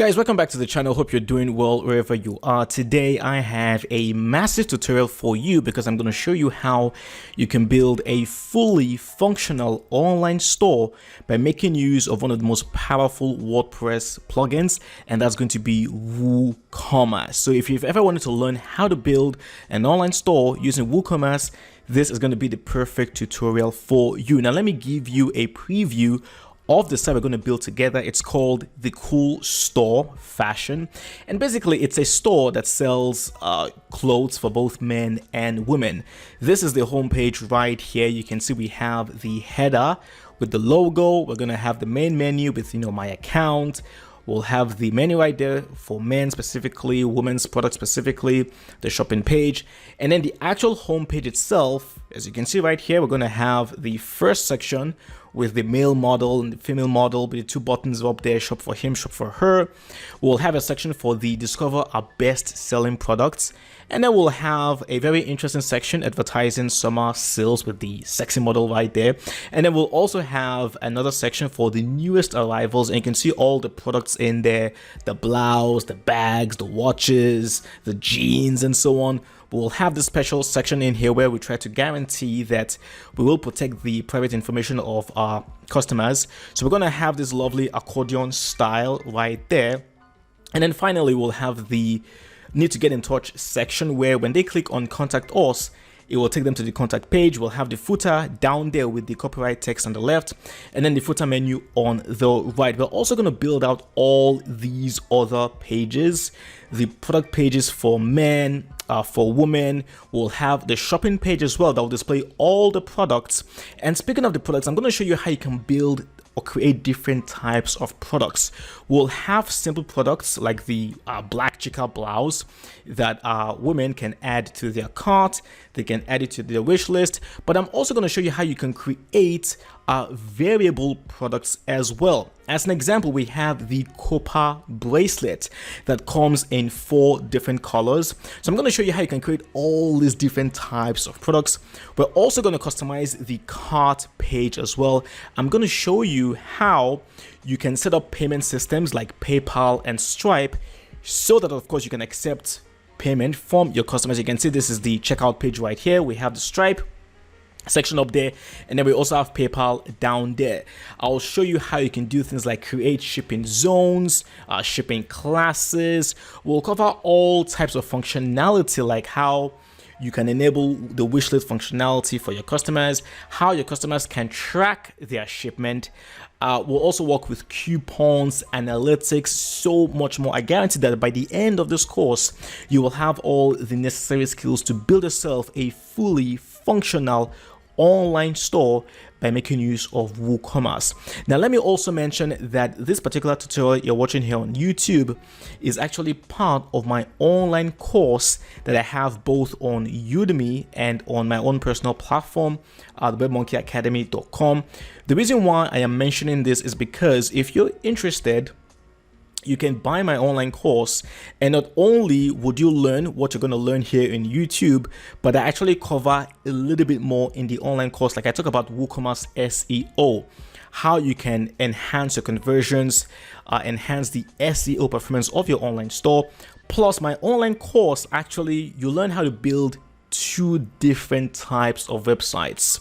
Guys, welcome back to the channel. Hope you're doing well wherever you are. Today I have a massive tutorial for you because I'm going to show you how you can build a fully functional online store by making use of one of the most powerful WordPress plugins, and that's going to be WooCommerce. So if you've ever wanted to learn how to build an online store using WooCommerce, this is going to be the perfect tutorial for you. Now let me give you a preview of the site we're going to build together. It's called the Cool Store Fashion, and basically it's a store that sells clothes for both men and women. This is the homepage right here. You can see we have the header with the logo. We're going to have the main menu with my account. We'll have the menu right there for men specifically, women's products specifically, the shopping page, and then the actual homepage itself. As you can see right here, we're going to have the first section with the male model and the female model with the two buttons up there, shop for him, shop for her. We'll have a section for the discover our best selling products, and then we'll have a very interesting section advertising summer sales with the sexy model right there. And then we'll also have another section for the newest arrivals, and you can see all the products in there, the blouse, the bags, the watches, the jeans, and so on. We'll have this special section in here where we try to guarantee that we will protect the private information of our customers. So we're going to have this lovely accordion style right there. And then finally, we'll have the need to get in touch section where when they click on contact us, it will take them to the contact page. We'll have the footer down there with the copyright text on the left, and then the footer menu on the right. We're also going to build out all these other pages, the product pages for men, for women. We'll have the shopping page as well that will display all the products. And speaking of the products, I'm going to show you how you can build or create different types of products. We'll have simple products like the black chica blouse that women can add to their cart. They can add it to their wish list. But I'm also going to show you how you can create variable products as well. As an example, we have the Copper bracelet that comes in 4 different colors. So I'm going to show you how you can create all these different types of products. We're also going to customize the cart page as well. I'm going to show you how you can set up payment systems like PayPal and Stripe so that, of course, you can accept payment from your customers. You can see this is the checkout page right here. We have the Stripe section up there, and then we also have PayPal down there. I'll show you how you can do things like create shipping zones, shipping classes. We'll cover all types of functionality, like how you can enable the wish list functionality for your customers, how your customers can track their shipment. We'll also work with coupons, analytics, so much more. I guarantee that by the end of this course, you will have all the necessary skills to build yourself a fully functional online store by making use of WooCommerce. Now, let me also mention that this particular tutorial you're watching here on YouTube is actually part of my online course that I have both on Udemy and on my own personal platform at webmonkeyacademy.com. The reason why I am mentioning this is because if you're interested, you can buy my online course, and not only would you learn what you're going to learn here in YouTube, but I actually cover a little bit more in the online course. Like I talk about WooCommerce SEO, how you can enhance your conversions, enhance the SEO performance of your online store. Plus my online course, actually, you learn how to build 2 different types of websites.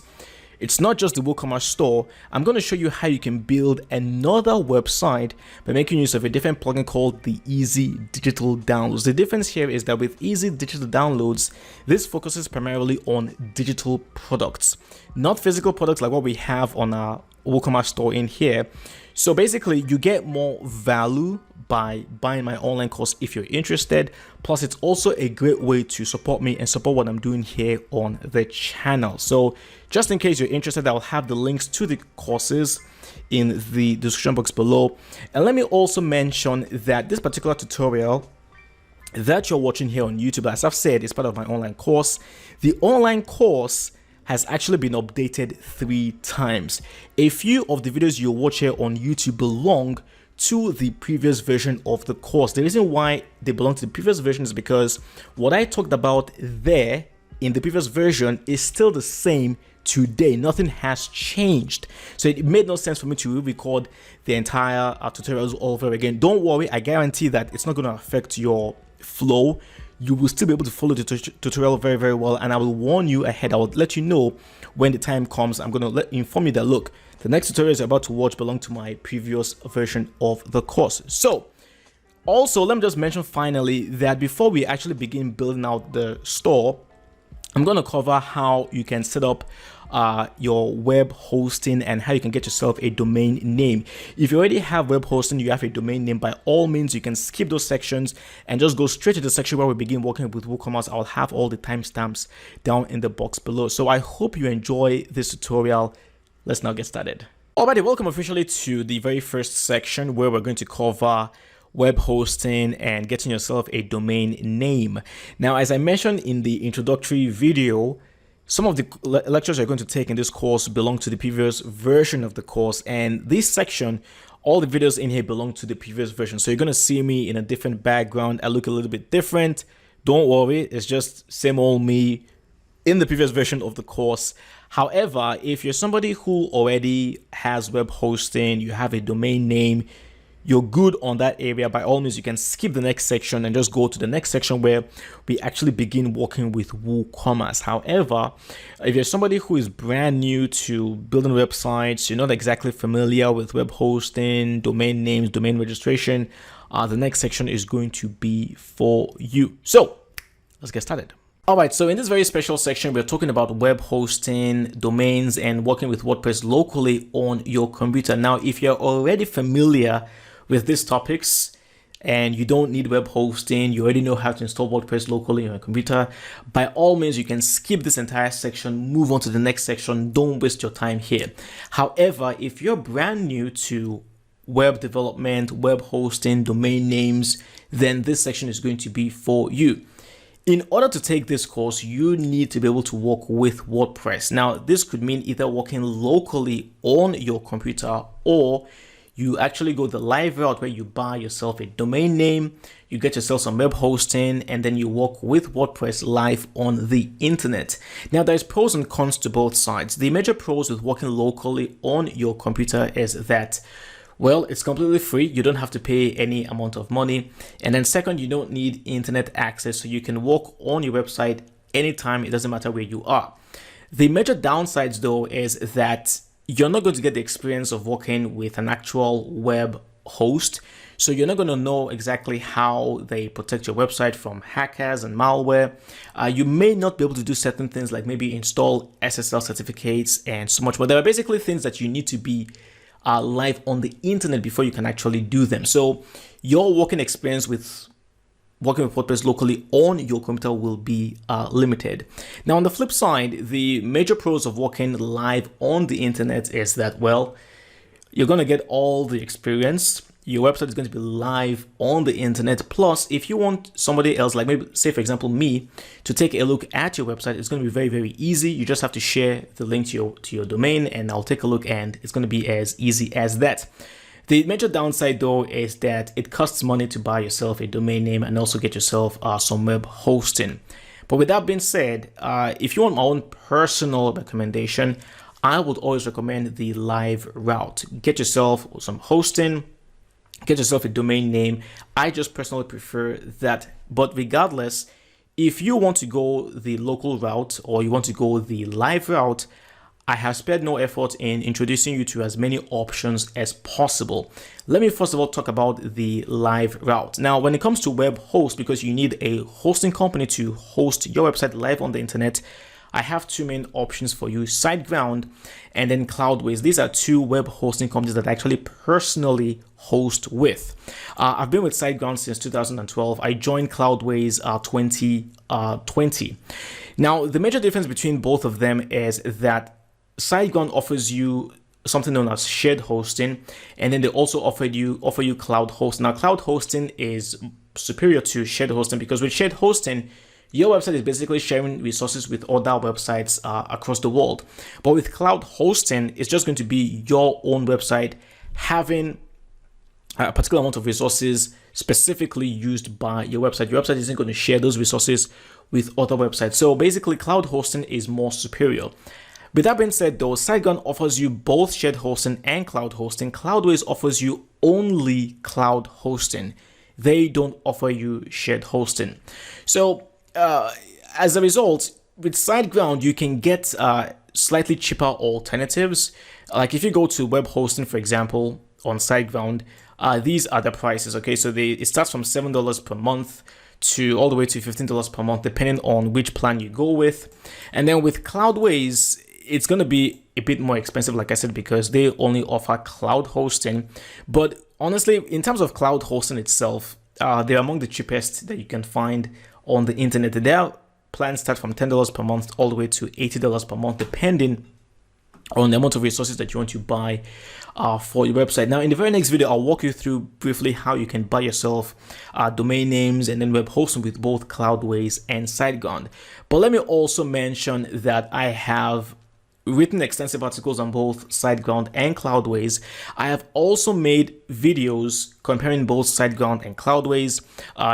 It's not just the WooCommerce store. I'm going to show you how you can build another website by making use of a different plugin called the Easy Digital Downloads. The difference here is that with Easy Digital Downloads, this focuses primarily on digital products, not physical products like what we have on our WooCommerce store in here. So basically, you get more value by buying my online course if you're interested. Plus, it's also a great way to support me and support what I'm doing here on the channel. So just in case you're interested, I'll have the links to the courses in the description box below. And let me also mention that this particular tutorial that you're watching here on YouTube, as I've said, is part of my online course. The online course has actually been updated 3 times. A few of the videos you watch here on YouTube belong to the previous version of the course. The reason why they belong to the previous version is because what I talked about there in the previous version is still the same today. Nothing has changed. So it made no sense for me to re-record the entire tutorials all over again. Don't worry, I guarantee that it's not going to affect your flow. You will still be able to follow the tutorial very, very well, and I will warn you ahead. I will let you know when the time comes. I'm going to inform you that, look, the next tutorial you're about to watch belong to my previous version of the course. So also, let me just mention finally that before we actually begin building out the store, I'm going to cover how you can set up your web hosting and how you can get yourself a domain name. If you already have web hosting, you have a domain name, by all means, you can skip those sections and just go straight to the section where we begin working with WooCommerce. I'll have all the timestamps down in the box below. So I hope you enjoy this tutorial. Let's now get started. Alrighty, welcome officially to the very first section where we're going to cover web hosting and getting yourself a domain name. Now, as I mentioned in the introductory video, some of the lectures you're going to take in this course belong to the previous version of the course, and this section, all the videos in here belong to the previous version. So you're going to see me in a different background. I look a little bit different. Don't worry, it's just same old me in the previous version of the course. However, if you're somebody who already has web hosting, you have a domain name, you're good on that area, by all means, you can skip the next section and just go to the next section where we actually begin working with WooCommerce. However, if you're somebody who is brand new to building websites, you're not exactly familiar with web hosting, domain names, domain registration, the next section is going to be for you. So let's get started. All right, so in this very special section, we're talking about web hosting, domains, and working with WordPress locally on your computer. Now, if you're already familiar with these topics and you don't need web hosting, you already know how to install WordPress locally on your computer, by all means, you can skip this entire section, move on to the next section. Don't waste your time here. However, if you're brand new to web development, web hosting, domain names, then this section is going to be for you. In order to take this course, you need to be able to work with WordPress. Now, this could mean either working locally on your computer, or you actually go the live route where you buy yourself a domain name, you get yourself some web hosting, and then you work with WordPress live on the internet. Now, there's pros and cons to both sides. The major pros with working locally on your computer is that, well, it's completely free. You don't have to pay any amount of money. And then second, you don't need internet access, so you can work on your website anytime. It doesn't matter where you are. The major downsides, though, is that you're not going to get the experience of working with an actual web host. So you're not going to know exactly how they protect your website from hackers and malware. You may not be able to do certain things like maybe install SSL certificates and so much, but there are basically things that you need to be live on the internet before you can actually do them. So your working experience with working with WordPress locally on your computer will be limited. Now, on the flip side, the major pros of working live on the internet is that, well, you're going to get all the experience. Your website is going to be live on the internet. Plus, if you want somebody else, like maybe, say, for example, me, to take a look at your website, it's going to be very, very easy. You just have to share the link to your domain, and I'll take a look, and it's going to be as easy as that. The major downside, though, is that it costs money to buy yourself a domain name and also get yourself some web hosting. But with that being said, if you want my own personal recommendation, I would always recommend the live route. Get yourself some hosting, get yourself a domain name. I just personally prefer that. But regardless, if you want to go the local route or you want to go the live route, I have spared no effort in introducing you to as many options as possible. Let me first of all talk about the live route. Now, when it comes to web host, because you need a hosting company to host your website live on the internet, I have two main options for you: SiteGround and then Cloudways. These are two web hosting companies that I actually personally host with. I've been with SiteGround since 2012. I joined Cloudways 2020. Now, the major difference between both of them is that SiteGround offers you something known as shared hosting, and then they also offer you cloud hosting. Now, cloud hosting is superior to shared hosting because with shared hosting, your website is basically sharing resources with other websites across the world. But with cloud hosting, it's just going to be your own website having a particular amount of resources specifically used by your website. Your website isn't going to share those resources with other websites. So basically, cloud hosting is more superior. With that being said, though, SiteGround offers you both shared hosting and cloud hosting. Cloudways offers you only cloud hosting. They don't offer you shared hosting. So as a result, with SiteGround, you can get slightly cheaper alternatives. Like if you go to web hosting, for example, on SiteGround, these are the prices. Okay, so it starts from $7 per month to all the way to $15 per month, depending on which plan you go with. And then with Cloudways, it's going to be a bit more expensive, like I said, because they only offer cloud hosting. But honestly, in terms of cloud hosting itself, they're among the cheapest that you can find on the internet. Their plans start from $10 per month all the way to $80 per month, depending on the amount of resources that you want to buy for your website. Now, in the very next video, I'll walk you through briefly how you can buy yourself domain names and then web hosting with both Cloudways and SiteGround. But let me also mention that I have written extensive articles on both SiteGround and Cloudways. I have also made videos comparing both SiteGround and Cloudways.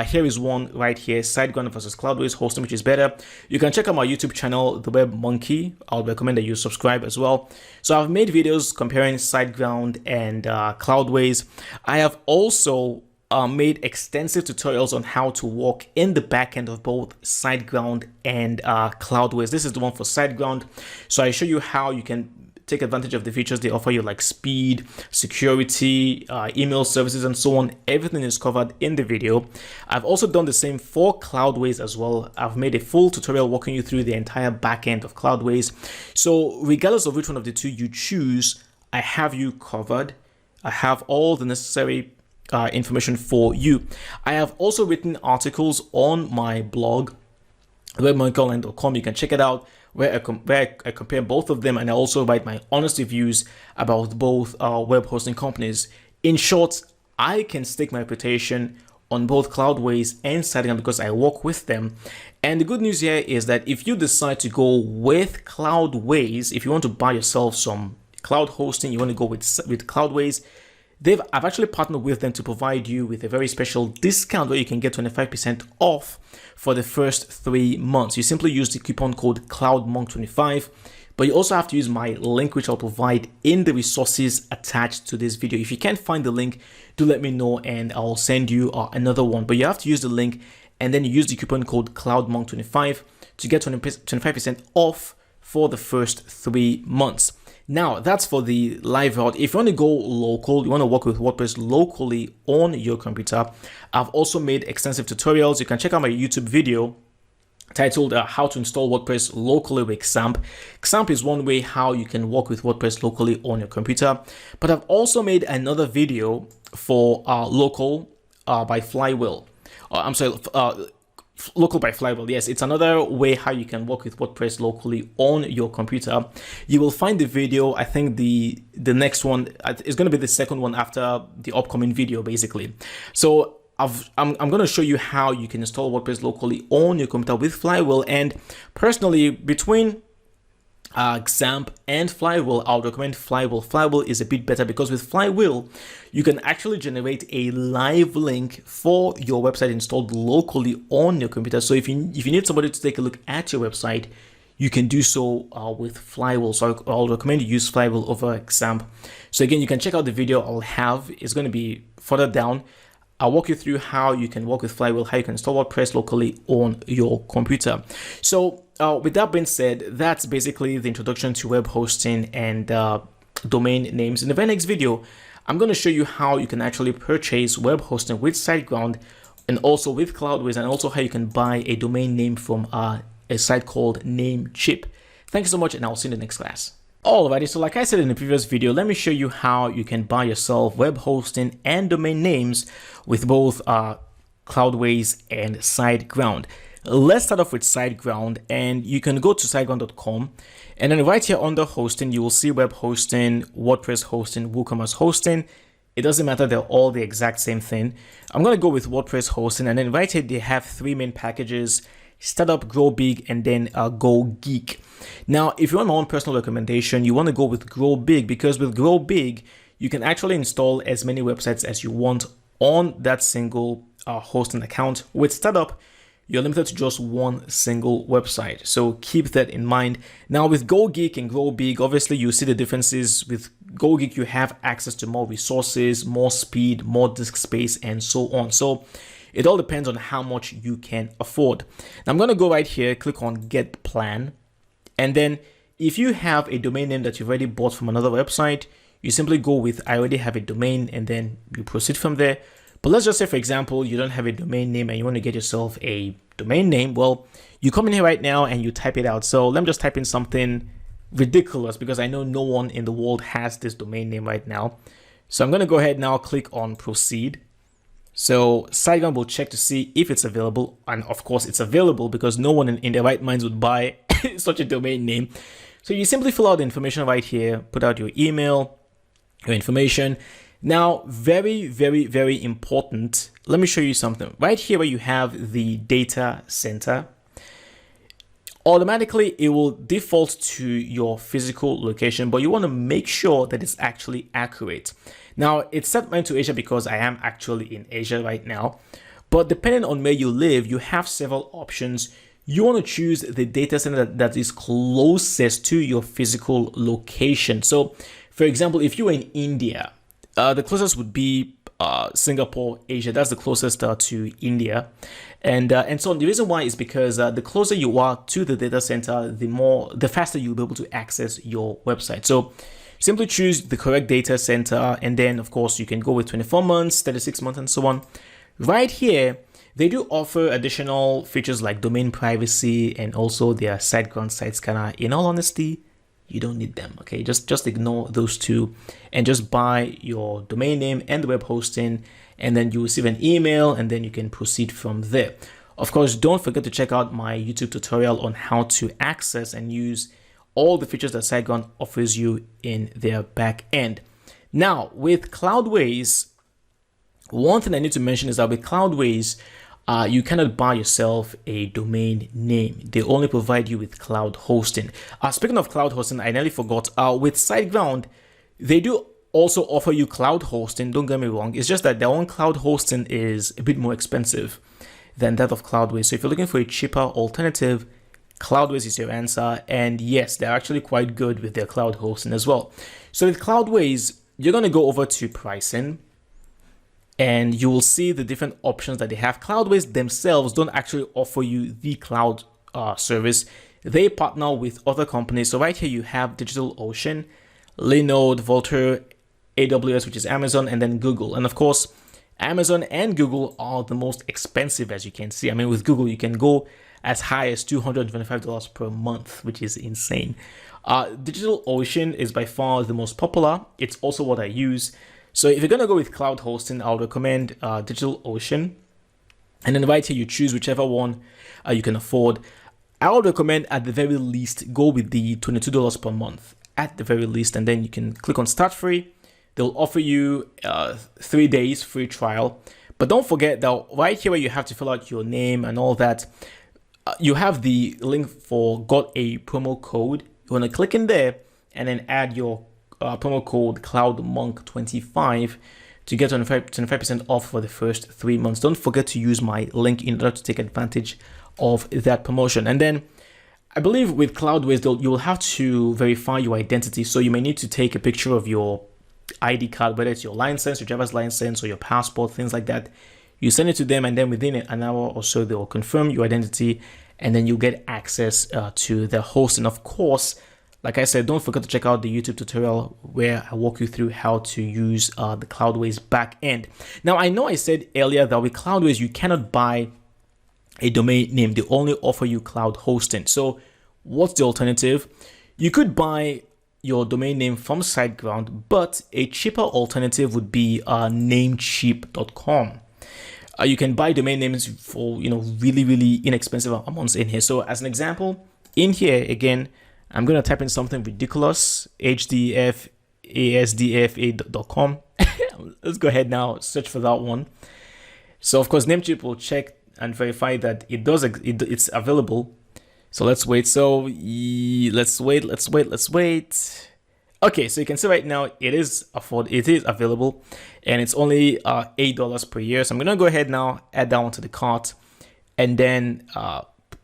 Here is one right here, SiteGround versus Cloudways hosting, which is better. You can check out my YouTube channel, The Web Monkey. I would recommend that you subscribe as well. So I've made videos comparing SiteGround and Cloudways. I have also made extensive tutorials on how to work in the backend of both SiteGround and Cloudways. This is the one for SiteGround. So I show you how you can take advantage of the features they offer you, like speed, security, email services, and so on. Everything is covered in the video. I've also done the same for Cloudways as well. I've made a full tutorial walking you through the entire backend of Cloudways. So regardless of which one of the two you choose, I have you covered. I have all the necessary information for you. I have also written articles on my blog, webmonkeyonline.com. You can check it out, where I compare both of them, and I also write my honest reviews about both web hosting companies. In short, I can stake my reputation on both Cloudways and SiteGround because I work with them. And the good news here is that if you decide to go with Cloudways, if you want to buy yourself some cloud hosting, you want to go with Cloudways, I've actually partnered with them to provide you with a very special discount where you can get 25% off for the first 3 months. You simply use the coupon code CloudMonk25, but you also have to use my link, which I'll provide in the resources attached to this video. If you can't find the link, do let me know and I'll send you another one. But you have to use the link and then you use the coupon code CloudMonk25 to get 25% off for the first 3 months. Now, that's for the live route. If you want to go local, you want to work with WordPress locally on your computer, I've also made extensive tutorials. You can check out my YouTube video titled How to Install WordPress Locally with XAMPP. XAMPP is one way how you can work with WordPress locally on your computer. But I've also made another video for local by Flywheel. Local by Flywheel. Yes, it's another way how you can work with WordPress locally on your computer. You will find the video. I think the next one is going to be the second one after the upcoming video, basically. So I'm going to show you how you can install WordPress locally on your computer with Flywheel. And personally, between XAMPP and Flywheel, I would recommend Flywheel. Flywheel is a bit better because with Flywheel, you can actually generate a live link for your website installed locally on your computer. So if you need somebody to take a look at your website, you can do so with Flywheel. So I'll recommend you use Flywheel over XAMPP. So again, you can check out the video I'll have. It's going to be further down. I'll walk you through how you can work with Flywheel, how you can install WordPress locally on your computer. So with that being said, that's basically the introduction to web hosting and domain names. In the very next video, I'm going to show you how you can actually purchase web hosting with SiteGround and also with Cloudways, and also how you can buy a domain name from a site called Namecheap. Thank you so much, and I'll see you in the next class. Alrighty, so like I said in the previous video, let me show you how you can buy yourself web hosting and domain names with both Cloudways and SiteGround. Let's start off with SiteGround, and you can go to siteground.com, and then right here under hosting, you will see web hosting, WordPress hosting, WooCommerce hosting. It doesn't matter, they're all the exact same thing. I'm going to go with WordPress hosting, and then right here, they have 3 main packages: Startup, Grow Big, and then Go Geek. Now, if you want my own personal recommendation, you want to go with Grow Big, because with Grow Big, you can actually install as many websites as you want on that single hosting account. With startup, you're limited to just one single website. So keep that in mind. Now with GoGeek and GrowBig, obviously you see the differences. With GoGeek, you have access to more resources, more speed, more disk space, and so on. So it all depends on how much you can afford. Now I'm going to go right here, click on Get Plan. And then if you have a domain name that you've already bought from another website, you simply go with I already have a domain, and then you proceed from there. But let's just say, for example, you don't have a domain name and you want to get yourself a domain name. Well, you come in here right now and you type it out. So let me just type in something ridiculous because I know no one in the world has this domain name right now. So I'm going to go ahead now, click on Proceed. So SiteGround will check to see if it's available. And of course, it's available because no one in their right minds would buy such a domain name. So you simply fill out the information right here, put out your email, your information. Now, very, very, very important. Let me show you something. Right here where you have the data center, automatically it will default to your physical location, but you want to make sure that it's actually accurate. Now, it's set mine to Asia because I am actually in Asia right now. But depending on where you live, you have several options. You want to choose the data center that is closest to your physical location. So, for example, if you're in India, the closest would be Singapore, Asia. That's the closest to India, and so on. The reason why is because the closer you are to the data center, the faster you'll be able to access your website. So simply choose the correct data center, and then of course you can go with 24 months, 36 months, and so on. Right here, they do offer additional features like domain privacy and also their SiteGround site scanner. In all honesty, you don't need them. Okay, just ignore those two and just buy your domain name and the web hosting, and then you receive an email, and then you can proceed from there. Of course, don't forget to check out my YouTube tutorial on how to access and use all the features that SiteGround offers you in their back end. Now, with Cloudways, one thing I need to mention is that with Cloudways, you cannot buy yourself a domain name. They only provide you with cloud hosting. Speaking of cloud hosting, I nearly forgot. With SiteGround, they do also offer you cloud hosting. Don't get me wrong. It's just that their own cloud hosting is a bit more expensive than that of Cloudways. So if you're looking for a cheaper alternative, Cloudways is your answer. And yes, they're actually quite good with their cloud hosting as well. So with Cloudways, you're going to go over to pricing, and you will see the different options that they have. Cloudways themselves don't actually offer you the cloud service. They partner with other companies. So right here you have DigitalOcean, Linode, Vultr, AWS, which is Amazon, and then Google. And of course, Amazon and Google are the most expensive, as you can see. I mean, with Google, you can go as high as $225 per month, which is insane. DigitalOcean is by far the most popular. It's also what I use. So if you're going to go with cloud hosting, I'll recommend DigitalOcean. And then right here, you choose whichever one you can afford. I would recommend at the very least, go with the $22 per month at the very least. And then you can click on Start Free. They'll offer you 3 days free trial. But don't forget that right here where you have to fill out your name and all that, you have the link for got a promo code. You want to click in there and then add your promo code CloudMonk25 to get 25% off for the first 3 months. Don't forget to use my link in order to take advantage of that promotion. And then I believe with Cloudways, you will have to verify your identity. So you may need to take a picture of your ID card, whether it's your license, your driver's license, or your passport, things like that. You send it to them, and then within an hour or so, they will confirm your identity, and then you get access to the host. And of course, like I said, don't forget to check out the YouTube tutorial where I walk you through how to use the Cloudways backend. Now, I know I said earlier that with Cloudways, you cannot buy a domain name. They only offer you cloud hosting. So what's the alternative? You could buy your domain name from SiteGround, but a cheaper alternative would be namecheap.com. You can buy domain names for really, really inexpensive amounts in here. So as an example, in here again, I'm going to type in something ridiculous, hdfasdfa.com. Let's go ahead now, search for that one. So of course, Namecheap will check and verify that it's available. So let's wait. So let's wait. Okay, so you can see right now it is available, and it's only $8 per year. So I'm gonna go ahead now, add that one to the cart, and then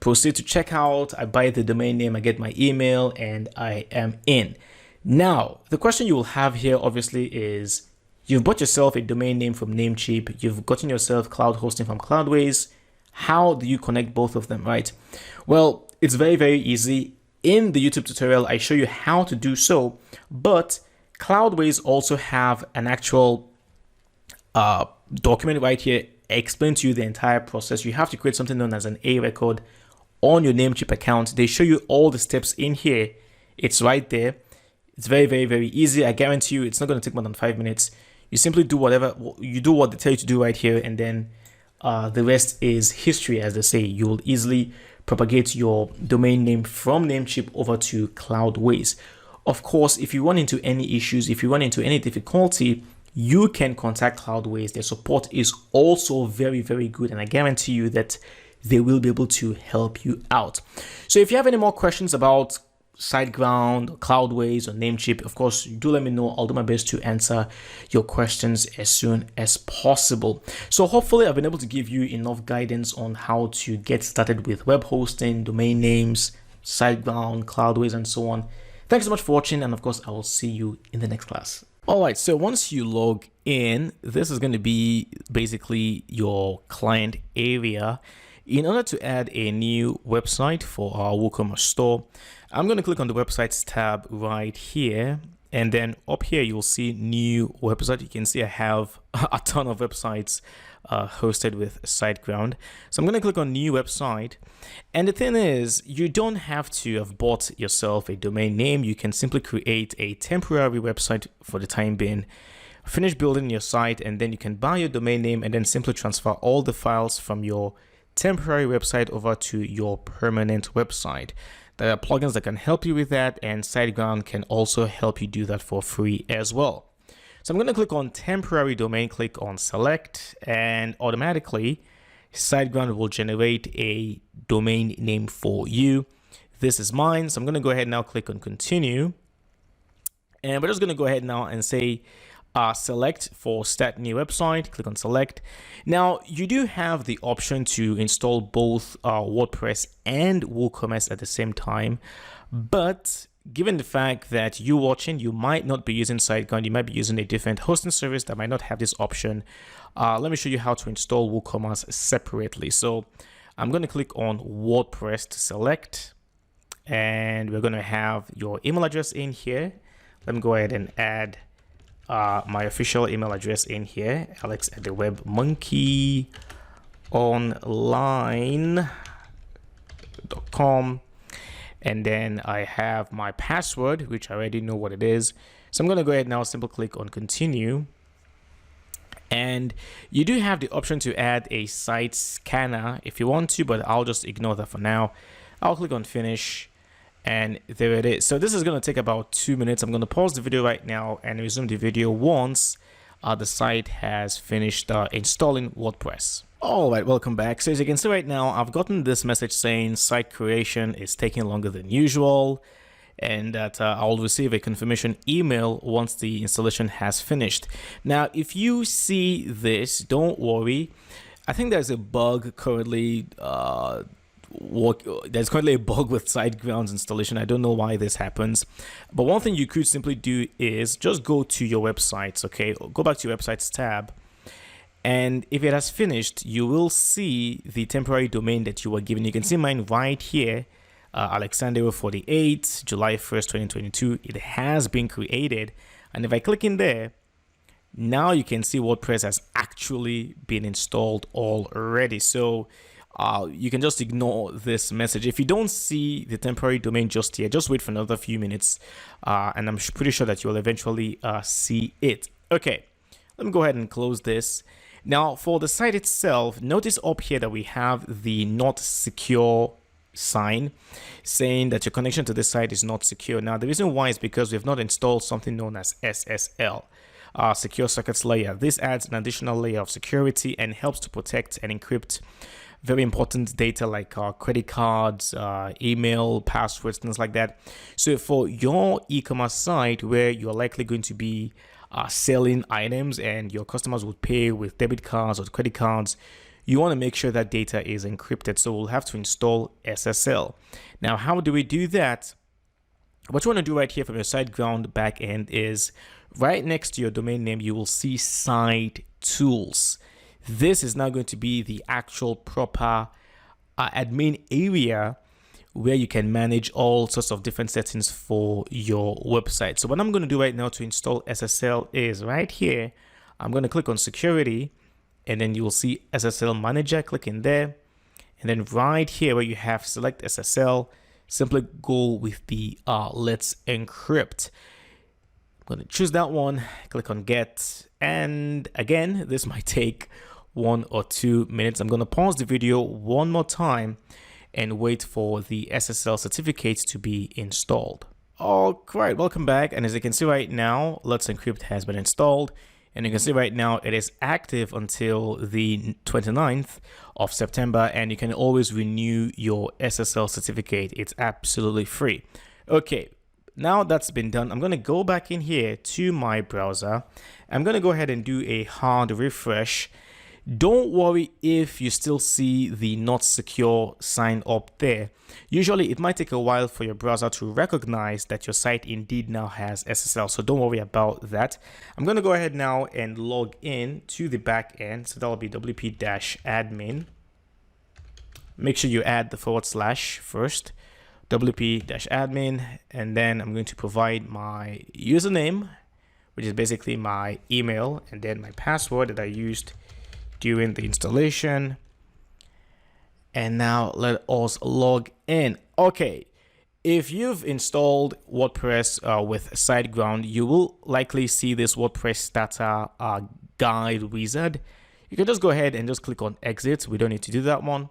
proceed to checkout. I buy the domain name, I get my email, and I am in. Now, the question you will have here obviously is, you've bought yourself a domain name from Namecheap, you've gotten yourself cloud hosting from Cloudways. How do you connect both of them, right? Well, it's very, very easy. In the YouTube tutorial, I show you how to do so, but Cloudways also have an actual document right here. I explain to you the entire process. You have to create something known as an A record on your Namecheap account. They show you all the steps in here. It's right there. It's very, very, very easy. I guarantee you it's not going to take more than 5 minutes. You simply do what they tell you to do right here, and then the rest is history, as they say. You will easily propagate your domain name from Namecheap over to Cloudways. Of course, if you run into any issues, if you run into any difficulty, you can contact Cloudways. Their support is also very, very good, and I guarantee you that they will be able to help you out. So if you have any more questions about SiteGround, Cloudways, or Namecheap, of course, do let me know. I'll do my best to answer your questions as soon as possible. So hopefully I've been able to give you enough guidance on how to get started with web hosting, domain names, SiteGround, Cloudways, and so on. Thanks so much for watching, and of course, I will see you in the next class. All right, so once you log in, this is going to be basically your client area. In order to add a new website for our WooCommerce store, I'm going to click on the websites tab right here, and then up here you'll see new website. You can see I have a ton of websites hosted with SiteGround. So I'm going to click on new website, and the thing is, you don't have to have bought yourself a domain name. You can simply create a temporary website for the time being, finish building your site, and then you can buy your domain name and then simply transfer all the files from your temporary website over to your permanent website. There are plugins that can help you with that, and SiteGround can also help you do that for free as well. So I'm going to click on temporary domain, click on select, and automatically SiteGround will generate a domain name for you. This is mine, so I'm going to go ahead now, click on continue, and we're just going to go ahead now and say select for start new website. Click on select. Now you do have the option to install both WordPress and WooCommerce at the same time, but given the fact that you watching, you might not be using SiteGround, you might be using a different hosting service that might not have this option. Let me show you how to install WooCommerce separately. So I'm going to click on WordPress to select, and we're going to have your email address in here. Let me go ahead and add my official email address in here, alex@thewebmonkeyonline.com, and then I have my password, which I already know what it is. So I'm going to go ahead now, simply click on continue, and you do have the option to add a site scanner if you want to, but I'll just ignore that for now. I'll click on finish, and there it is. So this is going to take about 2 minutes. I'm going to pause the video right now and resume the video once the site has finished installing WordPress. All right, welcome back. So as you can see right now, I've gotten this message saying site creation is taking longer than usual, and that I'll receive a confirmation email once the installation has finished. Now, if you see this, don't worry. I think there's a bug currently there's currently a bug with SiteGround's installation. I don't know why this happens, but one thing you could simply do is just go to your websites, okay? Go back to your websites tab, and if it has finished, you will see the temporary domain that you were given. You can see mine right here, Alexander48, July 1st, 2022. It has been created, and if I click in there, now you can see WordPress has actually been installed already. So you can just ignore this message. If you don't see the temporary domain just yet, just wait for another few minutes, and I'm pretty sure that you'll eventually see it. Okay, let me go ahead and close this. Now for the site itself, notice up here that we have the not secure sign saying that your connection to this site is not secure. Now the reason why is because we've not installed something known as SSL. Secure Sockets Layer. This adds an additional layer of security and helps to protect and encrypt very important data like credit cards, email, passwords, things like that. So for your e-commerce site where you're likely going to be selling items and your customers would pay with debit cards or credit cards, you want to make sure that data is encrypted. So we'll have to install SSL. Now, how do we do that? What you want to do right here from your SiteGround backend is right next to your domain name, you will see Site Tools. This is now going to be the actual proper admin area where you can manage all sorts of different settings for your website. So what I'm going to do right now to install SSL is right here. I'm going to click on security and then you will see SSL manager. Click in there. And then right here where you have select SSL, simply go with the let's encrypt. I'm going to choose that one, click on get. And again, this might take 1 or 2 minutes. I'm going to pause the video one more time and wait for the SSL certificate to be installed. All right, welcome back. And as you can see right now, Let's Encrypt has been installed. And you can see right now it is active until the 29th of September. And you can always renew your SSL certificate. It's absolutely free. Okay, now that's been done, I'm going to go back in here to my browser. I'm going to go ahead and do a hard refresh. Don't worry if you still see the not secure sign up there. Usually it might take a while for your browser to recognize that your site indeed now has SSL. So don't worry about that. I'm going to go ahead now and log in to the back end. So that'll be wp-admin. Make sure you add the / first. wp-admin. And then I'm going to provide my username, which is basically my email, and then my password that I used during the installation. And now let us log in. Okay, if you've installed WordPress with SiteGround, you will likely see this WordPress starter guide wizard. You can just go ahead and just click on exit. We don't need to do that one.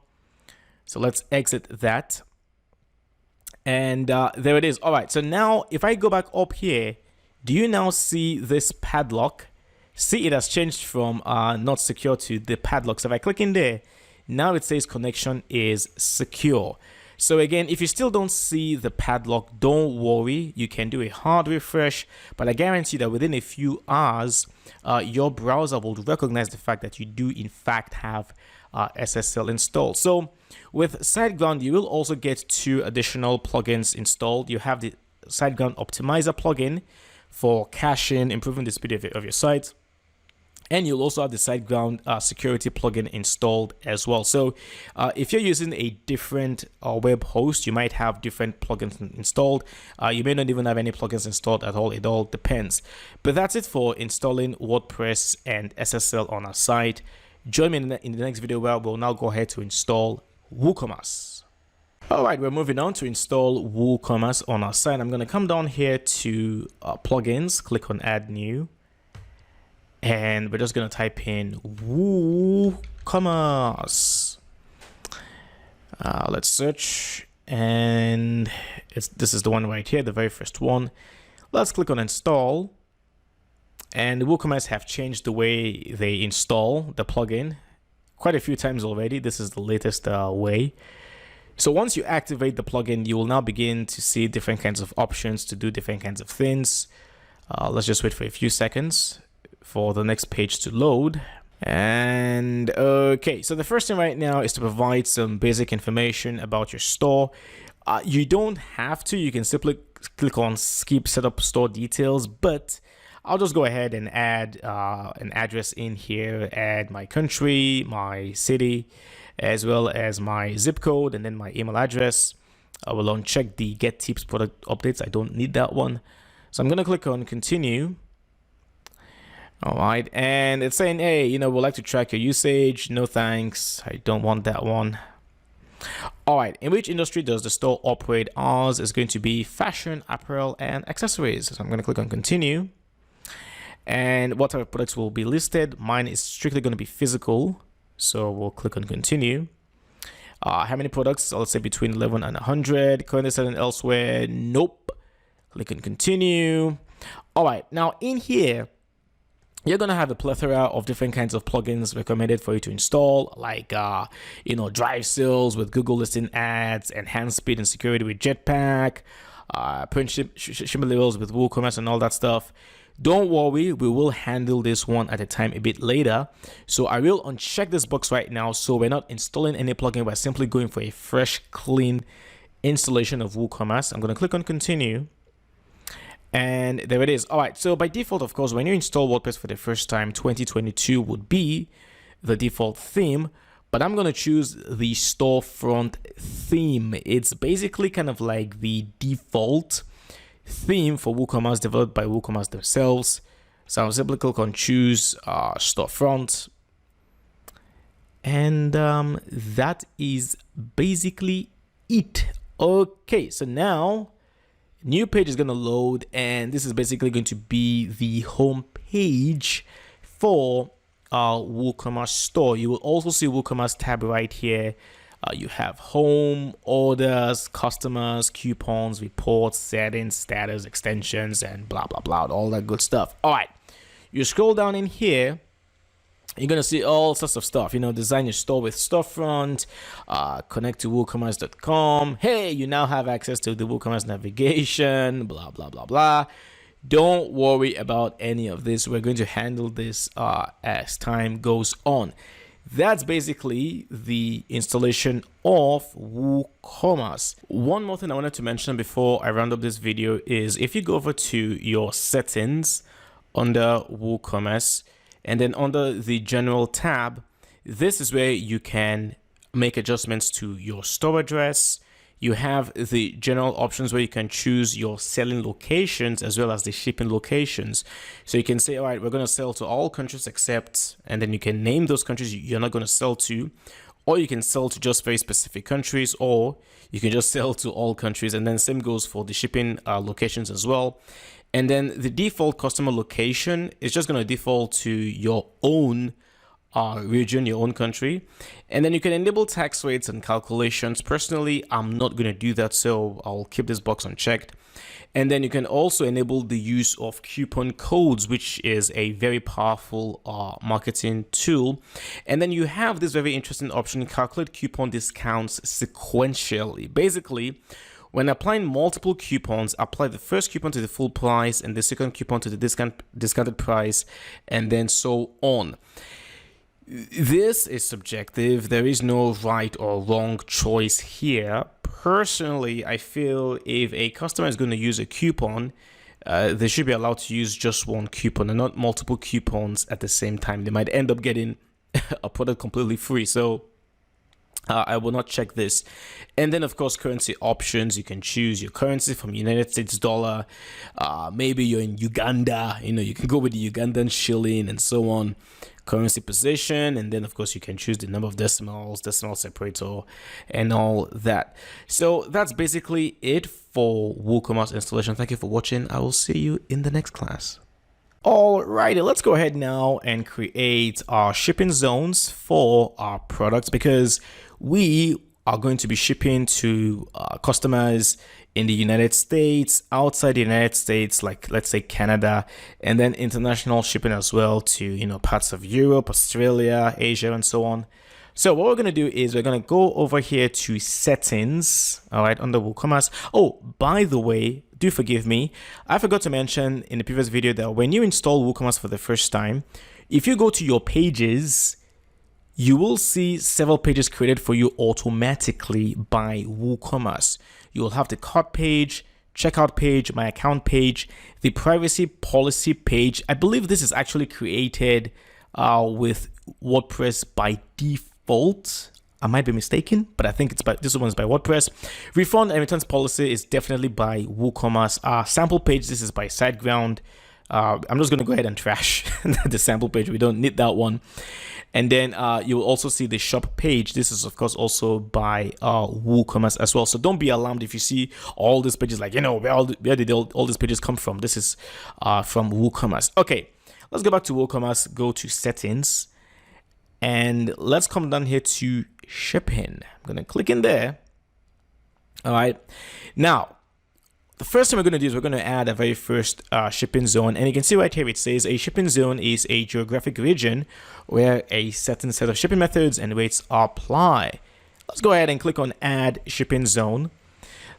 So let's exit that. And there it is. All right, so now if I go back up here, do you now see this padlock? See, it has changed from not secure to the padlock. So if I click in there, now it says connection is secure. So again, if you still don't see the padlock, don't worry. You can do a hard refresh, but I guarantee that within a few hours, your browser will recognize the fact that you do in fact have SSL installed. So with SiteGround, you will also get 2 additional plugins installed. You have the SiteGround Optimizer plugin for caching, improving the speed of your site. And you'll also have the SiteGround security plugin installed as well. So if you're using a different web host, you might have different plugins installed. You may not even have any plugins installed at all. It all depends. But that's it for installing WordPress and SSL on our site. Join me in the next video where we'll now go ahead to install WooCommerce. All right, we're moving on to install WooCommerce on our site. I'm going to come down here to plugins, click on add new. And we're just going to type in WooCommerce. Let's search. And this is the one right here, the very first one. Let's click on install. And WooCommerce have changed the way they install the plugin quite a few times already. This is the latest way. So once you activate the plugin, you will now begin to see different kinds of options to do different kinds of things. Let's just wait for a few seconds for the next page to load. And okay, so the first thing right now is to provide some basic information about your store. You don't have to, you can simply click on skip setup store details, but I'll just go ahead and add an address in here, add my country, my city, as well as my zip code, and then my email address. I will uncheck the get tips product updates. I don't need that one. So I'm going to click on continue. All right, and it's saying, hey, we'd like to track your usage. No thanks, I don't want that one. All right, in which industry does the store operate? Ours is going to be fashion, apparel, and accessories. So I'm going to click on continue. And what type of products will be listed? Mine is strictly going to be physical. So we'll click on continue. How many products? Let's say between 11 and 100. Currently selling elsewhere? Nope. Click on continue. All right, now in here, you're gonna have a plethora of different kinds of plugins recommended for you to install, like drive sales with Google Listing Ads, enhanced speed and security with Jetpack, print shipment labels with WooCommerce and all that stuff. Don't worry, we will handle this one at a time a bit later. So I will uncheck this box right now. So we're not installing any plugin, we're simply going for a fresh, clean installation of WooCommerce. I'm gonna click on continue. And there it is. All right, so by default, of course, when you install WordPress for the first time, 2022 would be the default theme, but I'm going to choose the storefront theme. It's basically kind of like the default theme for WooCommerce, developed by WooCommerce themselves. So I'll simply click on choose storefront. And that is basically it. Okay, so now new page is going to load, and this is basically going to be the home page for our WooCommerce store. You will also see WooCommerce tab right here. You have home, orders, customers, coupons, reports, settings, status, extensions, and blah, blah, blah, all that good stuff. All right, you scroll down in here. You're going to see all sorts of stuff, design your store with storefront, connect to WooCommerce.com. Hey, you now have access to the WooCommerce navigation, blah, blah, blah, blah. Don't worry about any of this. We're going to handle this as time goes on. That's basically the installation of WooCommerce. One more thing I wanted to mention before I round up this video is if you go over to your settings under WooCommerce, and then under the general tab, this is where you can make adjustments to your store address. You have the general options where you can choose your selling locations as well as the shipping locations. So you can say, all right, we're going to sell to all countries except, and then you can name those countries you're not going to sell to, or you can sell to just very specific countries, or you can just sell to all countries. And then same goes for the shipping locations as well. And then the default customer location is just going to default to your own region, your own country. And then you can enable tax rates and calculations. Personally, I'm not going to do that, so I'll keep this box unchecked. And then you can also enable the use of coupon codes, which is a very powerful marketing tool. And then you have this very interesting option, calculate coupon discounts sequentially. Basically, when applying multiple coupons, apply the first coupon to the full price and the second coupon to the discounted price, and then so on. This is subjective. There is no right or wrong choice here. Personally, I feel if a customer is going to use a coupon, they should be allowed to use just one coupon and not multiple coupons at the same time. They might end up getting a product completely free. So I will not check this. And then, of course, currency options. You can choose your currency from United States dollar. Maybe you're in Uganda. You can go with the Ugandan shilling and so on. Currency position. And then, of course, you can choose the number of decimals, decimal separator, and all that. So that's basically it for WooCommerce installation. Thank you for watching. I will see you in the next class. Alrighty, let's go ahead now and create our shipping zones for our products, because we are going to be shipping to customers in the United States, outside the United States, like let's say Canada, and then international shipping as well to parts of Europe, Australia, Asia, and so on. So what we're going to do is we're going to go over here to settings, all right, under WooCommerce. Oh, by the way, do forgive me, I forgot to mention in the previous video that when you install WooCommerce for the first time, if you go to your pages, you will see several pages created for you automatically by WooCommerce. You will have the cart page, checkout page, my account page, the privacy policy page. I believe this is actually created with WordPress by default. I might be mistaken, but I think this one is by WordPress. Refund and returns policy is definitely by WooCommerce. Sample page, this is by SiteGround. I'm just going to go ahead and trash the sample page. We don't need that one. And then you will also see the shop page. This is, of course, also by WooCommerce as well. So don't be alarmed if you see all these pages like, where did all these pages come from? This is from WooCommerce. Okay, let's go back to WooCommerce, go to settings, and let's come down here to shipping. I'm going to click in there. All right. Now, the first thing we're going to do is we're going to add a very first shipping zone. And you can see right here, it says a shipping zone is a geographic region where a certain set of shipping methods and rates apply. Let's go ahead and click on add shipping zone.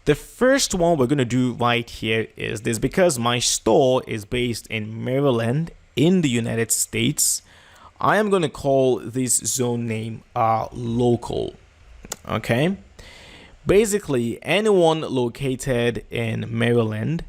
The first one we're going to do right here is this. Because my store is based in Maryland in the United States, I am going to call this zone name local. Okay. Basically, anyone located in Maryland,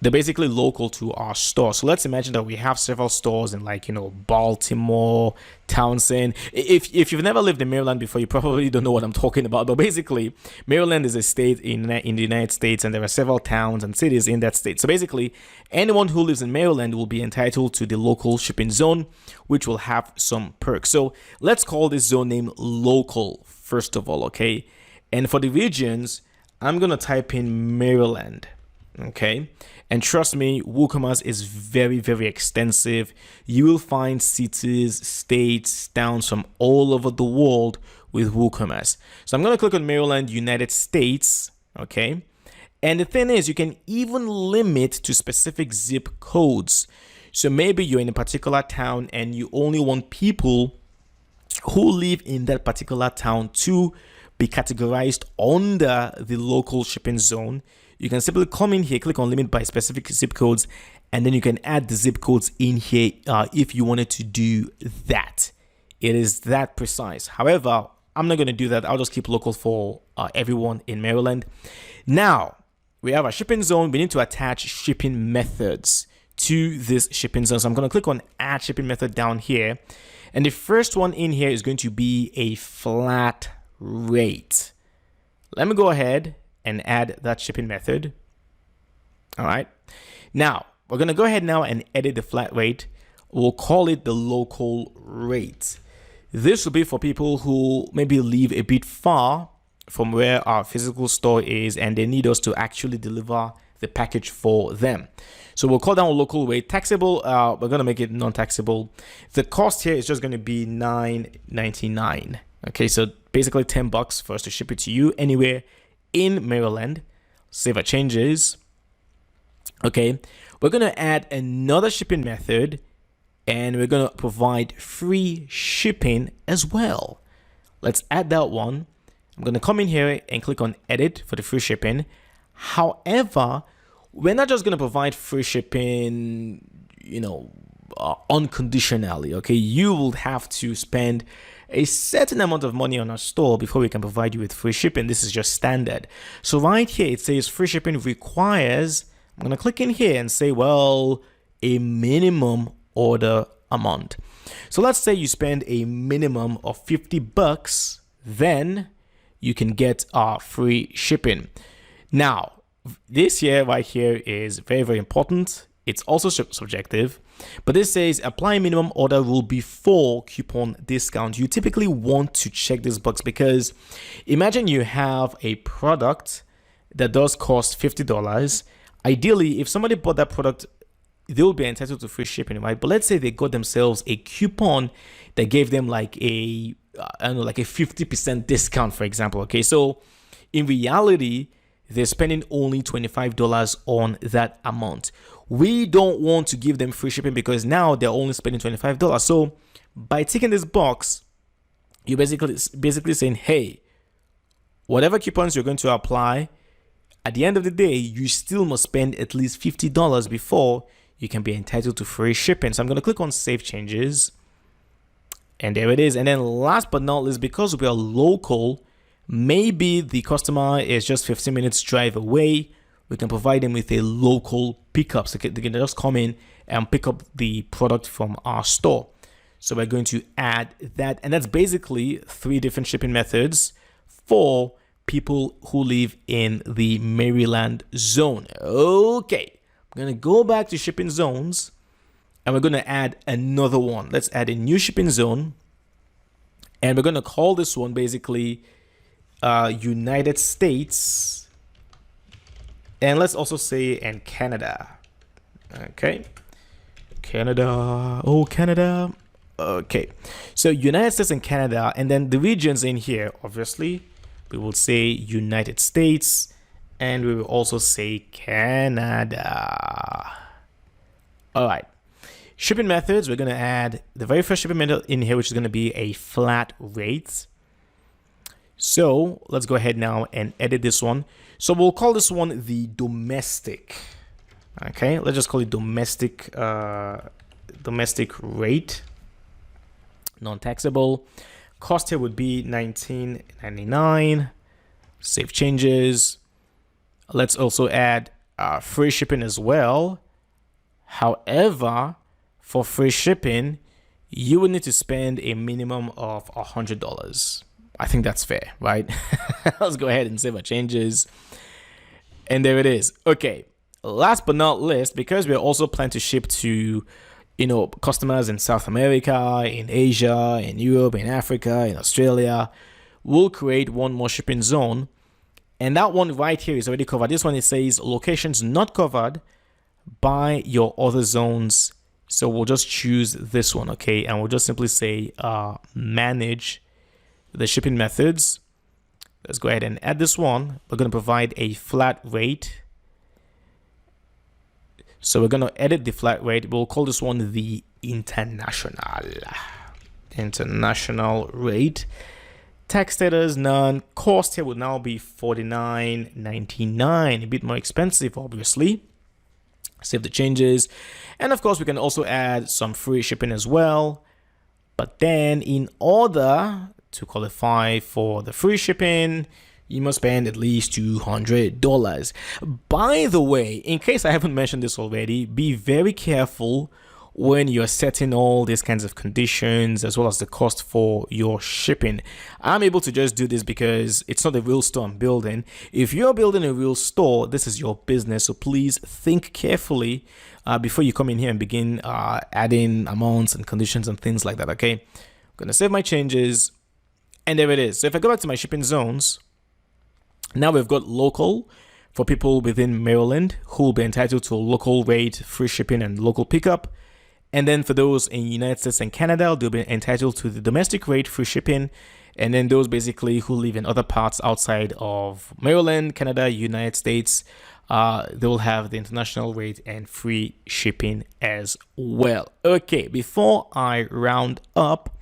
they're basically local to our store. So let's imagine that we have several stores in, like, Baltimore, Townsend. If you've never lived in Maryland before, you probably don't know what I'm talking about. But basically, Maryland is a state in the United States, and there are several towns and cities in that state. So basically, anyone who lives in Maryland will be entitled to the local shipping zone, which will have some perks. So let's call this zone name local, first of all, okay? And for the regions, I'm going to type in Maryland, okay? And trust me, WooCommerce is very, very extensive. You will find cities, states, towns from all over the world with WooCommerce. So I'm going to click on Maryland, United States, okay? And the thing is, you can even limit to specific zip codes. So maybe you're in a particular town and you only want people who live in that particular town to be categorized under the local shipping zone. You can simply come in here, click on limit by specific zip codes, and then you can add the zip codes in here if you wanted to do that. It is that precise. However, I'm not going to do that. I'll just keep local for everyone in Maryland. Now, we have a shipping zone. We need to attach shipping methods to this shipping zone. So I'm going to click on add shipping method down here. And the first one in here is going to be a flat rate. Let me go ahead and add that shipping method. All right. Now, we're going to go ahead now and edit the flat rate. We'll call it the local rate. This will be for people who maybe live a bit far from where our physical store is and they need us to actually deliver the package for them. So we'll call down local rate. Taxable, we're going to make it non-taxable. The cost here is just going to be $9.99. Okay, so basically $10 for us to ship it to you anywhere in Maryland. Save our changes. Okay, we're going to add another shipping method and we're going to provide free shipping as well. Let's add that one. I'm going to come in here and click on edit for the free shipping. However, we're not just going to provide free shipping, unconditionally. Okay, you will have to spend a certain amount of money on our store before we can provide you with free shipping. This is just standard. So right here, it says free shipping requires, I'm going to click in here and say, well, a minimum order amount. So let's say you spend a minimum of $50, then you can get our free shipping. Now, this here right here is very, very important. It's also subjective, but this says apply minimum order rule before coupon discount. You typically want to check this box because imagine you have a product that does cost $50. Ideally, if somebody bought that product, they will be entitled to free shipping, right? But let's say they got themselves a coupon that gave them like a 50% discount, for example. Okay, so in reality, they're spending only $25 on that amount. We don't want to give them free shipping because now they're only spending $25. So by ticking this box, you're basically saying, hey, whatever coupons you're going to apply, at the end of the day, you still must spend at least $50 before you can be entitled to free shipping. So I'm going to click on save changes. And there it is. And then last but not least, because we are local, maybe the customer is just 15 minutes drive away. We can provide them with a local pickup. So they can just come in and pick up the product from our store. So we're going to add that. And that's basically 3 different shipping methods for people who live in the Maryland zone. Okay, I'm going to go back to shipping zones and we're going to add another one. Let's add a new shipping zone. And we're going to call this one basically United States. And let's also say in Canada. Okay. Canada. Oh, Canada. Okay. So United States and Canada. And then the regions in here, obviously, we will say United States and we will also say Canada. All right. Shipping methods, we're going to add the very first shipping method in here, which is going to be a flat rate. So let's go ahead now and edit this one. So we'll call this one the domestic. Okay, let's just call it domestic rate, non-taxable. Cost here would be $19.99. Save changes. Let's also add free shipping as well. However, for free shipping, you would need to spend a minimum of $100. I think that's fair, right? Let's go ahead and save our changes. And there it is. Okay. Last but not least, because we're also planning to ship to, customers in South America, in Asia, in Europe, in Africa, in Australia, we'll create one more shipping zone. And that one right here is already covered. This one, it says locations not covered by your other zones. So we'll just choose this one, okay? And we'll just simply say manage the shipping methods. Let's go ahead and add this one. We're going to provide a flat rate. So we're going to edit the flat rate. We'll call this one the international rate. Tax status none. Cost here would now be $49.99. A bit more expensive, obviously. Save the changes. And of course, we can also add some free shipping as well. But then in order to qualify for the free shipping, you must spend at least $200. By the way, in case I haven't mentioned this already, be very careful when you're setting all these kinds of conditions as well as the cost for your shipping. I'm able to just do this because it's not a real store I'm building. If you're building a real store, this is your business. So please think carefully before you come in here and begin adding amounts and conditions and things like that. Okay, I'm going to save my changes. And there it is. So if I go back to my shipping zones, now we've got local for people within Maryland who will be entitled to a local rate, free shipping, and local pickup. And then for those in United States and Canada, they'll be entitled to the domestic rate, free shipping. And then those basically who live in other parts outside of Maryland, Canada, United States, they will have the international rate and free shipping as well. Okay, before I round up,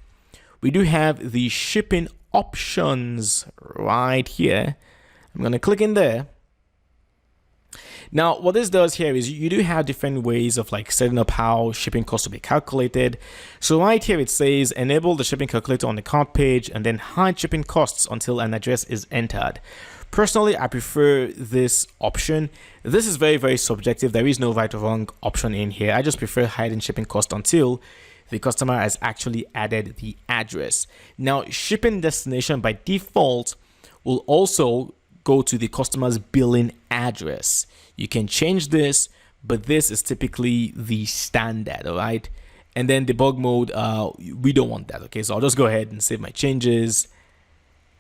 we do have the shipping options right here. I'm going to click in there. Now, what this does here is you do have different ways of setting up how shipping costs will be calculated. So right here, it says enable the shipping calculator on the cart page and then hide shipping costs until an address is entered. Personally, I prefer this option. This is very, very subjective. There is no right or wrong option in here. I just prefer hiding shipping cost until the customer has actually added the address. Now, shipping destination by default will also go to the customer's billing address. You can change this, but this is typically the standard, all right? And then debug mode, we don't want that, okay? So I'll just go ahead and save my changes.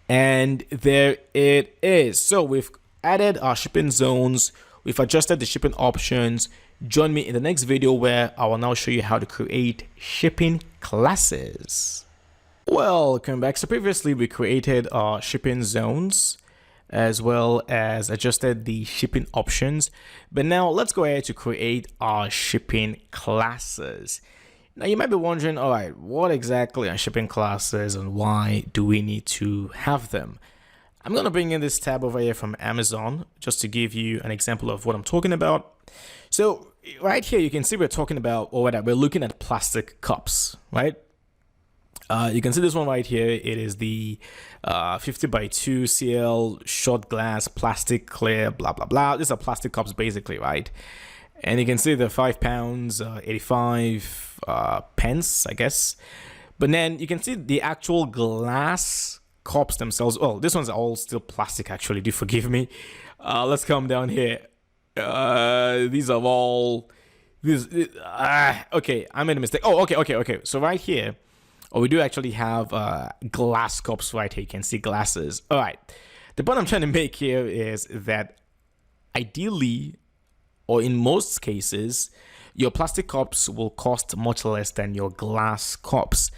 And there it is. So we've added our shipping zones. We've adjusted the shipping options. Join me in the next video where I will now show you how to create shipping classes. Welcome back. So previously we created our shipping zones as well as adjusted the shipping options. But now let's go ahead to create our shipping classes. Now you might be wondering, all right, what exactly are shipping classes and why do we need to have them? I'm going to bring in this tab over here from Amazon just to give you an example of what I'm talking about. So right here, you can see we're talking about, or rather, we're looking at plastic cups, right? You can see this one right here. It is the 50 by 2 CL short glass plastic clear blah blah blah. These are plastic cups basically, right? And you can see the 5 pounds 85 pence, I guess. But then you can see the actual glass cups themselves. Oh, this one's all still plastic actually, do forgive me. Let's come down here. These are all okay, I made a mistake. Oh, okay. So right here, we do actually have glass cups right here. You can see glasses. All right. The point I'm trying to make here is that ideally, or in most cases, your plastic cups will cost much less than your glass cups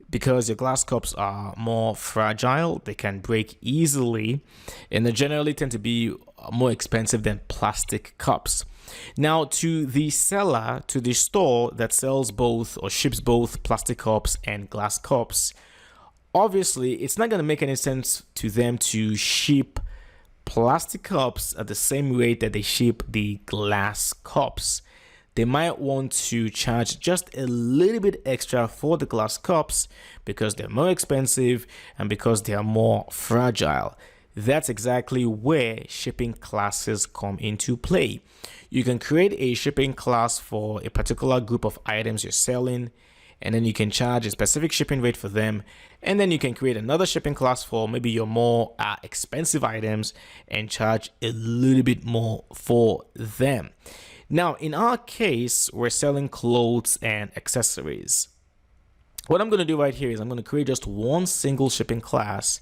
because your glass cups are more fragile. They can break easily, and they generally tend to be more expensive than plastic cups. Now, to the seller, to the store that sells both or ships both plastic cups and glass cups, obviously it's not going to make any sense to them to ship plastic cups at the same rate that they ship the glass cups. They might want to charge just a little bit extra for the glass cups because they're more expensive and because they are more fragile. That's exactly where shipping classes come into play. You can create a shipping class for a particular group of items you're selling, and then you can charge a specific shipping rate for them. And then you can create another shipping class for maybe your more expensive items and charge a little bit more for them. Now, in our case, we're selling clothes and accessories. What I'm going to do right here is I'm going to create just one single shipping class,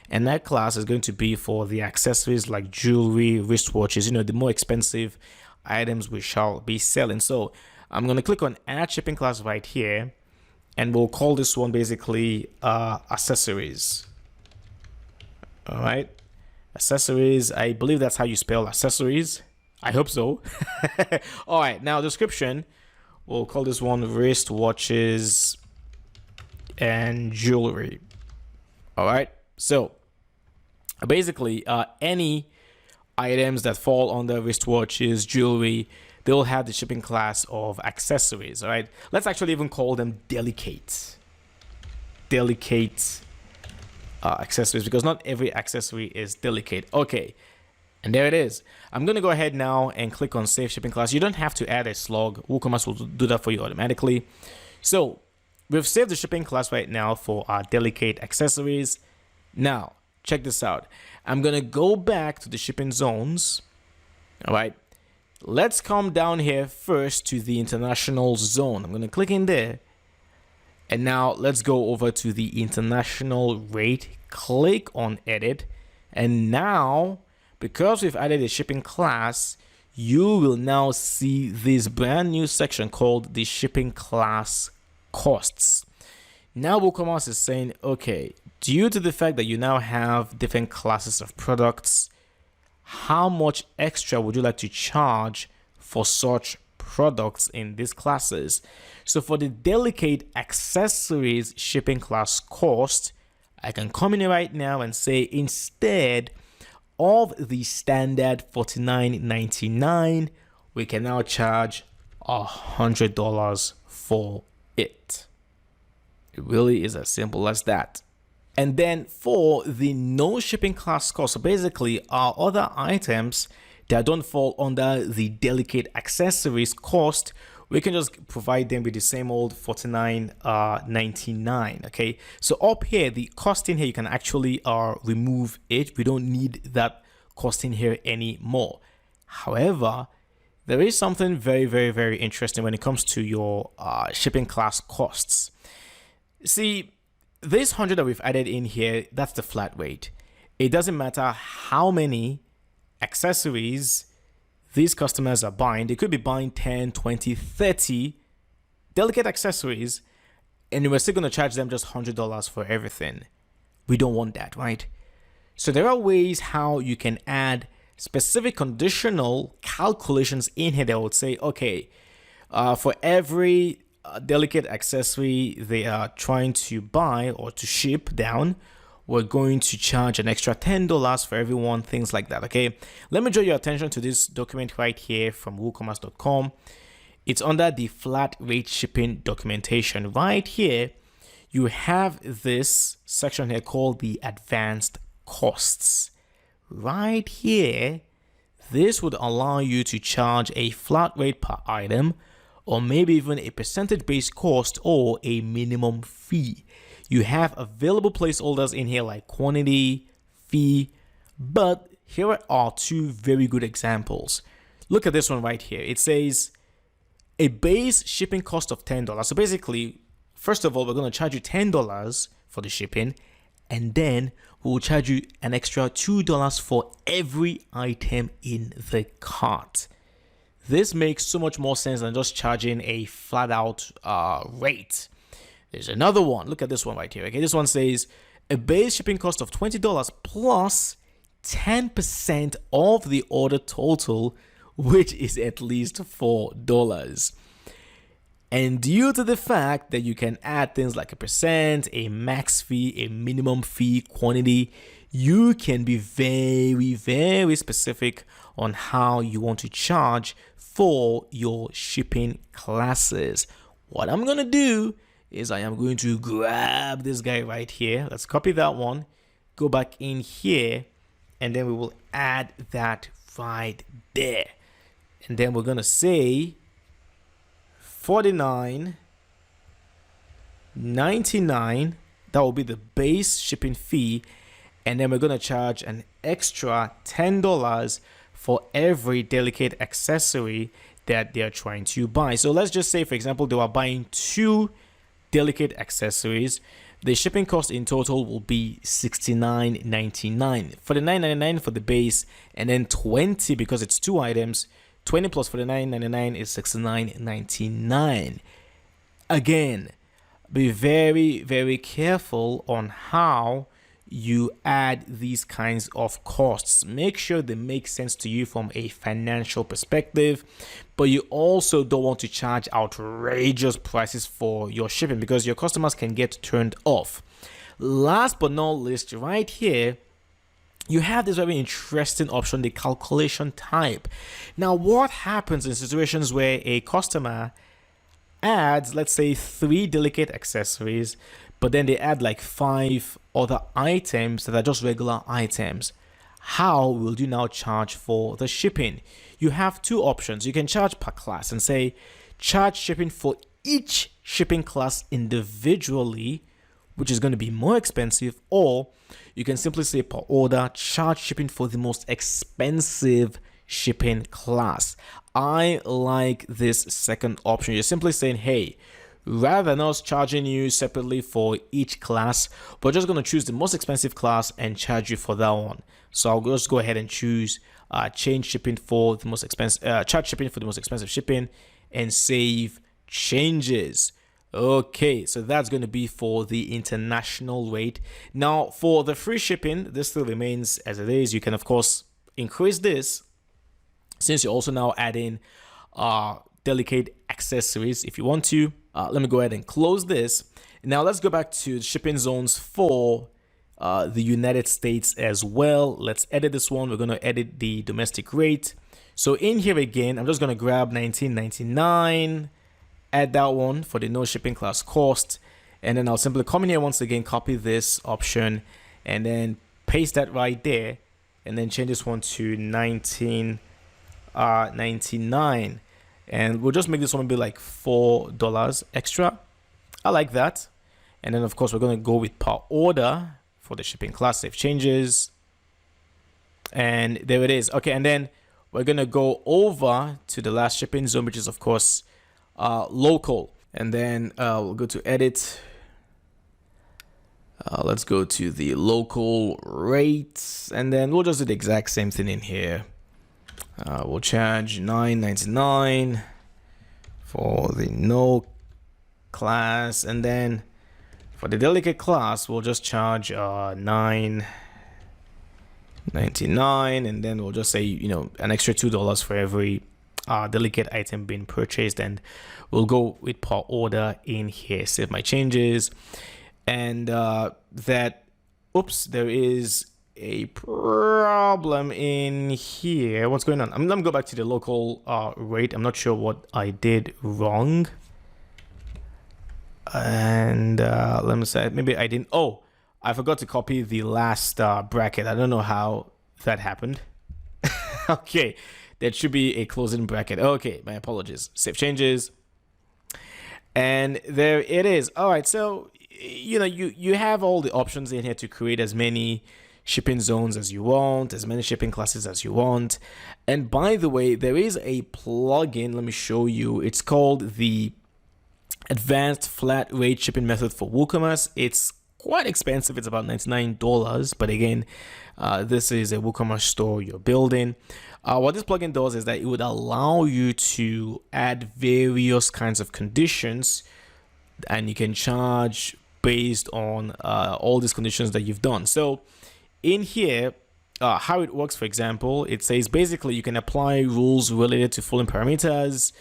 and that class is going to be for the accessories like jewelry, wristwatches, the more expensive items we shall be selling. So I'm going to click on add shipping class right here, and we'll call this one basically accessories. All right, accessories. I believe that's how you spell accessories. I hope so. All right, now description, we'll call this one wristwatches and jewelry. All right, so basically any items that fall under wristwatches, jewelry, they'll have the shipping class of accessories. All right, let's actually even call them delicate accessories, because not every accessory is delicate. Okay, and there it is. I'm going to go ahead now and click on save shipping class. You don't have to add a slug. WooCommerce will do that for you automatically. So we've saved the shipping class right now for our delicate accessories. Now, check this out. I'm going to go back to the shipping zones. All right. Let's come down here first to the international zone. I'm going to click in there. And now let's go over to the international rate. Click on edit. And now, because we've added a shipping class, you will now see this brand new section called the shipping class costs. Now WooCommerce is saying, okay, due to the fact that you now have different classes of products, how much extra would you like to charge for such products in these classes? So for the delicate accessories shipping class cost, I can come in right now and say, instead of the standard $49.99, we can now charge $100 for it. It really is as simple as that. And then for the no shipping class cost, so basically our other items that don't fall under the delicate accessories cost, we can just provide them with the same old $49.99. Okay, so up here, the cost in here, you can actually remove it. We don't need that cost in here anymore. However, there is something very, very, very interesting when it comes to your shipping class costs. See, this 100 that we've added in here, that's the flat rate. It doesn't matter how many accessories these customers are buying. They could be buying 10, 20, 30 delicate accessories, and we're still going to charge them just $100 for everything. We don't want that, right? So there are ways how you can add specific conditional calculations in here that would say, okay, for every delicate accessory they are trying to buy or to ship down, we're going to charge an extra $10 for everyone, things like that. Okay, let me draw your attention to this document right here from WooCommerce.com. It's under the flat rate shipping documentation. Right here, you have this section here called the advanced costs. Right here, this would allow you to charge a flat rate per item, or maybe even a percentage-based cost or a minimum fee. You have available placeholders in here like quantity, fee, but here are two very good examples. Look at this one right here. It says a base shipping cost of $10. So basically, first of all, we're going to charge you $10 for the shipping, and then we'll charge you an extra $2 for every item in the cart. This makes so much more sense than just charging a flat out rate. There's another one. Look at this one right here. Okay, this one says a base shipping cost of $20 plus 10% of the order total, which is at least $4. And due to the fact that you can add things like a percent, a max fee, a minimum fee, quantity, you can be very, very specific on how you want to charge for your shipping classes. What I'm going to do is I am going to grab this guy right here. Let's copy that one, go back in here, and then we will add that right there. And then we're going to say $49.99. That will be the base shipping fee. And then we're going to charge an extra $10 for every delicate accessory that they're trying to buy. So let's just say, for example, they were buying 2 delicate accessories. The shipping cost in total will be $69.99 for the $9.99 for the base, and then 20 because it's 2 items. 20 plus $49.99 is $69.99. Again, be very, very careful on how you add these kinds of costs. Make sure they make sense to you from a financial perspective, but you also don't want to charge outrageous prices for your shipping because your customers can get turned off. Last but not least, right here, you have this very interesting option, the calculation type. Now, what happens in situations where a customer adds, let's say, 3 delicate accessories, but then they add like 5 other items that are just regular items? How will you now charge for the shipping? You have 2 options. You can charge per class and say, charge shipping for each shipping class individually, which is going to be more expensive, or you can simply say per order, charge shipping for the most expensive shipping class. I like this second option. You're simply saying, hey, rather than us charging you separately for each class, we're just going to choose the most expensive class and charge you for that one. So I'll just go ahead and choose change shipping for the most expensive, charge shipping for the most expensive shipping, and save changes. Okay, so that's going to be for the international rate. Now, for the free shipping, this still remains as it is. You can, of course, increase this since you're also now adding delicate accessories if you want to. Let me go ahead and close this. Now, let's go back to shipping zones for the United States as well. Let's edit this one. We're going to edit the domestic rate. So in here again, I'm just going to grab $19.99. Add that one for the no shipping class cost, and then I'll simply come in here once again, copy this option, and then paste that right there, and then change this one to $19.99, and we'll just make this one be like $4 extra. I like that. And then of course we're going to go with per order for the shipping class, save changes, and there it is. Okay, and then we're going to go over to the last shipping zone, which is of course local, and then we'll go to edit. Let's go to the local rates, and then we'll just do the exact same thing in here. We'll charge $9.99 for the no class, and then for the delicate class we'll just charge $9.99, and then we'll just say, you know, an extra $2 for every delicate item being purchased, and we'll go with per order in here. Save my changes, and that, oops, there is a problem in here. What's going on? I'm gonna go back to the local rate. I'm not sure what I did wrong, and let me say, maybe I didn't. Oh, I forgot to copy the last bracket. I don't know how that happened. Okay. That should be a closing bracket. Okay, my apologies. Save changes. And there it is. All right, so, you know, you have all the options in here to create as many shipping zones as you want, as many shipping classes as you want. And by the way, there is a plugin. Let me show you. It's called the Advanced Flat Rate Shipping Method for WooCommerce. It's quite expensive. It's about $99. But again, this is a WooCommerce store you're building. What this plugin does is that it would allow you to add various kinds of conditions, and you can charge based on all these conditions that you've done. So in here, how it works, for example, it says basically you can apply rules related to following parameters,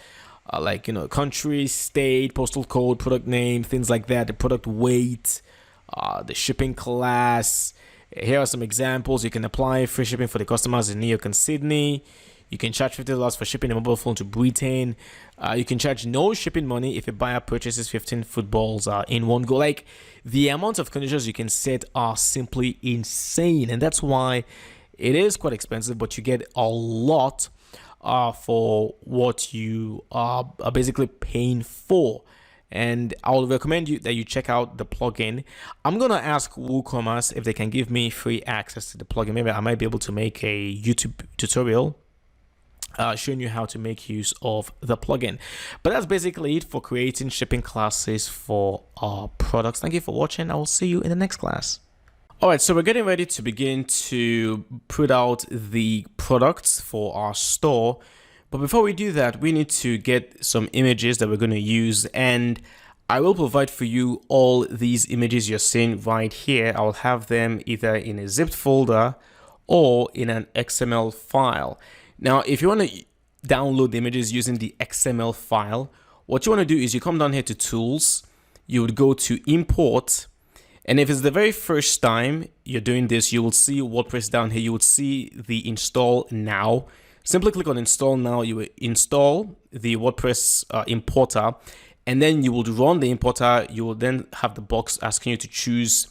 like, country, state, postal code, product name, things like that, the product weight, the shipping class. Here are some examples. You can apply free shipping for the customers in New York and Sydney. You can charge $50 for shipping a mobile phone to Britain. You can charge no shipping money if a buyer purchases 15 footballs in one go. Like, the amount of conditions you can set are simply insane, and that's why it is quite expensive, but you get a lot for what you are basically paying for. And I'll recommend you that you check out the plugin. I'm gonna ask WooCommerce if they can give me free access to the plugin. Maybe I might be able to make a YouTube tutorial showing you how to make use of the plugin. But that's basically it for creating shipping classes for our products. Thank you for watching. I will see you in the next class. All right, so we're getting ready to begin to put out the products for our store. But before we do that, we need to get some images that we're going to use, and I will provide for you all these images you're seeing right here. I'll have them either in a zipped folder or in an XML file. Now, if you want to download the images using the XML file, what you want to do is you come down here to Tools, you would go to Import, and if it's the very first time you're doing this, you will see WordPress down here. You would see the Install Now. Simply click on Install Now. You will install the WordPress importer, and then you would run the importer. You will then have the box asking you to choose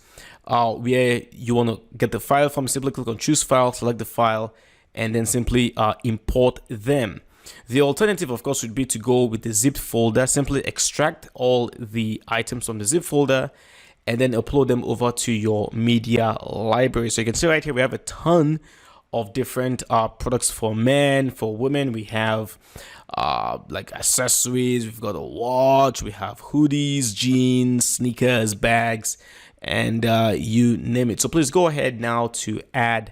where you want to get the file from. Simply click on Choose File, select the file, and then simply import them. The alternative, of course, would be to go with the zipped folder. Simply extract all the items from the zip folder and then upload them over to your media library. So you can see right here, we have a ton of different products for men, for women. We have like accessories, we've got a watch, we have hoodies, jeans, sneakers, bags, and you name it. So please go ahead now to add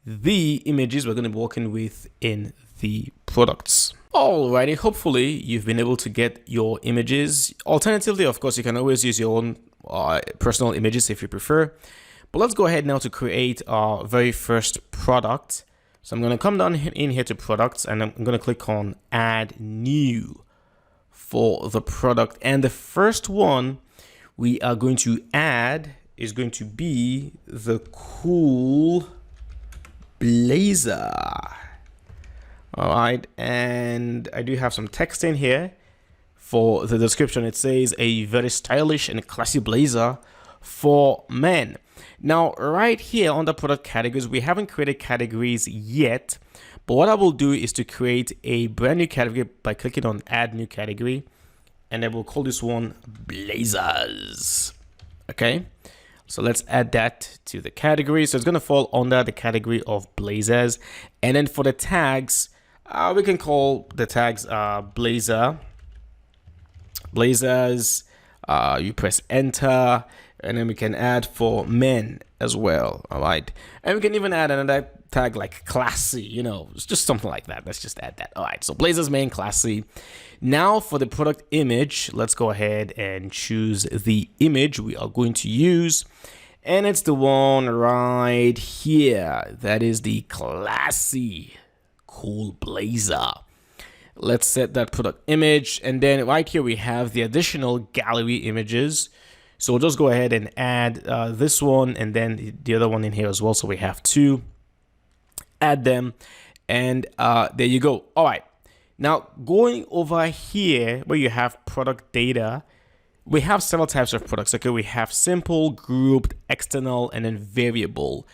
the images we're going to be working with in the products. Alrighty, hopefully you've been able to get your images. Alternatively, of course, you can always use your own personal images if you prefer. But let's go ahead now to create our very first product. So I'm going to come down in here to products, and I'm going to click on add new for the product. And the first one we are going to add is going to be the cool blazer. All right, and I do have some text in here for the description. It says a very stylish and classy blazer for men. Now, right here on the product categories, we haven't created categories yet, but what I will do is to create a brand new category by clicking on add new category, and I will call this one blazers. Okay, so let's add that to the category. So it's going to fall under the category of blazers. And then for the tags, we can call the tags blazers. You press enter, and then we can add for men as well. All right, and we can even add another tag like classy, it's just something like that. Let's just add that. All right, so blazers, men, classy. Now for the product image, let's go ahead and choose the image we are going to use, and it's the one right here. That is the classy cool blazer. Let's set that product image, and then right here we have the additional gallery images. So we'll just go ahead and add this one and then the other one in here as well. So we have two. Add them, and there you go. All right, now going over here where you have product data, we have several types of products. Okay, we have simple, grouped, external, and then variable.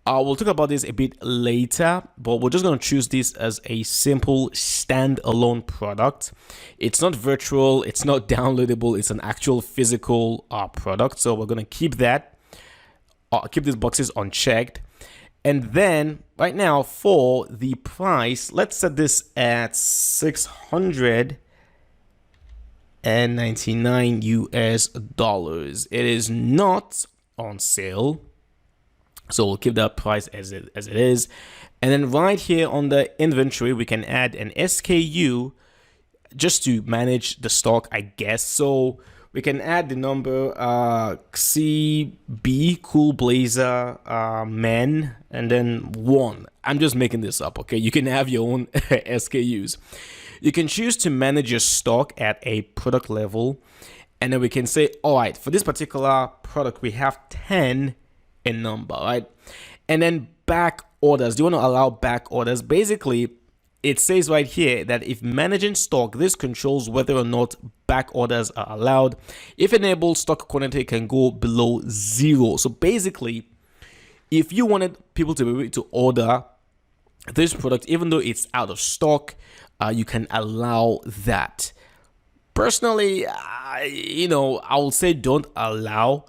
We'll talk about this a bit later, but we're just going to choose this as a simple standalone product. It's not virtual, it's not downloadable, it's an actual physical product. So we're going to keep that, keep these boxes unchecked. And then right now for the price, let's set this at $699 US. It is not on sale, so we'll keep that price as it is. And then right here on the inventory, we can add an SKU just to manage the stock, I guess. So we can add the number CB, cool blazer, men, and then 1. I'm just making this up, okay? You can have your own SKUs. You can choose to manage your stock at a product level, and then we can say, all right, for this particular product, we have 10 in number, right? And then back orders. Do you want to allow back orders? Basically, it says right here that if managing stock, this controls whether or not back orders are allowed. If enabled, stock quantity can go below 0. So basically, if you wanted people to be able to order this product, even though it's out of stock, you can allow that. Personally, I will say don't allow.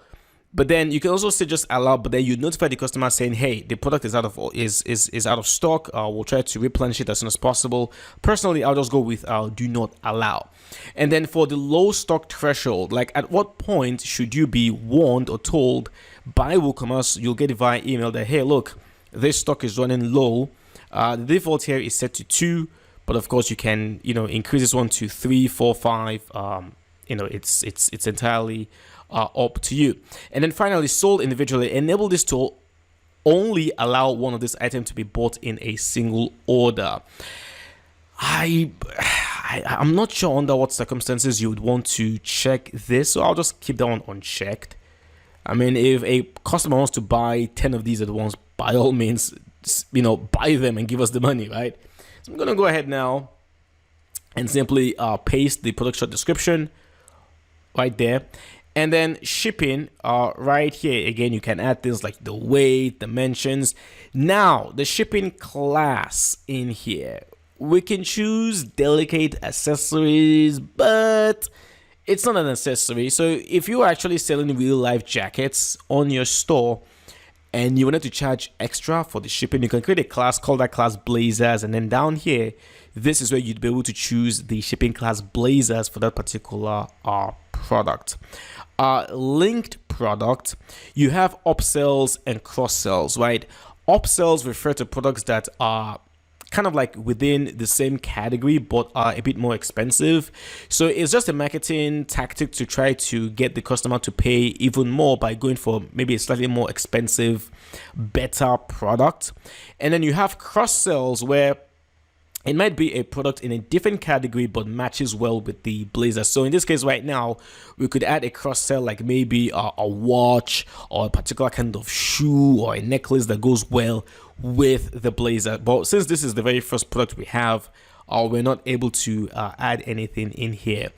But then you can also say just allow, but then you notify the customer saying, hey, the product is out of stock. We'll try to replenish it as soon as possible. Personally, I'll just go with do not allow. And then for the low stock threshold, like at what point should you be warned or told by WooCommerce? You'll get it via email that, hey, look, this stock is running low. The default here is set to 2, but of course you can increase this one to 3, 4, 5. It's entirely up to you. And then finally, sold individually. Enable this to only allow one of these items to be bought in a single order. I'm not sure under what circumstances you would want to check this, so I'll just keep that one unchecked. I mean, if a customer wants to buy 10 of these at once, by all means, buy them and give us the money, right? So I'm gonna go ahead now and simply paste the product short description right there. And then shipping, right here, again, you can add things like the weight, dimensions. Now, the shipping class in here, we can choose delicate accessories, but it's not an accessory. So if you're actually selling real life jackets on your store and you wanted to charge extra for the shipping, you can create a class, call that class blazers. And then down here, this is where you'd be able to choose the shipping class blazers for that particular product. Linked product, you have upsells and cross-sells, right? Upsells refer to products that are kind of like within the same category but are a bit more expensive. So it's just a marketing tactic to try to get the customer to pay even more by going for maybe a slightly more expensive, better product. And then you have cross-sells where it might be a product in a different category but matches well with the blazer. So in this case right now, we could add a cross-sell like maybe a watch or a particular kind of shoe or a necklace that goes well with the blazer. But since this is the very first product we have, we're not able to add anything in here.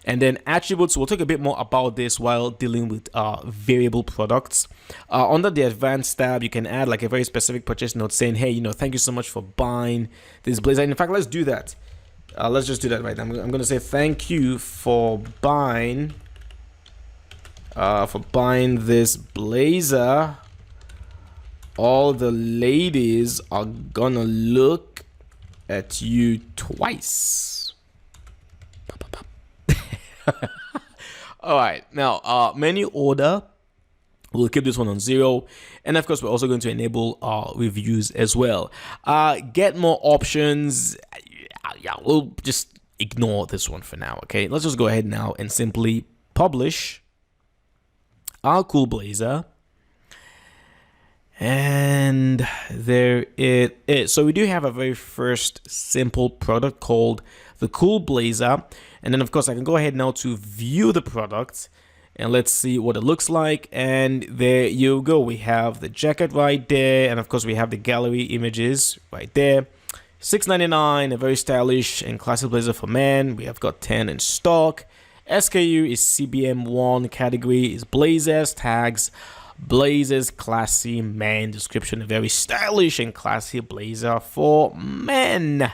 And then attributes, we'll talk a bit more about this while dealing with variable products. Under the advanced tab, you can add like a very specific purchase note saying, hey, thank you so much for buying this blazer. And in fact, let's do that. Let's just do that right now. I'm going to say thank you for buying this blazer. All the ladies are gonna look at you twice. All right, now menu order, we'll keep this one on 0, and of course we're also going to enable reviews as well. Get more options, yeah, we'll just ignore this one for now. Okay, let's just go ahead now and simply publish our cool blazer. And there it is. So we do have a very first simple product called the cool blazer. And then of course I can go ahead now to view the product and let's see what it looks like. And there you go. We have the jacket right there. And of course we have the gallery images right there. $6.99, a very stylish and classic blazer for men. We have got 10 in stock. SKU is CBM1, category is blazers, tags blazers, classy man, description, a very stylish and classy blazer for men.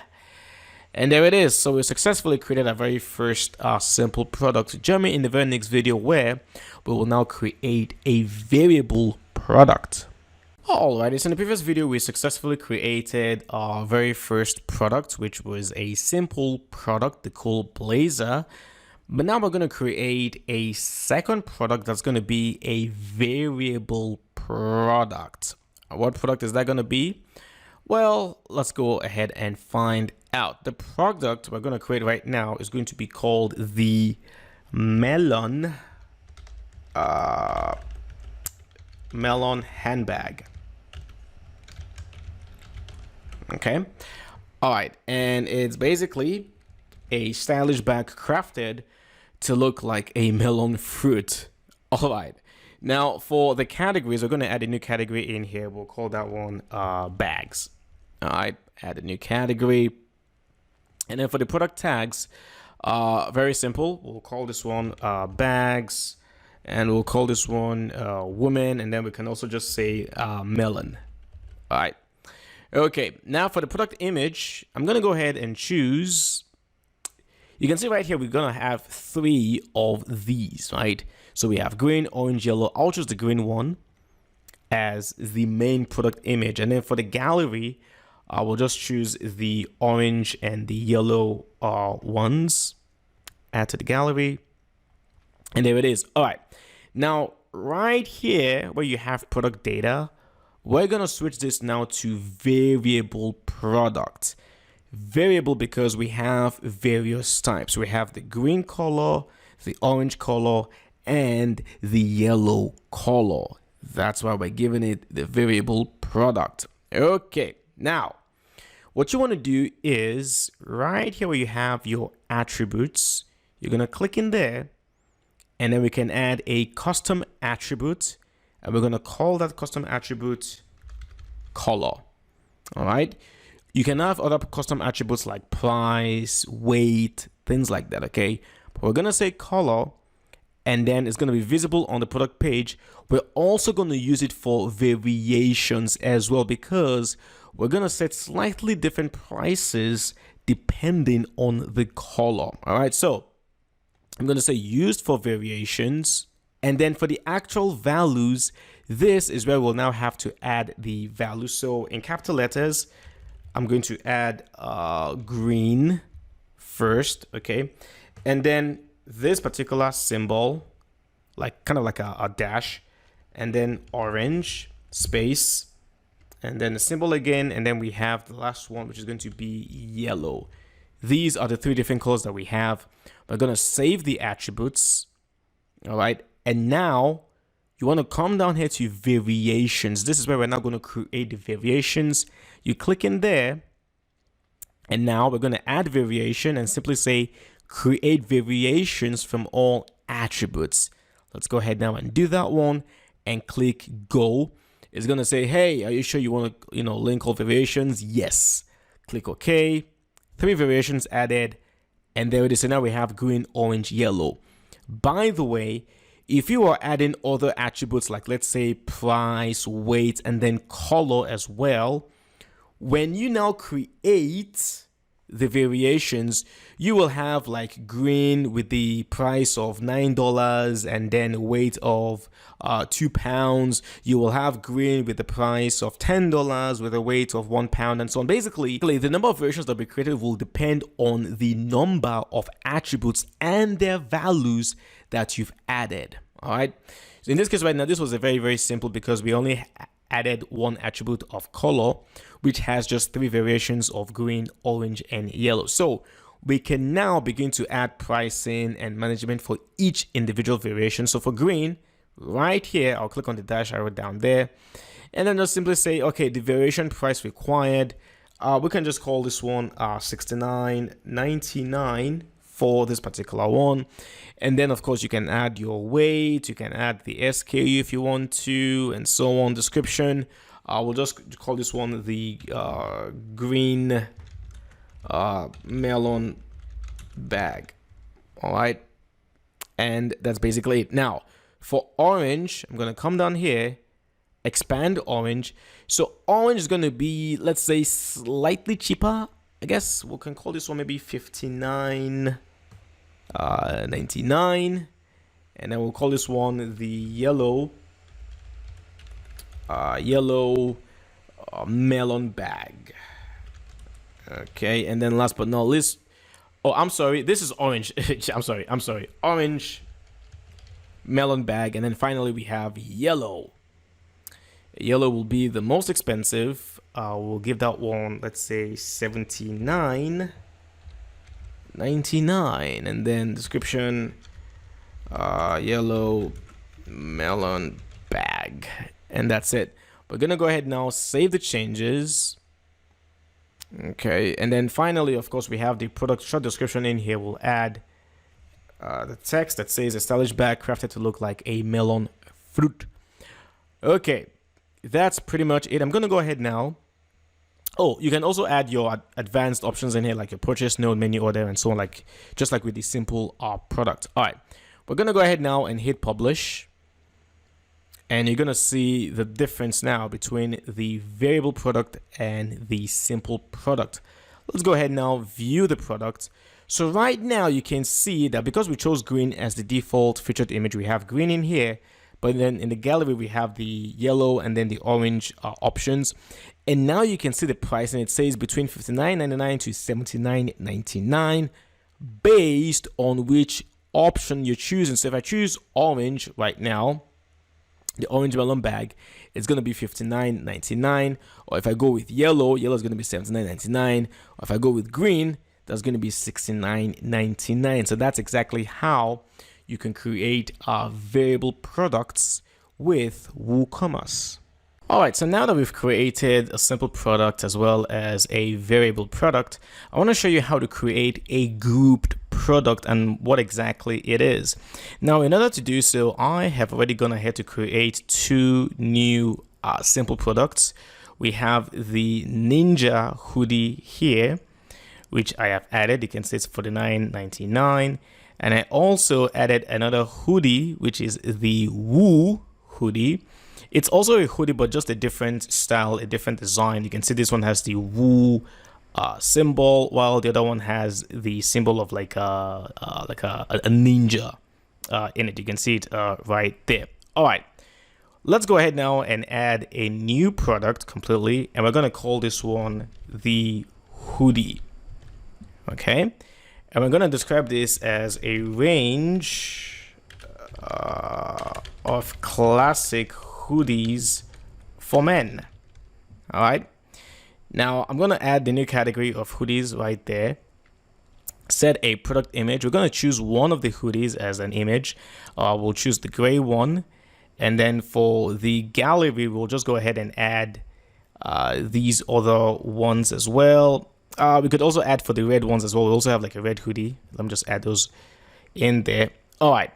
And there it is. So we successfully created our very first simple product. Join me in the very next video where we will now create a variable product. Alright, so in the previous video we successfully created our very first product, which was a simple product, the cool blazer. But now we're going to create a second product that's going to be a variable product. What product is that going to be? Well, let's go ahead and find out. The product we're going to create right now is going to be called the melon melon handbag. Okay, all right, and it's basically a stylish bag crafted to look like a melon fruit. All right, now for the categories, we're going to add a new category in here. We'll call that one bags. All right, add a new category. And then for the product tags, very simple. We'll call this one bags, and we'll call this one woman, and then we can also just say melon. All right. Okay, now for the product image, I'm going to go ahead and choose. You can see right here, we're going to have 3 of these, right? So we have green, orange, yellow. I'll choose the green one as the main product image. And then for the gallery, I will just choose the orange and the yellow ones. Add to the gallery. And there it is. All right. Now, right here where you have product data, we're going to switch this now to variable product. Variable because we have various types. We have the green color, the orange color, and the yellow color. That's why we're giving it the variable product. Okay, now what you want to do is right here where you have your attributes, you're going to click in there, and then we can add a custom attribute, and we're going to call that custom attribute color. All right. You can have other custom attributes like price, weight, things like that. Okay. But we're going to say color, and then it's going to be visible on the product page. We're also going to use it for variations as well, because we're going to set slightly different prices depending on the color. All right. So I'm going to say used for variations. And then for the actual values, this is where we'll now have to add the value. So in capital letters, I'm going to add green first. Okay. And then this particular symbol, like kind of like a dash, and then orange space, and then the symbol again. And then we have the last one, which is going to be yellow. These are the 3 different colors that we have. We're going to save the attributes. All right. And now you want to come down here to variations. This is where we're now going to create the variations. You click in there, and now we're going to add variation and simply say create variations from all attributes. Let's go ahead now and do that one and click go. It's going to say, hey, are you sure you want to, link all variations? Yes. Click OK. 3 variations added, and there it is. So now we have green, orange, yellow. By the way, if you are adding other attributes like, let's say, price, weight, and then color as well, when you now create the variations, you will have like green with the price of $9 and then weight of 2 pounds. You will have green with the price of $10 with a weight of 1 pound, and so on. Basically, the number of variations that will be created will depend on the number of attributes and their values that you've added. All right. So in this case right now, this was a very, very simple because we only added 1 attribute of color, which has just 3 variations of green, orange, and yellow. So we can now begin to add pricing and management for each individual variation. So for green, right here, I'll click on the dash arrow down there, and then just simply say, okay, the variation price required. We can just call this one $69.99 for this particular one. And then of course you can add your weight, you can add the SKU if you want to, and so on. Description, we'll just call this one the green melon bag. All right, and that's basically it. Now for orange, I'm gonna come down here, expand orange. So orange is gonna be, let's say, slightly cheaper. I guess we can call this one maybe $59.99, and then we'll call this one the yellow melon bag. Okay, and then last but not least, oh, I'm sorry, this is orange. I'm sorry, orange melon bag. And then finally we have yellow. Yellow will be the most expensive. We'll give that one, let's say, $79.99, and then description, yellow melon bag, and that's it. We're gonna go ahead now, save the changes. Okay, and then finally, of course, we have the product short description in here. We'll add the text that says a stylish bag crafted to look like a melon fruit. Okay, that's pretty much it. I'm gonna go ahead now. Oh, you can also add your advanced options in here, like your purchase node, menu order, and so on, like just like with the simple product. All right, we're gonna go ahead now and hit publish, and you're gonna see the difference now between the variable product and the simple product. Let's go ahead now, view the product. So right now you can see that because we chose green as the default featured image, we have green in here, but then in the gallery we have the yellow and then the orange options. And now you can see the price, and it says between $59.99 to $79.99 based on which option you're choosing. So if I choose orange right now, the orange melon bag, it's going to be $59.99. Or if I go with yellow is going to be $79.99. Or if I go with green, that's going to be $69.99. So that's exactly how you can create variable products with WooCommerce. All right, so now that we've created a simple product as well as a variable product, I want to show you how to create a grouped product and what exactly it is. Now, in order to do so, I have already gone ahead to create two new simple products. We have the Ninja hoodie here, which I have added. You can see it's $49.99. And I also added another hoodie, which is the Woo hoodie. It's also a hoodie, but just a different style, a different design. You can see this one has the Woo symbol, while the other one has the symbol of like a ninja in it. You can see it right there. All right, let's go ahead now and add a new product completely, and we're going to call this one the hoodie. Okay, and we're going to describe this as a range of classic hoodies for men. All right, now I'm going to add the new category of hoodies right there. Set a product image. We're going to choose one of the hoodies as an image. We'll choose the gray one, and then for the gallery we'll just go ahead and add these other ones as well. We could also add for the red ones as well. We also have like a red hoodie. Let me just add those in there. All right,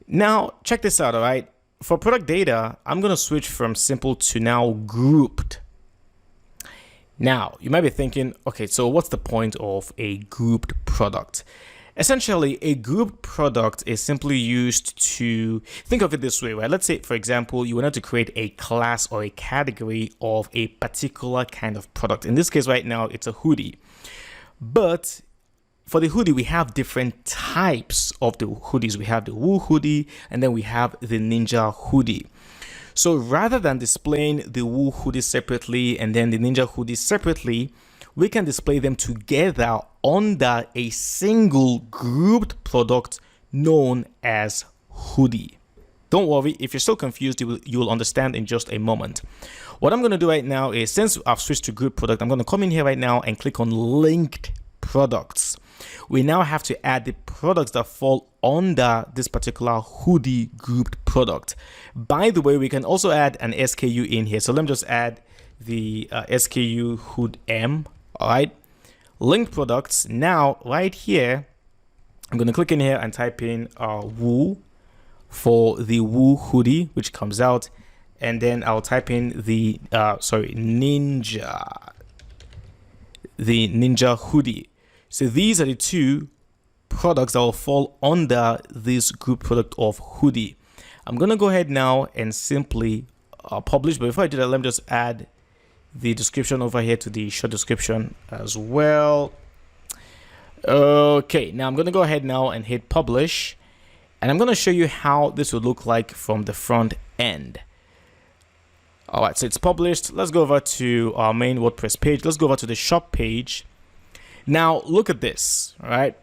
now check this out. All right, for product data, I'm going to switch from simple to now grouped. Now, you might be thinking, okay, so what's the point of a grouped product? Essentially, a grouped product is simply used to, think of it this way, right? Let's say, for example, you wanted to create a class or a category of a particular kind of product. In this case right now, it's a hoodie. But for the hoodie, we have different types of the hoodies. We have the Woo hoodie, and then we have the Ninja hoodie. So rather than displaying the Woo hoodie separately and then the Ninja hoodie separately, we can display them together under a single grouped product known as hoodie. Don't worry, if you're still confused, you will understand in just a moment. What I'm going to do right now is, since I've switched to group product, I'm going to come in here right now and click on linked products. We now have to add the products that fall under this particular hoodie grouped product. By the way, we can also add an SKU in here. So let me just add the SKU hood M. All right, linked products. Now right here, I'm going to click in here and type in Woo for the Woo hoodie, which comes out, and then I'll type in the Ninja hoodie. So these are the two products that will fall under this group product of hoodie. I'm going to go ahead now and simply publish. But before I do that, let me just add the description over here to the short description as well. Okay, now I'm going to go ahead now and hit publish. And I'm going to show you how this would look like from the front end. All right, so it's published. Let's go over to our main WordPress page. Let's go over to the shop page. Now, look at this, all right?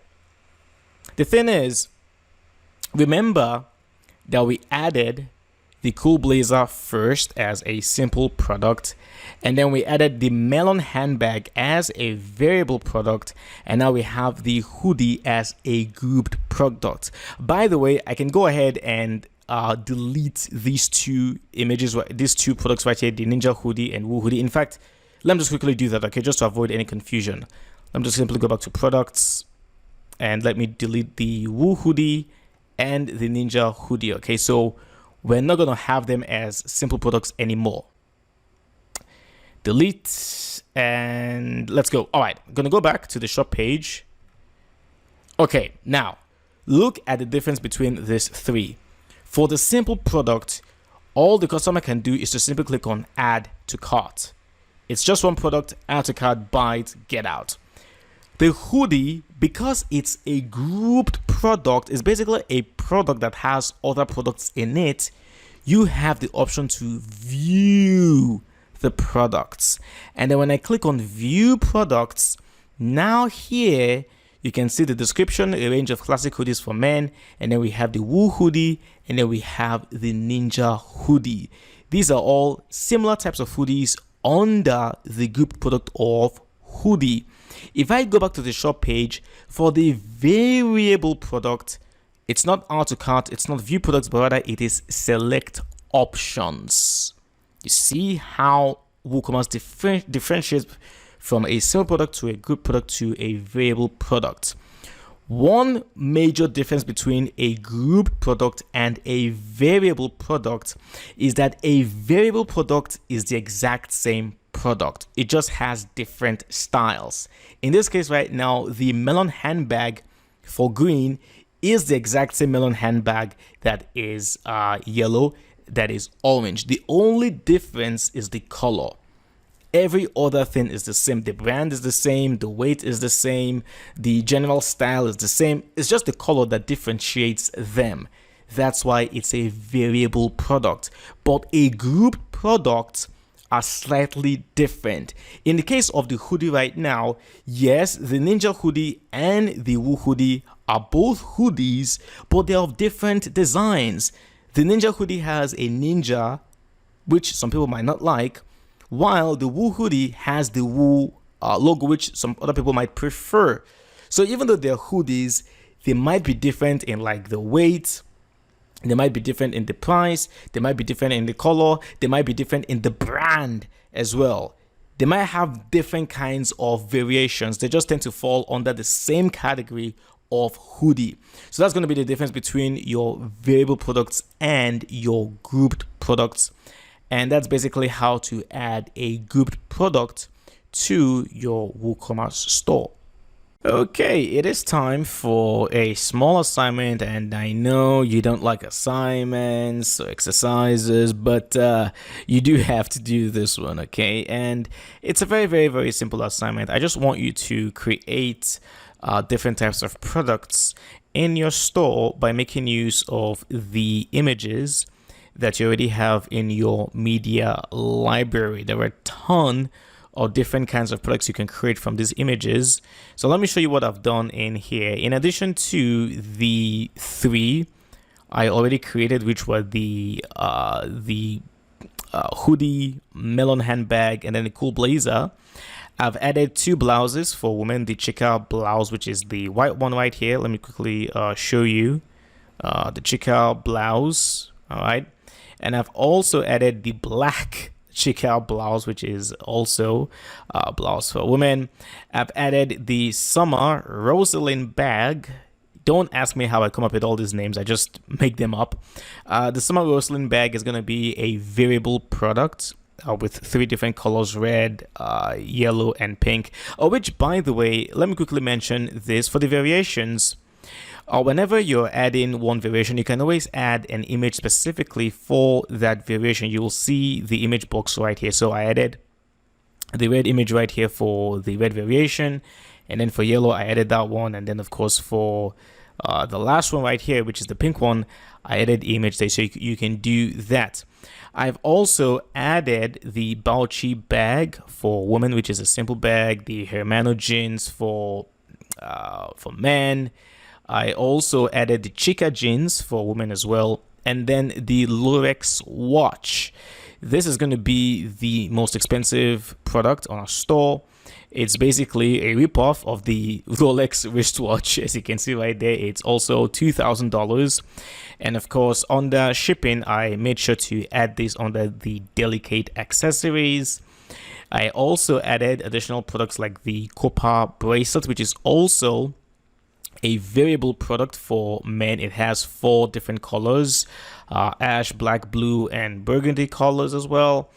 The thing is, remember that we added the cool blazer first as a simple product, and then we added the melon handbag as a variable product, and now we have the hoodie as a grouped product. By the way, I can go ahead and delete these two images, these two products right here, the Ninja hoodie and Woo hoodie. In fact, let me just quickly do that, okay, just to avoid any confusion. Let me just simply go back to products and let me delete the Woo hoodie and the Ninja hoodie. Okay, so we're not going to have them as simple products anymore. Delete, and let's go. All right, I'm going to go back to the shop page. Okay, now look at the difference between these three. For the simple product, all the customer can do is to simply click on add to cart. It's just one product, add to cart, buy it, get out. The hoodie, because it's a grouped product, is basically a product that has other products in it. You have the option to view the products. And then when I click on view products, now here you can see the description, a range of classic hoodies for men, and then we have the Woo hoodie, and then we have the Ninja hoodie. These are all similar types of hoodies under the group product of hoodie. If I go back to the shop page for the variable product, it's not add to cart, it's not view products, but rather it is select options. You see how WooCommerce differentiates from a simple product to a group product to a variable product. One major difference between a group product and a variable product is that a variable product is the exact same product. It just has different styles. In this case right now, the melon handbag for green is the exact same melon handbag that is yellow, that is orange. The only difference is the color. Every other thing is the same. The brand is the same, the weight is the same, the general style is the same. It's just the color that differentiates them. That's why it's a variable product. But a group product are slightly different. In the case of the hoodie right now, yes, the Ninja hoodie and the Woo hoodie are both hoodies, but they're of different designs. The Ninja hoodie has a ninja, which some people might not like, while the Woo hoodie has the Woo logo, which some other people might prefer. So even though they're hoodies, they might be different in like the weight, they might be different in the price, they might be different in the color, they might be different in the brand as well. They might have different kinds of variations. They just tend to fall under the same category of hoodie. So that's going to be the difference between your variable products and your grouped products. And that's basically how to add a grouped product to your WooCommerce store. Okay, it is time for a small assignment, and I know you don't like assignments or exercises, but you do have to do this one, okay? And it's a very simple assignment. I just want you to create different types of products in your store by making use of the images that you already have in your media library. There are a ton of different kinds of products you can create from these images. So let me show you what I've done in here. In addition to the three I already created, which were the hoodie, melon handbag, and then the cool blazer, I've added two blouses for women. The checkout blouse, which is the white one right here. Let me quickly show you the checkout blouse. All right. And I've also added the black checkout blouse, which is also a blouse for women. I've added the summer Rosalind bag. Don't ask me how I come up with all these names. I just make them up. The summer Rosalind bag is going to be a variable product with three different colors, red, yellow, and pink. Which, by the way, let me quickly mention this. For the variations, whenever you're adding one variation, you can always add an image specifically for that variation. You will see the image box right here. So I added the red image right here for the red variation, and then for yellow I added that one, and then of course for the last one right here, which is the pink one, I added the image there. So you can do that. I've also added the Bauchi bag for women, which is a simple bag, the Hermano jeans for men. I also added the Chica jeans for women as well, and then the Lurex watch. This is going to be the most expensive product on our store. It's basically a ripoff of the Rolex wristwatch. As you can see right there, it's also $2,000. And of course, under shipping, I made sure to add this under the delicate accessories. I also added additional products like the copper bracelet, which is also a variable product for men. It has 4 different colors, ash, black, blue, and burgundy colors as well.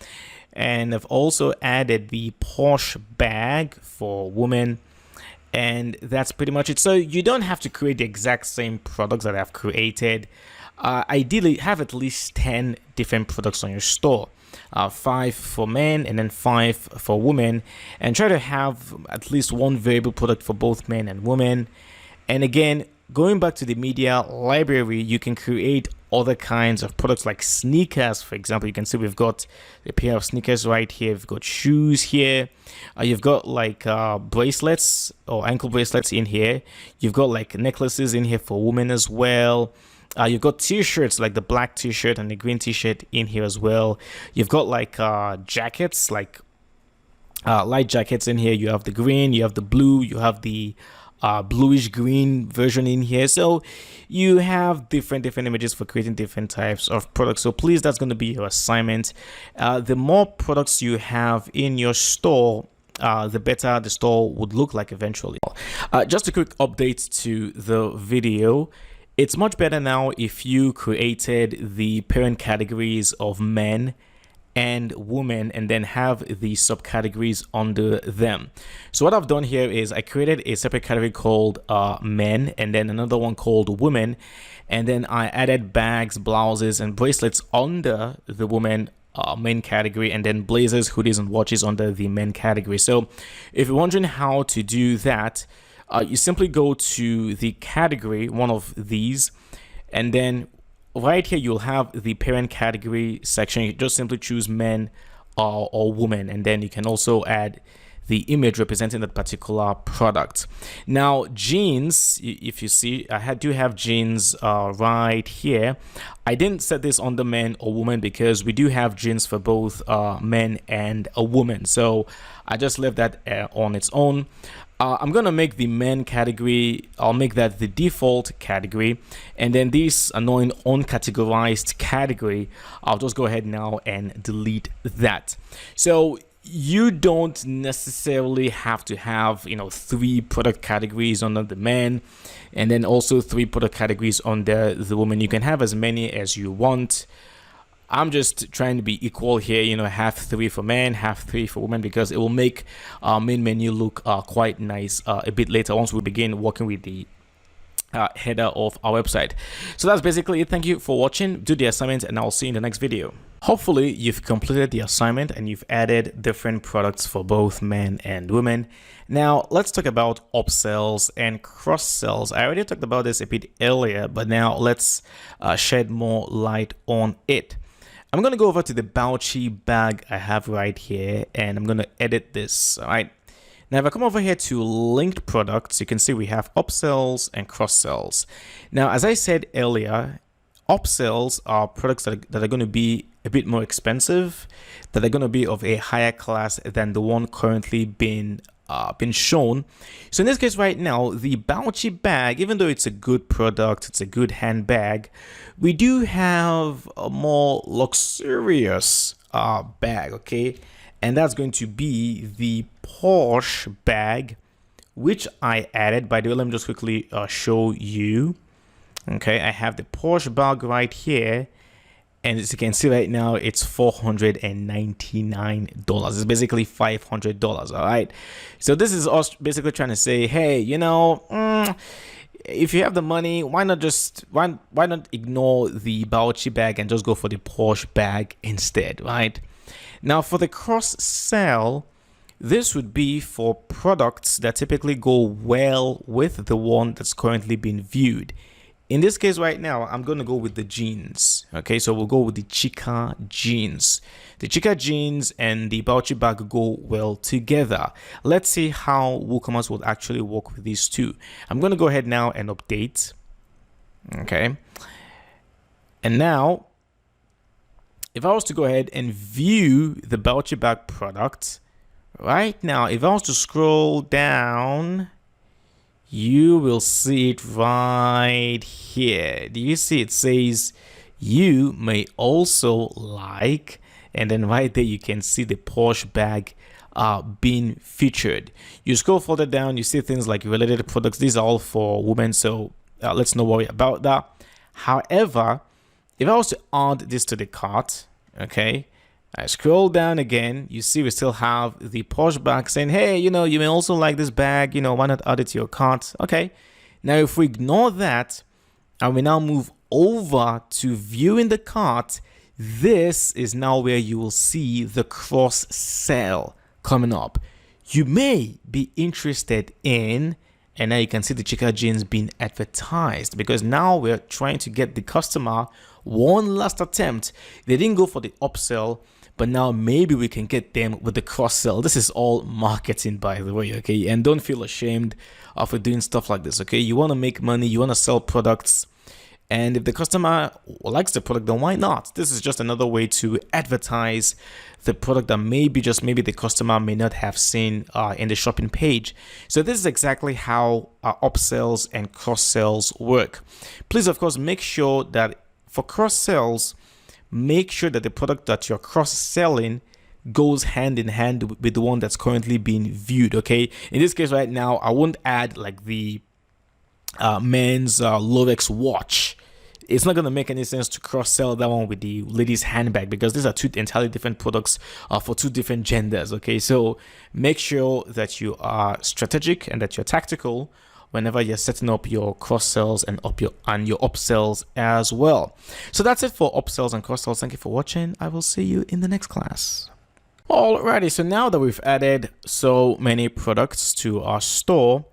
And I've also added the Porsche bag for women, and that's pretty much it. So you don't have to create the exact same products that I've created. Ideally, have at least 10 different products on your store. 5 for men and then 5 for women, and try to have at least one variable product for both men and women. And again, going back to the media library, you can create other kinds of products like sneakers. For example, you can see we've got a pair of sneakers right here. We've got shoes here. You've got like bracelets or ankle bracelets in here. You've got like necklaces in here for women as well. You've got t-shirts like the black t-shirt and the green t-shirt in here as well. You've got like jackets, like light jackets in here. You have the green, you have the blue, you have the bluish green version in here. So you have different images for creating different types of products. So please, that's going to be your assignment. The more products you have in your store, the better the store would look like eventually. Just a quick update to the video. It's much better now if you created the parent categories of men and women and then have the subcategories under them. So what I've done here is I created a separate category called men, and then another one called women, and then I added bags, blouses, and bracelets under the women main category, and then blazers, hoodies, and watches under the men category. So if you're wondering how to do that, you simply go to the category, one of these, and then right here you'll have the parent category section. You just simply choose men or women, and then you can also add the image representing that particular product. Now jeans, if you see, I do have jeans right here. I didn't set this under men or women because we do have jeans for both men and a woman, so I just left that on its own. I'm gonna make the men category, I'll make that the default category, and then this annoying uncategorized category, I'll just go ahead now and delete that. So you don't necessarily have to have 3 product categories under the men and then also 3 product categories under the woman. You can have as many as you want. I'm just trying to be equal here, have 3 for men, have 3 for women, because it will make our main menu look quite nice a bit later once we begin working with the header of our website. So that's basically it. Thank you for watching. Do the assignment and I'll see you in the next video. Hopefully you've completed the assignment and you've added different products for both men and women. Now let's talk about upsells and cross-sells. I already talked about this a bit earlier, but now let's shed more light on it. I'm going to go over to the Bauchi bag I have right here, and I'm going to edit this. All right. Now, if I come over here to linked products, you can see we have upsells and cross-sells. Now, as I said earlier, upsells are products that are going to be a bit more expensive, that are going to be of a higher class than the one currently been shown. So in this case right now, the Bauchi bag, even though it's a good product, it's a good handbag, we do have a more luxurious bag, okay? And that's going to be the Porsche bag, which I added. By the way, let me just quickly show you. Okay, I have the Porsche bag right here, and as you can see right now, it's $499. It's basically $500. All right, so this is us basically trying to say, hey, if you have the money, why not ignore the Bauchi bag and just go for the Porsche bag instead, right? Now for the cross-sell, this would be for products that typically go well with the one that's currently being viewed. In this case right now, I'm going to go with the jeans. Okay, so we'll go with the Chica jeans. The Chica jeans and the Bauchi bag go well together. Let's see how WooCommerce will actually work with these two. I'm going to go ahead now and update. Okay. And now, if I was to go ahead and view the voucher bag product, right now, if I was to scroll down, you will see it right here. Do you see it says you may also like, and then right there you can see the Porsche bag being featured. You scroll further down, you see things like related products. These are all for women, so let's not worry about that. However, if I was to add this to the cart, okay, I scroll down again, you see we still have the Porsche bag saying, hey, you may also like this bag, why not add it to your cart? Okay, now if we ignore that and we now move over to viewing the cart, this is now where you will see the cross-sell coming up. You may be interested in, and now you can see the Chica jeans being advertised, because now we're trying to get the customer one last attempt. They didn't go for the upsell, but now maybe we can get them with the cross-sell. This is all marketing, by the way, okay? And don't feel ashamed of doing stuff like this, okay? You want to make money, you want to sell products, and if the customer likes the product, then why not? This is just another way to advertise the product that maybe the customer may not have seen in the shopping page. So this is exactly how upsells and cross-sells work. Please, of course, make sure that for cross-sells, make sure that the product that you're cross-selling goes hand in hand with the one that's currently being viewed, okay? In this case right now, I won't add like the men's Lorex watch. It's not going to make any sense to cross-sell that one with the ladies handbag, because these are two entirely different products for two different genders, okay? So make sure that you are strategic and that you're tactical whenever you're setting up your cross-sells and your upsells as well. So that's it for upsells and cross-sells. Thank you for watching. I will see you in the next class. Alrighty, so now that we've added so many products to our store,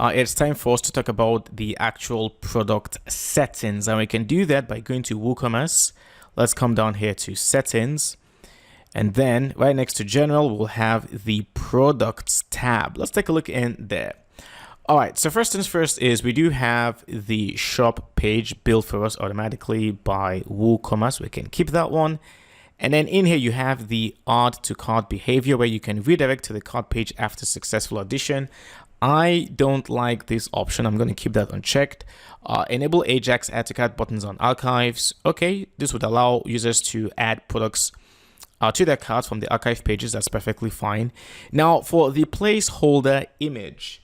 it's time for us to talk about the actual product settings, and we can do that by going to WooCommerce. Let's come down here to settings, and then right next to general, we'll have the products tab. Let's take a look in there. All right, so first things first is we do have the shop page built for us automatically by WooCommerce. We can keep that one. And then in here, you have the add to cart behavior, where you can redirect to the cart page after successful addition. I don't like this option. I'm going to keep that unchecked. Enable Ajax add to cart buttons on archives. Okay, this would allow users to add products to their cart from the archive pages. That's perfectly fine. Now for the placeholder image,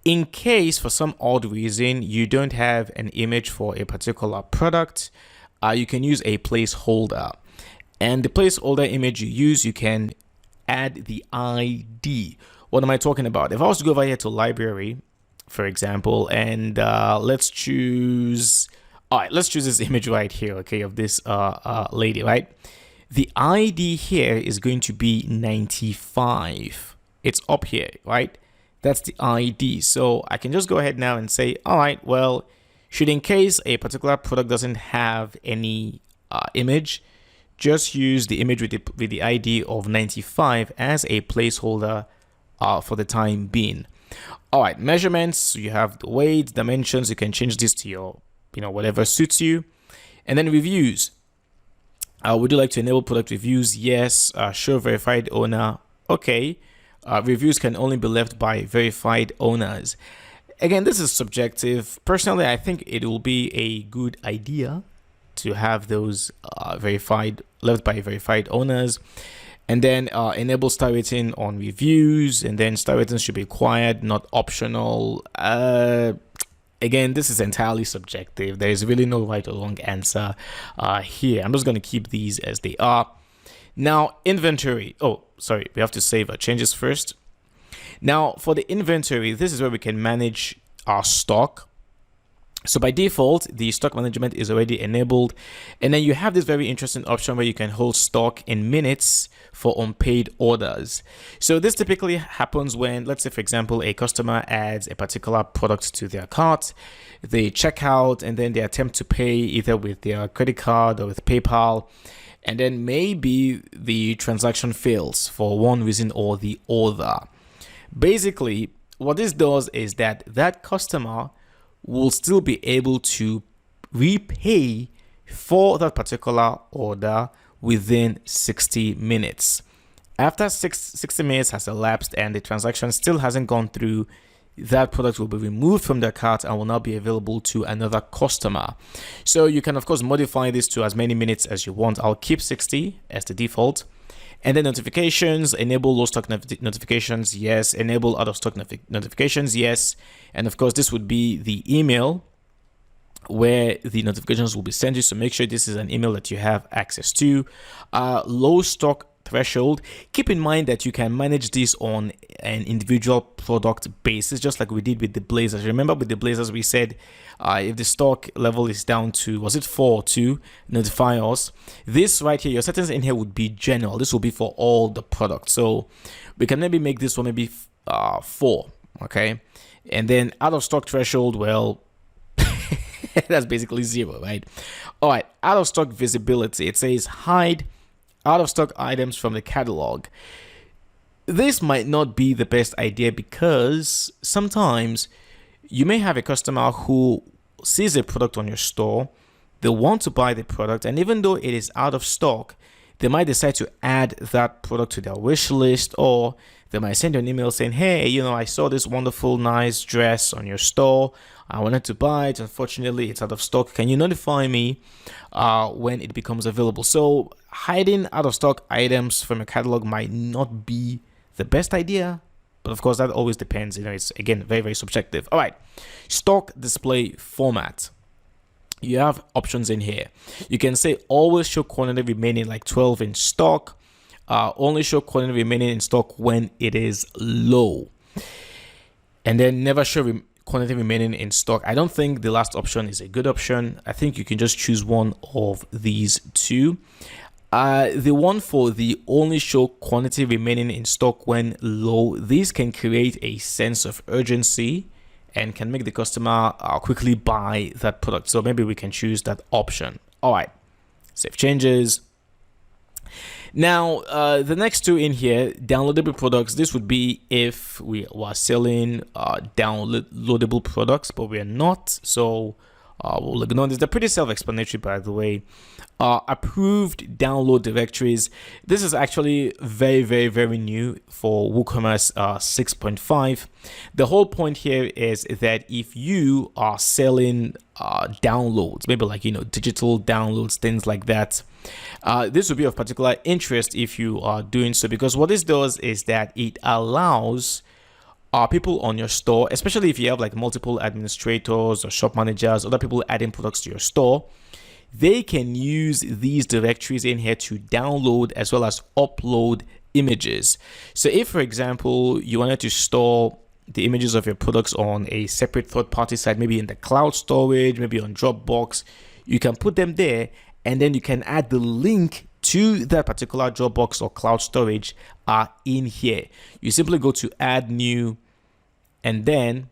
in case for some odd reason you don't have an image for a particular product, you can use a placeholder. And the placeholder image you use, you can add the ID. What am I talking about? If I was to go over here to library, for example, and let's choose this image right here, okay, of this lady, right? The ID here is going to be 95. It's up here, right? That's the ID. So I can just go ahead now and say, all right, well, should in case a particular product doesn't have any image, just use the image with the ID of 95 as a placeholder for the time being. All right, measurements, you have the weight, dimensions, you can change this to your, whatever suits you. And then reviews. Would you like to enable product reviews? Yes. Show verified owner. Okay. Reviews can only be left by verified owners. Again, this is subjective. Personally, I think it will be a good idea to have those left by verified owners. And then enable star rating on reviews, and then star ratings should be required, not optional. Again, this is entirely subjective. There is really no right or wrong answer here. I'm just going to keep these as they are. Now, inventory. Oh, sorry, we have to save our changes first. Now, for the inventory, this is where we can manage our stock. So by default, the stock management is already enabled. And then you have this very interesting option where you can hold stock in minutes for unpaid orders. So this typically happens when, let's say, for example, a customer adds a particular product to their cart, they check out, and then they attempt to pay either with their credit card or with PayPal. And then maybe the transaction fails for one reason or the other. Basically, what this does is that customer will still be able to repay for that particular order within 60 minutes. After 60 minutes has elapsed and the transaction still hasn't gone through, that product will be removed from the cart and will now be available to another customer. So you can of course modify this to as many minutes as you want. I'll keep 60 as the default. And then notifications, enable low stock notifications, yes. Enable out of stock notifications, yes. And of course this would be the email where the notifications will be sent you, so make sure this is an email that you have access to. Low stock threshold, keep in mind that you can manage this on an individual product basis, just like we did with the blazers. Remember with the blazers we said if the stock level is down to, was it 4 or 2, notify us. This right here, your settings in here would be general. This will be for all the products, so we can maybe make this one maybe 4, okay. And then out of stock threshold, well, that's basically 0, right? All right, out of stock visibility, it says hide out of stock items from the catalog. This might not be the best idea because sometimes you may have a customer who sees a product on your store, they want to buy the product, and even though it is out of stock, they might decide to add that product to their wish list, or they might send you an email saying, hey, you know, I saw this wonderful nice dress on your store, I wanted to buy it, unfortunately it's out of stock, can you notify me when it becomes available? So hiding out of stock items from your catalog might not be the best idea, but of course that always depends, you know, it's again very, very subjective. All right, stock display format. You have options in here. You can say always show quantity remaining, like 12 in stock, only show quantity remaining in stock when it is low, and then never show quantity remaining in stock. I don't think the last option is a good option. I think you can just choose one of these two. The one for the only show quantity remaining in stock when low, these can create a sense of urgency and can make the customer quickly buy that product. So maybe we can choose that option. All right, save changes. Now, the next two in here, downloadable products. This would be if we were selling downloadable products, but we're not. So we'll ignore this. They're pretty self-explanatory, by the way. Approved download directories. This is actually very, very, very new for WooCommerce 6.5. The whole point here is that if you are selling downloads, maybe like, you know, digital downloads, things like that, this would be of particular interest if you are doing so, because what this does is that it allows people on your store, especially if you have like multiple administrators or shop managers, other people adding products to your store, they can use these directories in here to download as well as upload images. So if, for example, you wanted to store the images of your products on a separate third-party site, maybe in the cloud storage, maybe on Dropbox, you can put them there, and then you can add the link to that particular Dropbox or cloud storage in here. You simply go to add new, and then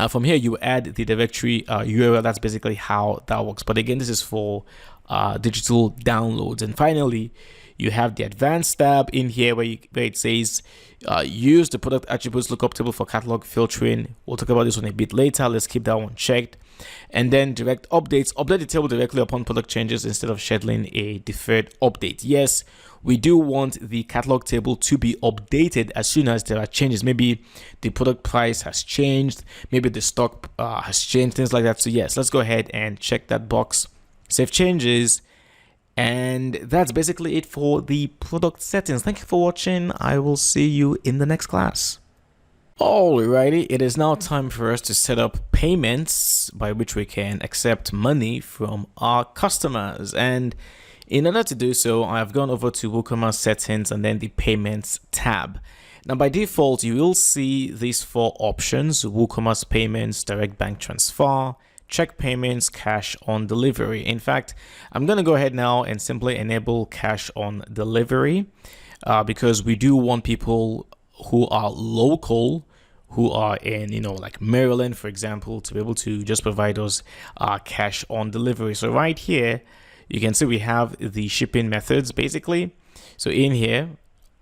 from here you add the directory URL. That's basically how that works. But again, this is for digital downloads. And finally, you have the advanced tab in here where it says use the product attributes lookup table for catalog filtering. We'll talk about this one a bit later. Let's keep that one checked. And then direct updates. Update the table directly upon product changes instead of scheduling a deferred update. Yes, we do want the catalog table to be updated as soon as there are changes. Maybe the product price has changed, maybe the stock has changed, things like that. So yes, let's go ahead and check that box, save changes, and that's basically it for the product settings. Thank you for watching. I will see you in the next class. Alrighty, it is now time for us to set up payments by which we can accept money from our customers. And in order to do so, I've gone over to WooCommerce settings and then the payments tab. Now by default, you will see these 4 options: WooCommerce payments, direct bank transfer, check payments, cash on delivery. In fact, I'm going to go ahead now and simply enable cash on delivery because we do want people who are local, who are in, you know, like Maryland, for example, to be able to just provide us cash on delivery. So right here, you can see we have the shipping methods basically. So in here,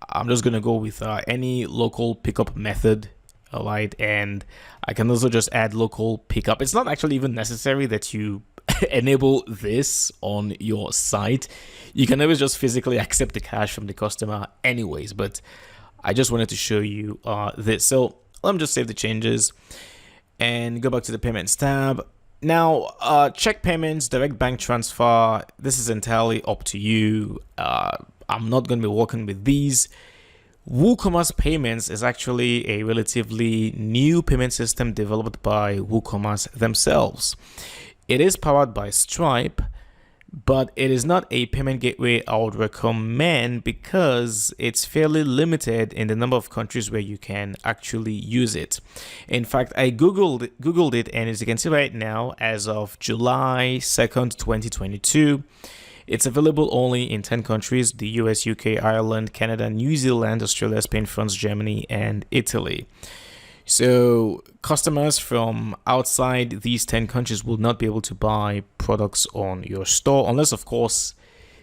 I'm just going to go with any local pickup method. All right. And I can also just add local pickup. It's not actually even necessary that you enable this on your site, you can always just physically accept the cash from the customer anyways, but I just wanted to show you this. So let me just save the changes and go back to the payments tab. Now, check payments, direct bank transfer, this is entirely up to you. I'm not going to be working with these. WooCommerce Payments is actually a relatively new payment system developed by WooCommerce themselves. It is powered by Stripe, but it is not a payment gateway I would recommend because it's fairly limited in the number of countries where you can actually use it. In fact, I googled it, and as you can see right now, as of July 2nd, 2022, it's available only in 10 countries: the US, UK, Ireland, Canada, New Zealand, Australia, Spain, France, Germany, and Italy. So customers from outside these 10 countries will not be able to buy products on your store unless, of course,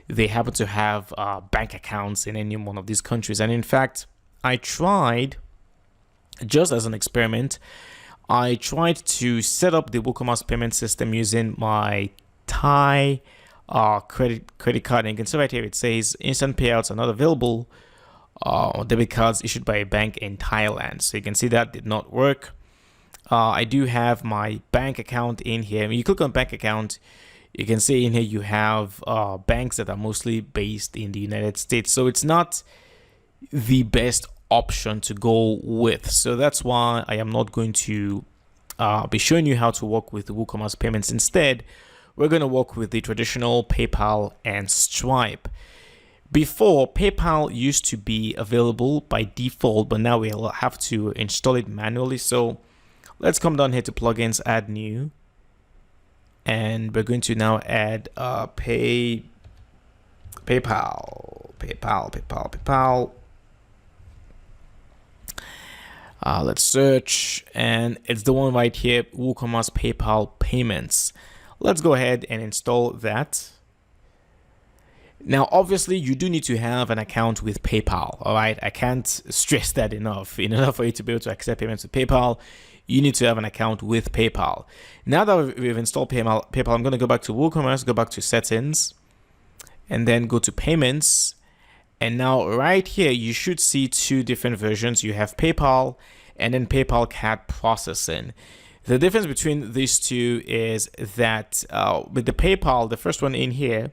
they happen to have bank accounts in any one of these countries. And in fact, I tried, just as an experiment, I tried to set up the WooCommerce payment system using my Thai credit card, and you can see right here it says instant payouts are not available. Debit cards issued by a bank in Thailand. So you can see that did not work. I do have my bank account in here. When you click on bank account, you can see in here you have banks that are mostly based in the United States. So it's not the best option to go with. So that's why I am not going to be showing you how to work with WooCommerce Payments. Instead, we're going to work with the traditional PayPal and Stripe. Before, PayPal used to be available by default, but now we'll have to install it manually. So let's come down here to plugins, add new, and we're going to now add PayPal. Let's search, and it's the one right here, WooCommerce PayPal Payments. Let's go ahead and install that. Now, obviously, you do need to have an account with PayPal, all right? I can't stress that enough. In order for you to be able to accept payments with PayPal, you need to have an account with PayPal. Now that we've installed PayPal, I'm going to go back to WooCommerce, go back to settings, and then go to payments. And now right here, you should see two different versions. You have PayPal and then PayPal card processing. The difference between these two is that with the PayPal, the first one in here,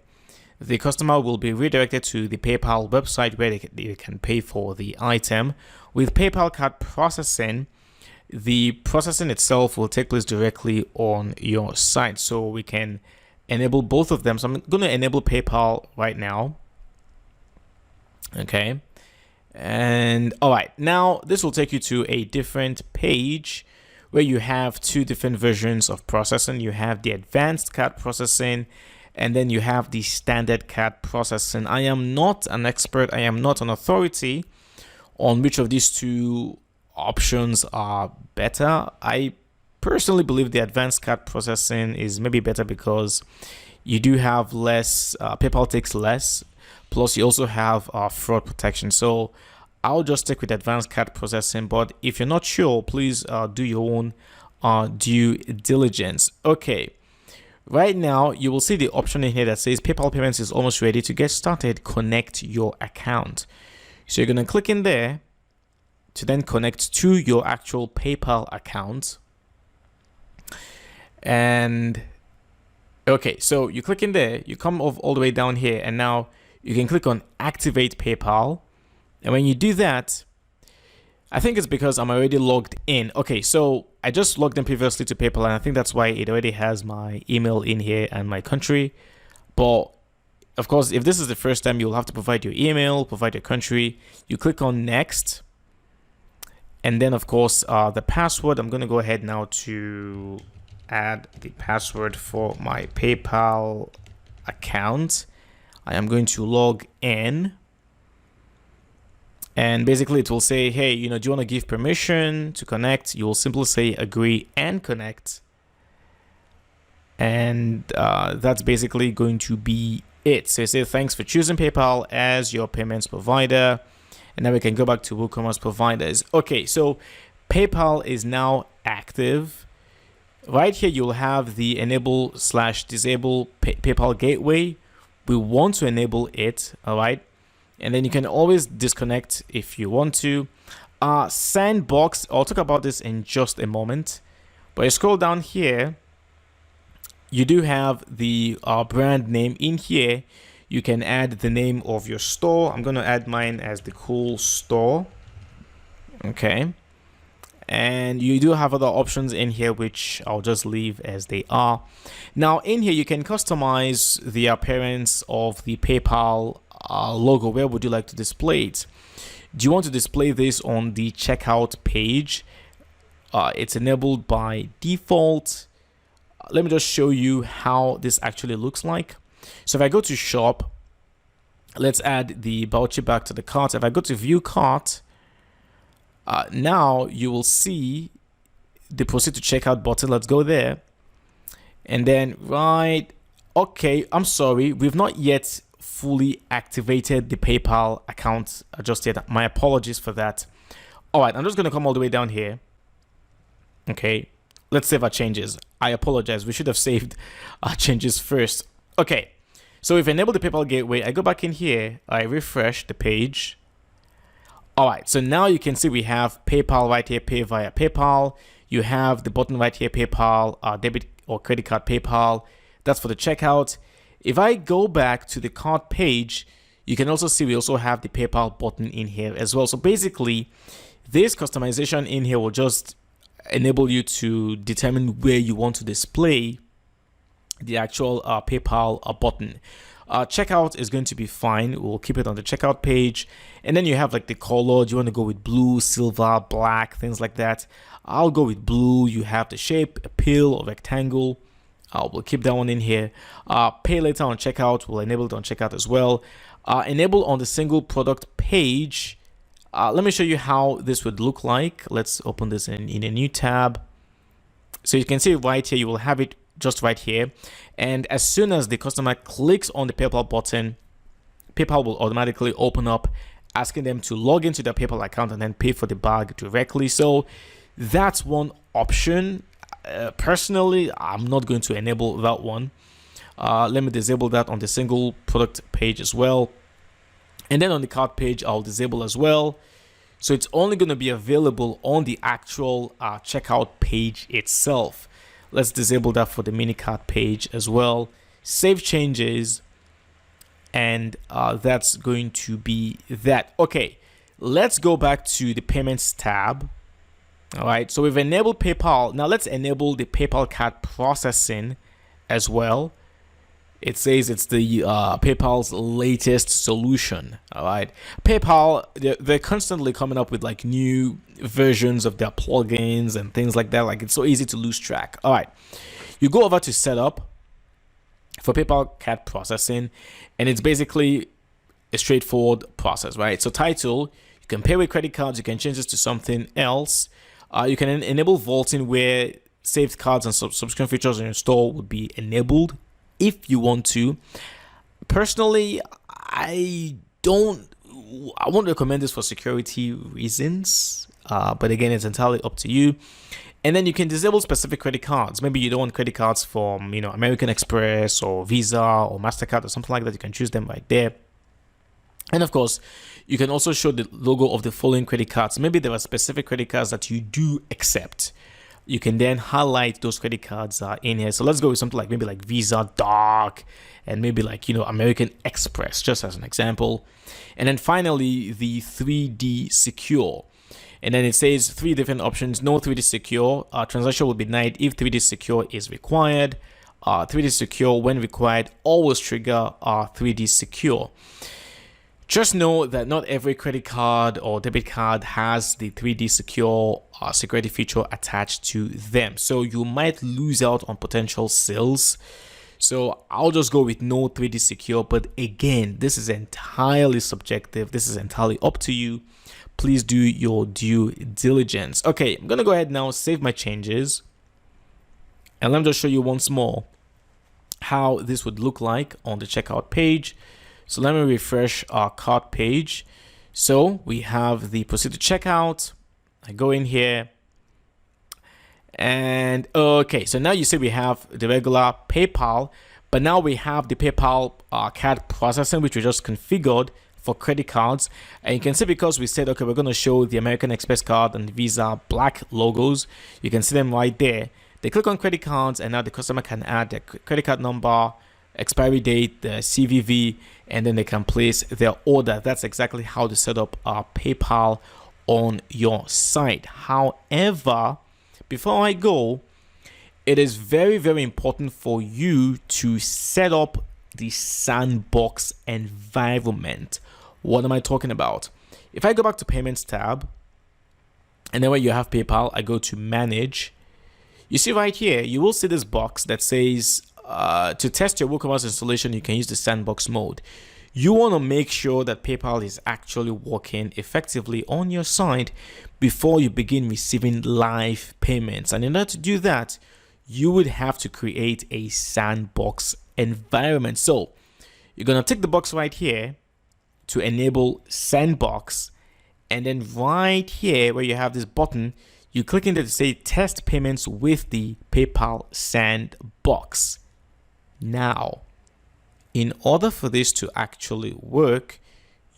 the customer will be redirected to the PayPal website where they can pay for the item. With PayPal card processing, the processing itself will take place directly on your site. So we can enable both of them. So I'm going to enable PayPal right now. Okay. And all right, now this will take you to a different page where you have two different versions of processing. You have the advanced card processing, and then you have the standard card processing. I am not an expert. I am not an authority on which of these two options are better. I personally believe the advanced card processing is maybe better because you do have less, PayPal takes less, plus you also have fraud protection. So I'll just stick with advanced card processing, but if you're not sure, please do your own due diligence. Okay. Right now, you will see the option in here that says PayPal Payments is almost ready to get started. Connect your account. So you're going to click in there to then connect to your actual PayPal account. And okay, so you click in there, you come all the way down here, and now you can click on Activate PayPal. And when you do that, I think it's because I'm already logged in. Okay, so I just logged in previously to PayPal, and I think that's why it already has my email in here and my country. But of course, if this is the first time, you'll have to provide your email, provide your country. You click on Next. And then, of course, the password. I'm going to go ahead now to add the password for my PayPal account. I am going to log in. And basically it will say, hey, do you want to give permission to connect? You will simply say agree and connect. And that's basically going to be it. So you say, thanks for choosing PayPal as your payments provider. And now we can go back to WooCommerce providers. Okay, so PayPal is now active. Right here, you'll have the enable/disable PayPal gateway. We want to enable it, all right? And then you can always disconnect if you want to. Sandbox, I'll talk about this in just a moment. But you scroll down here, you do have the brand name in here. You can add the name of your store. I'm going to add mine as the Cool Store. Okay. And you do have other options in here, which I'll just leave as they are. Now in here, you can customize the appearance of the PayPal logo. Where would you like to display it? Do you want to display this on the checkout page? It's enabled by default. Let me just show you how this actually looks like. So if I go to shop, let's add the voucher back to the cart. If I go to view cart, now you will see the proceed to checkout button. Let's go there. And then okay, I'm sorry, we've not yet fully activated the PayPal account just yet. My apologies for that. All right, I'm just going to come all the way down here. Okay, let's save our changes. I apologize. We should have saved our changes first. Okay, so we've enabled the PayPal gateway. I go back in here. I refresh the page. All right, so now you can see we have PayPal right here, pay via PayPal. You have the button right here, PayPal, debit or credit card PayPal. That's for the checkout. If I go back to the cart page, you can also see we also have the PayPal button in here as well. So basically, this customization in here will just enable you to determine where you want to display the actual PayPal button. Checkout is going to be fine. We'll keep it on the checkout page. And then you have like the color. Do you want to go with blue, silver, black, things like that? I'll go with blue. You have the shape, a pill or rectangle. We'll keep that one in here. Pay later on checkout. We'll enable it on checkout as well. Enable on the single product page. Let me show you how this would look like. Let's open this in a new tab. So you can see right here, you will have it just right here. And as soon as the customer clicks on the PayPal button, PayPal will automatically open up, asking them to log into their PayPal account and then pay for the bag directly. So that's one option. Personally, I'm not going to enable that one. Let me disable that on the single product page as well. And then on the cart page, I'll disable as well. So it's only going to be available on the actual checkout page itself. Let's disable that for the mini cart page as well. Save changes. And that's going to be that. Okay, let's go back to the payments tab. All right, so we've enabled PayPal. Now let's enable the PayPal card processing as well. It says it's the PayPal's latest solution. All right, PayPal, they're constantly coming up with like new versions of their plugins and things like that. Like it's so easy to lose track. All right, you go over to setup for PayPal card processing, and it's basically a straightforward process, right? So title, you can pay with credit cards. You can change this to something else. You can enable vaulting where saved cards and subscription features in your store would be enabled if you want to. Personally, I won't recommend this for security reasons, but again, it's entirely up to you. And then you can disable specific credit cards. Maybe you don't want credit cards from, American Express or Visa or MasterCard or something like that. You can choose them right there. And of course, you can also show the logo of the following credit cards. Maybe there are specific credit cards that you do accept. You can then highlight those credit cards in here. So let's go with something like maybe like Visa Dark and maybe like, American Express, just as an example. And then finally, the 3D Secure. And then it says 3 different options. No 3D Secure. Transaction will be denied if 3D Secure is required. 3D Secure, when required, always trigger 3D Secure. Just know that not every credit card or debit card has the 3D Secure security feature attached to them. So you might lose out on potential sales. So I'll just go with no 3D Secure. But again, this is entirely subjective. This is entirely up to you. Please do your due diligence. Okay, I'm going to go ahead now, save my changes. And let me just show you once more how this would look like on the checkout page. So let me refresh our cart page. So we have the proceed to checkout. I go in here And okay, so now you see we have the regular PayPal, but now we have the PayPal card processing, which we just configured for credit cards. And you can see, because we said, okay, we're going to show the American Express card and Visa black logos, you can see them right there. They click on credit cards, and now the customer can add their credit card number, expiry date, the CVV, and then they can place their order. That's exactly how to set up PayPal on your site. However, before I go, it is very, very important for you to set up the Sandbox environment. What am I talking about? If I go back to Payments tab, and then where you have PayPal, I go to Manage. You see right here, you will see this box that says to test your WooCommerce installation, you can use the Sandbox mode. You want to make sure that PayPal is actually working effectively on your site before you begin receiving live payments. And in order to do that, you would have to create a Sandbox environment. So you're going to tick the box right here to enable Sandbox. And then right here where you have this button, you click into to say test payments with the PayPal Sandbox. Now, in order for this to actually work,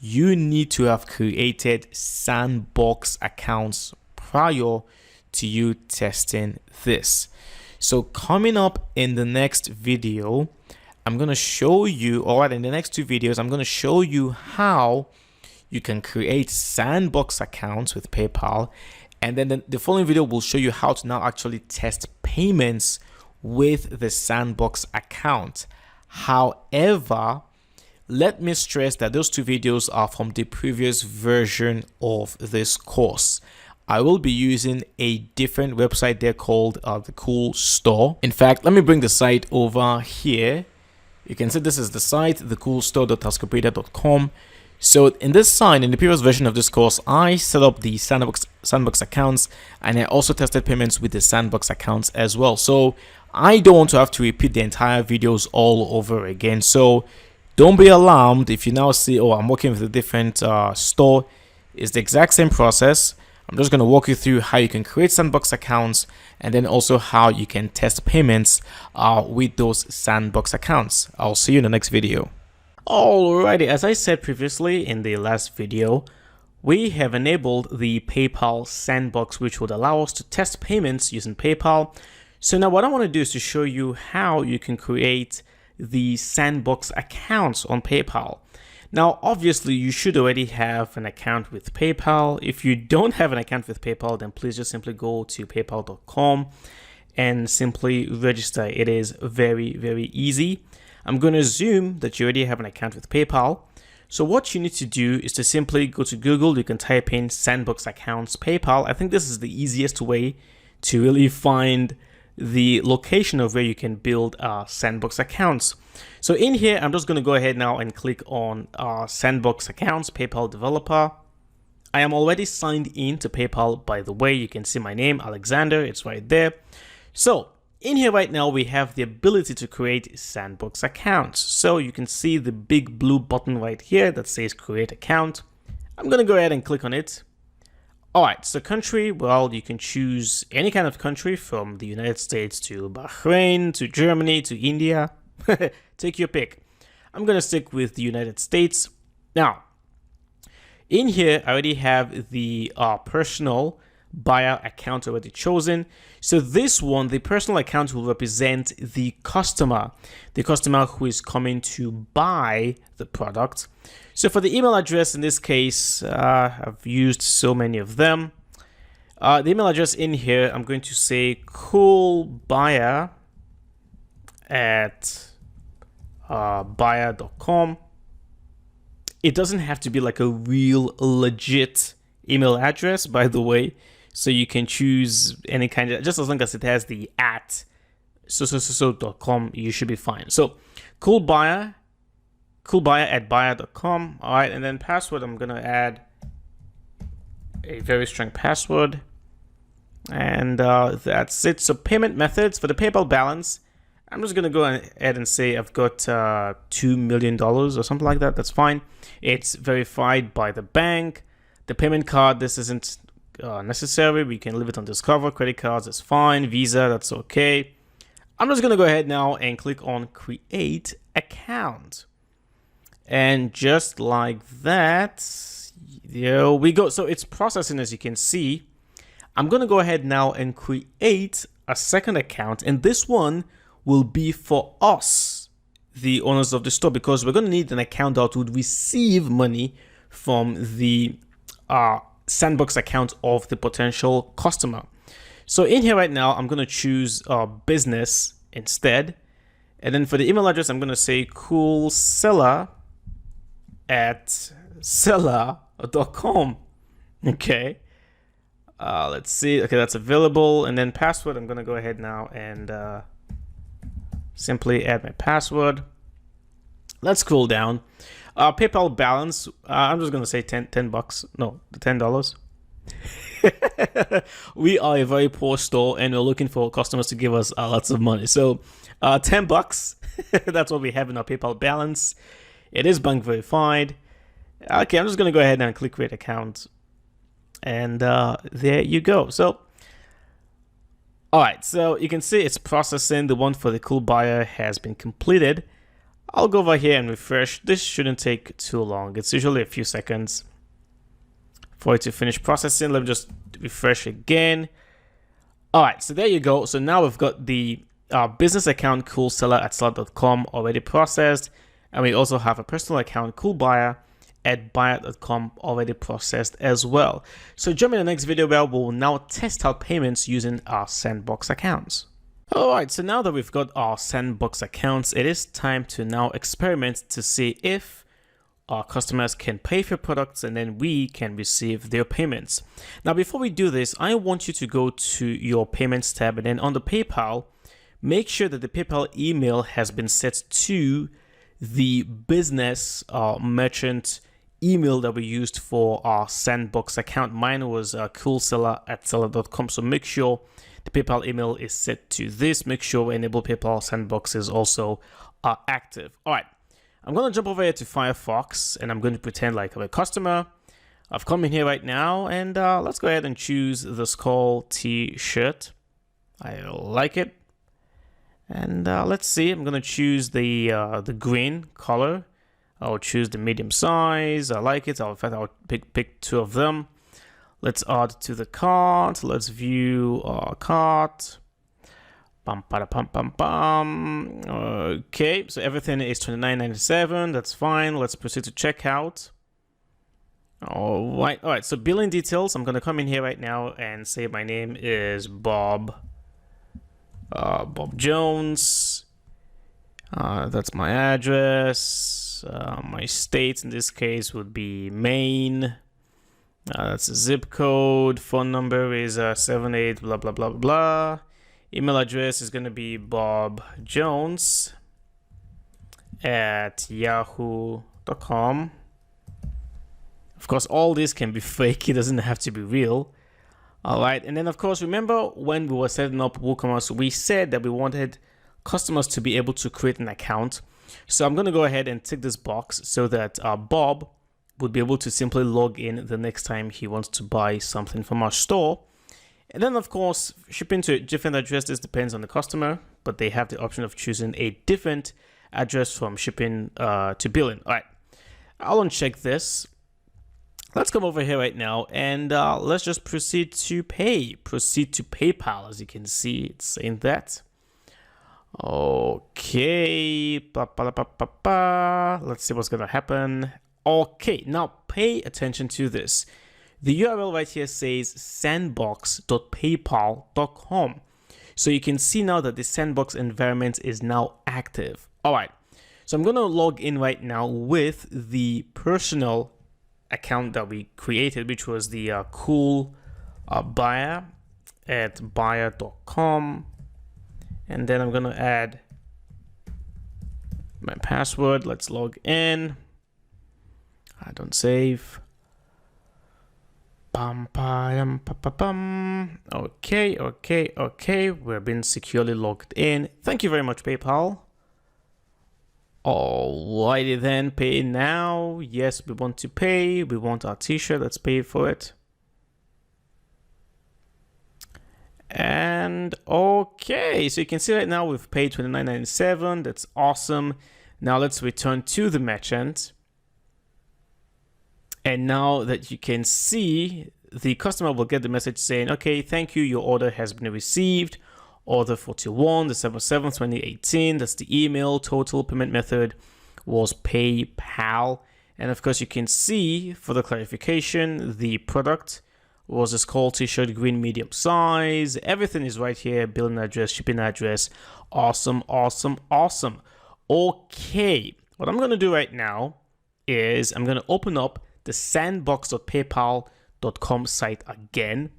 you need to have created Sandbox accounts prior to you testing this. So coming up in the next video, I'm going to show you, or in the next two videos, I'm going to show you how you can create Sandbox accounts with PayPal. And then the following video will show you how to now actually test payments with the Sandbox account. However, let me stress that those two videos are from the previous version of this course. I will be using a different website there called the Cool Store. In fact, let me bring the site over here. You can see this is the site, thecoolstore.tascopeda.com. So in this site, in the previous version of this course, I set up the Sandbox accounts, and I also tested payments with the Sandbox accounts as well. So I don't want to have to repeat the entire videos all over again. So don't be alarmed if you now see, oh, I'm working with a different store. It's the exact same process. I'm just going to walk you through how you can create Sandbox accounts, and then also how you can test payments with those Sandbox accounts. I'll see you in the next video. Alrighty, as I said previously in the last video, we have enabled the PayPal Sandbox, which would allow us to test payments using PayPal. So now what I want to do is to show you how you can create the Sandbox accounts on PayPal. Now, obviously, you should already have an account with PayPal. If you don't have an account with PayPal, then please just simply go to paypal.com and simply register. It is very, very easy. I'm going to assume that you already have an account with PayPal. So what you need to do is to simply go to Google. You can type in Sandbox accounts PayPal. I think this is the easiest way to really find the location of where you can build Sandbox accounts. So in here, I'm just going to go ahead now and click on Sandbox accounts, PayPal developer. I am already signed in to PayPal, by the way. You can see my name, Alexander. It's right there. So in here right now, we have the ability to create Sandbox accounts. So you can see the big blue button right here that says create account. I'm going to go ahead and click on it. All right, so country, well, you can choose any kind of country from the United States to Bahrain, to Germany, to India. Take your pick. I'm going to stick with the United States. Now, in here, I already have the personal buyer account already chosen. So this one, the personal account will represent the customer who is coming to buy the product. So for the email address, in this case, I've used so many of them. The email address in here, I'm going to say coolbuyer@buyer.com. It doesn't have to be like a real legit email address, by the way. So you can choose any kind of, just as long as it has the @so.com, you should be fine. So coolbuyer@buyer.com. All right, and then password, I'm gonna add a very strong password, and that's it. So payment methods for the PayPal balance, I'm just gonna go ahead and say I've got $2 million or something like that. That's fine. It's verified by the bank. The payment card, this isn't necessary. We can leave it on Discover. Credit cards, that's fine. Visa, that's okay. I'm just going to go ahead now and click on Create Account. And just like that, there we go. So it's processing, as you can see. I'm going to go ahead now and create a second account. And this one will be for us, the owners of the store, because we're going to need an account that would receive money from the Sandbox account of the potential customer. So in here right now, I'm going to choose business instead. And then for the email address, I'm going to say coolseller@seller.com. Okay. Let's see. Okay, that's available. And then password, I'm going to go ahead now and simply add my password. Let's scroll down. PayPal balance, I'm just going to say 10 bucks. No, $10. We are a very poor store and we're looking for customers to give us lots of money. So 10 bucks, that's what we have in our PayPal balance. It is bank verified. Okay, I'm just going to go ahead and click create account. And there you go. So, all right, so you can see it's processing. The one for the cool buyer has been completed. I'll go over here and refresh. This shouldn't take too long. It's usually a few seconds for it to finish processing. Let me just refresh again. All right, so there you go. So now we've got the business account coolseller@seller.com already processed. And we also have a personal account coolbuyer@buyer.com already processed as well. So jump in the next video where we'll now test out payments using our Sandbox accounts. Alright, so now that we've got our Sandbox accounts, it is time to now experiment to see if our customers can pay for products and then we can receive their payments. Now, before we do this, I want you to go to your payments tab and then on the PayPal, make sure that the PayPal email has been set to the business merchant email that we used for our Sandbox account. Mine was coolseller@seller.com. So make sure the PayPal email is set to this. Make sure enable PayPal Sandbox is also active. All right, I'm going to jump over here to Firefox and I'm going to pretend like I'm a customer. I've come in here right now and let's go ahead and choose the Skull t-shirt. I like it. And let's see, I'm going to choose the green color. I'll choose the medium size. I like it. In fact, I'll pick two of them. Let's add to the cart. Let's view our cart. Okay, so everything is $29.97. That's fine. Let's proceed to checkout. All right. So billing details. I'm gonna come in here right now and say my name is Bob. Bob Jones. That's my address. My state in this case would be Maine. That's a zip code. Phone number is 78 blah blah blah blah. Email address is going to be bobjones@yahoo.com. Of course, all this can be fake. It doesn't have to be real. All right, and then of course, remember when we were setting up WooCommerce, we said that we wanted customers to be able to create an account. So I'm going to go ahead and tick this box so that Bob would be able to simply log in the next time he wants to buy something from our store. And then of course, shipping to a different address, this depends on the customer, but they have the option of choosing a different address from shipping to billing. All right, I'll uncheck this. Let's come over here right now and let's just proceed to pay. Proceed to PayPal. As you can see, it's saying that. Okay, let's see what's gonna happen. Okay, now pay attention to this. The URL right here says sandbox.paypal.com. So you can see now that the Sandbox environment is now active. All right, so I'm gonna log in right now with the personal account that we created, which was the cool buyer@buyer.com. And then I'm going to add my password. Let's log in. I don't save. Okay. We're being securely logged in. Thank you very much, PayPal. Alrighty then, pay now. Yes, we want to pay. We want our t-shirt. Let's pay for it. okay, so you can see right now we've paid $29.97. That's awesome. Now let's return to the merchant. And now that you can see, the customer will get the message saying, okay, thank you, your order has been received. Order 41, December 7th, 2018. That's the email. Total payment method was PayPal. And of course, you can see for the clarification, the product was a skull t-shirt, green, medium size. Everything is right here. Billing address, shipping address. Awesome, awesome, awesome. Okay, what I'm going to do right now is I'm going to open up the sandbox.paypal.com site again.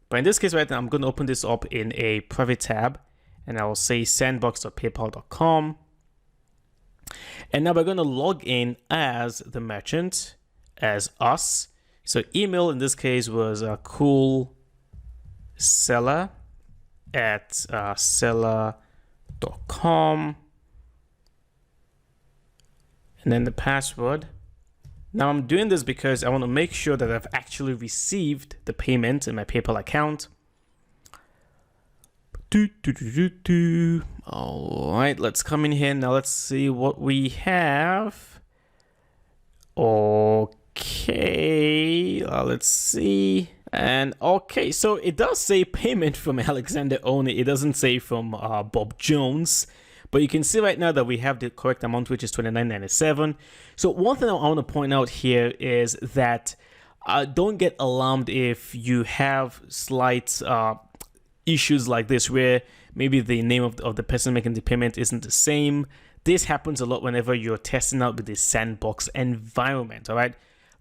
But in this case right now, I'm going to open this up in a private tab, and I will say sandbox.paypal.com. And now we're going to log in as the merchant, as us. So email in this case was coolseller@seller.com. And then the password. Now I'm doing this because I want to make sure that I've actually received the payment in my PayPal account. All right, let's come in here. Now let's see what we have. Okay, let's see. And okay, so it does say payment from Alexander only. It doesn't say from Bob Jones. But you can see right now that we have the correct amount, which is $29.97. So one thing I want to point out here is that don't get alarmed if you have slight issues like this, where maybe the name of the person making the payment isn't the same. This happens a lot whenever you're testing out with the Sandbox environment, all right?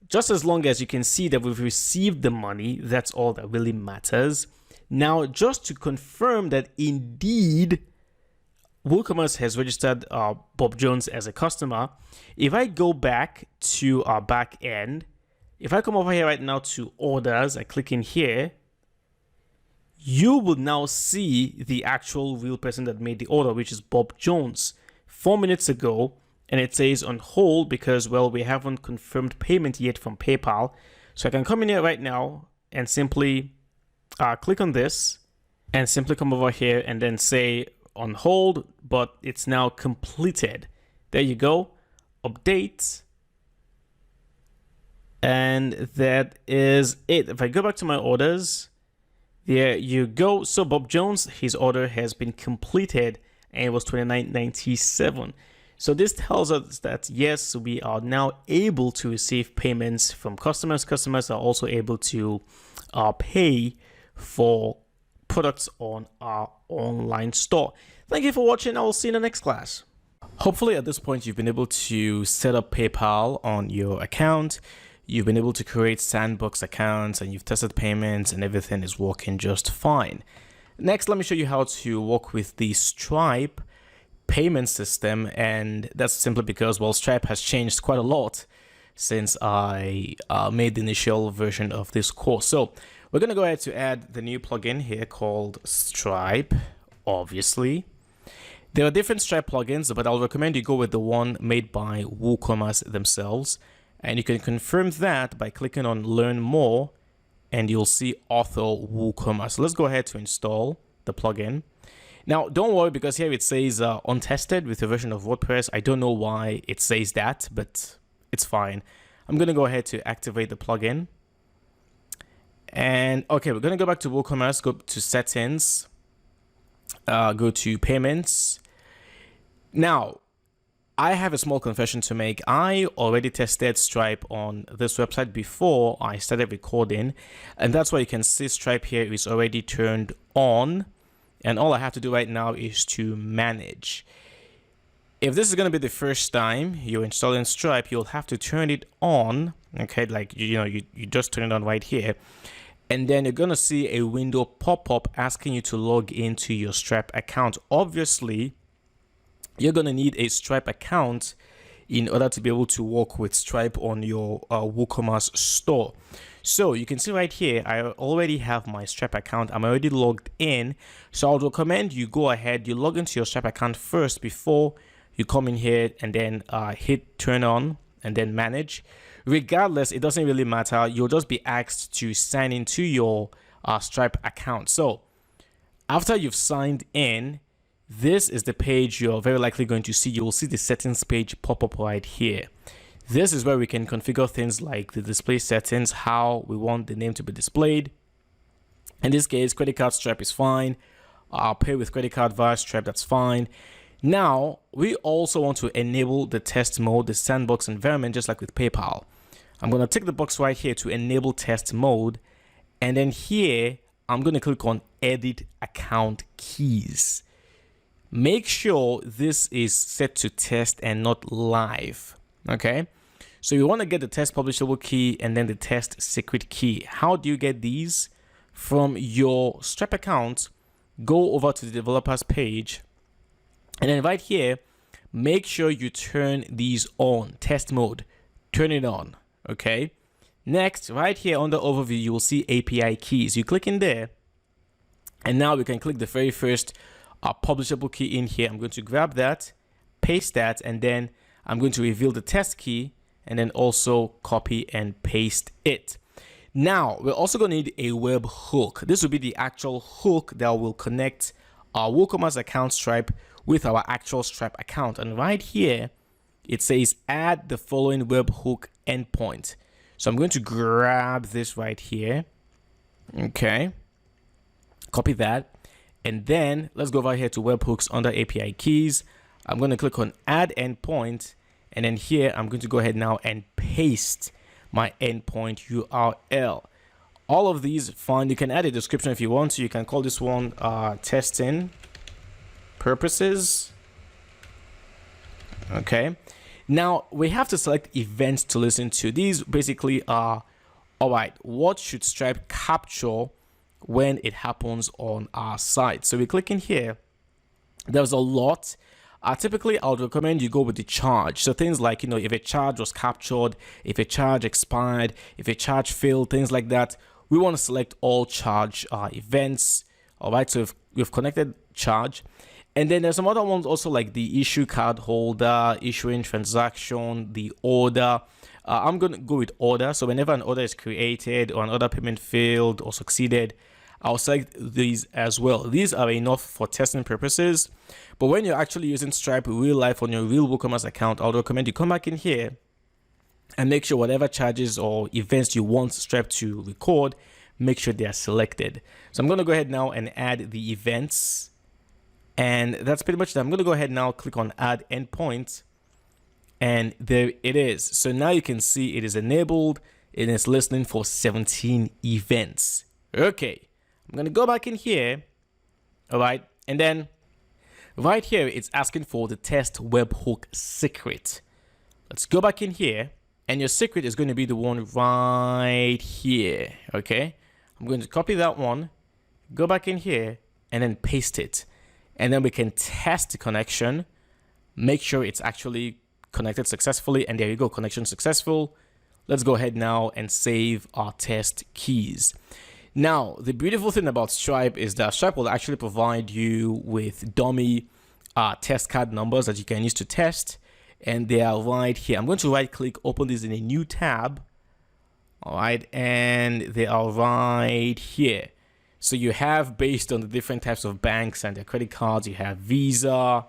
Just as long as you can see that we've received the money, that's all that really matters. Now, just to confirm that indeed WooCommerce has registered Bob Jones as a customer, if I go back to our back end, if I come over here right now to orders, I click in here, you will now see the actual real person that made the order, which is Bob Jones, 4 minutes ago. And it says on hold because, well, we haven't confirmed payment yet from PayPal. So I can come in here right now and simply click on this and simply come over here and then say on hold, but it's now completed. There you go. Update. And that is it. If I go back to my orders, there you go. So Bob Jones, his order has been completed and it was $29.97. So this tells us that yes, we are now able to receive payments from customers. Customers are also able to pay for products on our online store. Thank you for watching. I will see you in the next class. Hopefully at this point, you've been able to set up PayPal on your account. You've been able to create Sandbox accounts and you've tested payments and everything is working just fine. Next, let me show you how to work with the Stripe payment system. And that's simply because, well, Stripe has changed quite a lot since I made the initial version of this course. So we're going to go ahead to add the new plugin here called Stripe, obviously. There are different Stripe plugins, but I'll recommend you go with the one made by WooCommerce themselves. And you can confirm that by clicking on Learn More, and you'll see Author WooCommerce. So let's go ahead to install the plugin. Now, don't worry, because here it says untested with a version of WordPress. I don't know why it says that, but it's fine. I'm going to go ahead to activate the plugin. And okay, we're going to go back to WooCommerce, go to Settings, go to Payments. Now, I have a small confession to make. I already tested Stripe on this website before I started recording, and that's why you can see Stripe here is already turned on, and all I have to do right now is to manage. If this is going to be the first time you're installing Stripe, you'll have to turn it on, okay, like, you just turn it on right here, and then you're going to see a window pop up asking you to log into your Stripe account. Obviously, you're going to need a Stripe account in order to be able to work with Stripe on your WooCommerce store. So you can see right here, I already have my Stripe account. I'm already logged in. So I would recommend you go ahead, you log into your Stripe account first before you come in here and then hit turn on and then manage. Regardless, it doesn't really matter. You'll just be asked to sign into your Stripe account. So After you've signed in, this is the page you're very likely going to see. You will see the settings page pop up right here. This is where we can configure things like the display settings, how we want the name to be displayed. In this case, credit card Stripe is fine. I'll pay with credit card via Stripe, that's fine. Now, we also want to enable the test mode, the sandbox environment, just like with PayPal. I'm going to tick the box right here to enable test mode. And then here, I'm going to click on edit account keys. Make sure this is set to test and not live. Okay. So you want to get the test publishable key and then the test secret key. How do you get these? From your Stripe account, go over to the developers page. And then right here, make sure you turn these on, test mode, turn it on, okay? Next, right here under overview, you will see API keys. You click in there, and now we can click the very first publishable key in here. I'm going to grab that, paste that, and then I'm going to reveal the test key, and then also copy and paste it. Now, we're also going to need a web hook. This will be the actual hook that will connect our WooCommerce account Stripe with our actual Stripe account. And right here, it says add the following webhook endpoint. So I'm going to grab this right here. Okay. Copy that. And then let's go over here to webhooks under API keys. I'm going to click on add endpoint. And then here, I'm going to go ahead now and paste my endpoint URL. All of these, fine. You can add a description if you want to. You can call this one testing purposes. Okay. Now we have to select events to listen to. These basically are, all right, what should Stripe capture when it happens on our site? So we click in here. There's a lot. Typically, I would recommend you go with the charge. So things like, if a charge was captured, if a charge expired, if a charge failed, things like that. We want to select all charge events. All right, so if we've connected charge. And then there's some other ones also like the issue card holder, issuing transaction, the order. I'm going to go with order. So whenever an order is created or an order payment failed or succeeded, I'll select these as well. These are enough for testing purposes. But when you're actually using Stripe in real life on your real WooCommerce account, I would recommend you come back in here and make sure whatever charges or events you want Stripe to record, make sure they are selected. So I'm going to go ahead now and add the events. And that's pretty much that. I'm going to go ahead now, click on add endpoint. And there it is. So now you can see it is enabled. It is listening for 17 events. Okay. I'm going to go back in here. All right. And then right here, it's asking for the test webhook secret. Let's go back in here. And your secret is going to be the one right here. Okay. I'm going to copy that one, go back in here, and then paste it. And then we can test the connection, make sure it's actually connected successfully. And there you go, connection successful. Let's go ahead now and save our test keys. Now, the beautiful thing about Stripe is that Stripe will actually provide you with dummy test card numbers that you can use to test. And they are right here. I'm going to right click, open this in a new tab. All right. And they are right here. So you have, based on the different types of banks and their credit cards, you have Visa,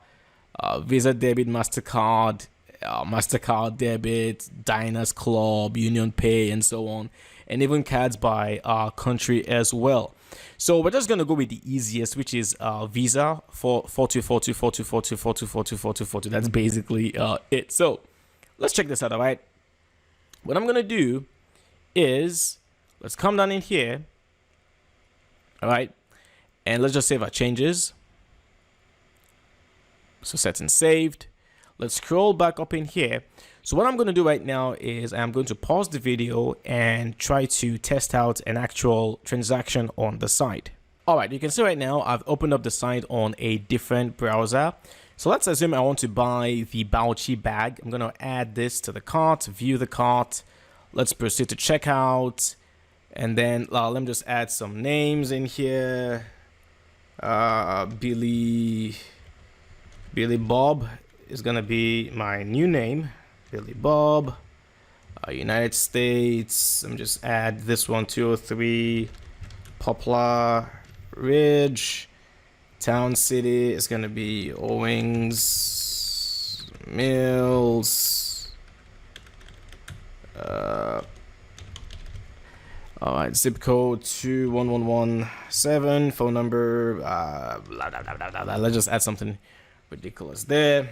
Visa debit, MasterCard, MasterCard debit, Diners Club, Union Pay, and so on. And even cards by country as well. So we're just going to go with the easiest, which is Visa for 42424242424242. That's basically it. So let's check this out, all right? What I'm going to do is, let's come down in here. All right, and let's just save our changes. So settings saved. Let's scroll back up in here. So what I'm going to do right now is I'm going to pause the video and try to test out an actual transaction on the site. All right, you can see right now I've opened up the site on a different browser. So let's assume I want to buy the Bauchi bag. I'm going to add this to the cart, view the cart. Let's proceed to checkout. And then let me just add some names in here. Billy Bob is going to be my new name. Billy Bob. United States. Let me just add this one, 203 Poplar Ridge. Town city is going to be Owings Mills. All right, zip code 21117, phone number, blah, blah, blah, blah, blah. Let's just add something ridiculous there.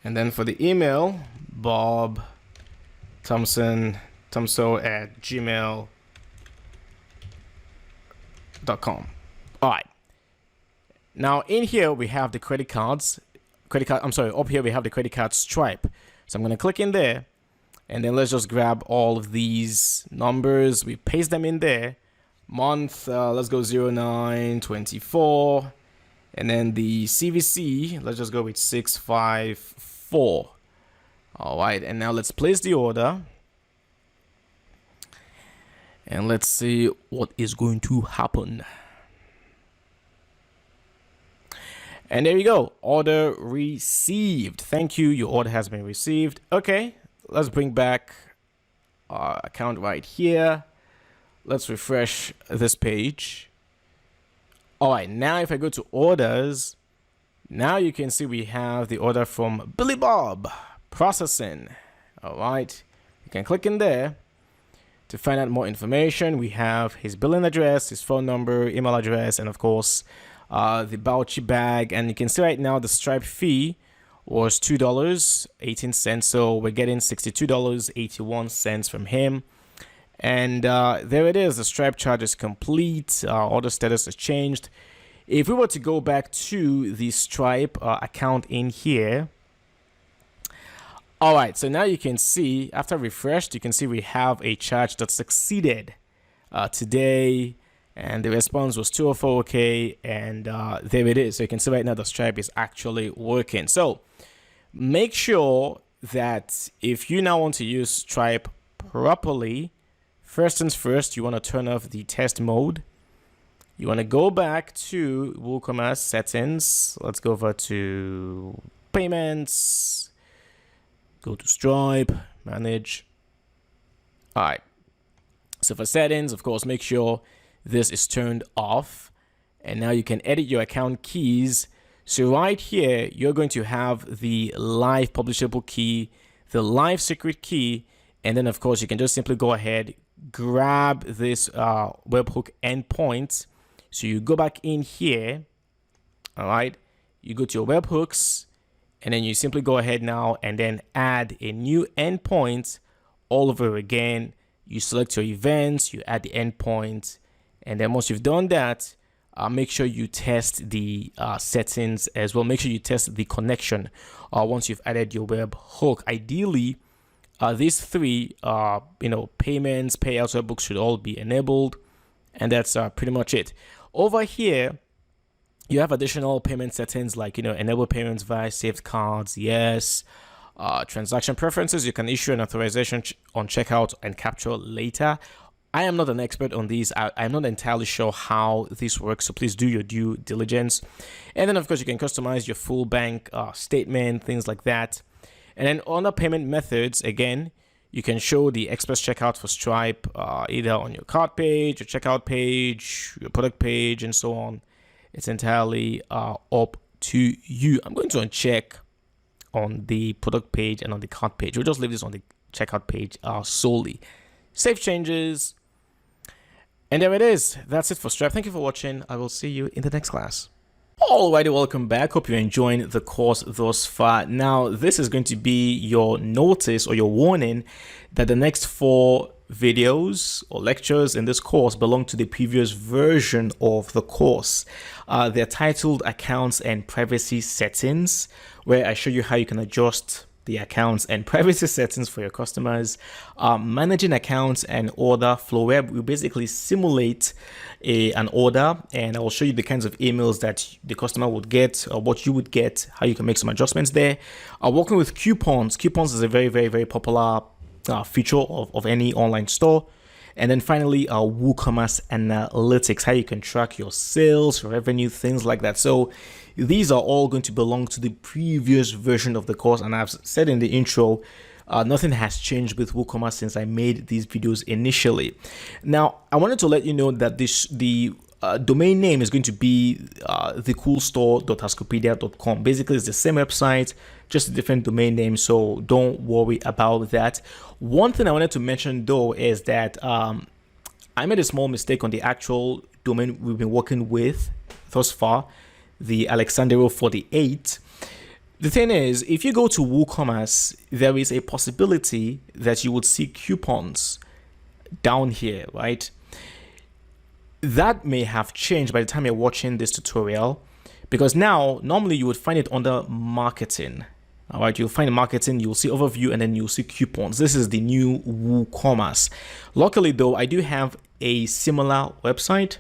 And then for the email, Bob Thompson at gmail.com. All right. Now in here we have the up here we have the credit card Stripe. So I'm going to click in there, and then let's just grab all of these numbers. We paste them in there. Month, let's go 0924. And then the CVC, let's just go with 654. All right, and now let's place the order. And let's see what is going to happen. And there you go, order received. Thank you, your order has been received. Okay, let's bring back our account right here. Let's refresh this page. All right, now if I go to orders, now you can see we have the order from Billy Bob processing. All right, you can click in there to find out more information. We have his billing address, his phone number, email address, and of course, the Bouchy bag. And you can see right now the Stripe fee was $2.18, so we're getting $62.81 from him. And there it is, the Stripe charge is complete. Order status has changed. If we were to go back to the Stripe account in here, all right, so now you can see, after refreshed, you can see we have a charge that succeeded today, and the response was 204K, and there it is. So you can see right now the Stripe is actually working. So make sure that if you now want to use Stripe properly, first things first, you want to turn off the test mode. You want to go back to WooCommerce settings. Let's go over to payments, go to Stripe, manage. All right. So for settings, of course, make sure this is turned off, and now you can edit your account keys. So right here, you're going to have the live publishable key, the live secret key, and then of course you can just simply go ahead, grab this webhook endpoint. So you go back in here, all right, you go to your webhooks, and then you simply go ahead now and then add a new endpoint all over again. You select your events, you add the endpoint, and then once you've done that, make sure you test the settings as well. Make sure you test the connection once you've added your web hook. Ideally, these three, payments, payouts, webhooks should all be enabled, and that's pretty much it. Over here, you have additional payment settings like enable payments via saved cards, yes. Transaction preferences, you can issue an authorization on checkout and capture later. I am not an expert on these. I'm not entirely sure how this works, so please do your due diligence. And then, of course, you can customize your full bank statement, things like that. And then under payment methods, again, you can show the express checkout for Stripe either on your cart page, your checkout page, your product page, and so on. It's entirely up to you. I'm going to uncheck on the product page and on the cart page. We'll just leave this on the checkout page solely. Save changes. And there it is. That's it for Stripe. Thank you for watching. I will see you in the next class. Alrighty, welcome back. Hope you're enjoying the course thus far. Now, this is going to be your notice or your warning that the next 4 videos or lectures in this course belong to the previous version of the course. They're titled Accounts and Privacy Settings, where I show you how you can adjust the accounts and privacy settings for your customers. Managing accounts and order flow, where we basically simulate an order, and I will show you the kinds of emails that the customer would get or what you would get, how you can make some adjustments there. Working with coupons. Coupons is a very, very, very popular feature of any online store. And then finally, WooCommerce Analytics, how you can track your sales, revenue, things like that. So these are all going to belong to the previous version of the course. And I've said in the intro, nothing has changed with WooCommerce since I made these videos initially. Now, I wanted to let you know that the domain name is going to be thecoolstore.hascopedia.com. Basically, it's the same website, just a different domain name, so don't worry about that. One thing I wanted to mention though is that I made a small mistake on the actual domain we've been working with thus far, the Alexandero 48. The thing is, if you go to WooCommerce, there is a possibility that you would see coupons down here, right? That may have changed by the time you're watching this tutorial, because now normally you would find it under marketing. All right, you'll find marketing, you'll see overview, and then you'll see coupons. This is the new WooCommerce. Luckily though, I do have a similar website.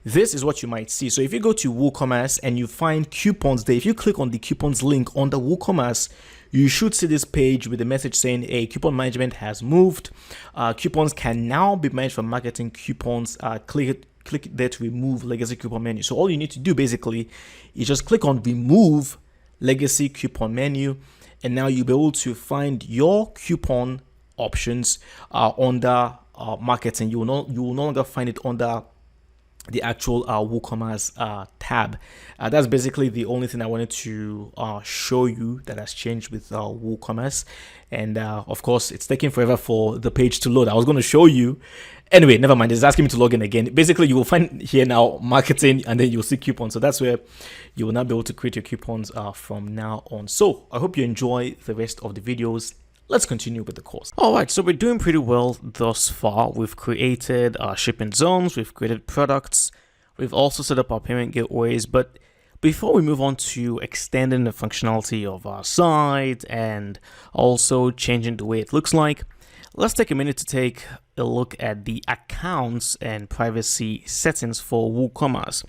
This is what you might see. So if you go to WooCommerce and you find coupons there, if you click on the coupons link under WooCommerce, you should see this page with a message saying, "Hey, coupon management has moved. Coupons can now be managed for marketing coupons. Click there to remove legacy coupon menu." So all you need to do basically is just click on remove legacy coupon menu, and now you'll be able to find your coupon options under marketing. You will no longer find it under the actual WooCommerce tab. That's basically the only thing I wanted to show you that has changed with WooCommerce. And of course, it's taking forever for the page to load. I was going to show you. Anyway, never mind. It's asking me to log in again. Basically, you will find here now marketing, and then you'll see coupons. So that's where you will now be able to create your coupons from now on. So I hope you enjoy the rest of the videos. Let's continue with the course. All right, so we're doing pretty well thus far. We've created shipment zones, we've created products, we've also set up our payment gateways. But before we move on to extending the functionality of our site and also changing the way it looks like, let's take a minute to take a look at the accounts and privacy settings for WooCommerce.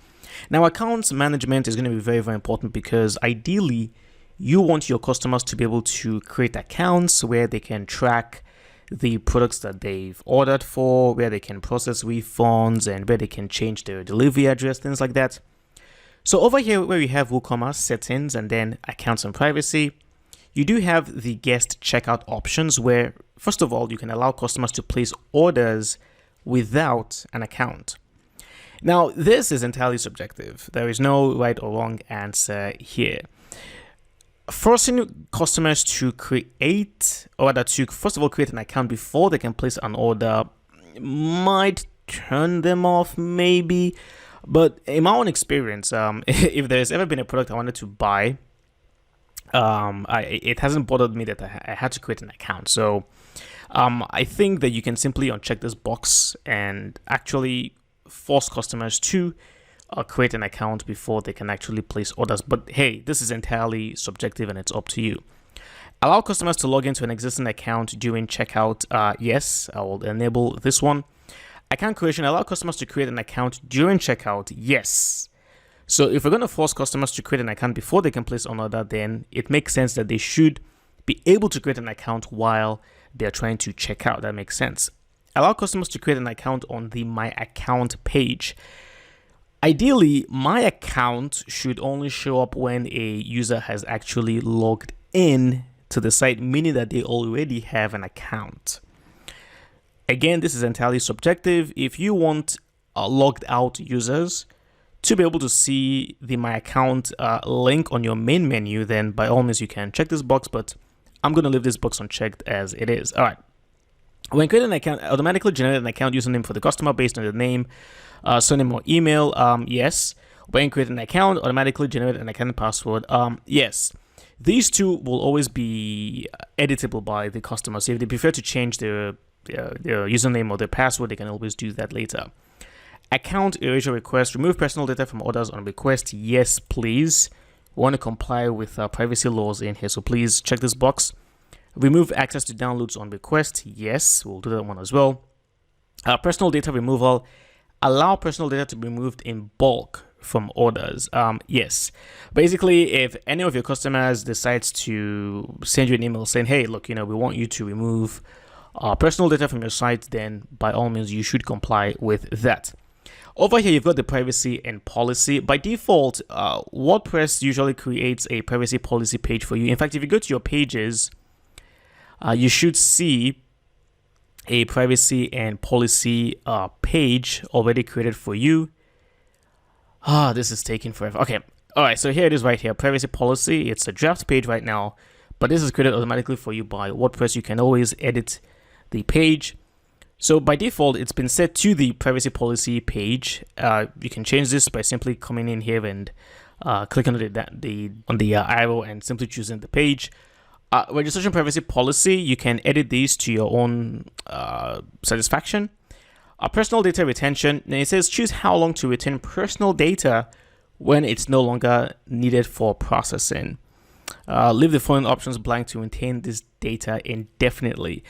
Now, accounts management is going to be very, very important because ideally, you want your customers to be able to create accounts where they can track the products that they've ordered for, where they can process refunds, and where they can change their delivery address, things like that. So over here where we have WooCommerce settings and then accounts and privacy, you do have the guest checkout options where, first of all, you can allow customers to place orders without an account. Now, this is entirely subjective. There is no right or wrong answer here. Forcing customers to create, or rather to first of all create an account before they can place an order might turn them off maybe, but in my own experience, if there's ever been a product I wanted to buy, it hasn't bothered me that I had to create an account. So I think that you can simply uncheck this box and actually force customers to create an account before they can actually place orders. But hey, this is entirely subjective and it's up to you. Allow customers to log into an existing account during checkout. Yes, I will enable this one. Account creation, allow customers to create an account during checkout. Yes. So if we're going to force customers to create an account before they can place an order, then it makes sense that they should be able to create an account while they're trying to check out. That makes sense. Allow customers to create an account on the My Account page. Ideally, My Account should only show up when a user has actually logged in to the site, meaning that they already have an account. Again, this is entirely subjective. If you want logged out users to be able to see the My Account link on your main menu, then by all means you can check this box, but I'm going to leave this box unchecked as it is. All right. When creating an account, automatically generate an account username for the customer based on the name, surname or email. Yes. When creating an account, automatically generate an account password. Yes. These two will always be editable by the customer. So if they prefer to change their username or their password, they can always do that later. Account erasure request. Remove personal data from orders on request. Yes, please. We want to comply with privacy laws in here, so please check this box. Remove access to downloads on request. Yes, we'll do that one as well. Personal data removal. Allow personal data to be removed in bulk from orders. Yes. Basically, if any of your customers decides to send you an email saying, hey, look, we want you to remove personal data from your site, then by all means, you should comply with that. Over here, you've got the privacy and policy. By default, WordPress usually creates a privacy policy page for you. In fact, if you go to your pages, you should see a privacy and policy page already created for you. This is taking forever. Okay. All right. So here it is right here. Privacy policy. It's a draft page right now, but this is created automatically for you by WordPress. You can always edit the page. So by default, it's been set to the privacy policy page. You can change this by simply coming in here and clicking on the arrow and simply choosing the page. Registration privacy policy, you can edit these to your own satisfaction. Personal data retention, and it says choose how long to retain personal data when it's no longer needed for processing. Leave the following options blank to retain this data indefinitely.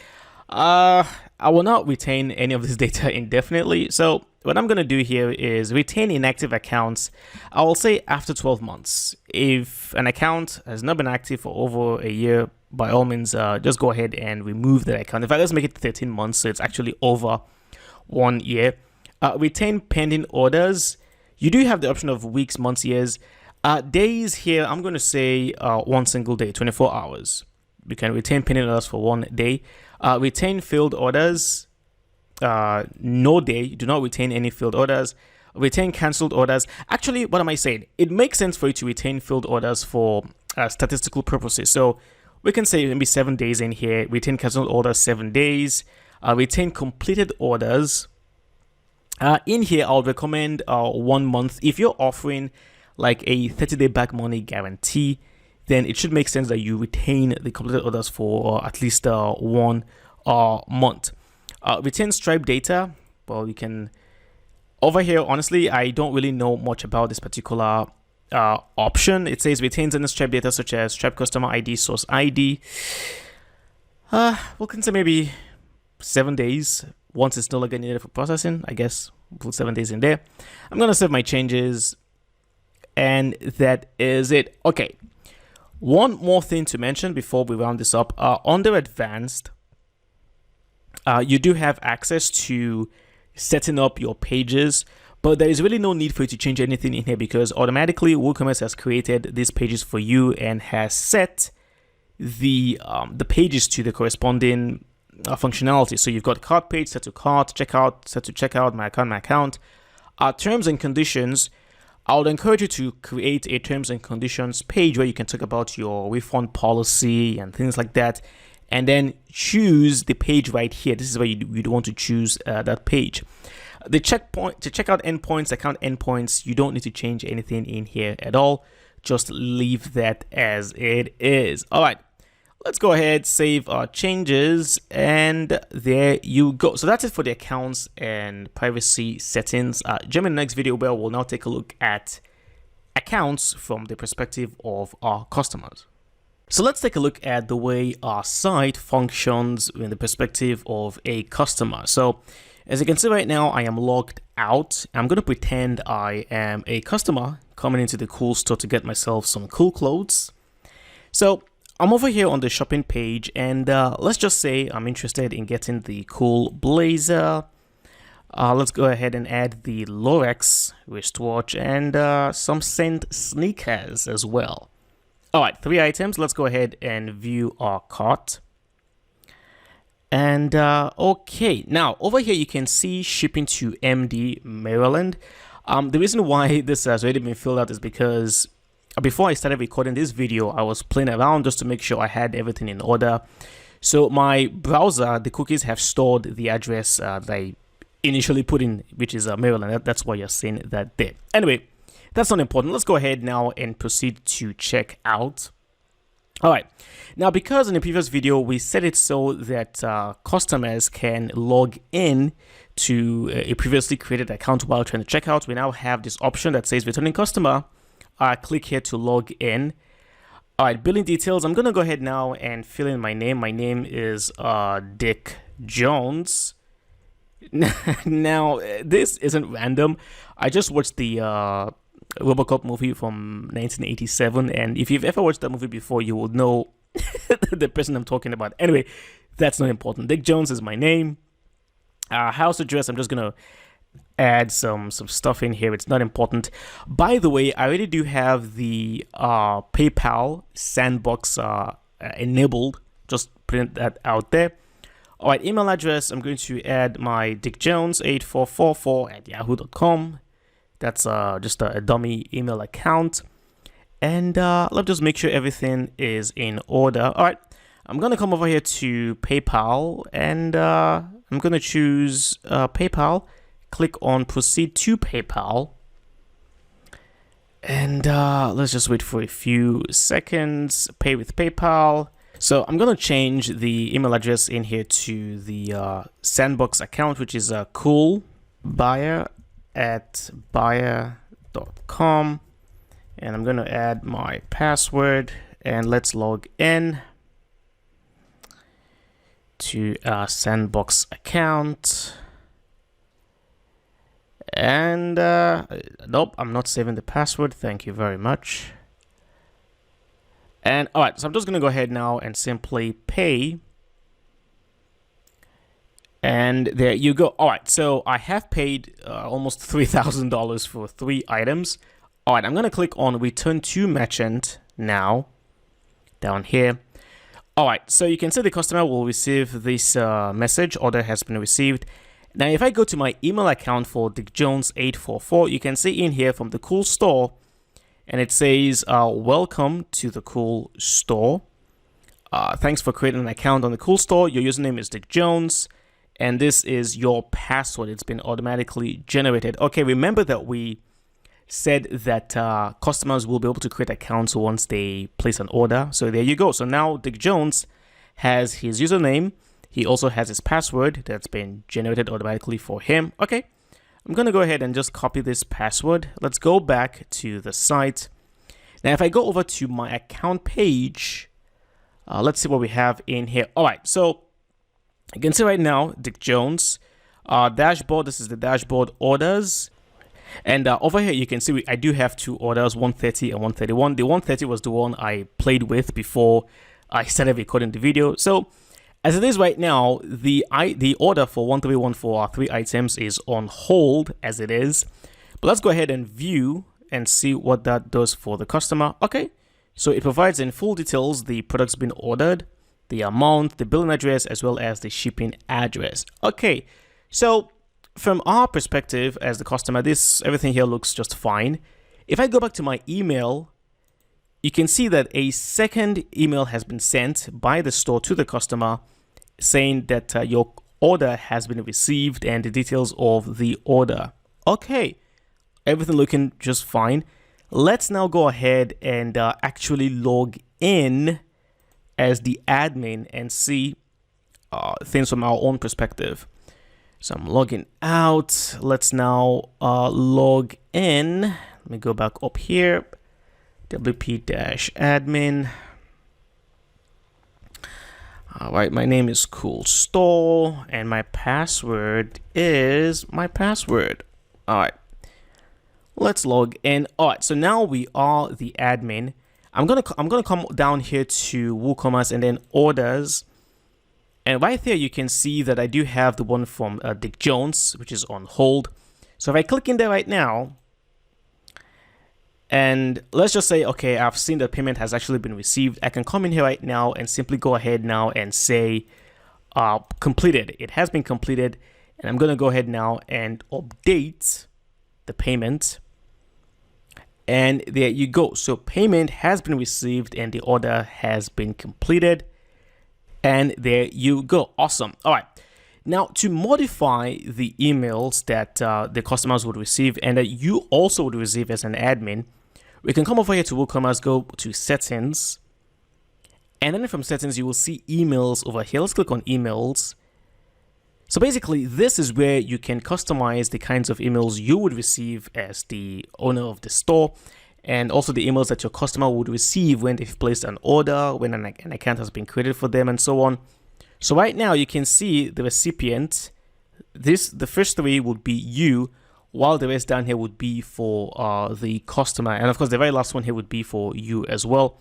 I will not retain any of this data indefinitely. So what I'm going to do here is retain inactive accounts. I will say after 12 months. If an account has not been active for over a year, by all means, just go ahead and remove that account. In fact, let's make it 13 months. So it's actually over 1 year. Retain pending orders. You do have the option of weeks, months, years. Days here, I'm going to say one single day, 24 hours. You can retain pending orders for 1 day. Retain failed orders. No day. Do not retain any failed orders. Retain cancelled orders. Actually, what am I saying? It makes sense for you to retain failed orders for statistical purposes. So we can say maybe 7 days in here. Retain cancelled orders 7 days. Retain completed orders. In here, I'll recommend 1 month. If you're offering like a 30-day back money guarantee, then it should make sense that you retain the completed orders for at least 1 month. Retain Stripe data. Well, you can over here. Honestly, I don't really know much about this particular option. It says retains any Stripe data such as Stripe customer ID, source ID. We can say maybe 7 days once it's no longer needed for processing. I guess we'll put 7 days in there. I'm gonna save my changes, and that is it. Okay. One more thing to mention before we round this up. Under advanced, you do have access to setting up your pages, but there is really no need for you to change anything in here because automatically WooCommerce has created these pages for you and has set the pages to the corresponding functionality. So you've got cart page set to cart, checkout set to checkout, my account. Terms and conditions. I would encourage you to create a terms and conditions page where you can talk about your refund policy and things like that, and then choose the page right here. This is where you'd want to choose that page. The checkout endpoints, account endpoints, you don't need to change anything in here at all. Just leave that as it is. All right, let's go ahead, save our changes, and there you go. So that's it for the accounts and privacy settings. Jump in the next video where we'll now take a look at accounts from the perspective of our customers. So let's take a look at the way our site functions in the perspective of a customer. So as you can see right now, I am logged out. I'm going to pretend I am a customer coming into the cool store to get myself some cool clothes. So I'm over here on the shopping page, and let's just say I'm interested in getting the cool blazer. Let's go ahead and add the Lorex wristwatch and some scent sneakers as well. All right, 3 items. Let's go ahead and view our cart. And okay, now over here you can see shipping to MD, Maryland. The reason why this has already been filled out is because before I started recording this video, I was playing around just to make sure I had everything in order. So my browser, the cookies have stored the address that I initially put in, which is Maryland. That's why you're seeing that there. Anyway, that's not important. Let's go ahead now and proceed to check out. All right. Now, because in the previous video, we set it so that customers can log in to a previously created account while trying to check out, we now have this option that says returning customer. Click here to log in. All right, billing details. I'm going to go ahead now and fill in my name. My name is Dick Jones. Now, this isn't random. I just watched the RoboCop movie from 1987, and if you've ever watched that movie before, you will know the person I'm talking about. Anyway, that's not important. Dick Jones is my name. House address, I'm just going to add some stuff in here. It's not important. By the way, I already do have the PayPal Sandbox enabled. Just print that out there. All right, email address, I'm going to add my dickjones8444@yahoo.com. That's just a dummy email account. And let's just make sure everything is in order. All right, I'm going to come over here to PayPal, and I'm going to choose PayPal. Click on proceed to PayPal. And let's just wait for a few seconds. Pay with PayPal. So I'm going to change the email address in here to the Sandbox account, which is coolbuyer@buyer.com. And I'm going to add my password, and let's log in to our Sandbox account. And nope, I'm not saving the password. Thank you very much. And all right, so I'm just going to go ahead now and simply pay. And there you go. All right, so I have paid almost $3,000 for 3 items. All right, I'm going to click on return to merchant now down here. All right, so you can see the customer will receive this message, order has been received. Now, if I go to my email account for Dick Jones 844, you can see in here from the Cool Store, and it says, welcome to the Cool Store. Thanks for creating an account on the Cool Store. Your username is Dick Jones, and this is your password. It's been automatically generated. Okay, remember that we said that customers will be able to create accounts once they place an order. So there you go. So now Dick Jones has his username. He also has his password that's been generated automatically for him. Okay, I'm going to go ahead and just copy this password. Let's go back to the site. Now, if I go over to my account page, let's see what we have in here. All right, so you can see right now, Dick Jones dashboard. This is the dashboard orders. And over here, you can see I do have 2 orders, 130 and 131. The 130 was the one I played with before I started recording the video. So as it is right now, the order for 131 for our 3 items is on hold as it is. But let's go ahead and view and see what that does for the customer. Okay, so it provides in full details the products being ordered, the amount, the billing address, as well as the shipping address. Okay, so from our perspective as the customer, everything here looks just fine. If I go back to my email, you can see that a second email has been sent by the store to the customer saying that your order has been received and the details of the order. Okay, everything looking just fine. Let's now go ahead and actually log in as the admin and see things from our own perspective. So I'm logging out. Let's now log in. Let me go back up here. WP-admin. All right, my name is Cool Store, and my password is my password. All right, let's log in. All right, so now we are the admin. I'm gonna come down here to WooCommerce and then orders. And right there, you can see that I do have the one from Dick Jones, which is on hold. So if I click in there right now, and let's just say, okay, I've seen that payment has actually been received. I can come in here right now and simply go ahead now and say completed. It has been completed. And I'm going to go ahead now and update the payment. And there you go. So payment has been received and the order has been completed. And there you go. Awesome. All right. Now, to modify the emails that the customers would receive and that you also would receive as an admin, we can come over here to WooCommerce, go to settings. And then from settings, you will see emails over here. Let's click on emails. So basically, this is where you can customize the kinds of emails you would receive as the owner of the store, and also the emails that your customer would receive when they've placed an order, when an account has been created for them, and so on. So right now you can see the recipient. The first 3 would be you, while the rest down here would be for the customer. And of course, the very last one here would be for you as well.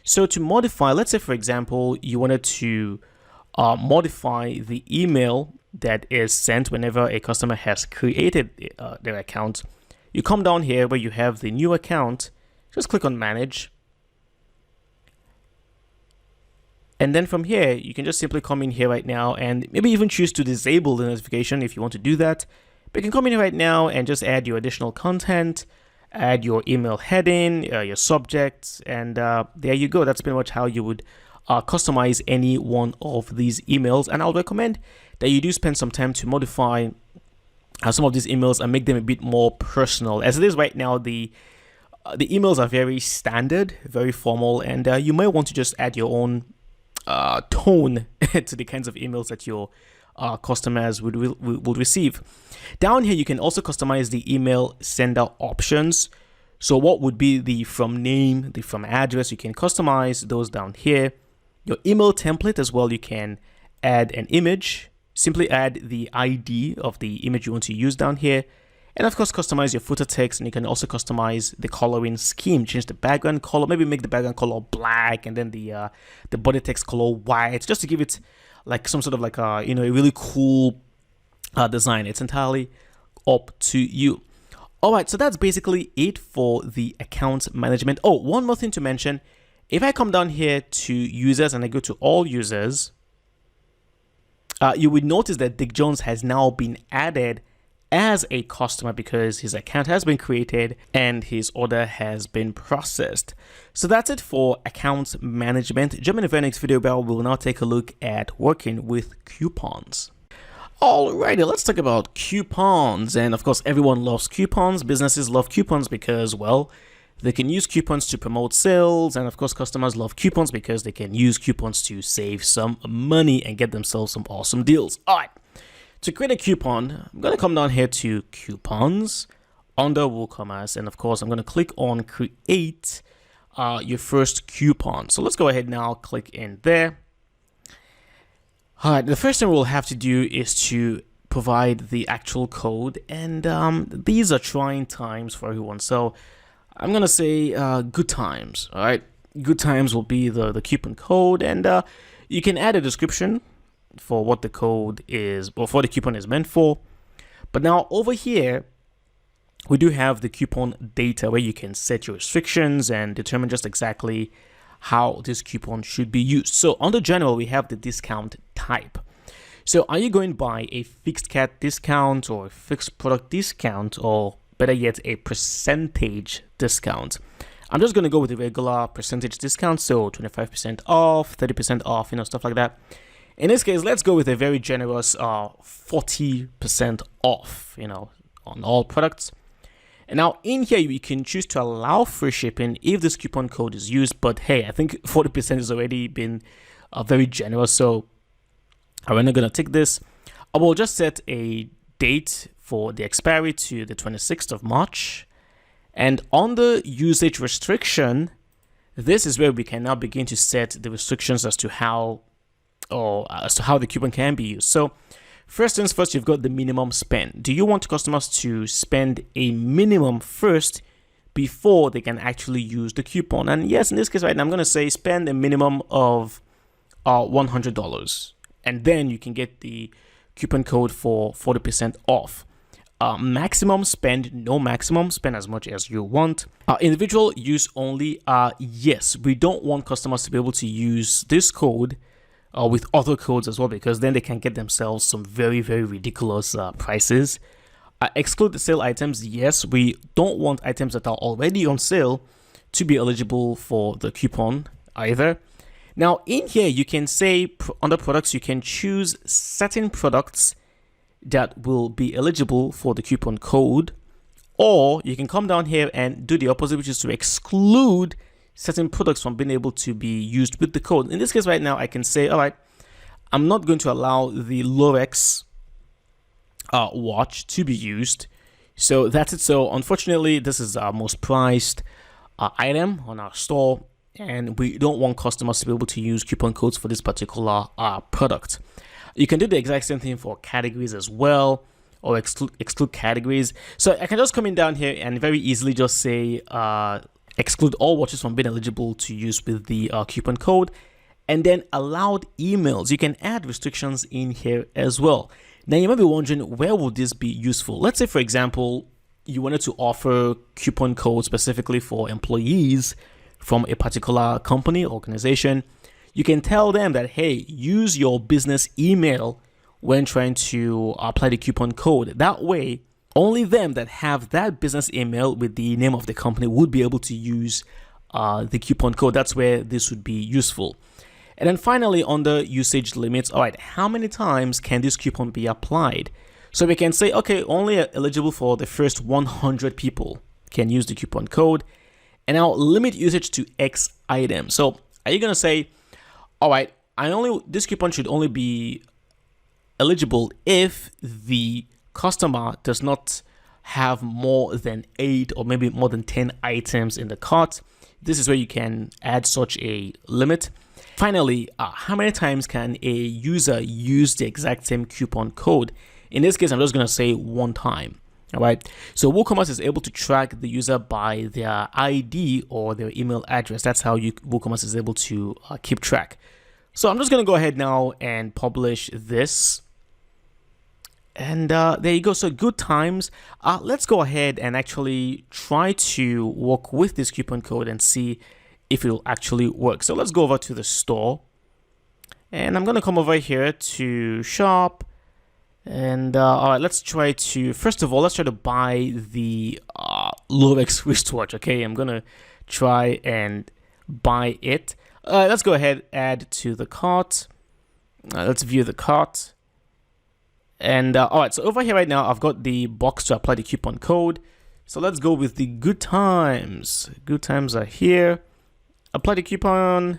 So to modify, let's say, for example, you wanted to modify the email that is sent whenever a customer has created their account. You come down here where you have the new account, just click on manage. And then from here, you can just simply come in here right now and maybe even choose to disable the notification if you want to do that. But you can come in right now and just add your additional content, add your email heading, your subjects, and there you go. That's pretty much how you would customize any one of these emails. And I'll recommend that you do spend some time to modify some of these emails and make them a bit more personal. As it is right now, the emails are very standard, very formal, and you might want to just add your own tone to the kinds of emails that your customers would receive. Down here, you can also customize the email sender options. So what would be the from name, the from address? You can customize those down here. Your email template as well, you can add an image. Simply add the ID of the image you want to use down here. And of course, customize your footer text, and you can also customize the coloring scheme. Change the background color, maybe make the background color black, and then the body text color white, just to give it like some sort of like a a really cool design. It's entirely up to you. All right, so that's basically it for the account management. Oh, one more thing to mention: if I come down here to users and I go to all users, you would notice that Dick Jones has now been added as a customer because his account has been created and his order has been processed. So that's it for account management. Jump in the very next video where we'll now take a look at working with coupons. Alrighty, let's talk about coupons. And of course, everyone loves coupons. Businesses love coupons because, well, they can use coupons to promote sales. And of course, customers love coupons because they can use coupons to save some money and get themselves some awesome deals. All right. To create a coupon, I'm going to come down here to coupons under WooCommerce. And of course, I'm going to click on create your first coupon. So let's go ahead now, click in there. All right, the first thing we'll have to do is to provide the actual code. And these are trying times for everyone. So I'm going to say good times. All right, good times will be the coupon code. And you can add a description for what the code is, or for the coupon is meant for. But now over here, we do have the coupon data where you can set your restrictions and determine just exactly how this coupon should be used. So under general, we have the discount type. So are you going by a fixed cat discount or a fixed product discount, or better yet, a percentage discount? I'm just going to go with a regular percentage discount. So 25% off, 30% off, stuff like that. In this case, let's go with a very generous 40% off, on all products. And now in here, you can choose to allow free shipping if this coupon code is used. But hey, I think 40% has already been very generous. So I'm not going to take this. I will just set a date for the expiry to the 26th of March. And on the usage restriction, this is where we can now begin to set the restrictions as to how the coupon can be used. So first things first, you've got the minimum spend. Do you want customers to spend a minimum first before they can actually use the coupon? And yes, in this case right now, I'm going to say spend a minimum of $100, and then you can get the coupon code for 40% off. Maximum spend, no maximum, spend as much as you want. Individual use only, yes, we don't want customers to be able to use this code with other codes as well, because then they can get themselves some very, very ridiculous prices. Exclude the sale items. Yes, we don't want items that are already on sale to be eligible for the coupon either. Now in here, you can say under products, you can choose certain products that will be eligible for the coupon code, or you can come down here and do the opposite, which is to exclude certain products from being able to be used with the code. In this case right now, I can say, all right, I'm not going to allow the Lorex watch to be used. So that's it. So unfortunately, this is our most prized item on our store, and we don't want customers to be able to use coupon codes for this particular product. You can do the exact same thing for categories as well, or exclude categories. So I can just come in down here and very easily just say exclude all watches from being eligible to use with the coupon code. And then allowed emails, you can add restrictions in here as well. Now you might be wondering, where would this be useful? Let's say, for example, you wanted to offer coupon codes specifically for employees from a particular company, organization. You can tell them that, hey, use your business email when trying to apply the coupon code. That way, only them that have that business email with the name of the company would be able to use the coupon code. That's where this would be useful. And then finally, under usage limits, all right, how many times can this coupon be applied? So we can say, okay, only eligible for the first 100 people can use the coupon code, and now limit usage to X items. So are you gonna say, all right, this coupon should only be eligible if the customer does not have more than 8 or maybe more than 10 items in the cart? This is where you can add such a limit. Finally, how many times can a user use the exact same coupon code? In this case, I'm just going to say 1 time. All right. So WooCommerce is able to track the user by their ID or their email address. That's how WooCommerce is able to keep track. So I'm just going to go ahead now and publish this. And there you go. So good times. Let's go ahead and actually try to work with this coupon code and see if it will actually work. So let's go over to the store, and I'm going to come over here to shop. And all right, let's try to, first of all, let's try to buy the Lorex wristwatch. Okay, I'm going to try and buy it. Let's go ahead, add to the cart. Let's view the cart. And all right, so over here right now, I've got the box to apply the coupon code. So let's go with the good times. Good times are here. Apply the coupon,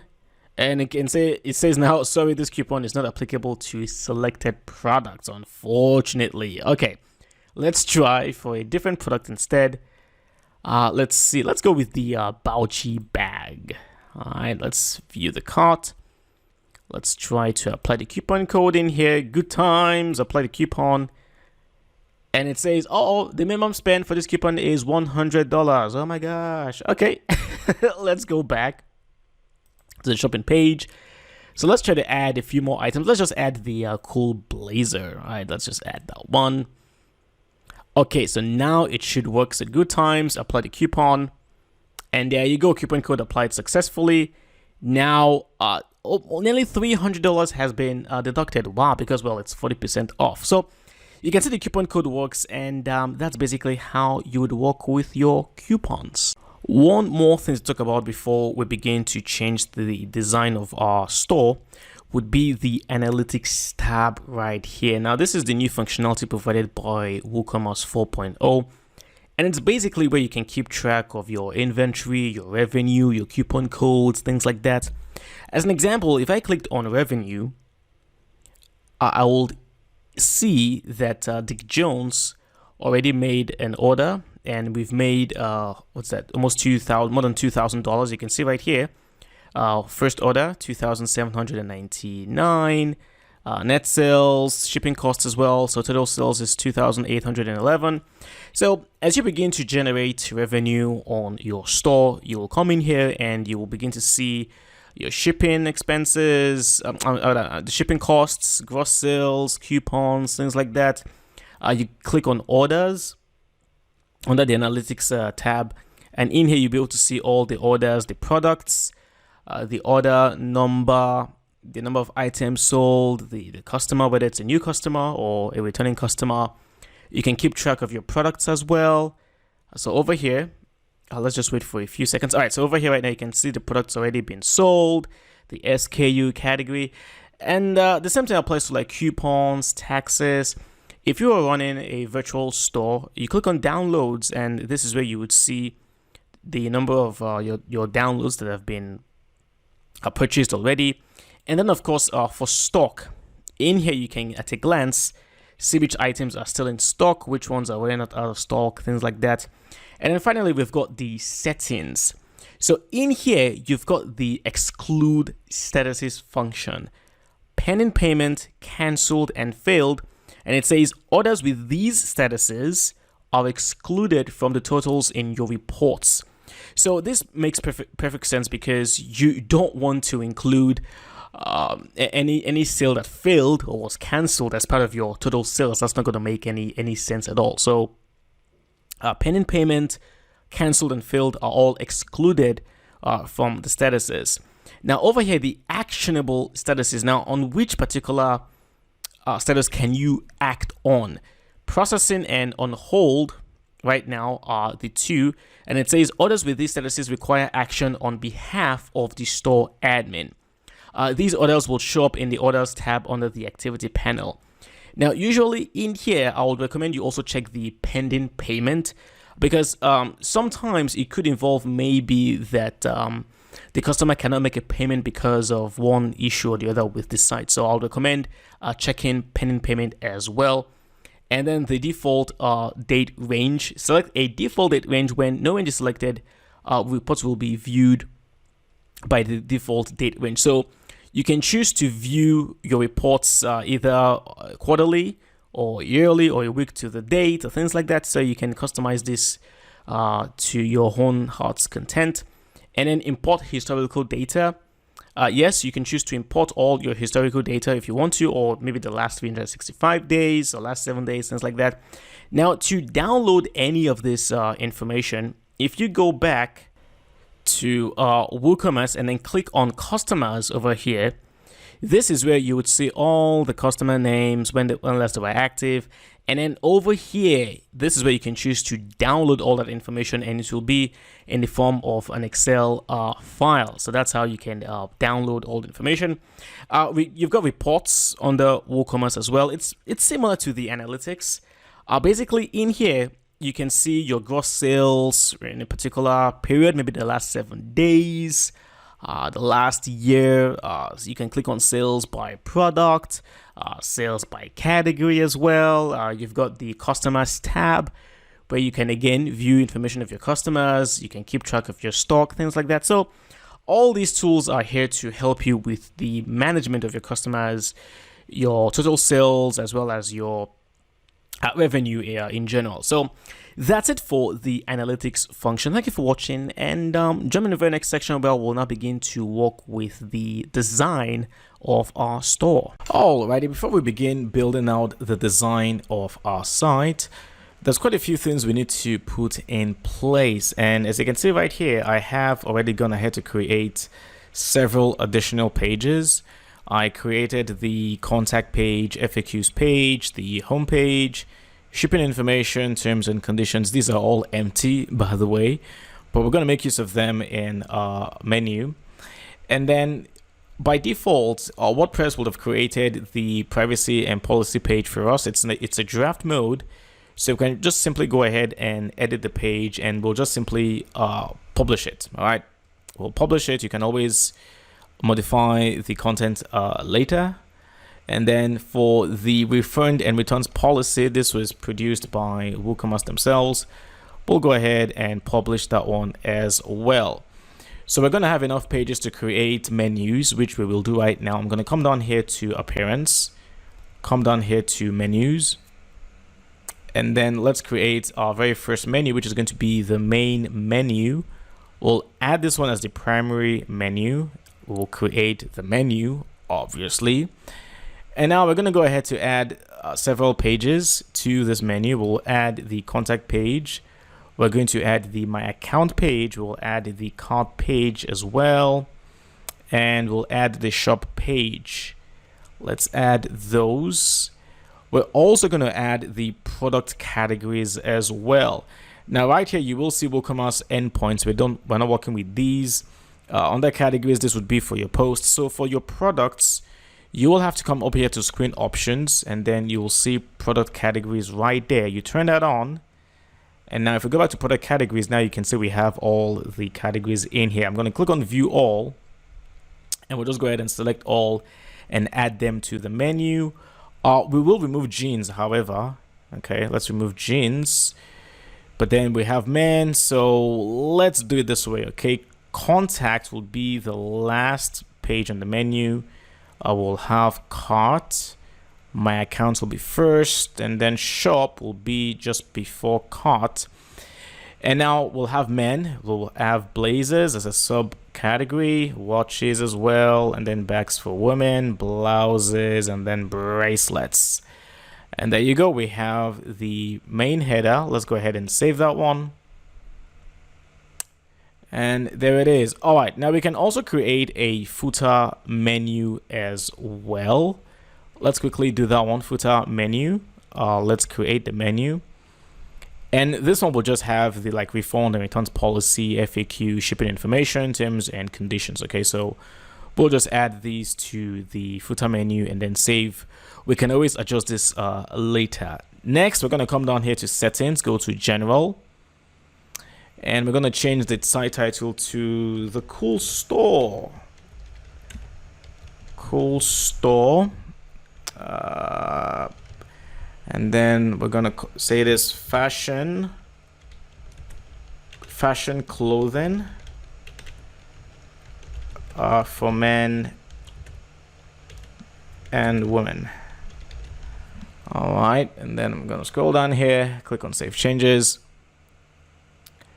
and it says now, sorry, this coupon is not applicable to selected products, unfortunately. Okay, let's try for a different product instead. Let's see. Let's go with the Bauchi bag. All right, let's view the cart. Let's try to apply the coupon code in here. Good times, apply the coupon. And it says, oh, the minimum spend for this coupon is $100. Oh my gosh. Okay, let's go back to the shopping page. So let's try to add a few more items. Let's just add the cool blazer. All right, let's just add that one. Okay, so now it should work. So good times, apply the coupon. And there you go, coupon code applied successfully. Now, nearly $300 has been deducted. Wow, because, well, it's 40% off. So you can see the coupon code works, and that's basically how you would work with your coupons. One more thing to talk about before we begin to change the design of our store would be the analytics tab right here. Now, this is the new functionality provided by WooCommerce 4.0, and it's basically where you can keep track of your inventory, your revenue, your coupon codes, things like that. As an example, if I clicked on revenue, I will see that Dick Jones already made an order, and we've made what's that, almost more than $2,000. You can see right here, first order $2,799, net sales, shipping costs as well, so total sales is $2,811. So as you begin to generate revenue on your store, you will come in here and you will begin to see your shipping expenses, the shipping costs, gross sales, coupons, things like that. You click on orders under the analytics tab, and in here you'll be able to see all the orders, the products, the order number, the number of items sold, the customer, whether it's a new customer or a returning customer. You can keep track of your products as well. So over here, let's just wait for a few seconds. All right, so over here right now, you can see the products already been sold, the SKU category, and the same thing applies to like coupons, taxes. If you are running a virtual store, you click on downloads, and this is where you would see the number of your downloads that have been purchased already. And then, of course, for stock, in here you can, at a glance, see which items are still in stock, which ones are already not out of stock, things like that. And then finally, we've got the settings. So in here, you've got the exclude statuses function, pending payment, canceled, and failed. And it says orders with these statuses are excluded from the totals in your reports. So this makes perfect sense, because you don't want to include any sale that failed or was canceled as part of your total sales. That's not going to make any sense at all. So pending payment, canceled, and failed are all excluded from the statuses. Now over here, the actionable statuses. Now on which particular status can you act on? Processing and on hold right now are the two, and it says orders with these statuses require action on behalf of the store admin. These orders will show up in the orders tab under the activity panel. Now, usually in here, I would recommend you also check the pending payment, because sometimes it could involve maybe that the customer cannot make a payment because of one issue or the other with the site. So I'll recommend checking pending payment as well. And then the default date range. Select a default date range. When no range is selected, reports will be viewed by the default date range. So you can choose to view your reports either quarterly or yearly or a week to the date or things like that. So you can customize this to your own heart's content. And then import historical data. Yes, you can choose to import all your historical data if you want to, or maybe the last 365 days or last 7 days, things like that. Now, to download any of this information, if you go back to WooCommerce and then click on customers over here, this is where you would see all the customer names, when last they were active. And then over here, this is where you can choose to download all that information, and it will be in the form of an Excel file. So that's how you can download all the information. You've got reports under WooCommerce as well. It's similar to the analytics. Basically, in here, you can see your gross sales in a particular period, maybe the last 7 days, the last year. So you can click on sales by product, sales by category as well. You've got the customers tab, where you can again view information of your customers. You can keep track of your stock, things like that. So all these tools are here to help you with the management of your customers, your total sales, as well as your revenue in general. So that's it for the analytics function. Thank you for watching, and jump in the very next section where we'll now begin to work with the design of our store. Alrighty, before we begin building out the design of our site, there's quite a few things we need to put in place. And as you can see right here, I have already gone ahead to create several additional pages. I created the contact page, FAQs page, the home page, shipping information, terms and conditions. These are all empty, by the way, but we're going to make use of them in our menu. And then by default, WordPress would have created the privacy and policy page for us. It's a draft mode, so we can just simply go ahead and edit the page, and we'll just simply publish it. All right, we'll publish it. You can always modify the content later. And then for the refund and returns policy, this was produced by WooCommerce themselves. We'll go ahead and publish that one as well. So we're going to have enough pages to create menus, which we will do right now. I'm going to come down here to appearance, come down here to menus, and then let's create our very first menu, which is going to be the main menu. We'll add this one as the primary menu. We'll create the menu, obviously. And now we're going to go ahead to add several pages to this menu. We'll add the contact page. We're going to add the My Account page. We'll add the cart page as well. And we'll add the shop page. Let's add those. We're also going to add the product categories as well. Now, right here, you will see WooCommerce endpoints. We're not working with these. Under categories, this would be for your posts. So for your products, you will have to come up here to screen options, and then you will see product categories right there. You turn that on. And now if we go back to product categories, now you can see we have all the categories in here. I'm going to click on view all, and we'll just go ahead and select all and add them to the menu. We will remove jeans, however. Okay, let's remove jeans. But then we have men, so let's do it this way. Okay, contact will be the last page on the menu. I will have cart. My accounts will be first, and then shop will be just before cart. And now we'll have men. We'll have blazers as a subcategory, watches as well, and then bags for women, blouses, and then bracelets. And there you go. We have the main header. Let's go ahead and save that one. And there it is. All right, now we can also create a footer menu as well. Let's quickly do that one. Footer menu. Let's create the menu. And this one will just have the like refund and returns policy, FAQ, shipping information, terms and conditions. Okay, so we'll just add these to the footer menu and then save. We can always adjust this later. Next, we're going to come down here to settings, go to general, and we're going to change the site title to the cool store. Cool store. And then we're gonna say this fashion clothing for men and women. All right, and then I'm gonna scroll down here, click on save changes,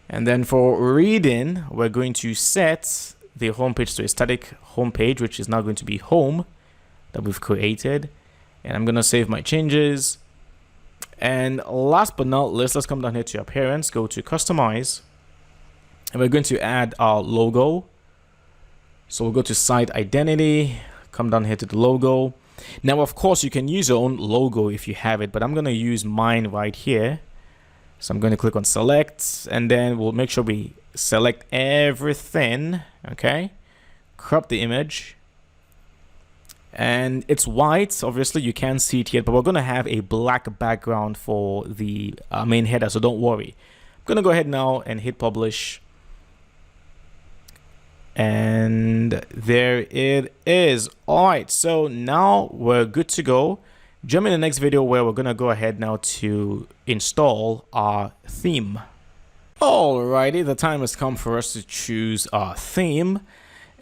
and then for reading, we're going to set the homepage to a static homepage, which is now going to be home that we've created. And I'm gonna save my changes. And last but not least, let's come down here to appearance, go to customize, and we're going to add our logo. So we'll go to site identity, come down here to the logo. Now, of course, you can use your own logo if you have it, but I'm going to use mine right here. So I'm going to click on select, and then we'll make sure we select everything. Okay, crop the image. And it's white. Obviously you can't see it yet, but we're going to have a black background for the main header, so don't worry. I'm going to go ahead now and hit publish, and there it is. All right, so now we're good to go. Jump in the next video where we're going to go ahead now to install our theme. Alrighty, the time has come for us to choose our theme.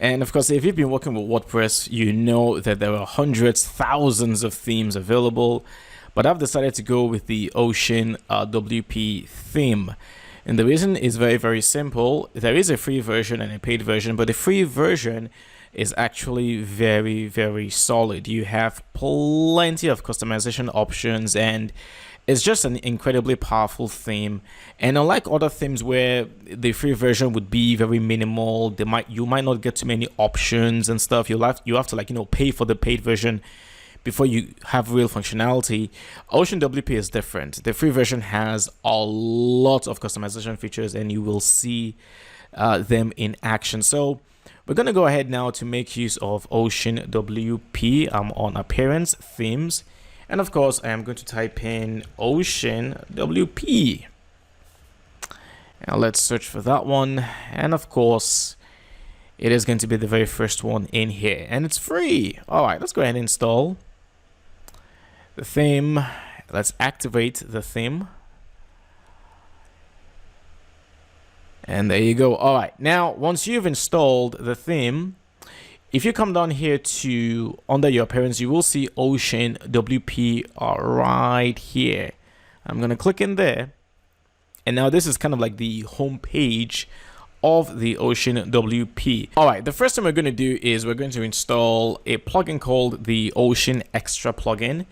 And of course, if you've been working with WordPress, you know that there are hundreds, thousands of themes available, but I've decided to go with the OceanWP theme. And the reason is very, very simple. There is a free version and a paid version, but the free version is actually very, very solid. You have plenty of customization options, and it's just an incredibly powerful theme. And unlike other themes where the free version would be very minimal, you might not get too many options and stuff. You have to like, pay for the paid version before you have real functionality. OceanWP is different. The free version has a lot of customization features, and you will see them in action. So we're going to go ahead now to make use of OceanWP. I'm on appearance, themes. And of course, I am going to type in OceanWP. Now let's search for that one. And of course, it is going to be the very first one in here. And it's free. All right, let's go ahead and install the theme. Let's activate the theme. And there you go. All right, now once you've installed the theme, if you come down here to under your appearance, you will see OceanWP right here. I'm going to click in there. And now this is kind of like the home page of the OceanWP. All right, the first thing we're going to do is we're going to install a plugin called the Ocean Extra plugin.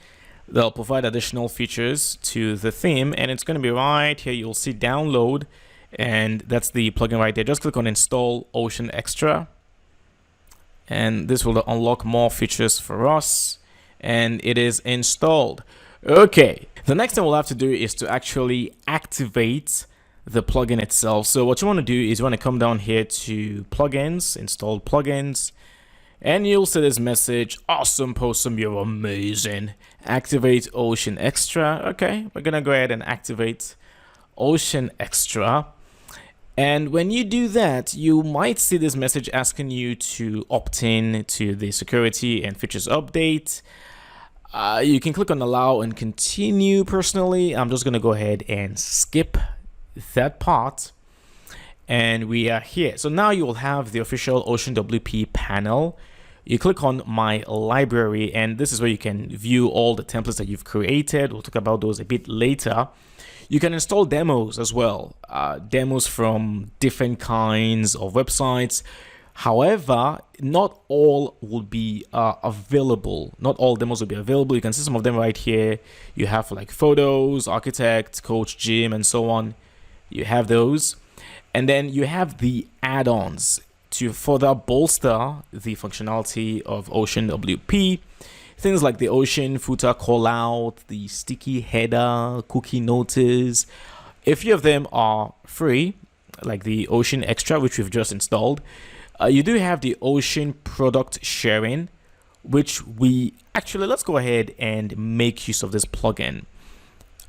They'll provide additional features to the theme, and it's going to be right here. You'll see download, and that's the plugin right there. Just click on install Ocean Extra. And this will unlock more features for us, and it is installed. Okay, the next thing we'll have to do is to actually activate the plugin itself. So what you want to do is you want to come down here to plugins, install plugins, and you'll see this message: awesome, Possum, you're amazing. Activate Ocean Extra. Okay, we're gonna go ahead and activate Ocean Extra. And when you do that, you might see this message asking you to opt in to the security and features update. You can click on allow and continue. Personally, I'm just going to go ahead and skip that part. And we are here. So now you will have the official OceanWP panel. You click on my library, and this is where you can view all the templates that you've created. We'll talk about those a bit later. You can install demos as well, demos from different kinds of websites. However, not all will be available. Not all demos will be available. You can see some of them right here. You have like photos, architect, coach, gym, and so on. You have those. And then you have the add-ons to further bolster the functionality of OceanWP. things like the Ocean footer callout, the sticky header, cookie notice. A few of them are free, like the Ocean Extra, which we've just installed. You do have the Ocean product sharing, which we actually, let's go ahead and make use of this plugin.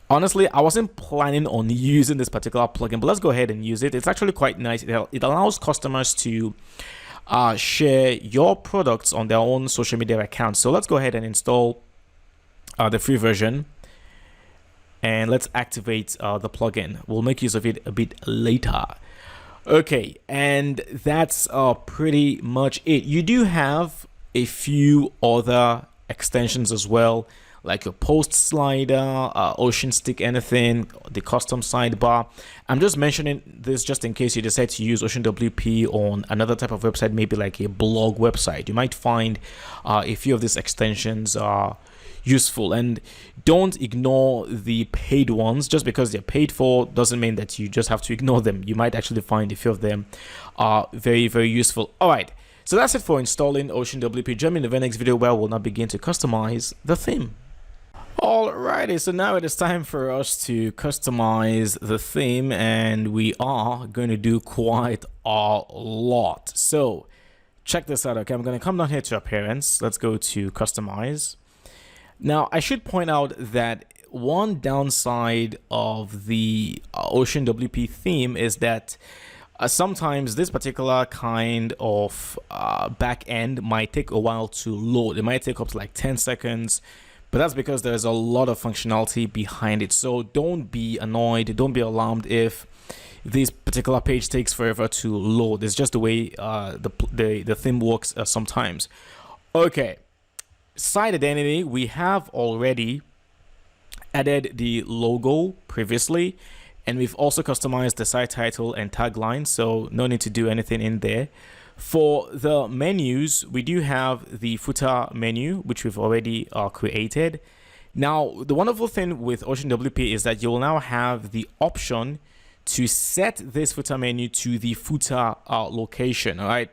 Honestly, I wasn't planning on using this particular plugin, but let's go ahead and use it. It's actually quite nice. It allows customers to share your products on their own social media accounts. So let's go ahead and install the free version, and let's activate the plugin. We'll make use of it a bit later. Okay, and that's pretty much it. You do have a few other extensions as well, like your post slider, Ocean stick anything, the custom sidebar. I'm just mentioning this just in case you decide to use OceanWP on another type of website, maybe like a blog website. You might find a few of these extensions are useful, and don't ignore the paid ones. Just because they're paid for doesn't mean that you just have to ignore them. You might actually find a few of them are very, very useful. All right, so that's it for installing OceanWP. Join me in the very next video where we'll now begin to customize the theme. Alrighty, so now it is time for us to customize the theme, and we are going to do quite a lot. So check this out. Okay, I'm going to come down here to appearance. Let's go to customize. Now I should point out that one downside of the OceanWP theme is that sometimes this particular kind of back end might take a while to load. It might take up to like 10 seconds. But that's because there's a lot of functionality behind it. So don't be annoyed, don't be alarmed if this particular page takes forever to load. It's just the way the theme works sometimes. Okay, site identity, we have already added the logo previously, and we've also customized the site title and tagline, so no need to do anything in there. For the menus, we do have the footer menu, which we've already created. Now, the wonderful thing with OceanWP is that you will now have the option to set this footer menu to the footer location, all right?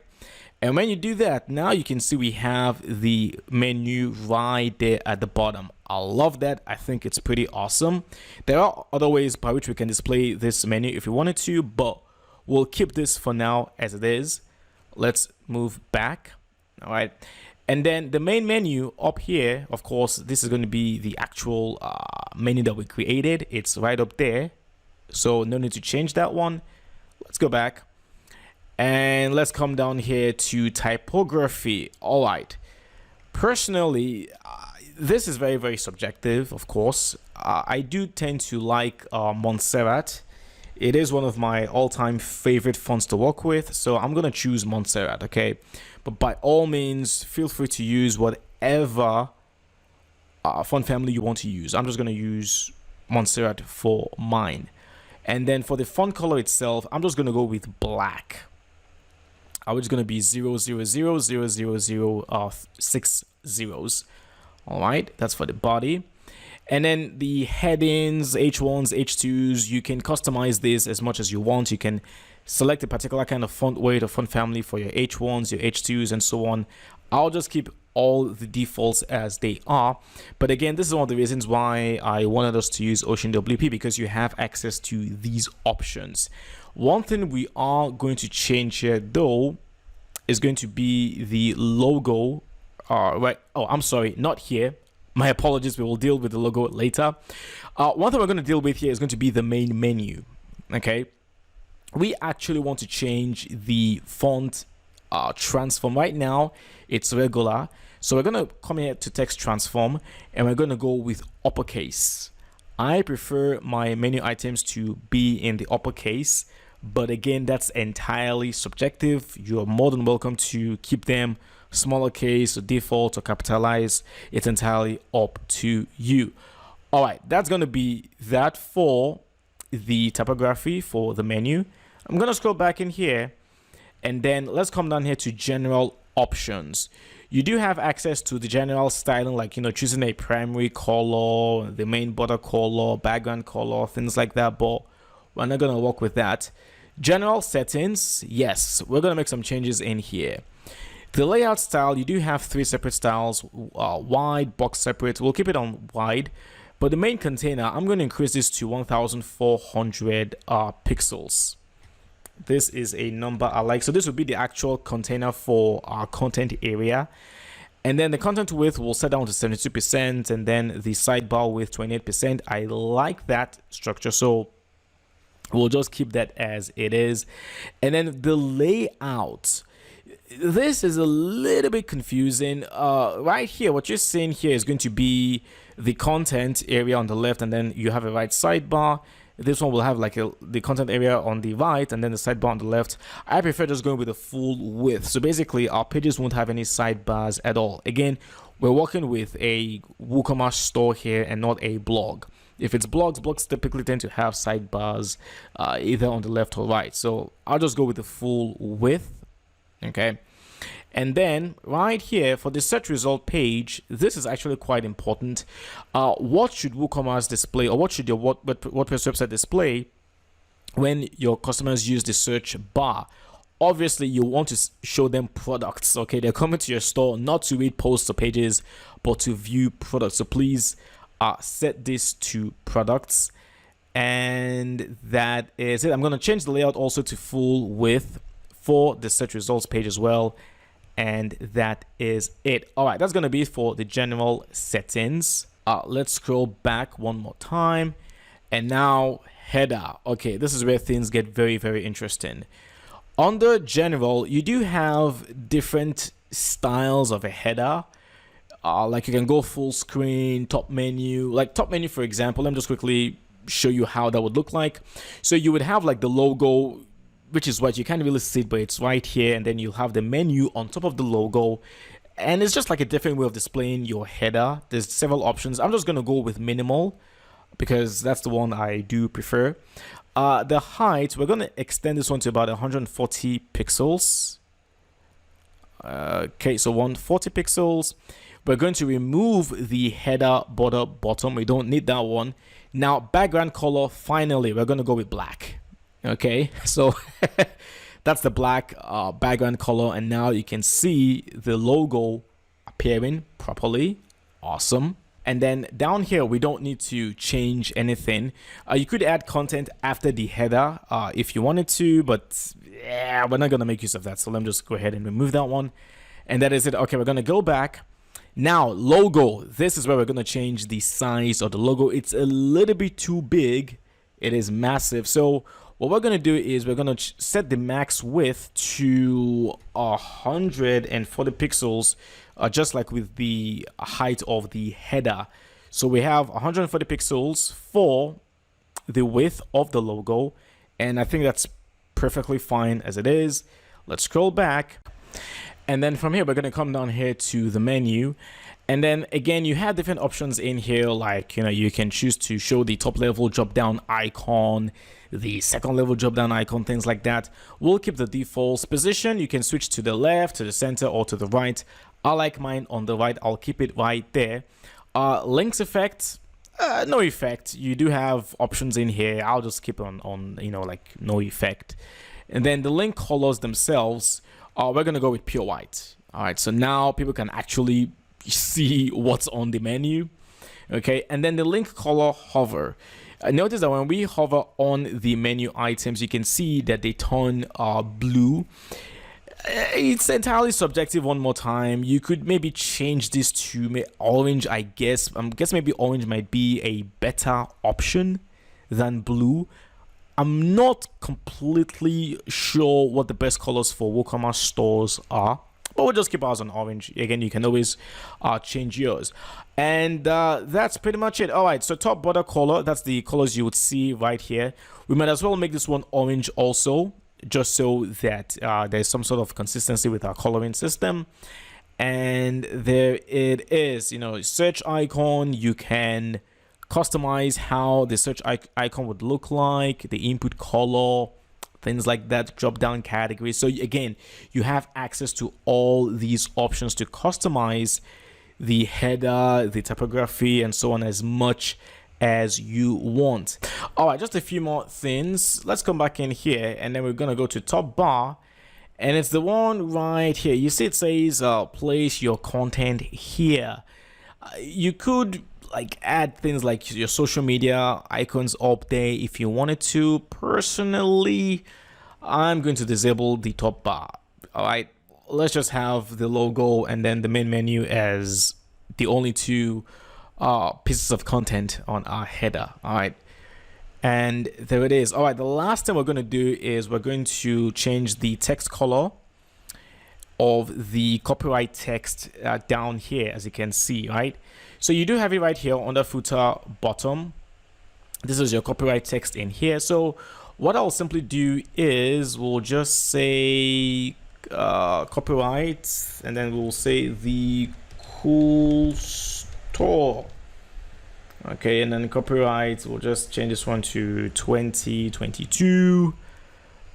And when you do that, now you can see we have the menu right there at the bottom. I love that. I think it's pretty awesome. There are other ways by which we can display this menu if we wanted to, but we'll keep this for now as it is. Let's move back. All right, and then the main menu up here, of course, this is going to be the actual menu that we created. It's right up there, so no need to change that one. Let's go back and let's come down here to typography. All right, personally, this is very, very subjective, of course. I do tend to like Montserrat. It is one of my all-time favorite fonts to work with, so I'm gonna choose Montserrat, okay? But by all means, feel free to use whatever font family you want to use. I'm just gonna use Montserrat for mine. And then for the font color itself, I'm just gonna go with black. I'm just gonna be 0000006 zeros. All right, that's for the body. And then the headings, H1s, H2s, you can customize this as much as you want. You can select a particular kind of font weight or font family for your H1s, your H2s, and so on. I'll just keep all the defaults as they are. But again, this is one of the reasons why I wanted us to use OceanWP, because you have access to these options. One thing we are going to change here, though, is going to be the logo. Right. Oh, I'm sorry, not here. My apologies, we will deal with the logo later. One thing we're going to deal with here is going to be the main menu, okay? We actually want to change the font transform. Right now, it's regular. So we're going to come here to text transform, and we're going to go with uppercase. I prefer my menu items to be in the uppercase, but again, that's entirely subjective. You're more than welcome to keep them smaller case or default or capitalize. It's entirely up to you. All right, that's going to be that for the typography for the menu. I'm going to scroll back in here, and then let's come down here to general options. You do have access to the general styling, like, you know, choosing a primary color, the main border color, background color, things like that, but we're not going to work with that. General settings, yes, we're going to make some changes in here. The layout style, you do have 3 separate styles, wide, box separate. We'll keep it on wide. But the main container, I'm going to increase this to 1400 pixels. This is a number I like. So this will be the actual container for our content area. And then the content width will set down to 72%, and then the sidebar width 28%. I like that structure, so we'll just keep that as it is. And then the layout, this is a little bit confusing. Right here, what you're seeing here is going to be the content area on the left, and then you have a right sidebar. This one will have like the content area on the right and then the sidebar on the left. I prefer just going with the full width. So basically our pages won't have any sidebars at all. Again, we're working with a WooCommerce store here and not a blog. If it's blogs typically tend to have sidebars either on the left or right. So I'll just go with the full width. Okay. And then right here for the search result page, this is actually quite important. What should WooCommerce display, or what should your WordPress website display when your customers use the search bar? Obviously, you want to show them products. Okay, they're coming to your store not to read posts or pages, but to view products. So please set this to products. And that is it. I'm going to change the layout also to full width for the search results page as well. And that is it. All right, that's going to be for the general settings. Let's scroll back one more time. And now header. Okay, this is where things get very, very interesting. Under general, you do have different styles of a header. Like you can go full screen, top menu. Like top menu, for example, let me just quickly show you how that would look like. So you would have like the logo, which is what you can't really see it, but it's right here. And then you'll have the menu on top of the logo. And it's just like a different way of displaying your header. There's several options. I'm just going to go with minimal because that's the one I do prefer. The height, we're going to extend this one to about 140 pixels. Okay, so 140 pixels. We're going to remove the header border bottom. We don't need that one. Now, background color, finally, we're going to go with black. Okay, so that's the black background color, and now you can see the logo appearing properly. Awesome. And then down here, we don't need to change anything. You could add content after the header if you wanted to, but yeah, we're not going to make use of that. So let me just go ahead and remove that one. And that is it. Okay, we're going to go back. Now, logo. This is where we're going to change the size of the logo. It's a little bit too big. It is massive. So what we're going to do is we're going to set the max width to 140 pixels, just like with the height of the header. So we have 140 pixels for the width of the logo, and I think that's perfectly fine as it is. Let's scroll back, and then from here we're going to come down here to the menu. And then again, you have different options in here, like, you can choose to show the top level drop down icon, the second level drop down icon, things like that. We'll keep the defaults. Position, you can switch to the left, to the center, or to the right. I like mine on the right. I'll keep it right there. Links effect, no effect. You do have options in here. I'll just keep on like no effect. And then the link colors themselves, we're gonna go with pure white. All right, so now people can actually see what's on the menu. Okay, and then the link color hover. Notice that when we hover on the menu items, you can see that they turn blue. It's entirely subjective. One more time, you could maybe change this to orange. I guess maybe orange might be a better option than blue. I'm not completely sure what the best colors for WooCommerce stores are, but we'll just keep ours on orange. Again, you can always change yours. And that's pretty much it. All right, so top border color, that's the colors you would see right here. We might as well make this one orange also, just so that there's some sort of consistency with our coloring system. And there it is. Search icon, you can customize how the search icon would look like, the input color, things like that, drop down categories. So again, you have access to all these options to customize the header, the typography, and so on as much as you want. All right, just a few more things. Let's come back in here, and then we're gonna go to top bar, and it's the one right here. You see it says place your content here. You could like add things like your social media icons up there if you wanted to. Personally, I'm going to disable the top bar. All right, let's just have the logo and then the main menu as the only two pieces of content on our header. All right, and there it is. All right, the last thing we're going to do is we're going to change the text color of the copyright text down here, as you can see. Right, so you do have it right here under footer bottom. This is your copyright text in here. So what I'll simply do is we'll just say copyright, and then we'll say the cool store. Okay, and then copyright, we'll just change this one to 2022.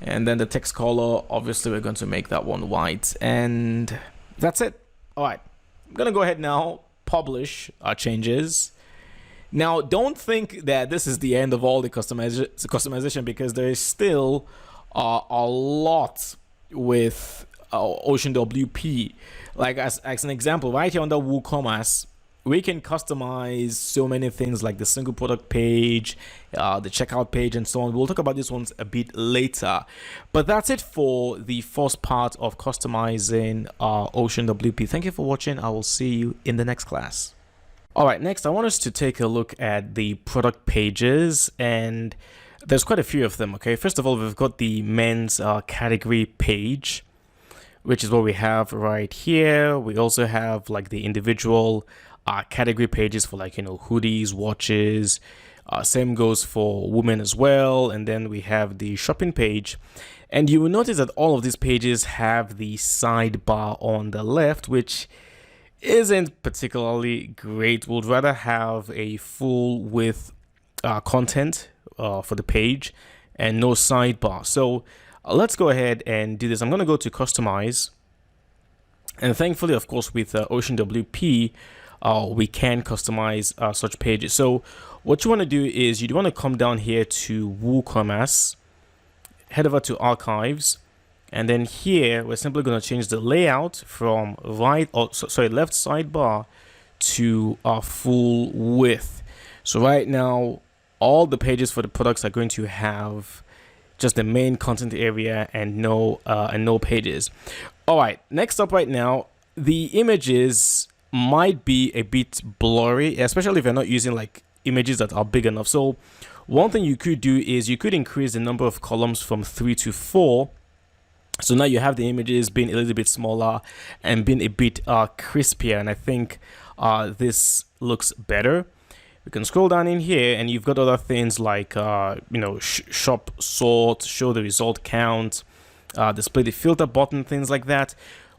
And then the text color, obviously we're going to make that one white, and that's it. All right, I'm gonna go ahead now, publish our changes. Now, don't think that this is the end of all the customization, because there is still a lot with OceanWP. Like as an example, right here under WooCommerce, we can customize so many things like the single product page, the checkout page, and so on. We'll talk about these ones a bit later. But that's it for the first part of customizing OceanWP. Thank you for watching. I will see you in the next class. All right, next I want us to take a look at the product pages, and there's quite a few of them. Okay, first of all, we've got the men's category page, which is what we have right here. We also have like the individual category pages for, like, you know, hoodies, watches. Same goes for women as well. And then we have the shopping page, and you will notice that all of these pages have the sidebar on the left, which isn't particularly great. We'd rather have a full width content for the page and no sidebar. So let's go ahead and do this. I'm going to go to customize, and thankfully, of course, with OceanWP, we can customize such pages. So what you want to do is you want to come down here to WooCommerce, head over to archives, and then here we're simply going to change the layout from left sidebar to full width. So right now, all the pages for the products are going to have just the main content area and no pages. All right, next up right now, the images might be a bit blurry, especially if you're not using like images that are big enough. So one thing you could do is you could increase the number of columns from 3 to 4. So now you have the images being a little bit smaller and being a bit crispier, and I think this looks better. We can scroll down in here, and you've got other things like shop sort, show the result count, display the filter button, things like that.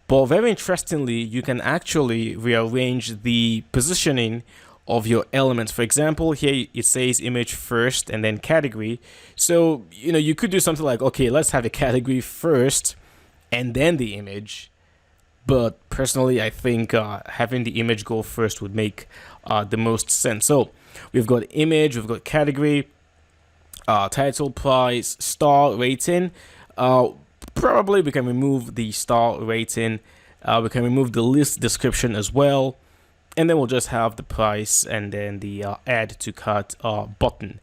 But very interestingly, you can actually rearrange the positioning of your elements. For example, here it says image first and then category. So, you could do something like, okay, let's have the category first and then the image. But personally, I think having the image go first would make the most sense. So we've got image, we've got category, title, price, star, rating. Probably we can remove the star rating. We can remove the list description as well. And then we'll just have the price and then the add to cart button.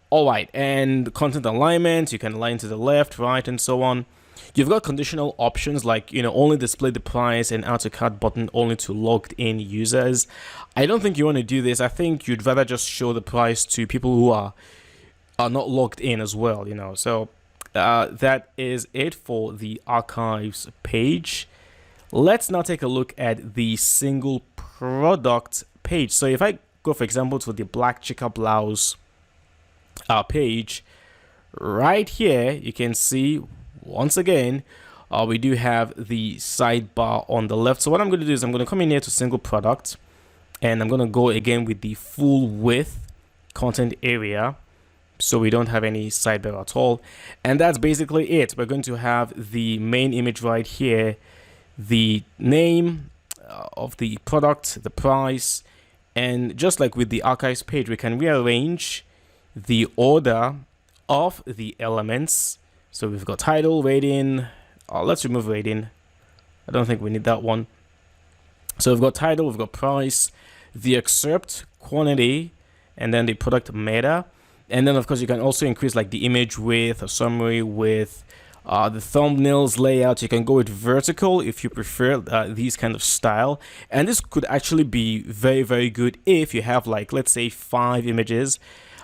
All right, and content alignment, you can align to the left, right, and so on. You've got conditional options like, only display the price and add to cart button only to logged in users. I don't think you want to do this. I think you'd rather just show the price to people who are not logged in as well, So that is it for the archives page. Let's now take a look at the single product page. So if I go, for example, to the black checker blouse page, right here, you can see once again, we do have the sidebar on the left. So what I'm going to do is I'm going to come in here to single product, and I'm going to go again with the full width content area, so we don't have any sidebar at all. And that's basically it. We're going to have the main image right here, the name of the product, the price, and just like with the archives page, we can rearrange the order of the elements. So we've got title, rating, Let's remove rating. I don't think we need that one. So we've got title, we've got price, the excerpt, quantity, and then the product meta. And then of course you can also increase like the image width, a summary width, the thumbnails layout. You can go with vertical if you prefer these kind of style. And this could actually be very, very good if you have like, let's say 5 images.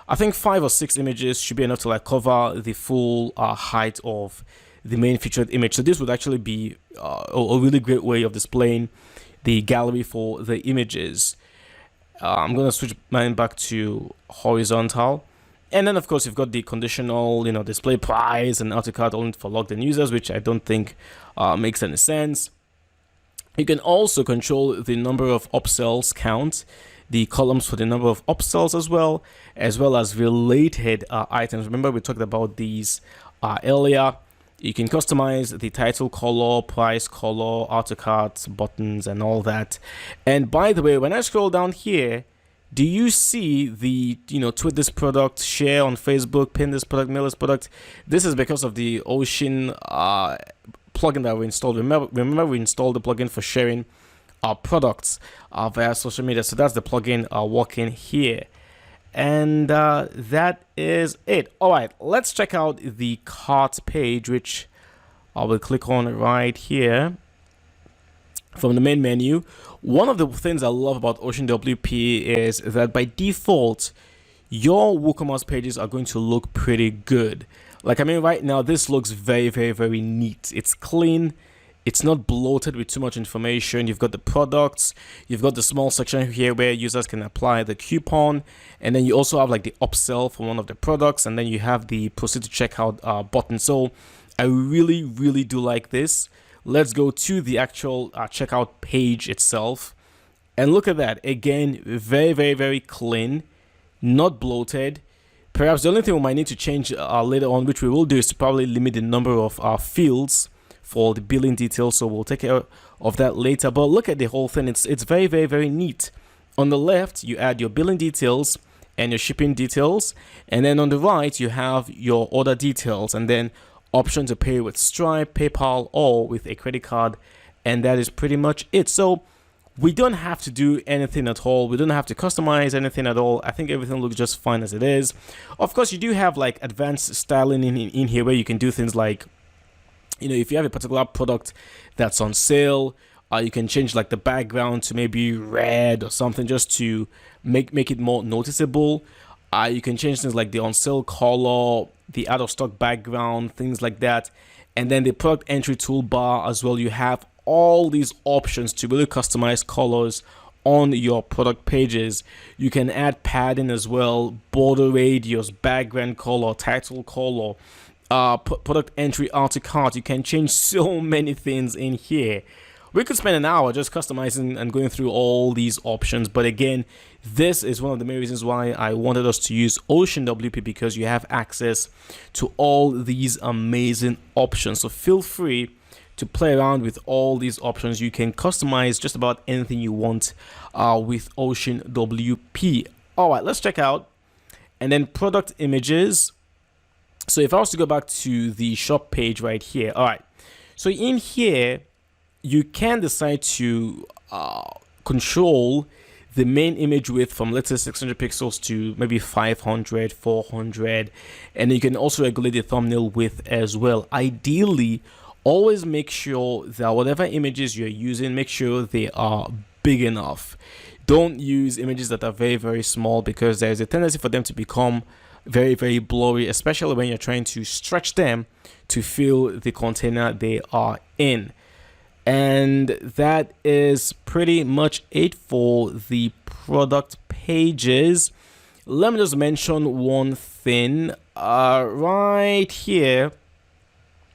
I think 5 or 6 images should be enough to like cover the full height of the main featured image. So this would actually be a really great way of displaying the gallery for the images. I'm going to switch mine back to horizontal. And then of course you've got the conditional, display price and AutoCart only for logged in users, which I don't think makes any sense. You can also control the number of upsells count, the columns for the number of upsells as well as related items. Remember we talked about these earlier. You can customize the title color, price color, AutoCart buttons and all that. And by the way, when I scroll down here, do you see the, tweet this product, share on Facebook, pin this product, mail this product? This is because of the Ocean plugin that we installed. Remember we installed the plugin for sharing our products via social media. So that's the plugin working here. And that is it. All right, let's check out the cart page, which I will click on right here from the main menu. One of the things I love about OceanWP is that by default, your WooCommerce pages are going to look pretty good. Like, right now, this looks very, very, very neat. It's clean. It's not bloated with too much information. You've got the products. You've got the small section here where users can apply the coupon. And then you also have like the upsell for one of the products. And then you have the proceed to checkout button. So I really, really do like this. Let's go to the actual checkout page itself. And look at that. Again, very, very, very clean. Not bloated. Perhaps the only thing we might need to change later on, which we will do, is to probably limit the number of fields for the billing details. So we'll take care of that later. But look at the whole thing. It's very, very, very neat. On the left, you add your billing details and your shipping details. And then on the right, you have your order details. And then option to pay with Stripe, PayPal, or with a credit card. And that is pretty much it. So we don't have to do anything at all. We don't have to customize anything at all. I think everything looks just fine as it is. Of course, you do have like advanced styling in here where you can do things like, if you have a particular product that's on sale, you can change like the background to maybe red or something just to make it more noticeable. You can change things like the on sale color, the out of stock background, things like that. And then the product entry toolbar as well. You have all these options to really customize colors on your product pages. You can add padding as well, border radius, background color, title color, product entry AutoCart. You can change so many things in here. We could spend an hour just customizing and going through all these options, but again, this is one of the main reasons why I wanted us to use OceanWP, because you have access to all these amazing options. So feel free to play around with all these options. You can customize just about anything you want with OceanWP. All right, let's check out. And then product images. So if I was to go back to the shop page right here, all right. So in here, you can decide to control the main image width from, let's say, 600 pixels to maybe 500, 400. And you can also regulate the thumbnail width as well. Ideally, always make sure that whatever images you're using, make sure they are big enough. Don't use images that are very, very small, because there's a tendency for them to become very, very blurry, especially when you're trying to stretch them to fill the container they are in. And that is pretty much it for the product pages. Let me just mention one thing right here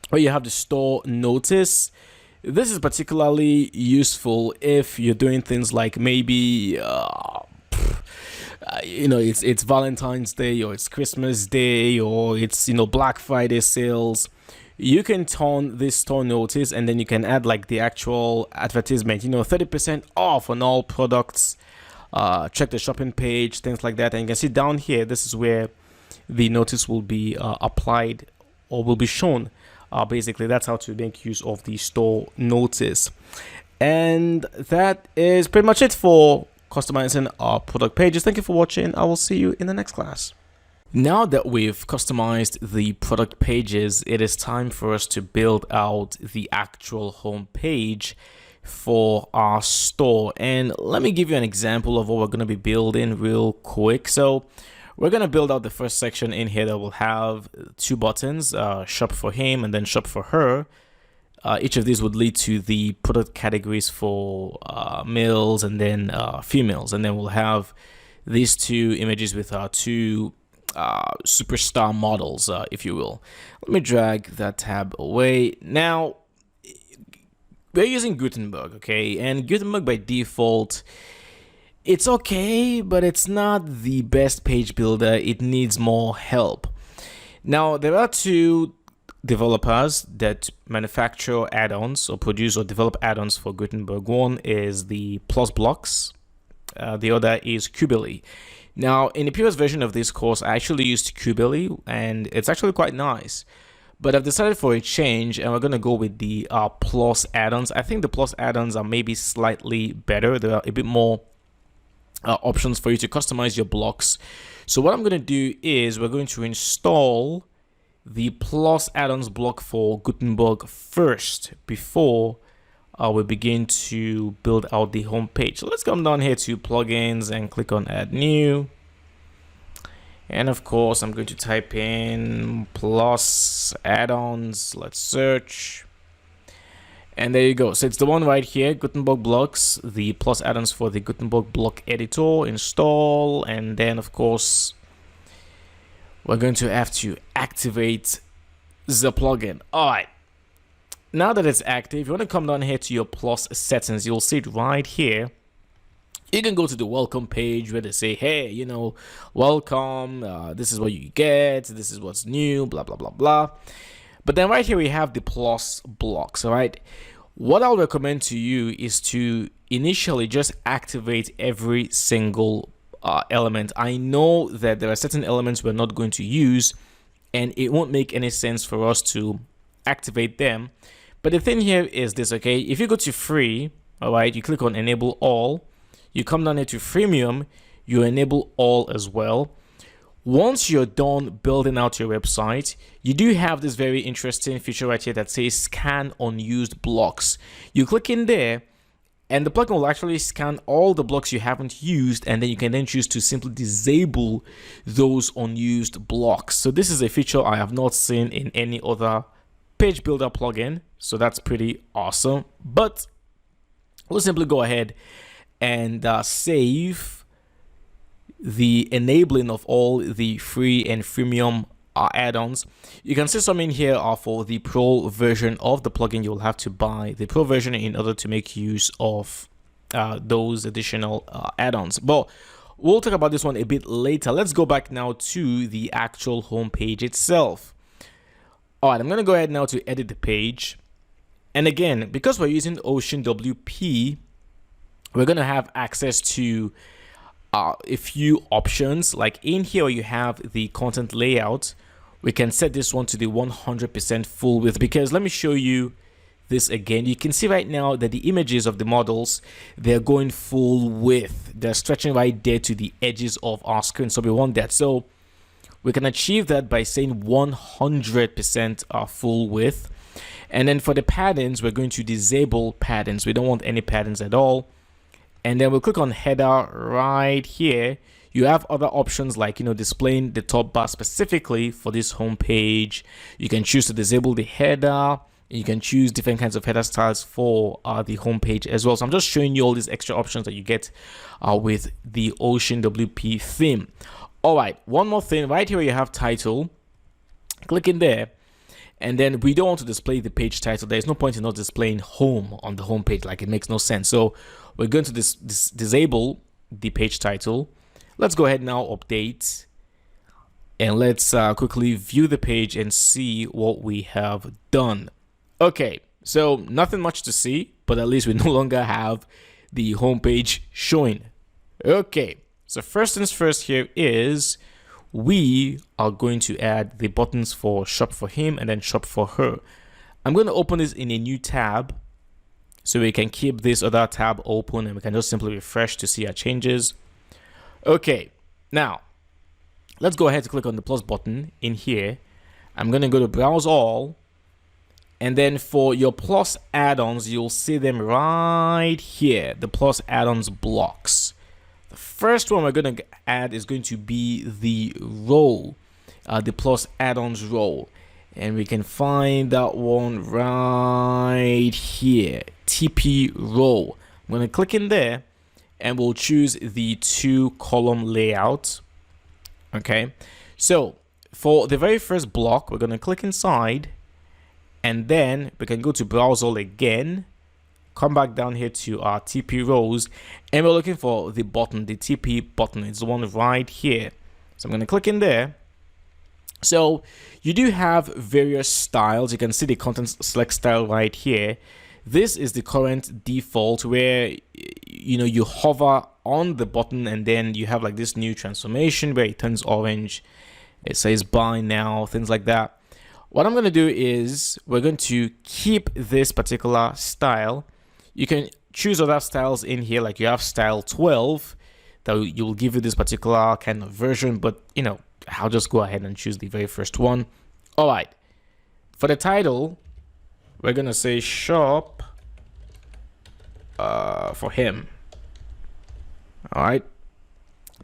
where you have the store notice. This is particularly useful if you're doing things like maybe it's Valentine's Day, or it's Christmas Day, or it's Black Friday sales. You can turn this store notice, and then you can add like the actual advertisement, 30% off on all products. Check the shopping page, things like that. And you can see down here, this is where the notice will be applied or will be shown Basically, that's how to make use of the store notice. And that is pretty much it for customizing our product pages. Thank you for watching. I will see you in the next class. Now that we've customized the product pages, it is time for us to build out the actual home page for our store. And let me give you an example of what we're going to be building real quick. So we're going to build out the first section in here that will have two buttons, shop for him and then shop for her. Each of these would lead to the product categories for males and then females. And then we'll have these two images with our two superstar models, if you will. Let me drag that tab away. Now, we're using Gutenberg, okay? And Gutenberg by default, it's okay, but it's not the best page builder. It needs more help. Now, there are two developers that manufacture add-ons or produce or develop add-ons for Gutenberg. One is the Plus Blocks. The other is Kubely. Now, in the previous version of this course, I actually used Kubely, and it's actually quite nice. But I've decided for a change, and we're going to go with the Plus add-ons. I think the Plus add-ons are maybe slightly better. There are a bit more options for you to customize your blocks. So what I'm going to do is we're going to install the Plus add-ons block for Gutenberg first before we begin to build out the home page. So let's come down here to plugins and click on add new. And of course, I'm going to type in Plus add-ons. Let's search. And there you go. So it's the one right here, Gutenberg blocks, the Plus add-ons for the Gutenberg block editor, install. And then of course, we're going to have to activate the plugin. All right. Now that it's active, you want to come down here to your Plus settings. You'll see it right here. You can go to the welcome page where they say, hey, you know, welcome. This is what you get. This is what's new, blah, blah, blah, blah. But then right here, we have the Plus blocks. All right. What I'll recommend to you is to initially just activate every single element. I know that there are certain elements we're not going to use, and it won't make any sense for us to activate them. But the thing here is this, okay? If you go to free, all right, you click on enable all, you come down here to freemium, you enable all as well. Once you're done building out your website, you do have this very interesting feature right here that says scan unused blocks. You click in there, and the plugin will actually scan all the blocks you haven't used, and then you can then choose to simply disable those unused blocks. So this is a feature I have not seen in any other page builder plugin, so that's pretty awesome. But we'll simply go ahead and save the enabling of all the free and freemium add-ons. You can see some in here are for the pro version of the plugin. You'll have to buy the pro version in order to make use of those additional add-ons. But we'll talk about this one a bit later. Let's go back now to the actual home page itself. All right, I'm going to go ahead now to edit the page. And again, because we're using OceanWP, we're going to have access to a few options. Like in here, you have the content layout. We can set this one to the 100% full width, because let me show you this again. You can see right now that the images of the models, they're going full width. They're stretching right there to the edges of our screen. So we want that. So we can achieve that by saying 100% full width. And then for the patterns, we're going to disable patterns. We don't want any patterns at all. And then we'll click on header right here. You have other options like, you know, displaying the top bar specifically for this home page. You can choose to disable the header. You can choose different kinds of header styles for the home page as well. So I'm just showing you all these extra options that you get with the OceanWP theme. All right, one more thing right here, you have title. Click in there, and then we don't want to display the page title. There's no point in not displaying home on the home page. Like, it makes no sense. So we're going to disable the page title. Let's go ahead now, update, and let's quickly view the page and see what we have done. Okay, so nothing much to see, but at least we no longer have the home page showing. Okay. So first things first here is we are going to add the buttons for shop for him and then shop for her. I'm going to open this in a new tab so we can keep this other tab open and we can just simply refresh to see our changes. Okay, now let's go ahead to click on the plus button in here. I'm going to go to browse all, and then for your plus add-ons, you'll see them right here, the plus add-ons blocks. The first one we're going to add is going to be the role, the plus add-ons role. And we can find that one right here, TP role. I'm going to click in there and we'll choose the 2-column layout. Okay, so for the very first block, we're going to click inside, and then we can go to browse all again, come back down here to our TP rows, and we're looking for the button, the TP button. It's the one right here. So I'm going to click in there. So you do have various styles. You can see the content select style right here. This is the current default where you hover on the button and then you have like this new transformation where it turns orange. It says buy now, things like that. What I'm going to do is we're going to keep this particular style. You can choose other styles in here, like you have style 12 that will give you this particular kind of version, but I'll just go ahead and choose the very first one. All right, for the title, we're gonna say shop for him. All right,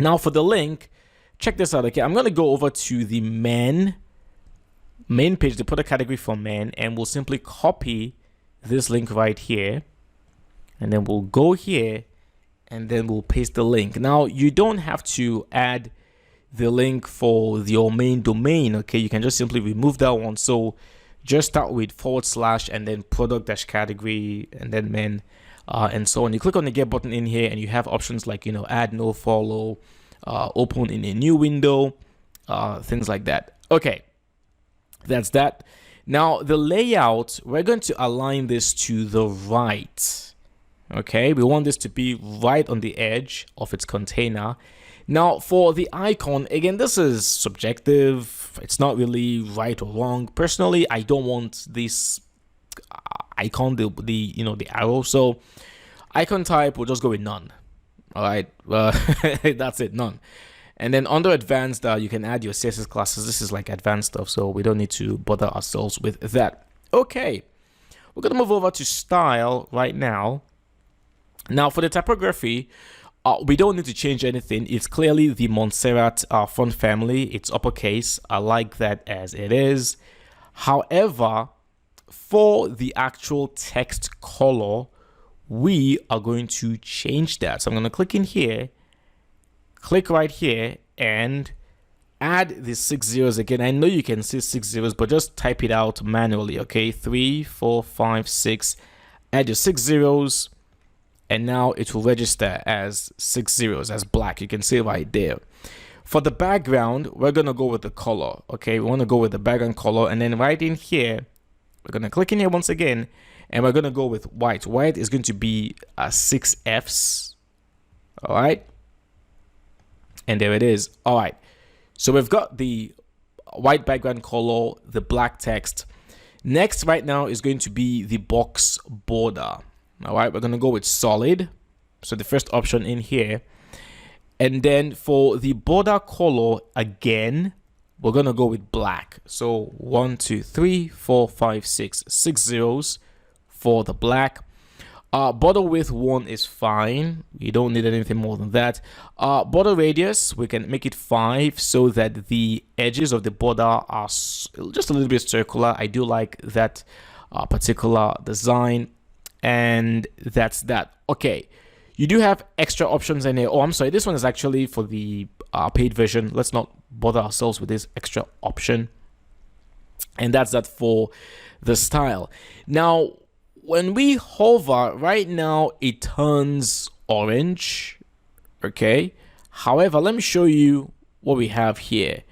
now for the link, check this out. Okay, I'm gonna go over to the main page, the product category for men, and we'll simply copy this link right here, and then we'll go here and then we'll paste the link. Now you don't have to add the link for your main domain. Okay, you can just simply remove that one. So just start with / and then product-category and then men and so on. You click on the get button in here and you have options like add no follow, open in a new window, things like that. Okay, that's that. Now the layout, we're going to align this to the right. Okay, we want this to be right on the edge of its container. Now for the icon, again, this is subjective. It's not really right or wrong. Personally, I don't want this icon, the arrow. So icon type, we'll just go with none. All right, that's it, none. And then under advanced, you can add your CSS classes. This is like advanced stuff, so we don't need to bother ourselves with that. Okay, we're gonna move over to style right now. Now for the typography, we don't need to change anything. It's clearly the Montserrat font family. It's uppercase. I like that as it is. However, for the actual text color, we are going to change that. So I'm going to click in here, click right here, and add the 6 zeros again. I know you can see 6 zeros, but just type it out manually. Okay, 3, 4, 5, 6. Add your 6 zeros. And now it will register as 6 zeros, as black. You can see right there. For the background, we're going to go with the color. Okay, we want to go with the background color. And then right in here, we're going to click in here once again. And we're going to go with white. White is going to be 6 Fs. All right. And there it is. All right. So we've got the white background color, the black text. Next right now is going to be the box border. All right, we're going to go with solid. So the first option in here. And then for the border color, again, we're going to go with black. So 1, 2, 3, 4, 5, 6, 6 zeros for the black. Border width 1 is fine. You don't need anything more than that. Border radius, we can make it 5 so that the edges of the border are just a little bit circular. I do like that particular design. And that's that. Okay, you do have extra options in here. Oh, I'm sorry, this one is actually for the paid version. Let's not bother ourselves with this extra option. And that's that for the style. Now when we hover right now, it turns orange. Okay, however, let me show you what we have here.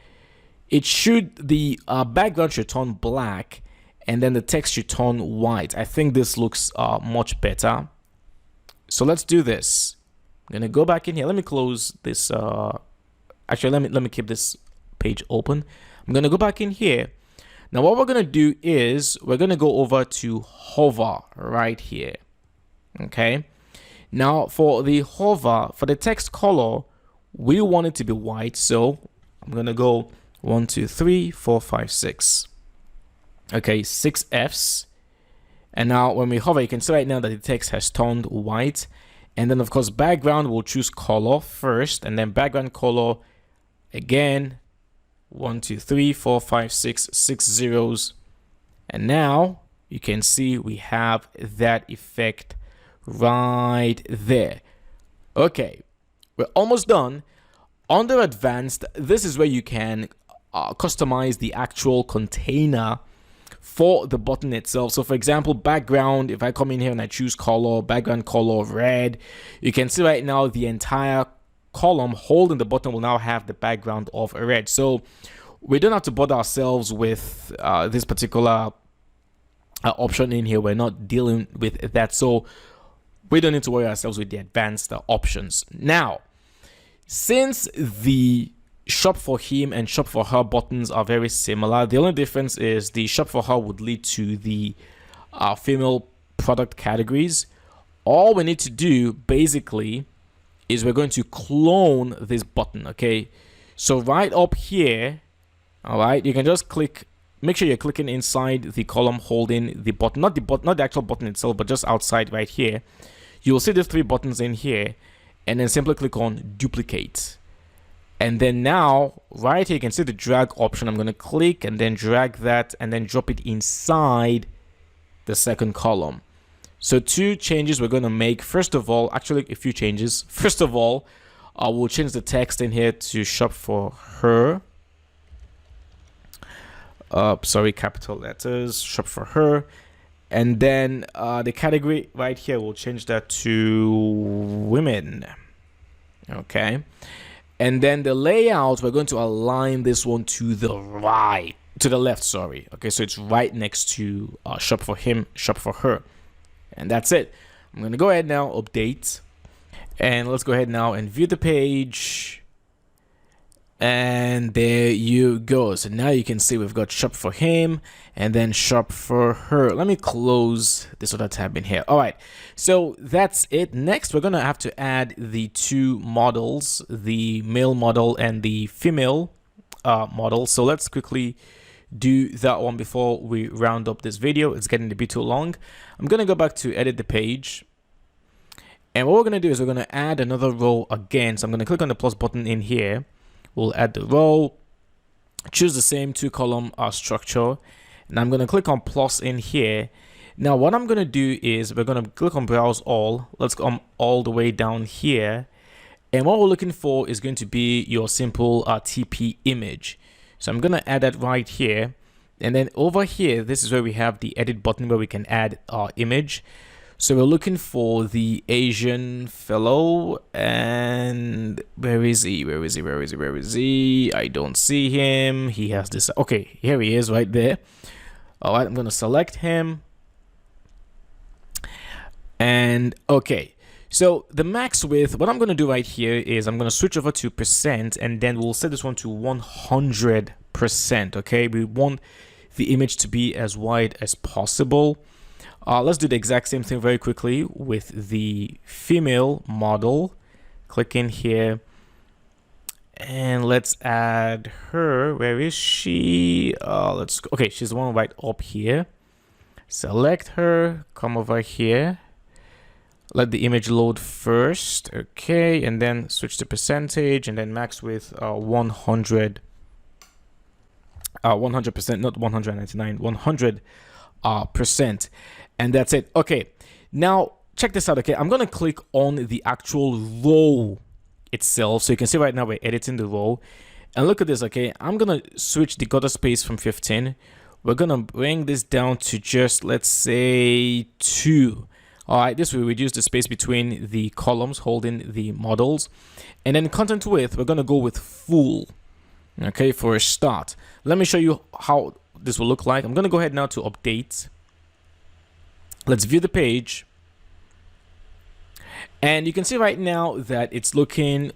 The background should turn black, and then the text should turn white. I think this looks much better. So let's do this. I'm gonna go back in here. Let me close this. Actually, let me keep this page open. I'm gonna go back in here. Now what we're going to do is we're going to go over to hover right here. Okay. Now for the hover, for the text color, we want it to be white. So I'm going to go 1, 2, 3, 4, 5, 6. Okay, 6 Fs. And now when we hover, you can see right now that the text has turned white. And then of course, background, we'll choose color first, and then background color again, 1, 2, 3, 4, 5, 6, 6 zeros. And now you can see we have that effect right there. Okay, we're almost done. Under advanced, this is where you can customize the actual container for the button itself. So for example, background, if I come in here and I choose color, background color of red, you can see right now the entire column holding the button will now have the background of red. So we don't have to bother ourselves with this particular option in here. We're not dealing with that. So we don't need to worry ourselves with the advanced options. Now, since the shop for him and shop for her buttons are very similar, the only difference is the shop for her would lead to the female product categories. All we need to do basically is we're going to clone this button. Okay, so right up here, all right, you can just click, make sure you're clicking inside the column holding the button, not the actual button itself, but just outside right here. You'll see these 3 buttons in here, and then simply click on duplicate. And then now right here you can see the drag option. I'm going to click and then drag that and then drop it inside the second column. So 2 changes we're going to make. First of all, actually a few changes. First of all, we'll change the text in here to shop for her. Sorry, capital letters, shop for her. And then the category right here, we'll change that to women. Okay. And then the layout, we're going to align this one to the right, to the left, sorry. Okay, so it's right next to shop for him, shop for her. And that's it. I'm going to go ahead now, update. And let's go ahead now and view the page. And there you go. So now you can see we've got shop for him and then shop for her. Let me close this other tab in here. All right, so that's it. Next, we're going to have to add the 2 models, the male model and the female model. So let's quickly do that one before we round up this video. It's getting a bit too long. I'm going to go back to edit the page. And what we're going to do is we're going to add another row again. So I'm going to click on the plus button in here. We'll add the row, choose the same 2-column structure, and I'm going to click on plus in here. Now what I'm going to do is we're going to click on browse all. Let's come all the way down here, and what we're looking for is going to be your simple TP image. So I'm going to add that right here, and then over here, this is where we have the edit button where we can add our image. So we're looking for the Asian fellow, and where is he? Where is he? Where is he? Where is he? I don't see him. He has this. Okay, here he is right there. All right, I'm going to select him. And okay, so the max width, what I'm going to do right here is I'm going to switch over to %, and then we'll set this one to 100%. Okay, we want the image to be as wide as possible. Let's do the exact same thing very quickly with the female model. Click in here and let's add her. Where is she? Okay, she's the one right up here. Select her, come over here. Let the image load first. Okay, and then switch to percentage and then max with 100%, not 199, 100%. And that's it. Okay, now check this out. Okay, I'm going to click on the actual row itself. So you can see right now we're editing the row. And look at this. Okay, I'm going to switch the gutter space from 15. We're going to bring this down to just, let's say, 2. All right, this will reduce the space between the columns holding the models. And then content width, we're going to go with full. Okay, for a start. Let me show you how this will look like. I'm going to go ahead now to update. Let's view the page. And you can see right now that it's looking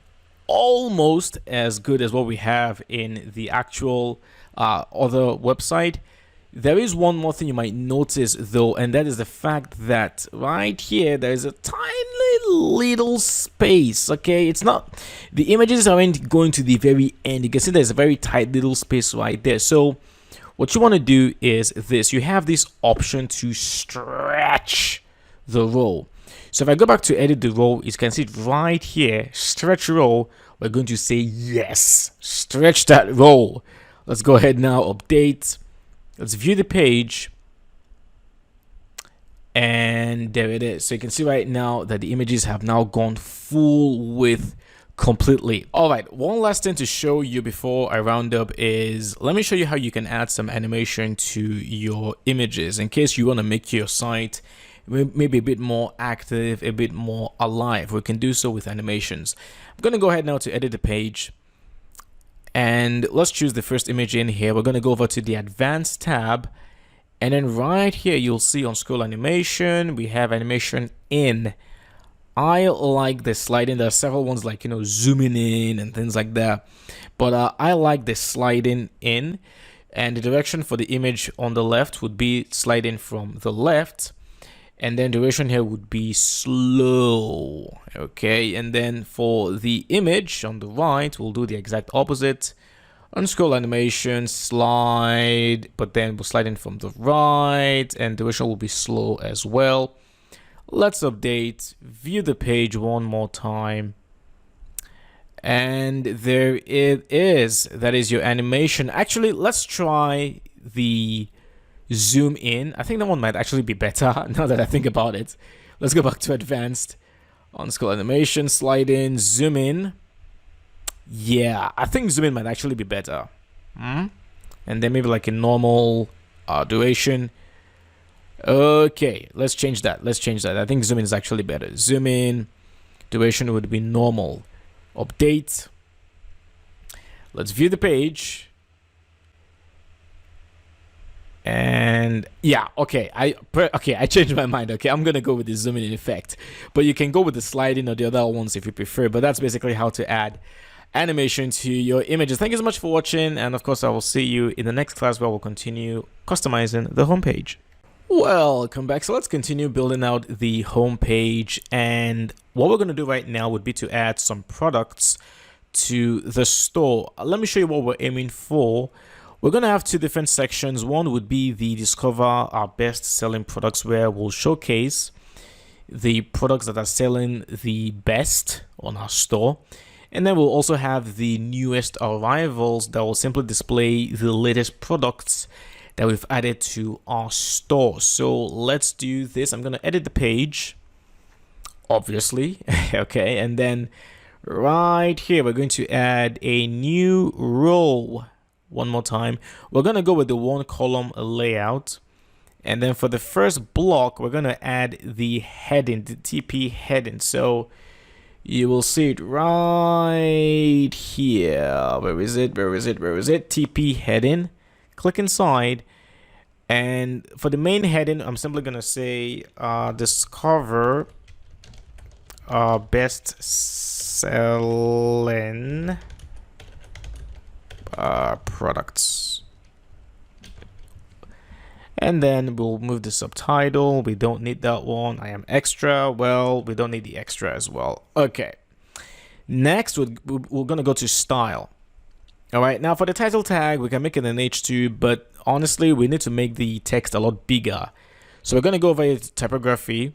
almost as good as what we have in the actual other website. There is one more thing you might notice though, and that is the fact that right here there is a tiny little space. Okay, it's not, the images aren't going to the very end. You can see there's a very tight little space right there. So what you want to do is this: you have this option to stretch the row. So if I go back to edit the row, you can see it right here, stretch row. We're going to say yes, stretch that row. Let's go ahead now, update. Let's view the page, and there it is. So you can see right now that the images have now gone full width completely. All right, one last thing to show you before I round up is, let me show you how you can add some animation to your images in case you want to make your site maybe a bit more active, a bit more alive. We can do so with animations. I'm going to go ahead now to edit the page. And let's choose the first image in here. We're going to go over to the advanced tab, and then right here you'll see on scroll animation we have animation in. I like the sliding. There are several ones like, you know, zooming in and things like that, but I like the sliding in, and the direction for the image on the left would be sliding from the left, and then duration here would be slow. Okay, and then for the image on the right, we'll do the exact opposite. On scroll animation, slide, but then we'll slide in from the right, and duration will be slow as well. Let's update, view the page one more time, and there it is. That is your animation. Actually, let's try the zoom in. I think that one might actually be better now that I think about it. Let's go back to advanced, on scroll animation, slide in, zoom in. Yeah, I think zoom in might actually be better. And then maybe like a normal duration. Okay, let's change that. Let's change that. I think zoom in is actually better. Zoom in, duration would be normal. Update. Let's view the page. And yeah, okay, I changed my mind. Okay, I'm gonna go with the zoom in effect, but you can go with the sliding or the other ones if you prefer. But that's basically how to add animation to your images. Thank you so much for watching, and of course I will see you in the next class where we'll continue customizing the homepage. Welcome back. So let's continue building out the homepage, and what we're going to do right now would be to add some products to the store. Let me show you what we're aiming for. We're going to have two different sections. One would be the discover our best selling products, where we'll showcase the products that are selling the best on our store. And then we'll also have the newest arrivals that will simply display the latest products that we've added to our store. So let's do this. I'm going to edit the page, obviously. Okay, and then right here we're going to add a new row. One more time, we're going to go with the one column layout, and then for the first block we're going to add the heading, the TP heading. So you will see it right here. Where is it? TP heading. Click inside, and for the main heading I'm simply going to say discover best selling products, and then we'll move the subtitle. We don't need that one. I am extra. Well, we don't need the extra as well. Okay, next we're gonna go to style. All right, now for the title tag, we can make it an H2, but honestly we need to make the text a lot bigger, so we're gonna go over to typography.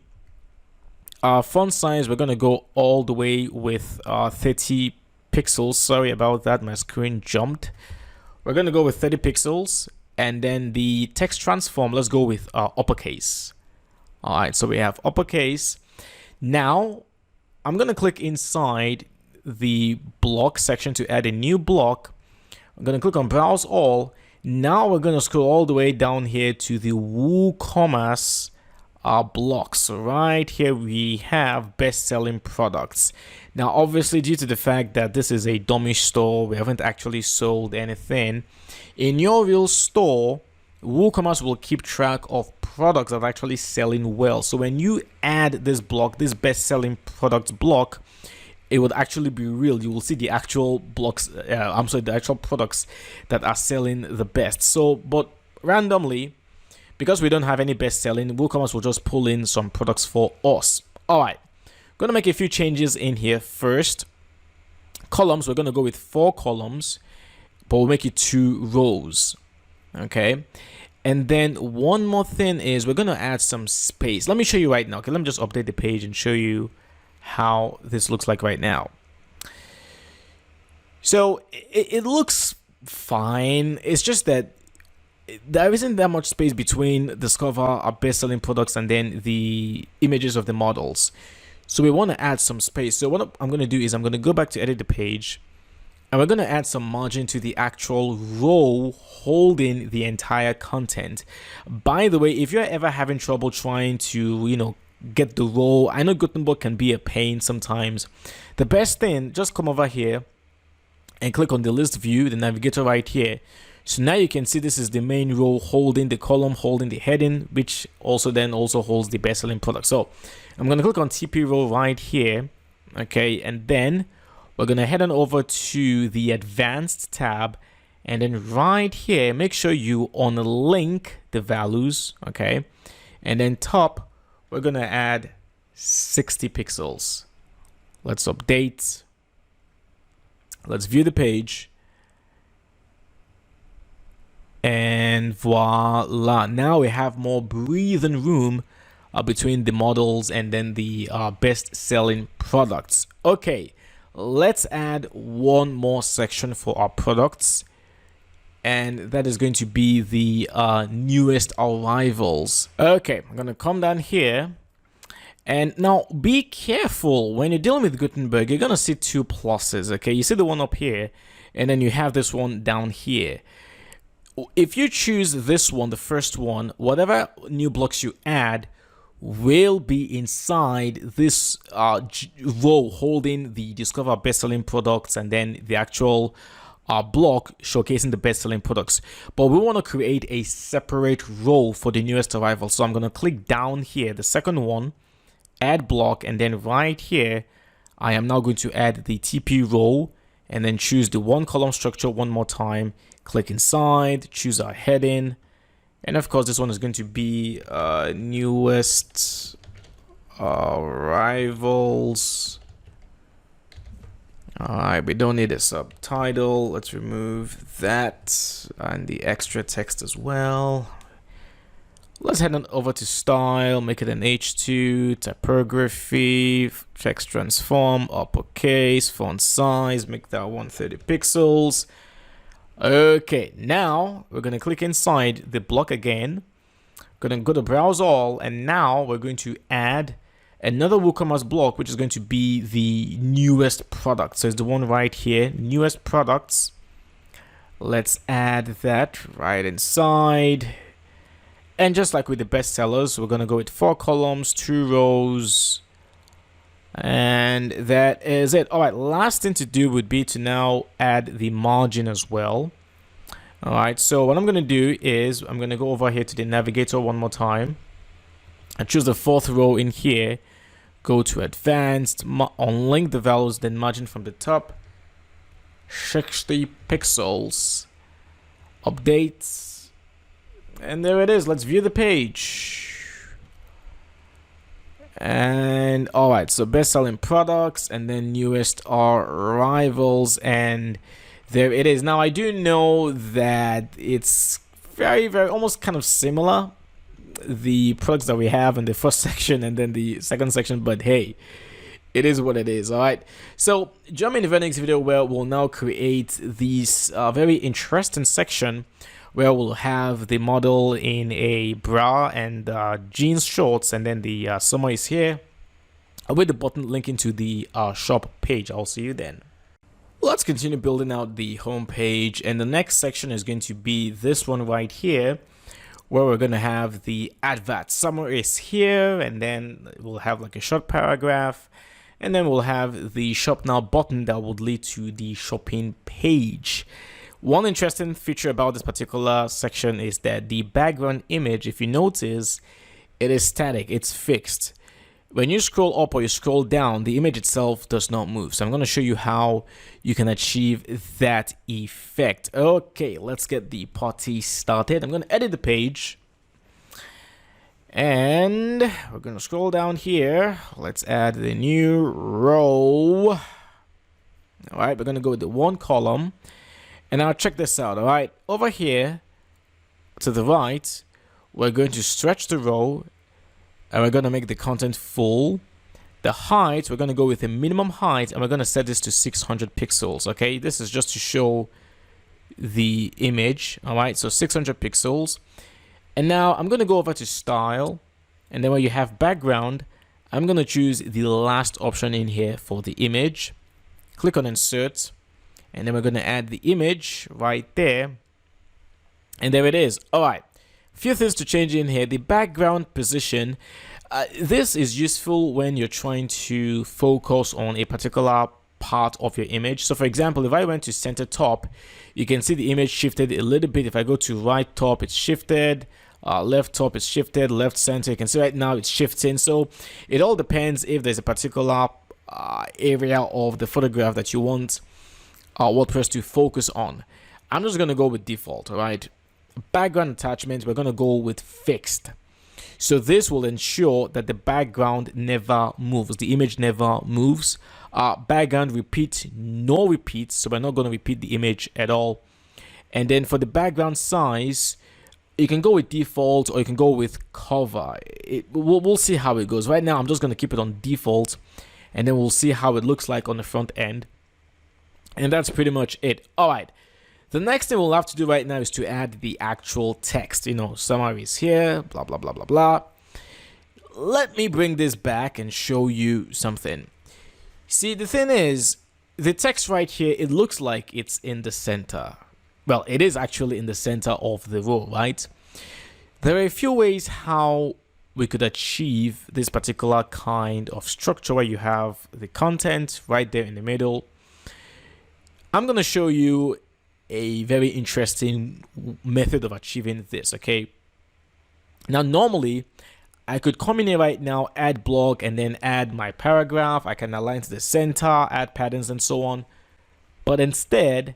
Font size, we're gonna go all the way with 30 pixels. Sorry about that, my screen jumped. We're going to go with 30 pixels, and then the text transform, let's go with uppercase. All right, so we have uppercase. Now I'm going to click inside the block section to add a new block. I'm going to click on browse all. Now we're going to scroll all the way down here to the WooCommerce blocks. Right here we have best-selling products. Now obviously, due to the fact that this is a dummy store, we haven't actually sold anything. In your real store, WooCommerce will keep track of products that are actually selling well. So when you add this block, this best-selling products block, it would actually be real. You will see the actual blocks, the actual products that are selling the best. So but randomly, because we don't have any best selling, WooCommerce will just pull in some products for us. All right, going to make a few changes in here. First, columns, we're going to go with 4 columns, but we'll make it 2 rows. Okay, and then one more thing is we're going to add some space. Let me show you right now. Okay, let me just update the page and show you how this looks like right now. So it looks fine. It's just that there isn't that much space between discover our best-selling products and then the images of the models. So we want to add some space. So what I'm going to do is I'm going to go back to edit the page, and we're going to add some margin to the actual row holding the entire content. By the way, if you're ever having trouble trying to, get the row, I know Gutenberg can be a pain sometimes. The best thing, just come over here and click on the list view, the navigator right here. So now you can see this is the main row holding the column, holding the heading, which also holds the best-selling product. So I'm going to click on TP row right here. Okay, and then we're going to head on over to the advanced tab, and then right here, make sure you unlink the values. Okay, and then top, we're going to add 60 pixels. Let's update. Let's view the page. And voila, now we have more breathing room between the models and then the best-selling products. Okay, let's add one more section for our products, and that is going to be the newest arrivals. Okay, I'm gonna come down here, and now be careful when you're dealing with Gutenberg. You're gonna see 2 pluses. Okay, you see the one up here, and then you have this one down here. If you choose this one, the first one, whatever new blocks you add will be inside this row holding the discover best-selling products and then the actual block showcasing the best-selling products. But we want to create a separate row for the newest arrival. So I'm going to click down here, the second one, add block, and then right here, I am now going to add the TP row and then choose the 1 column structure one more time. Click inside, choose our heading, and of course this one is going to be newest arrivals. Alright, we don't need a subtitle. Let's remove that and the extra text as well. Let's head on over to style, make it an H2, typography, text transform, uppercase, font size, make that 130 pixels. Okay, now we're going to click inside the block again. Going to go to browse all, and now we're going to add another WooCommerce block, which is going to be the newest product. So it's the one right here, newest products. Let's add that right inside. And just like with the best sellers, we're going to go with 4 columns, 2 rows. And that is it. All right, last thing to do would be to now add the margin as well. All right, so what I'm going to do is I'm going to go over here to the navigator one more time and choose the 4th row in here. Go to advanced, unlink the values, then margin from the top, 60 pixels, updates, and there it is. Let's view the page. And all right, so best-selling products and then newest arrivals, and there it is. Now I do know that it's very almost kind of similar, the products that we have in the first section and then the second section, but hey, it is what it is. All right, so jump into the next video where we'll now create these very interesting section where we'll have the model in a bra and jeans shorts, and then the summary is here with the button linking to the shop page. I'll see you then. Let's continue building out the home page, and the next section is going to be this one right here, where we're going to have the advert summary is here, and then we'll have like a short paragraph, and then we'll have the shop now button that would lead to the shopping page. One interesting feature about this particular section is that the background image, if you notice, it is static, it's fixed. when you scroll up or you scroll down, the image itself does not move. So I'm going to show you how you can achieve that effect. Okay, let's get the party started. I'm going to edit the page. And we're going to scroll down here. Let's add the new row. All right, we're going to go with the one column. And now check this out. All right, over here to the right, we're going to stretch the row. And we're going to make the content full. The height, we're going to go with a minimum height. And we're going to set this to 600 pixels. Okay, this is just to show the image. All right, so 600 pixels. And now I'm going to go over to style. And then when you have background, I'm going to choose the last option in here for the image. Click on insert. And then we're going to add the image right there. And there it is. All right. Few things to change in here. The background position. This is useful when you're trying to focus on a particular part of your image. So for example, if I went to center top, you can see the image shifted a little bit. If I go to right top, it's shifted. Left top is shifted. Left center, you can see right now it's shifting. So it all depends if there's a particular area of the photograph that you want WordPress to focus on. I'm just going to go with default. All right. Background attachment, we're going to go with fixed. So this will ensure that the background never moves. The image never moves. Background repeat, no repeats. So we're not going to repeat the image at all. And then for the background size, you can go with default or you can go with cover. We'll see how it goes. Right now, I'm just going to keep it on default. And then we'll see how it looks like on the front end. And that's pretty much it. All right. The next thing we'll have to do right now is to add the actual text. Summaries here, blah, blah, blah, blah, blah. Let me bring this back and show you something. See, the thing is, the text right here, it looks like it's in the center. Well, it is actually in the center of the row, right? There are a few ways how we could achieve this particular kind of structure where you have the content right there in the middle. I'm going to show you a very interesting method of achieving this. Okay, now normally I could come in here right now, add block, and then add my paragraph. I can align to the center, add patterns and so on, but instead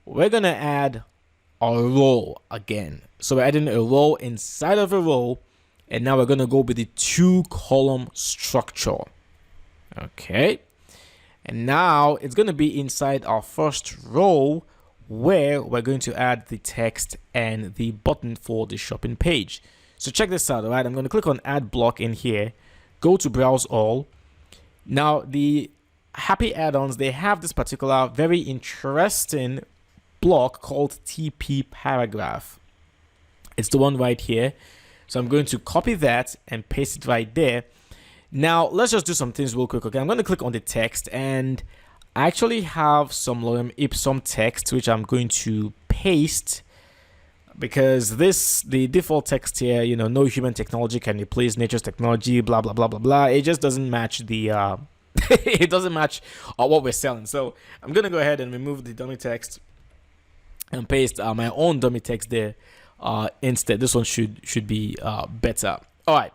we're gonna add a row again. So we're adding a row inside of a row, and now we're gonna go with the 2-column structure. Okay, and now it's gonna be inside our first row, where we're going to add the text and the button for the shopping page. So check this out. All right, I'm going to click on add block in here, go to browse all. Now the happy add-ons, they have this particular very interesting block called TP paragraph. It's the one right here. So I'm going to copy that and paste it right there. Now let's just do some things real quick. Okay, I'm going to click on the text, and I actually have some lorem ipsum text which I'm going to paste, because the default text here, no human technology can replace nature's technology, blah blah blah blah blah. It just doesn't match the it doesn't match what we're selling. So I'm gonna go ahead and remove the dummy text and paste my own dummy text there instead. This one should be better. All right,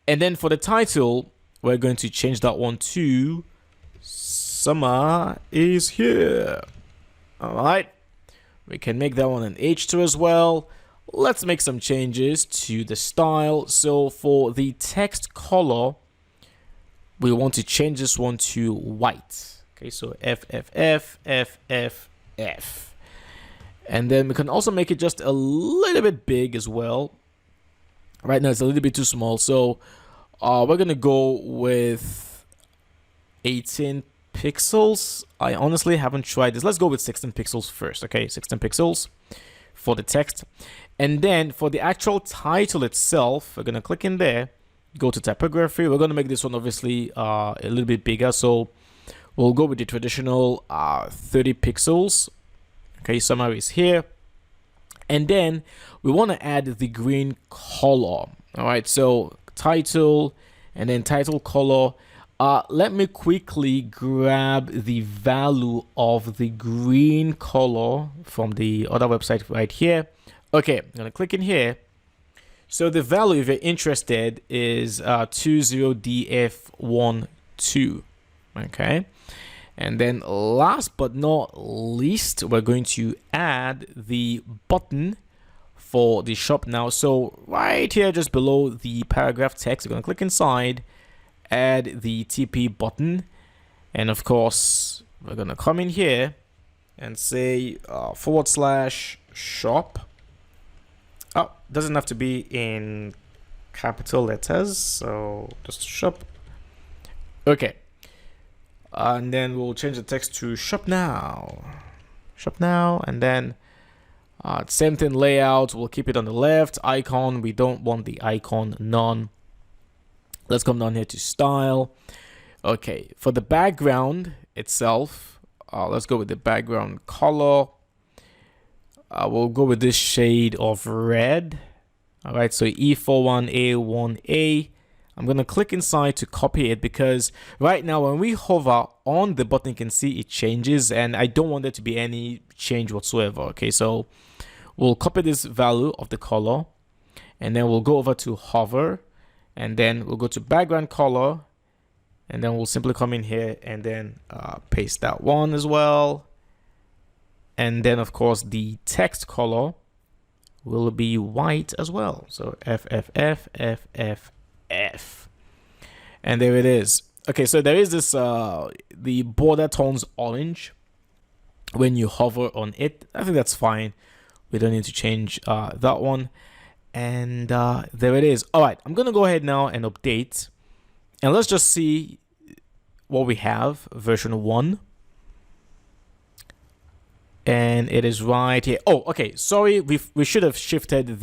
and then for the title, we're going to change that one to Summer is here. All right, we can make that one an H2 as well. Let's make some changes to the style. So for the text color, we want to change this one to white. Okay, so FFF. And then we can also make it just a little bit big as well. Right now it's a little bit too small, so we're gonna go with 18 pixels. I honestly haven't tried this. Let's go with 16 pixels first. Okay, 16 pixels for the text. And then for the actual title itself, we're gonna click in there, go to typography. We're gonna make this one obviously a little bit bigger, so we'll go with the traditional 30 pixels. Okay, summary is here. And then we want to add the green color. All right, so title and then title color. Let me quickly grab the value of the green color from the other website right here. Okay, I'm gonna click in here. So the value, if you're interested, is 20df12. Okay. And then last but not least, we're going to add the button for the shop now. So right here, just below the paragraph text, we're going to click inside, add the TP button. And of course, we're going to come in here and say /shop. Oh, doesn't have to be in capital letters. So just shop. Okay. And then we'll change the text to shop now. Shop now. And then same thing, layout. We'll keep it on the left. Icon. We don't want the icon, none. Let's come down here to style. Okay. For the background itself, let's go with the background color. We'll go with this shade of red. All right. So E41A1A. I'm going to click inside to copy it because right now when we hover on the button, you can see it changes and I don't want there to be any change whatsoever. Okay, so we'll copy this value of the color and then we'll go over to hover and then we'll go to background color and then we'll simply come in here and then paste that one as well. And then of course the text color will be white as well. So FFF. And there it is. Okay, so there is this the border turns orange when you hover on it. I think that's fine. We don't need to change that one. And there it is. All right, I'm gonna go ahead now and update, and let's just see what we have. Version 1, and it is right here. Oh, okay, sorry, we should have shifted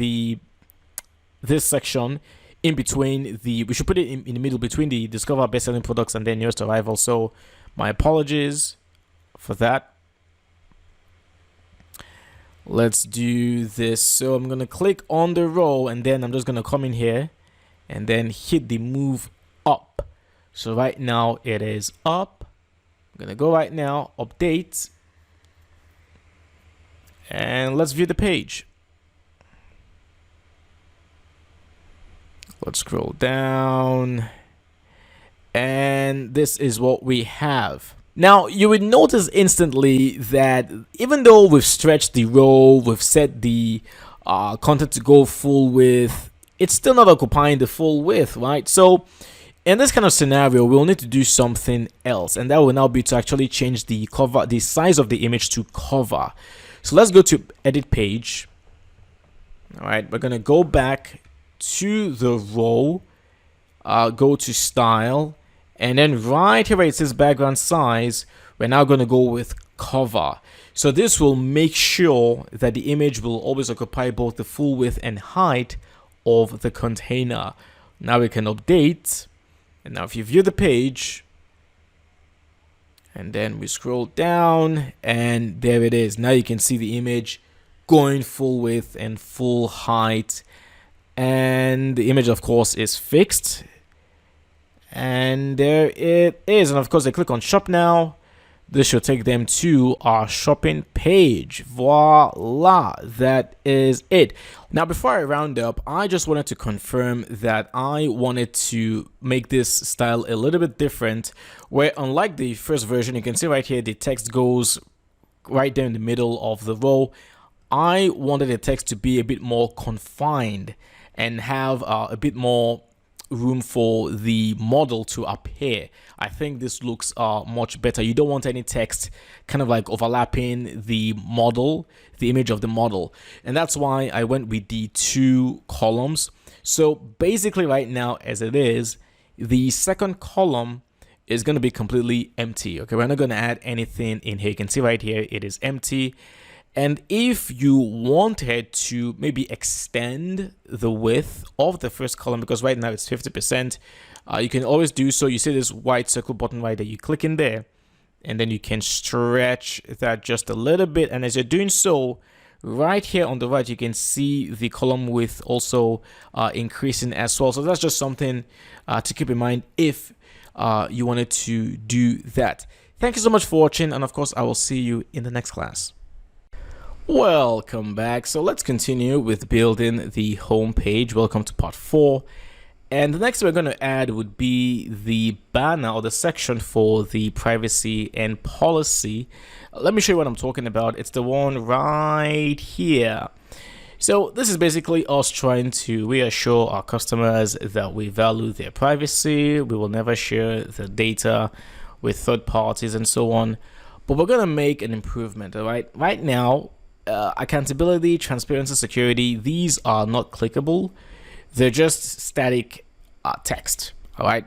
this section in between we should put it in the middle between the discover best selling products and then newest arrival. So my apologies for that. Let's do this. So I'm going to click on the row and then I'm just going to come in here and then hit the move up. So right now it is up. I'm going to go right now, update, and let's view the page. Let's scroll down, and this is what we have. Now, you would notice instantly that even though we've stretched the row, we've set the content to go full width, it's still not occupying the full width, right? So in this kind of scenario, we'll need to do something else, and that will now be to actually change the cover, the size of the image to cover. So let's go to edit page. All right, we're going to go back to the row, go to style, and then right here where it says background size, we're now going to go with cover. So this will make sure that the image will always occupy both the full width and height of the container. Now we can update, and now if you view the page and then we scroll down, and there it is. Now you can see the image going full width and full height. And the image, of course, is fixed. And there it is. And of course, I click on shop now. This should take them to our shopping page. Voila, that is it. Now, before I round up, I just wanted to confirm that I wanted to make this style a little bit different, where unlike the first version, you can see right here, the text goes right there in the middle of the row. I wanted the text to be a bit more confined and have a bit more room for the model to appear. I think this looks much better. You don't want any text kind of like overlapping the model, the image of the model. And that's why I went with the 2 columns. So basically right now as it is, the second column is going to be completely empty. Okay, we're not going to add anything in here. You can see right here, it is empty. And if you wanted to maybe extend the width of the first column, because right now it's 50%, you can always do so. You see this white circle button right there, you click in there, and then you can stretch that just a little bit. And as you're doing so, right here on the right, you can see the column width also increasing as well. So that's just something to keep in mind if you wanted to do that. Thank you so much for watching, and of course, I will see you in the next class. Welcome back. So let's continue with building the home page. Welcome to part 4. And the next thing we're going to add would be the banner or the section for the privacy and policy. Let me show you what I'm talking about. It's the one right here. So this is basically us trying to reassure our customers that we value their privacy. We will never share the data with third parties and so on. But we're going to make an improvement, all right? Right now, accountability, transparency, security, these are not clickable. They're just static text, all right?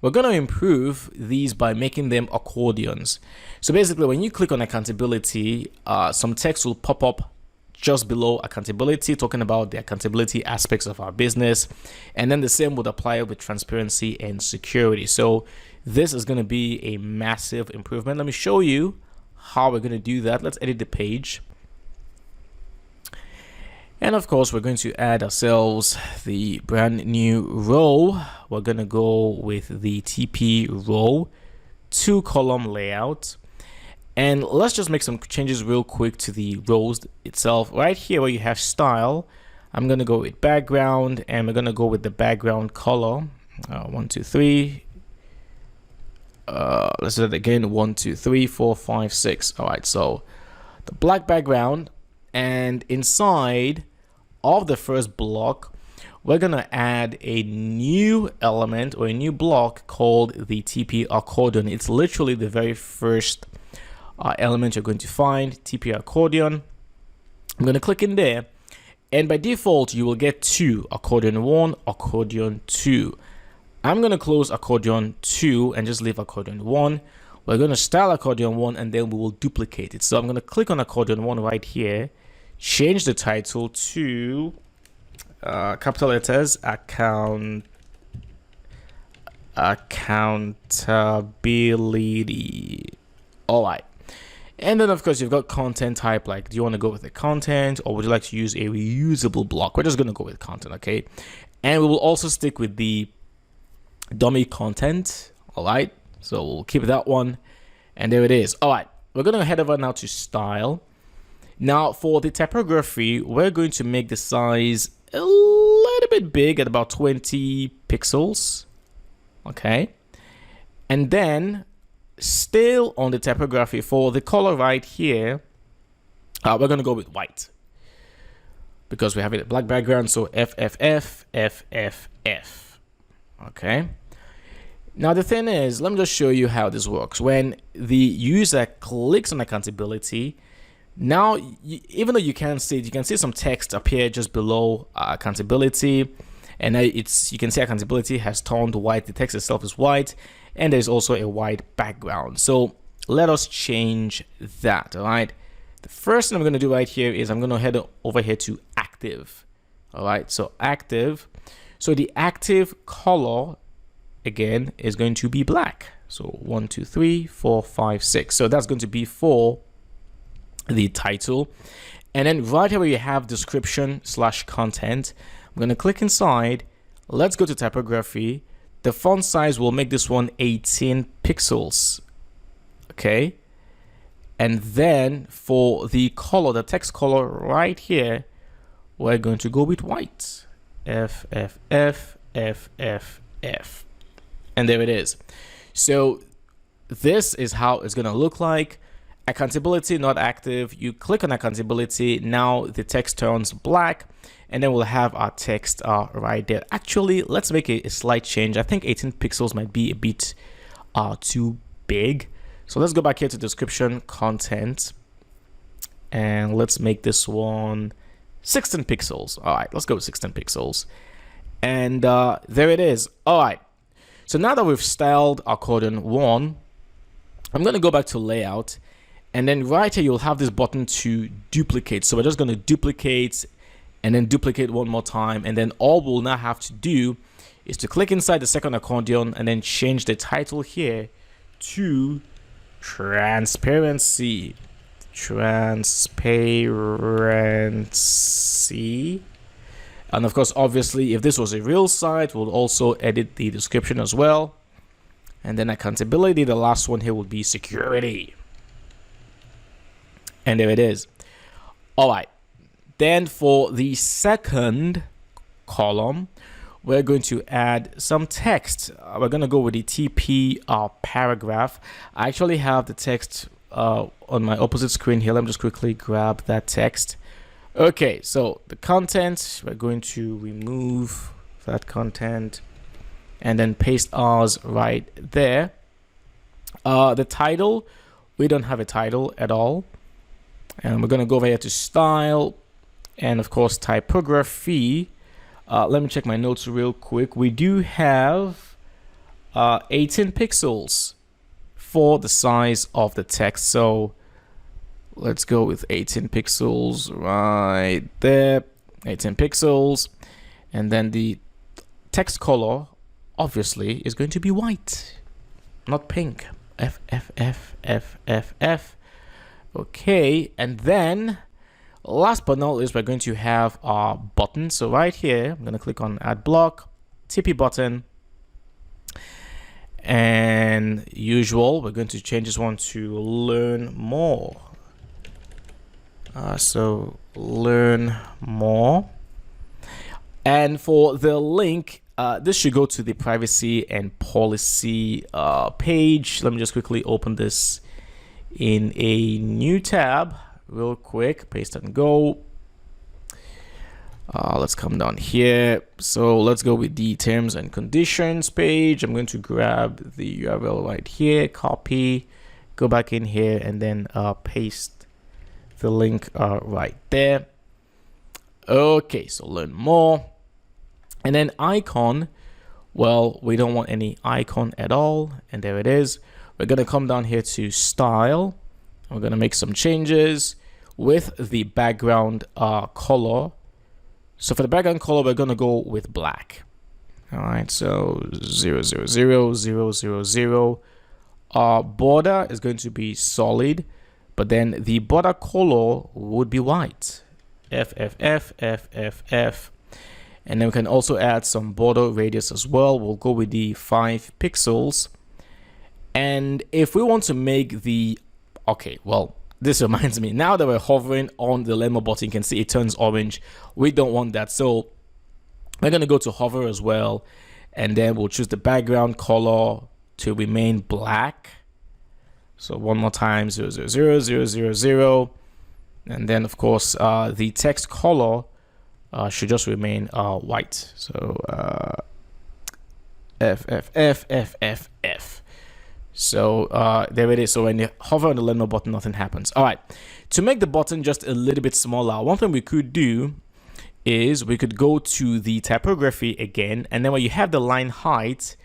We're going to improve these by making them accordions. So basically, when you click on accountability, some text will pop up just below accountability, talking about the accountability aspects of our business. And then the same would apply with transparency and security. So this is going to be a massive improvement. Let me show you how we're going to do that. Let's edit the page. And of course, we're going to add ourselves the brand new row. We're going to go with the TP row, 2-column layout. And let's just make some changes real quick to the rows itself. Right here where you have style, I'm going to go with background, and we're going to go with the background color. 1, 2, 3. Let's do it again. 1, 2, 3, 4, 5, 6. All right, so the black background, and inside of the first block, we're going to add a new element or a new block called the TP accordion. It's literally the very first element you're going to find, TP accordion. I'm going to click in there, and by default, you will get 2, accordion 1, accordion 2. I'm going to close accordion 2 and just leave accordion 1. We're going to style accordion 1, and then we will duplicate it. So I'm going to click on accordion 1 right here, change the title to capital letters, accountability. All right. And then of course you've got content type, like do you want to go with the content, or would you like to use a reusable block? We're just going to go with content, okay? And we will also stick with the dummy content. All right, so we'll keep that one, and there it is. All right, we're going to head over now to style. Now for the typography, we're going to make the size a little bit big at about 20 pixels. Okay. And then still on the typography, for the color right here, we're going to go with white because we have it a black background. So FFF. Okay. Now the thing is, let me just show you how this works. When the user clicks on accountability, now, even though you can't see it, you can see some text appear just below accountability, and now you can see accountability has turned white. The text itself is white, and there's also a white background. So let us change that. All right. The first thing I'm going to do right here is I'm going to head over here to active. All right. So active. So the active color again is going to be black. So 1, 2, 3, 4, 5, 6. So that's going to be for the title. And then right here where you have description/content, I'm going to click inside. Let's go to typography. The font size will make this one 18 pixels. Okay. And then for the color, the text color right here, we're going to go with white. FFF. And there it is. So this is how it's going to look like. Accountability not active. You click on accountability. Now the text turns black, and then we'll have our text right there. Actually, let's make a slight change. I think 18 pixels might be a bit too big. So let's go back here to description content, and let's make this one 16 pixels. All right, let's go with 16 pixels. And there it is. All right. So now that we've styled accordion 1, I'm going to go back to layout. And then right here, you'll have this button to duplicate. So we're just going to duplicate and then duplicate one more time. And then all we'll now have to do is to click inside the second accordion and then change the title here to transparency. And of course, obviously, if this was a real site, we'll also edit the description as well. And then accountability, the last one here would be security. And there it is. All right. Then for the second column, we're going to add some text. We're going to go with the TP paragraph. I actually have the text on my opposite screen here. Let me just quickly grab that text. Okay, so the content, we're going to remove that content and then paste ours right there. The title, we don't have a title at all. And we're going to go over here to style and of course typography. Let me check my notes real quick. We do have 18 pixels for the size of the text. So let's go with 18 pixels right there. 18 pixels. And then the text color obviously is going to be white, not pink. F, F, F, F, F, F. Okay, and then last but not least, we're going to have our button. So right here, I'm going to click on add block, TP button, and usual, we're going to change this one to learn more. So learn more. And for the link, this should go to the privacy and policy page. Let me just quickly open this in a new tab real quick, paste and go. Let's come down here. So let's go with the terms and conditions page. I'm going to grab the URL right here, copy, go back in here, and then paste the link right there. Okay, so learn more. And then icon, well, we don't want any icon at all. And there it is. We're going to come down here to style. We're going to make some changes with the background color. So for the background color, we're going to go with black. All right, so 0000000. Our border is going to be solid, but then the border color would be white. FFF. And then we can also add some border radius as well. We'll go with the 5 pixels. And if we want to make the, okay, well, this reminds me, now that we're hovering on the learn more button, you can see it turns orange. We don't want that. So we're going to go to hover as well. And then we'll choose the background color to remain black. So one more time, 0000000. And then, of course, the text color should just remain white. So FFF. So there it is. So when you hover on the learn more button, nothing happens. All right. To make the button just a little bit smaller, one thing we could do is we could go to the typography again. And then when you have the line height,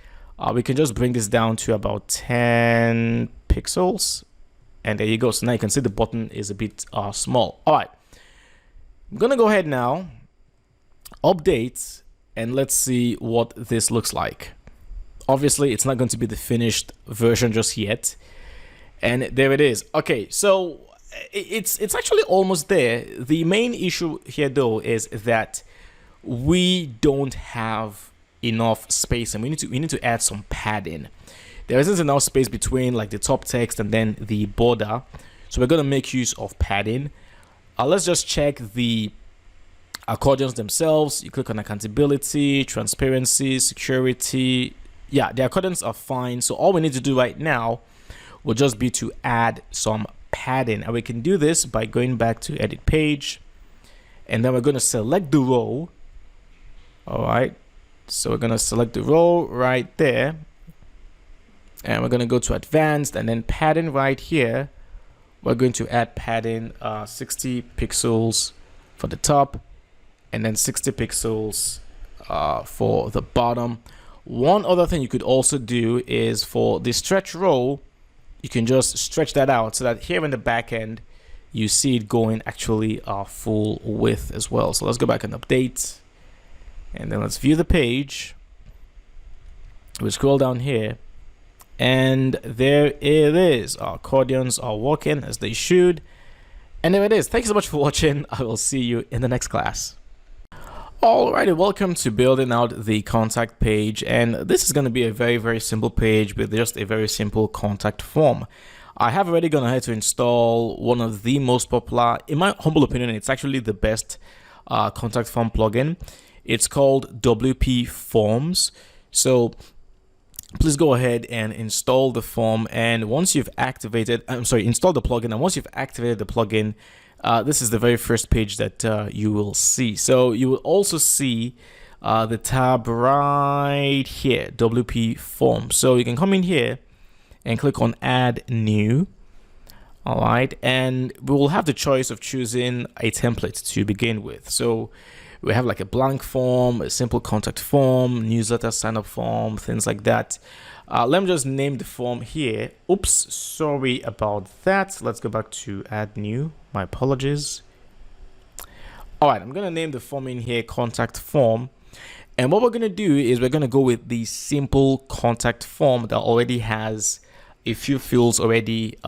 we can just bring this down to about 10 pixels. And there you go. So now you can see the button is a bit small. All right. I'm going to go ahead now, update, and let's see what this looks like. Obviously, it's not going to be the finished version just yet. And there it is. Okay, so it's actually almost there. The main issue here, though, is that we don't have enough space, and we need to add some padding. There isn't enough space between like the top text and then the border. So we're going to make use of padding. Let's just check the accordions themselves. You click on accountability, transparency, security. Yeah, the accordions are fine. So all we need to do right now will just be to add some padding. And we can do this by going back to edit page. And then we're going to select the row. All right. So we're going to select the row right there. And we're going to go to advanced and then padding right here. We're going to add padding 60 pixels for the top and then 60 pixels for the bottom. One other thing you could also do is for the stretch row, you can just stretch that out so that here in the back end, you see it going actually full width as well. So let's go back and update. And then let's view the page. We scroll down here. And there it is. Our accordions are working as they should. And there it is. Thank you so much for watching. I will see you in the next class. Alrighty, welcome to building out the contact page. And this is going to be a very, very simple page with just a very simple contact form. I have already gone ahead to install one of the most popular, in my humble opinion, it's actually the best contact form plugin. It's called WP Forms. So please go ahead and install the form. And once you've install the plugin. And once you've activated the plugin, this is the very first page that you will see. So you will also see the tab right here, WP Forms. So you can come in here and click on Add New. All right, and we will have the choice of choosing a template to begin with. So we have like a blank form, a simple contact form, newsletter sign up form, things like that. Let me just name the form here. Oops, sorry about that. Let's go back to Add New. My apologies. All right, I'm going to name the form in here contact form. And what we're going to do is we're going to go with the simple contact form that already has a few fields already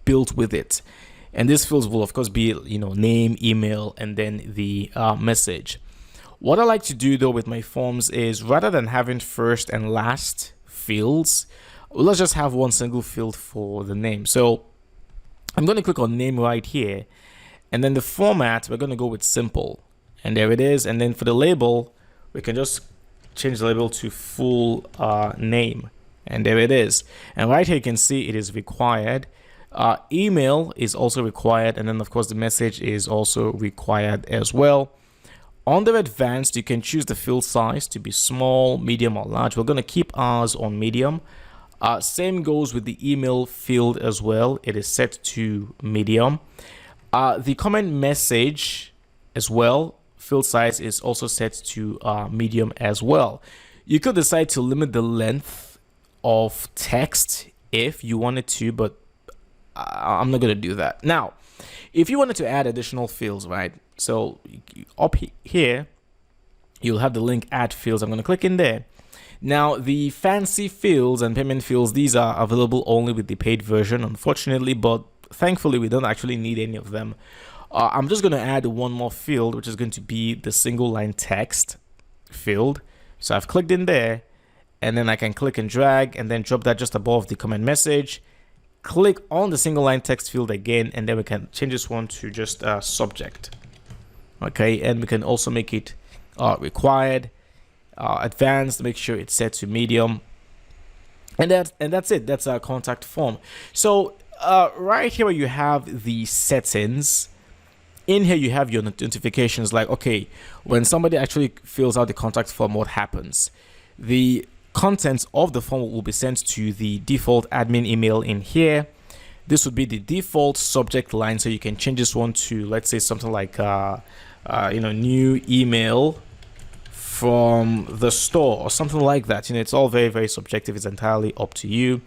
built with it. And these fields will of course be, name, email, and then the message. What I like to do though with my forms is rather than having first and last fields, let's just have one single field for the name. So I'm going to click on name right here, and then the format, we're going to go with simple, and there it is. And then for the label, we can just change the label to full name, and there it is. And right here you can see it is required. Email is also required, and then of course the message is also required as well. Under advanced, you can choose the field size to be small, medium, or large. We're going to keep ours on medium. Same goes with the email field as well. It is set to medium. The comment message as well, field size is also set to medium as well. You could decide to limit the length of text if you wanted to, but I'm not going to do that. Now, if you wanted to add additional fields, right? So up here, you'll have the link add fields. I'm going to click in there. Now, the fancy fields and payment fields, these are available only with the paid version, unfortunately, but thankfully we don't actually need any of them. I'm just going to add one more field, which is going to be the single line text field. So I've clicked in there, and then I can click and drag and then drop that just above the comment message. Click on the single line text field again, and then we can change this one to just subject. Okay, and we can also make it required, advanced, make sure it's set to medium, and that's it. That's our contact form. So right here where you have the settings, in here you have your notifications, like, okay, when somebody actually fills out the contact form, what happens? The contents of the form will be sent to the default admin email in here. This would be the default subject line, so you can change this one to, let's say, something like new email from the store or something like that. It's all very, very subjective. It's entirely up to you.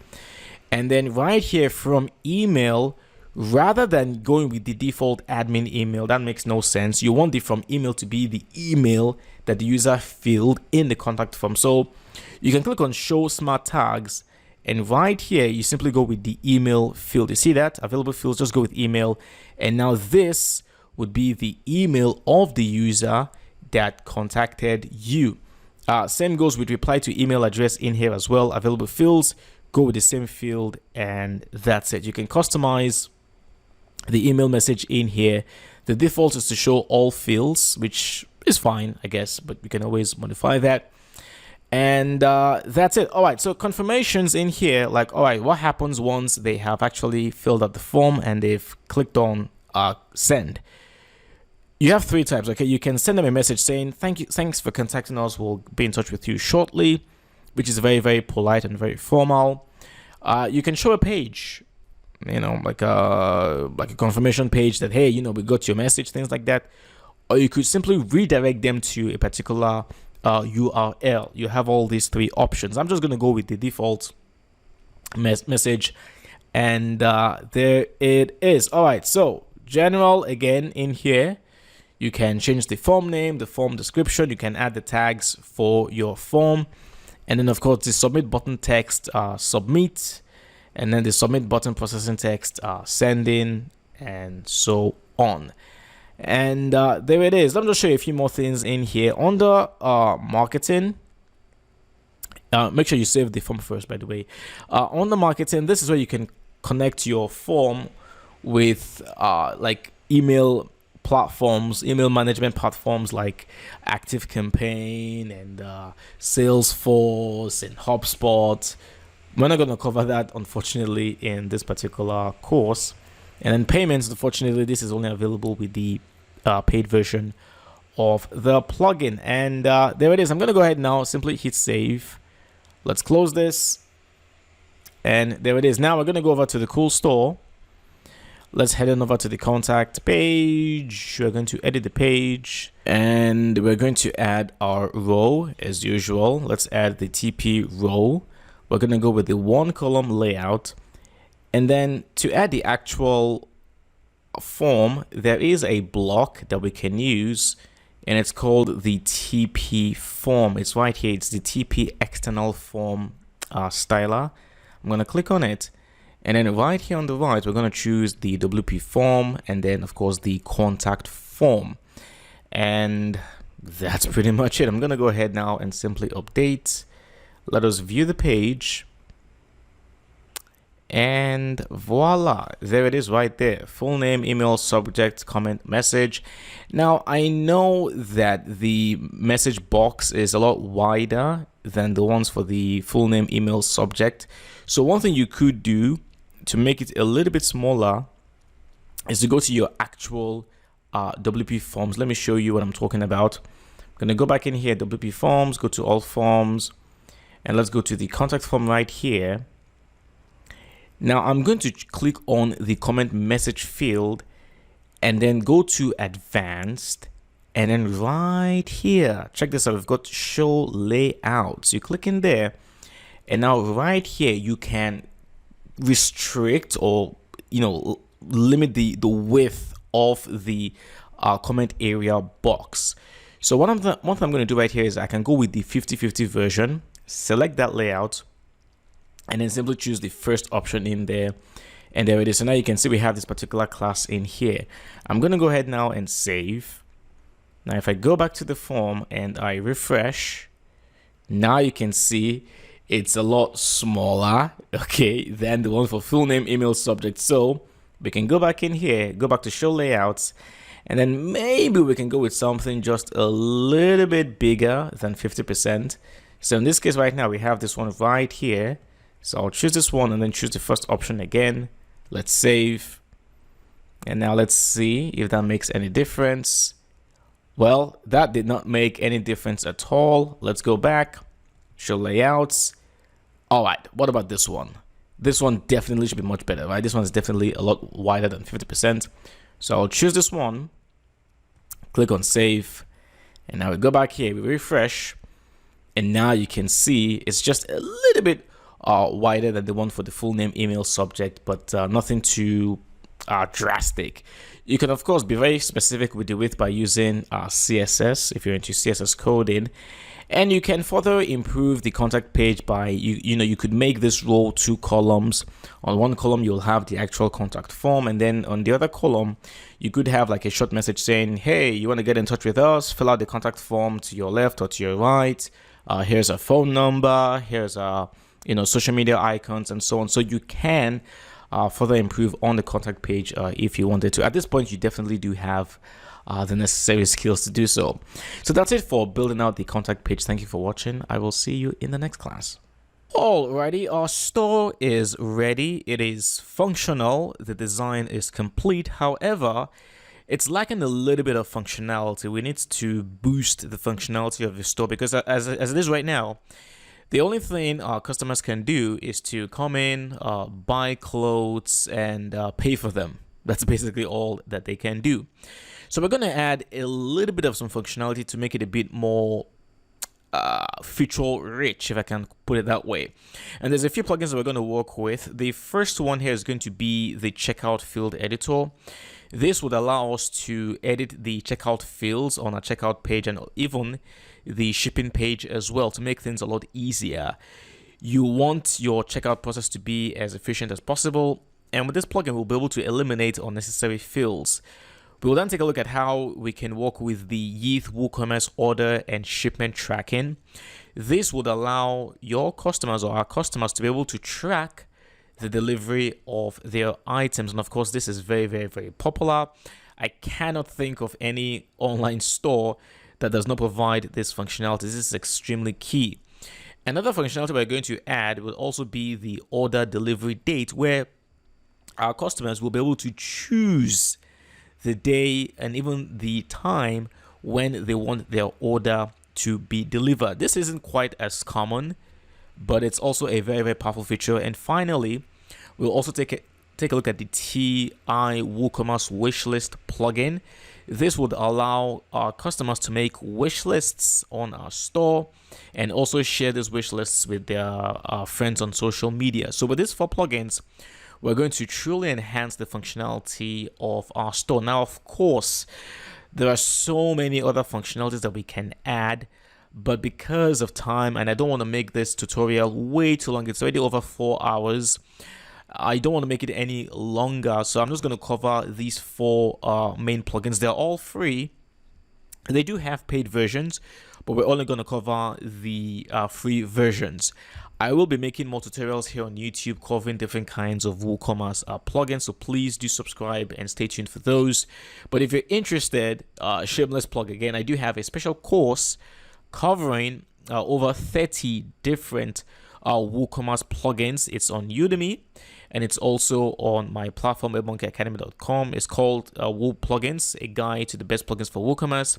And then right here from email, rather than going with the default admin email, that makes no sense. You want the from email to be the email that the user filled in the contact form. So you can click on show smart tags, and right here you simply go with the email field. You see that available fields, just go with email, and now this would be the email of the user that contacted you. Same goes with reply to email address in here as well. Available fields, go with the same field, and that's it. You can customize the email message in here. The default is to show all fields, which is fine, I guess, but we can always modify that. And that's it. All right, so confirmations in here, like, all right, what happens once they have actually filled out the form and they've clicked on send? You have three types. Okay, you can send them a message saying thanks for contacting us, we'll be in touch with you shortly, which is very, very polite and very formal. You can show a page, like a confirmation page that, hey, we got your message, things like that. Or you could simply redirect them to a particular URL. You have all these three options. I'm just going to go with the default message, and there it is. All right, so general, again, in here you can change the form name, the form description, you can add the tags for your form, and then of course the submit button text, submit, and then the submit button processing text, sending, and so on. And there it is. Let me just show you a few more things in here. Under marketing, make sure you save the form first, by the way. On the marketing, this is where you can connect your form with like email platforms, email management platforms like ActiveCampaign and Salesforce and HubSpot. We're not going to cover that, unfortunately, in this particular course. And then payments, unfortunately, this is only available with the paid version of the plugin. And there it is. I'm going to go ahead now, simply hit save. Let's close this. And there it is. Now we're going to go over to the cool store. Let's head on over to the contact page. We're going to edit the page and we're going to add our row as usual. Let's add the TP row. We're going to go with the 1-column layout. And then to add the actual form, there is a block that we can use, and it's called the TP form. It's right here. It's the TP external form styler. I'm going to click on it. And then right here on the right, we're going to choose the WP form and then, of course, the contact form. And that's pretty much it. I'm going to go ahead now and simply update. Let us view the page. And voila, there it is right there. Full name, email, subject, comment, message. Now, I know that the message box is a lot wider than the ones for the full name, email, subject. So one thing you could do to make it a little bit smaller is to go to your actual WP forms. Let me show you what I'm talking about. I'm going to go back in here, WP forms, go to all forms, and let's go to the contact form right here. Now I'm going to click on the comment message field and then go to advanced, and then right here, check this out, we've got show layout. So you click in there, and now right here you can restrict or limit the width of the comment area box. So one thing I'm going to do right here is I can go with the 50/50 version, select that layout, and then simply choose the first option in there, and there it is. So now you can see we have this particular class in here. I'm going to go ahead now and save. Now if I go back to the form and I refresh, now you can see it's a lot smaller, okay, than the one for full name, email, subject. So we can go back in here, go back to show layouts, and then maybe we can go with something just a little bit bigger than 50%. So in this case right now, we have this one right here. So I'll choose this one and then choose the first option again. Let's save. And now let's see if that makes any difference. Well, that did not make any difference at all. Let's go back, show layouts. All right, what about this one? This one definitely should be much better, right? This one is definitely a lot wider than 50%. So I'll choose this one, click on save. And now we go back here, we refresh. And now you can see it's just a little bit wider than the one for the full name, email, subject, but nothing too drastic. You can of course be very specific with the width by using CSS if you're into CSS coding, and you can further improve the contact page by you could make this row 2 columns. On one column you'll have the actual contact form, and then on the other column you could have like a short message saying, hey, you want to get in touch with us, fill out the contact form to your left or to your right. Here's a phone number, here's a social media icons and so on. So you can further improve on the contact page if you wanted to. At this point, you definitely do have the necessary skills to do so. So that's it for building out the contact page. Thank you for watching. I will see you in the next class. Alrighty, our store is ready. It is functional. The design is complete. However, it's lacking a little bit of functionality. We need to boost the functionality of the store because as it is right now, the only thing our customers can do is to come in, buy clothes, and pay for them. That's basically all that they can do. So we're going to add a little bit of some functionality to make it a bit more feature rich, if I can put it that way. And there's a few plugins that we're going to work with. The first one here is going to be the checkout field editor. This would allow us to edit the checkout fields on our checkout page and even the shipping page as well to make things a lot easier. You want your checkout process to be as efficient as possible, and with this plugin we'll be able to eliminate unnecessary fields. We will then take a look at how we can work with the Yeeth WooCommerce order and shipment tracking. This would allow your customers or our customers to be able to track the delivery of their items. And of course, this is very, very, very popular. I cannot think of any online store that does not provide this functionality. This is extremely key. Another functionality we're going to add will also be the order delivery date, where our customers will be able to choose the day and even the time when they want their order to be delivered. This isn't quite as common, but it's also a very, very powerful feature. And finally, we'll also take a look at the TI WooCommerce Wishlist plugin. This would allow our customers to make wish lists on our store and also share these wish lists with their friends on social media. So with these 4 plugins, we're going to truly enhance the functionality of our store. Now, of course, there are so many other functionalities that we can add, but because of time, and I don't want to make this tutorial way too long, it's already over 4 hours. I don't want to make it any longer, so I'm just going to cover these 4 main plugins. They're all free. They do have paid versions, but we're only going to cover the free versions. I will be making more tutorials here on YouTube covering different kinds of WooCommerce plugins, so please do subscribe and stay tuned for those. But if you're interested, shameless plug again, I do have a special course covering over 30 different WooCommerce plugins. It's on Udemy, and it's also on my platform, webmonkeyacademy.com. It's called Woo Plugins, a guide to the best plugins for WooCommerce.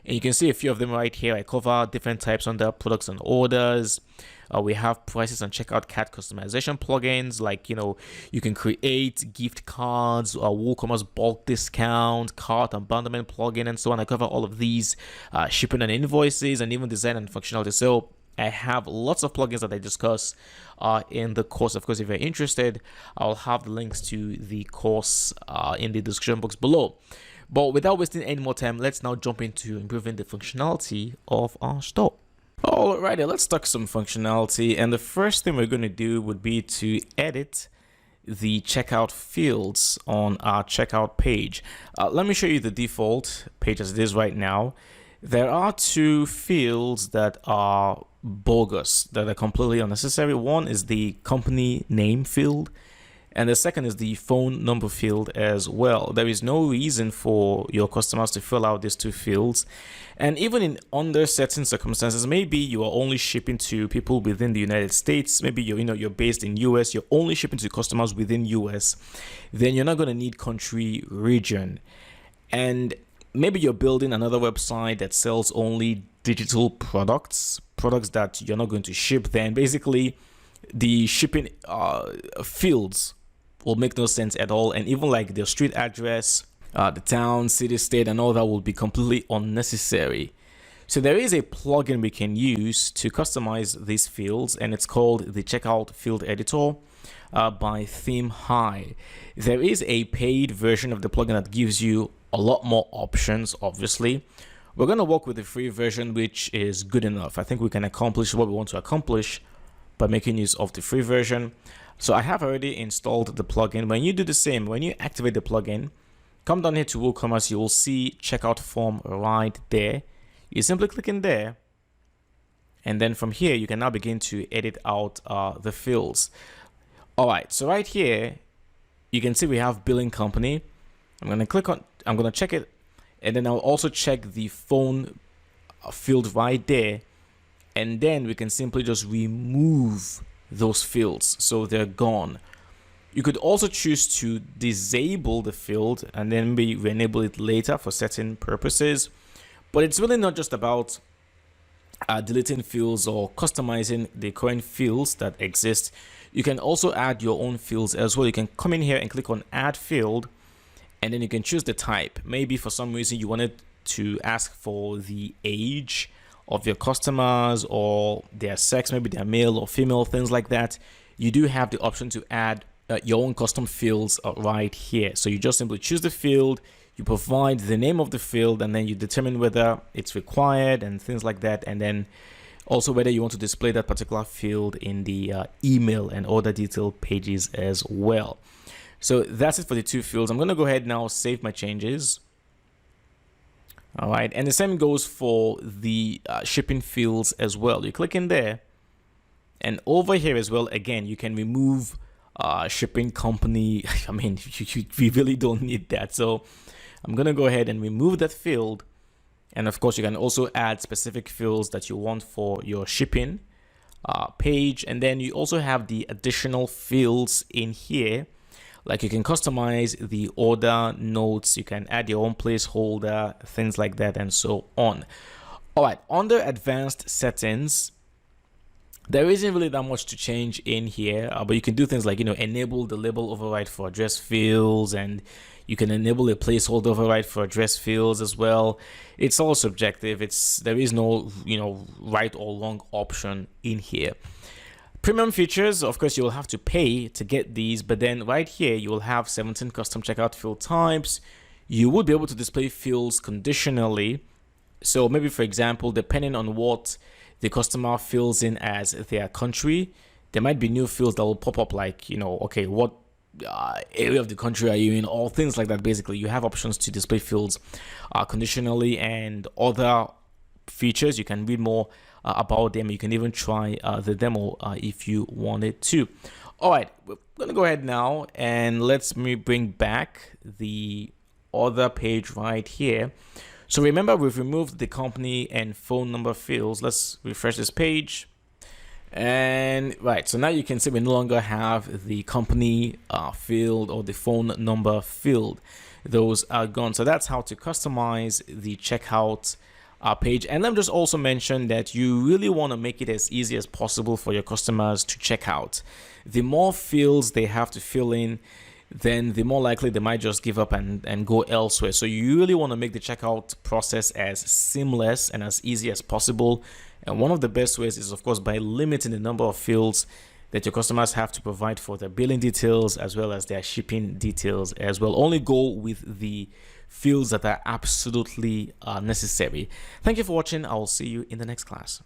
And you can see a few of them right here. I cover different types under products and orders. We have prices and checkout cart customization plugins, like, you can create gift cards, WooCommerce bulk discount, cart abandonment plugin, and so on. I cover all of these, shipping and invoices, and even design and functionality. So I have lots of plugins that I discuss in the course. Of course, if you're interested, I'll have the links to the course in the description box below. But without wasting any more time, let's now jump into improving the functionality of our store. Alrighty, let's talk some functionality. And the first thing we're going to do would be to edit the checkout fields on our checkout page. Let me show you the default page as it is right now. There are 2 fields that are bogus, that are completely unnecessary. One is the company name field, and the second is the phone number field as well. There is no reason for your customers to fill out these 2 fields. And even in under certain circumstances, maybe you are only shipping to people within the United States. Maybe you're based in US, you're only shipping to customers within US. Then you're not going to need country region. And maybe you're building another website that sells only digital products that you're not going to ship. Then basically the shipping fields will make no sense at all. And even like the street address, the town, city, state, and all that will be completely unnecessary. So there is a plugin we can use to customize these fields, and it's called the Checkout Field Editor by Theme High. There is a paid version of the plugin that gives you a lot more options, obviously. We're going to work with the free version, which is good enough. I think we can accomplish what we want to accomplish by making use of the free version. So I have already installed the plugin. When you do the same, when you activate the plugin, come down here to WooCommerce, you will see checkout form right there. You simply click in there, and then from here you can now begin to edit out the fields. All right, so right here you can see we have billing company. I'm going to check it, and then I'll also check the phone field right there, and then we can simply just remove those fields so they're gone. You could also choose to disable the field and then maybe re-enable it later for certain purposes. But it's really not just about deleting fields or customizing the current fields that exist. You can also add your own fields as well. You can come in here and click on add field, and then you can choose the type. Maybe for some reason you wanted to ask for the age of your customers or their sex, maybe they're male or female, things like that. You do have the option to add your own custom fields right here. So you just simply choose the field, you provide the name of the field, and then you determine whether it's required and things like that, and then also whether you want to display that particular field in the email and order detail pages as well. So that's it for the 2 fields. I'm going to go ahead now, save my changes. All right, and the same goes for the shipping fields as well. You click in there, and over here as well, again, you can remove shipping company. I mean, we really don't need that. So I'm going to go ahead and remove that field. And of course, you can also add specific fields that you want for your shipping page. And then you also have the additional fields in here. Like you can customize the order notes, you can add your own placeholder, things like that, and so on. All right, under advanced settings, there isn't really that much to change in here, but you can do things like, enable the label override for address fields, and you can enable a placeholder override for address fields as well. It's all subjective. There is no, right or wrong option in here. Premium features, of course, you will have to pay to get these, but then right here, you will have 17 custom checkout field types. You would be able to display fields conditionally. So maybe, for example, depending on what the customer fills in as their country, there might be new fields that will pop up like, okay, what area of the country are you in, or things like that. Basically, you have options to display fields conditionally, and other features. You can read more about them. You can even try the demo if you wanted to. All right, we're gonna go ahead now and let's bring back the other page right here. So remember, we've removed the company and phone number fields. Let's refresh this page. And right, so now you can see we no longer have the company field or the phone number field. Those are gone. So that's how to customize the checkout page. And let me just also mention that you really want to make it as easy as possible for your customers to check out. The more fields they have to fill in, then the more likely they might just give up and go elsewhere. So you really want to make the checkout process as seamless and as easy as possible. And one of the best ways is, of course, by limiting the number of fields that your customers have to provide for their billing details as well as their shipping details as well. Only go with the fields that are absolutely necessary. Thank you for watching. I will see you in the next class.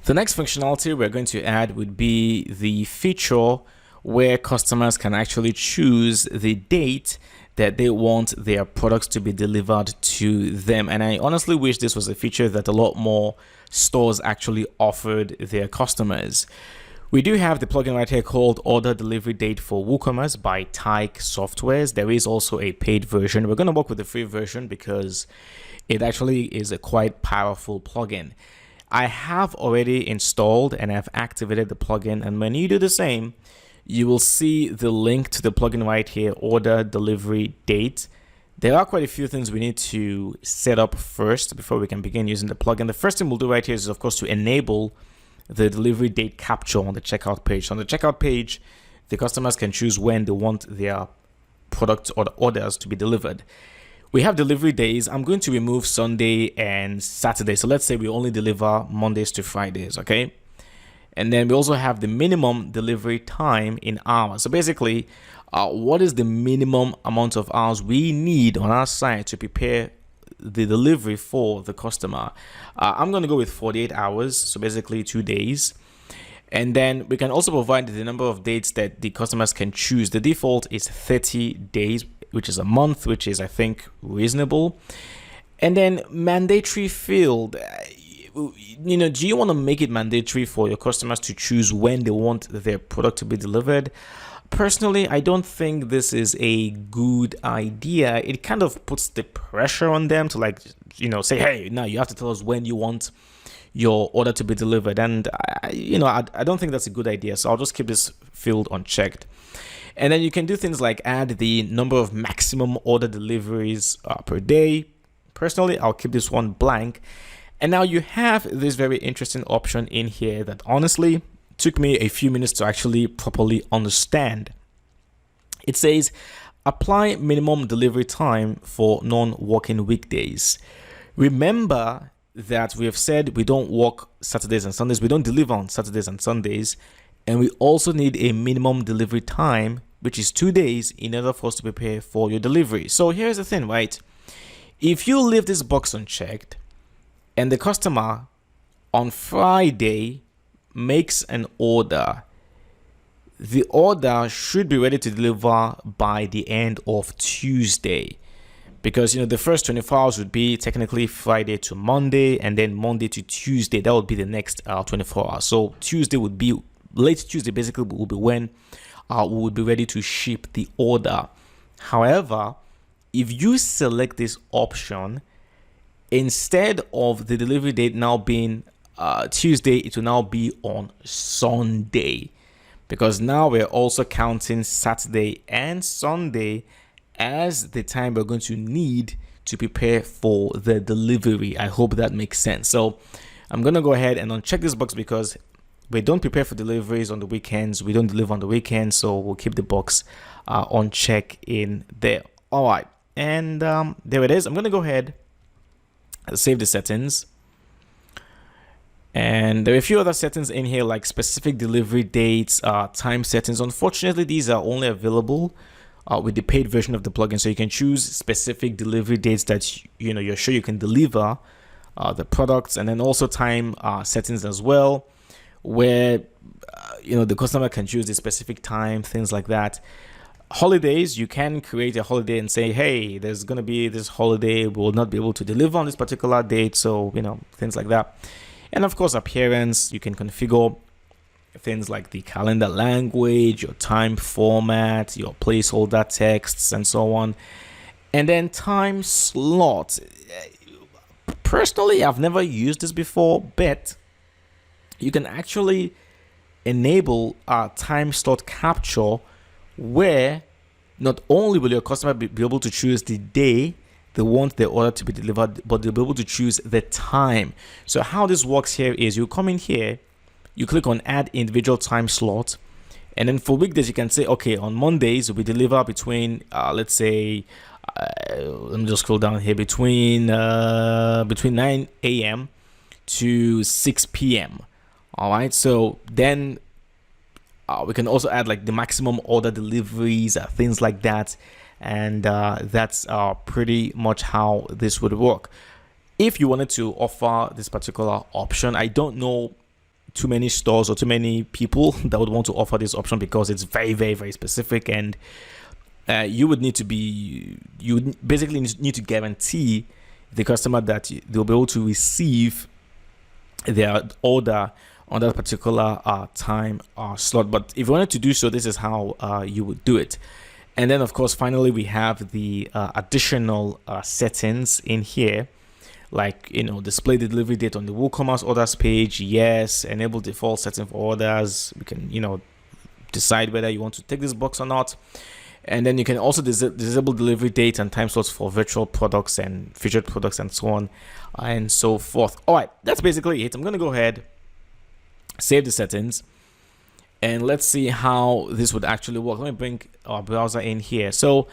The next functionality we're going to add would be the feature where customers can actually choose the date that they want their products to be delivered to them. And I honestly wish this was a feature that a lot more stores actually offered their customers. We do have the plugin right here called Order Delivery Date for WooCommerce by Tyke Softwares. There is also a paid version. We're going to work with the free version because it actually is a quite powerful plugin. I have already installed and I've activated the plugin, and when you do the same, you will see the link to the plugin right here, Order Delivery Date. There are quite a few things we need to set up first before we can begin using the plugin. The first thing we'll do right here is, of course, to enable the delivery date capture on the checkout page. So on the checkout page, the customers can choose when they want their product or the orders to be delivered. We have delivery days. I'm going to remove Sunday and Saturday. So let's say we only deliver Mondays to Fridays, okay? And then we also have the minimum delivery time in hours. So basically, what is the minimum amount of hours we need on our site to prepare the delivery for the customer? I'm going to go with 48 hours, so basically 2 days. And then we can also provide the number of dates that the customers can choose. The default is 30 days, which is a month, which is, I think, reasonable. And then mandatory field. Do you want to make it mandatory for your customers to choose when they want their product to be delivered? Personally, I don't think this is a good idea. It kind of puts the pressure on them to say, hey, now you have to tell us when you want your order to be delivered. And I don't think that's a good idea. So I'll just keep this field unchecked. And then you can do things like add the number of maximum order deliveries per day. Personally, I'll keep this one blank. And now you have this very interesting option in here that honestly took me a few minutes to actually properly understand. It says, apply minimum delivery time for non-working weekdays. Remember that we have said we don't work Saturdays and Sundays. We don't deliver on Saturdays and Sundays. And we also need a minimum delivery time, which is 2 days, in order for us to prepare for your delivery. So here's the thing, right? If you leave this box unchecked and the customer on Friday makes an order, the order should be ready to deliver by the end of Tuesday, because the first 24 hours would be technically Friday to Monday, and then Monday to Tuesday. That would be the next 24 hours. So Tuesday would be late Tuesday, basically, will be when we would be ready to ship the order. However, if you select this option, instead of the delivery date now being Tuesday, it will now be on Sunday, because now we're also counting Saturday and Sunday as the time we're going to need to prepare for the delivery. I hope that makes sense. So I'm going to go ahead and uncheck this box because we don't prepare for deliveries on the weekends. We don't deliver on the weekends, so we'll keep the box on check in there. All right, and there it is. I'm going to go ahead and save the settings. And there are a few other settings in here, like specific delivery dates, time settings. Unfortunately, these are only available with the paid version of the plugin. So you can choose specific delivery dates that you're sure you can deliver the products, and then also time settings as well, where the customer can choose a specific time, things like that. Holidays, you can create a holiday and say, hey, there's going to be this holiday, we will not be able to deliver on this particular date, so things like that. And of course, appearance, you can configure things like the calendar language, your time format, your placeholder texts, and so on. And then time slot. Personally, I've never used this before, but you can actually enable a time slot capture, where not only will your customer be able to choose the day they want their order to be delivered, but they'll be able to choose the time. So how this works here is you come in here, you click on add individual time slot, and then for weekdays you can say, okay, on Mondays we deliver between let's say let me just scroll down here, between 9 a.m. to 6 p.m. All right, so then we can also add like the maximum order deliveries, things like that. And that's pretty much how this would work. If you wanted to offer this particular option, I don't know too many stores or too many people that would want to offer this option, because it's very, very, very specific, and you would basically need to guarantee the customer that they'll be able to receive their order on that particular time slot. But if you wanted to do so, this is how you would do it. And then, of course, finally, we have the additional settings in here, like, display the delivery date on the WooCommerce orders page. Yes, enable default setting for orders. We can, decide whether you want to take this box or not. And then you can also disable delivery date and time slots for virtual products and featured products and so on and so forth. All right, that's basically it. I'm going to go ahead, save the settings, and let's see how this would actually work. Let me bring our browser in here. So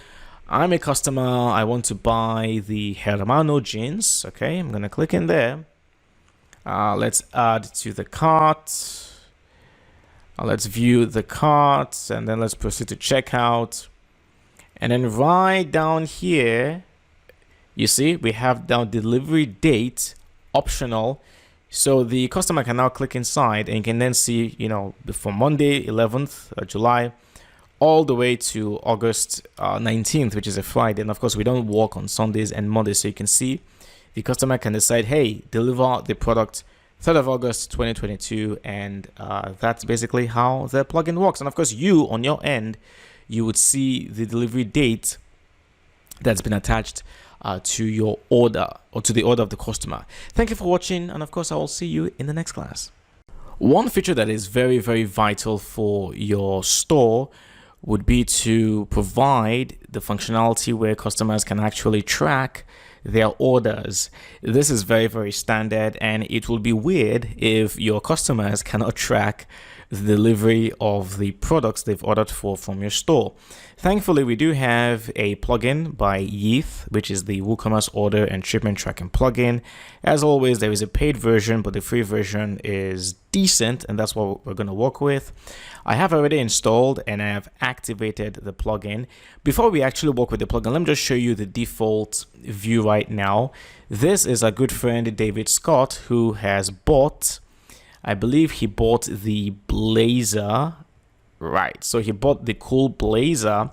I'm a customer. I want to buy the Hermano jeans. Okay, I'm going to click in there. Let's add to the cart. Let's view the cart, and then let's proceed to checkout. And then right down here, you see we have down delivery date optional. So the customer can now click inside, and you can then see, from Monday 11th July all the way to August 19th, which is a Friday. And of course, we don't work on Sundays and Mondays. So you can see the customer can decide, hey, deliver the product 3rd of August 2022, and that's basically how the plugin works. And of course, you on your end, you would see the delivery date that's been attached to your order, or to the order of the customer. Thank you for watching, and of course, I will see you in the next class. One feature that is very, very vital for your store would be to provide the functionality where customers can actually track their orders. This is very, very standard, and it will be weird if your customers cannot track the delivery of the products they've ordered for from your store. Thankfully, we do have a plugin by Yeath, which is the WooCommerce order and shipment tracking plugin. As always, there is a paid version, but the free version is decent, and that's what we're going to work with. I have already installed and I have activated the plugin. Before we actually work with the plugin, let me just show you the default view right now. This is our good friend David Scott, who has bought, I believe he bought the blazer, right? So he bought the cool blazer.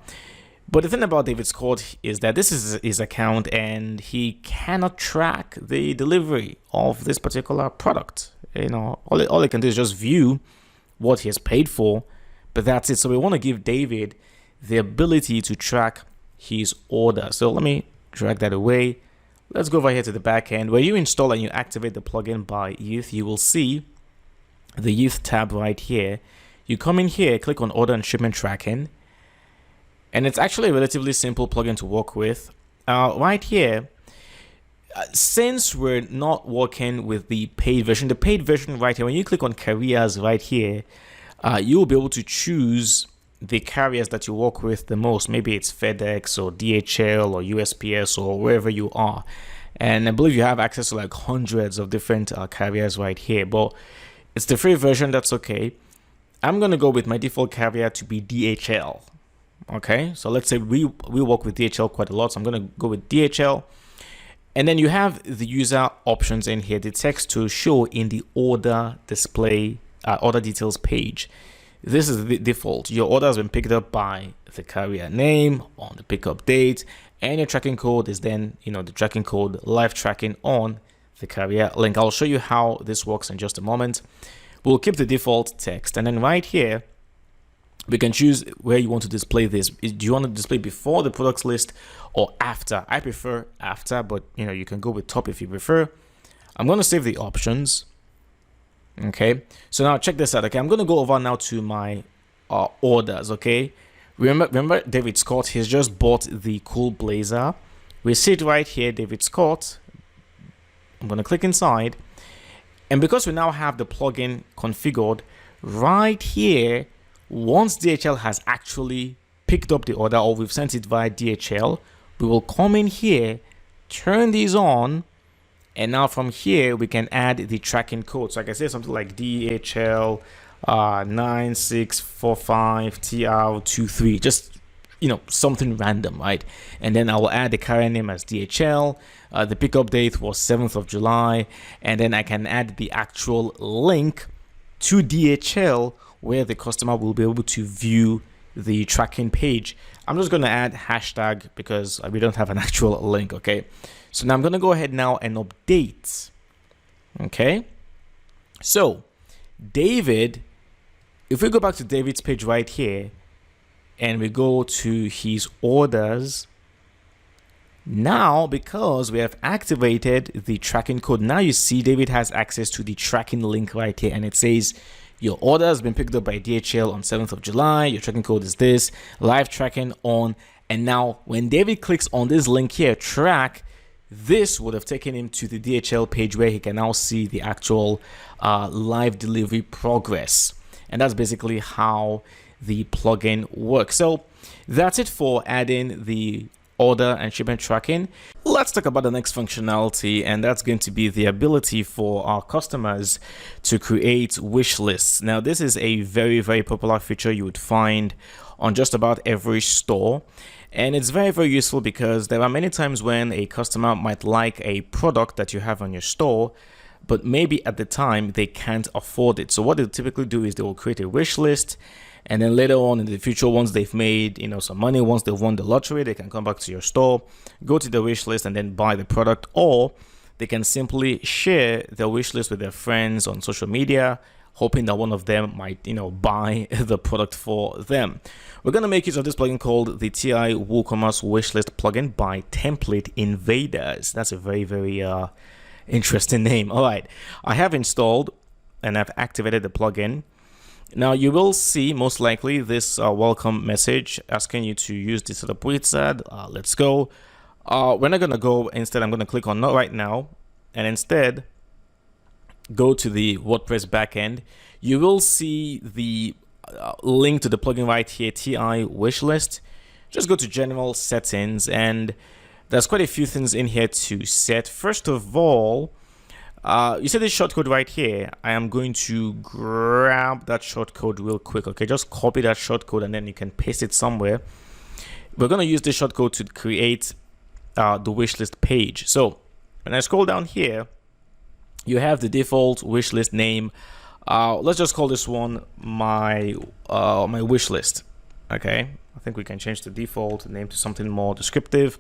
But the thing about David Scott is that this is his account, and he cannot track the delivery of this particular product. All he can do is just view what he has paid for, But that's it. So we want to give David the ability to track his order. So let me drag that away. Let's go over here to the back end. Where you install and you activate the plugin by Youth, you will see the Youth tab right here. You come in here, click on Order and Shipment Tracking, and it's actually a relatively simple plugin to work with. Right here, since we're not working with the paid version right here, when you click on Careers right here, you will be able to choose the carriers that you work with the most. Maybe it's FedEx or DHL or USPS or wherever you are. And I believe you have access to like hundreds of different carriers right here, but it's the free version. That's okay. I'm going to go with my default carrier to be DHL. Okay, so let's say we work with DHL quite a lot, so I'm going to go with DHL. And then you have the user options in here, the text to show in the order display, order details page. This is the default. Your order has been picked up by the carrier name on the pickup date, and your tracking code is then, the tracking code live tracking on the carrier link. I'll show you how this works in just a moment. We'll keep the default text, and then right here, we can choose where you want to display this. Do you want to display before the products list or after? I prefer after, but you can go with top if you prefer. I'm going to save the options. Okay, so now check this out. Okay, I'm going to go over now to my orders. Okay, remember David Scott, he's just bought the cool blazer. We see it right here, David Scott. I'm going to click inside, and because we now have the plugin configured right here, once DHL has actually picked up the order or we've sent it via DHL, we will come in here, turn these on, and now from here we can add the tracking code. So I can say something like DHL 9645TR23, just something random, right? And then I will add the carrier name as DHL. The pickup date was 7th of July, and then I can add the actual link to DHL where the customer will be able to view the tracking page. I'm just going to add hashtag because we don't have an actual link. Okay, so now I'm going to go ahead now and update. Okay, so David, if we go back to David's page right here and we go to his orders, now because we have activated the tracking code, now you see David has access to the tracking link right here, and it says your order has been picked up by DHL on 7th of July. Your tracking code is this, live tracking on. And now when David clicks on this link here, track, this would have taken him to the DHL page where he can now see the actual live delivery progress. And that's basically how the plugin works. So that's it for adding the order and shipment tracking. Let's talk about the next functionality, and that's going to be the ability for our customers to create wish lists. Now, this is a very, very popular feature you would find on just about every store, and it's very, very useful because there are many times when a customer might like a product that you have on your store, but maybe at the time they can't afford it. So what they'll typically do is they will create a wish list, and then later on in the future, once they've made some money, once they've won the lottery, they can come back to your store, go to the wish list, and then buy the product. Or they can simply share their wish list with their friends on social media, hoping that one of them might buy the product for them. We're going to make use of this plugin called the TI WooCommerce Wishlist plugin by Template Invaders. That's a very, very interesting name. All right, I have installed and I've activated the plugin. Now you will see most likely this welcome message asking you to use the setup wizard. Let's go. We're not going to go. Instead, I'm going to click on not right now, and instead go to the WordPress backend. You will see the link to the plugin right here, TI Wishlist. Just go to General Settings, and there's quite a few things in here to set. First of all, you see this shortcode right here. I am going to grab that shortcode real quick. Okay, just copy that shortcode and then you can paste it somewhere. We're going to use this shortcode to create the wishlist page. So when I scroll down here, you have the default wishlist name. Let's just call this one my wishlist. Okay, I think we can change the default name to something more descriptive.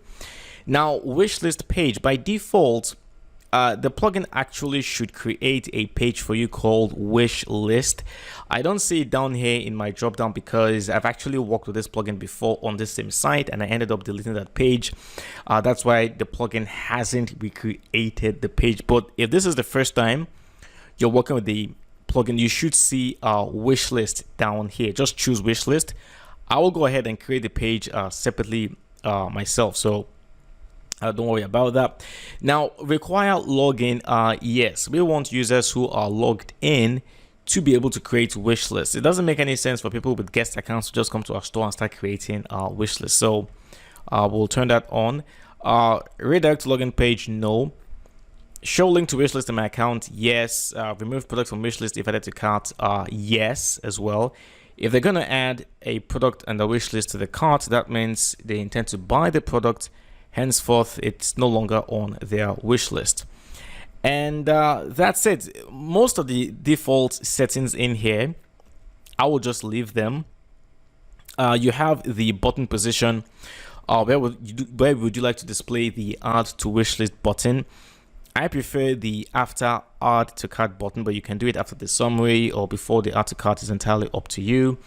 Now, wishlist page by default, the plugin actually should create a page for you called Wishlist. I don't see it down here in my drop down because I've actually worked with this plugin before on this same site and I ended up deleting that page. That's why the plugin hasn't recreated the page. But if this is the first time you're working with the plugin, you should see Wishlist down here. Just choose Wishlist. I will go ahead and create the page separately myself, so don't worry about that. Now, require login. Yes, we want users who are logged in to be able to create wish lists. It doesn't make any sense for people with guest accounts to just come to our store and start creating wish lists. So we'll turn that on. Redirect to login page, no. Show link to wishlist in my account, yes. Remove product from wishlist if added to cart, yes as well. If they're going to add a product and a wishlist to the cart, that means they intend to buy the product. Henceforth, it's no longer on their wish list. And that's it. Most of the default settings in here, I will just leave them. You have the button position. Where would you like to display the add to wish list button? I prefer the after add to cart button, but you can do it after the summary or before the add to cart. Is entirely up to you.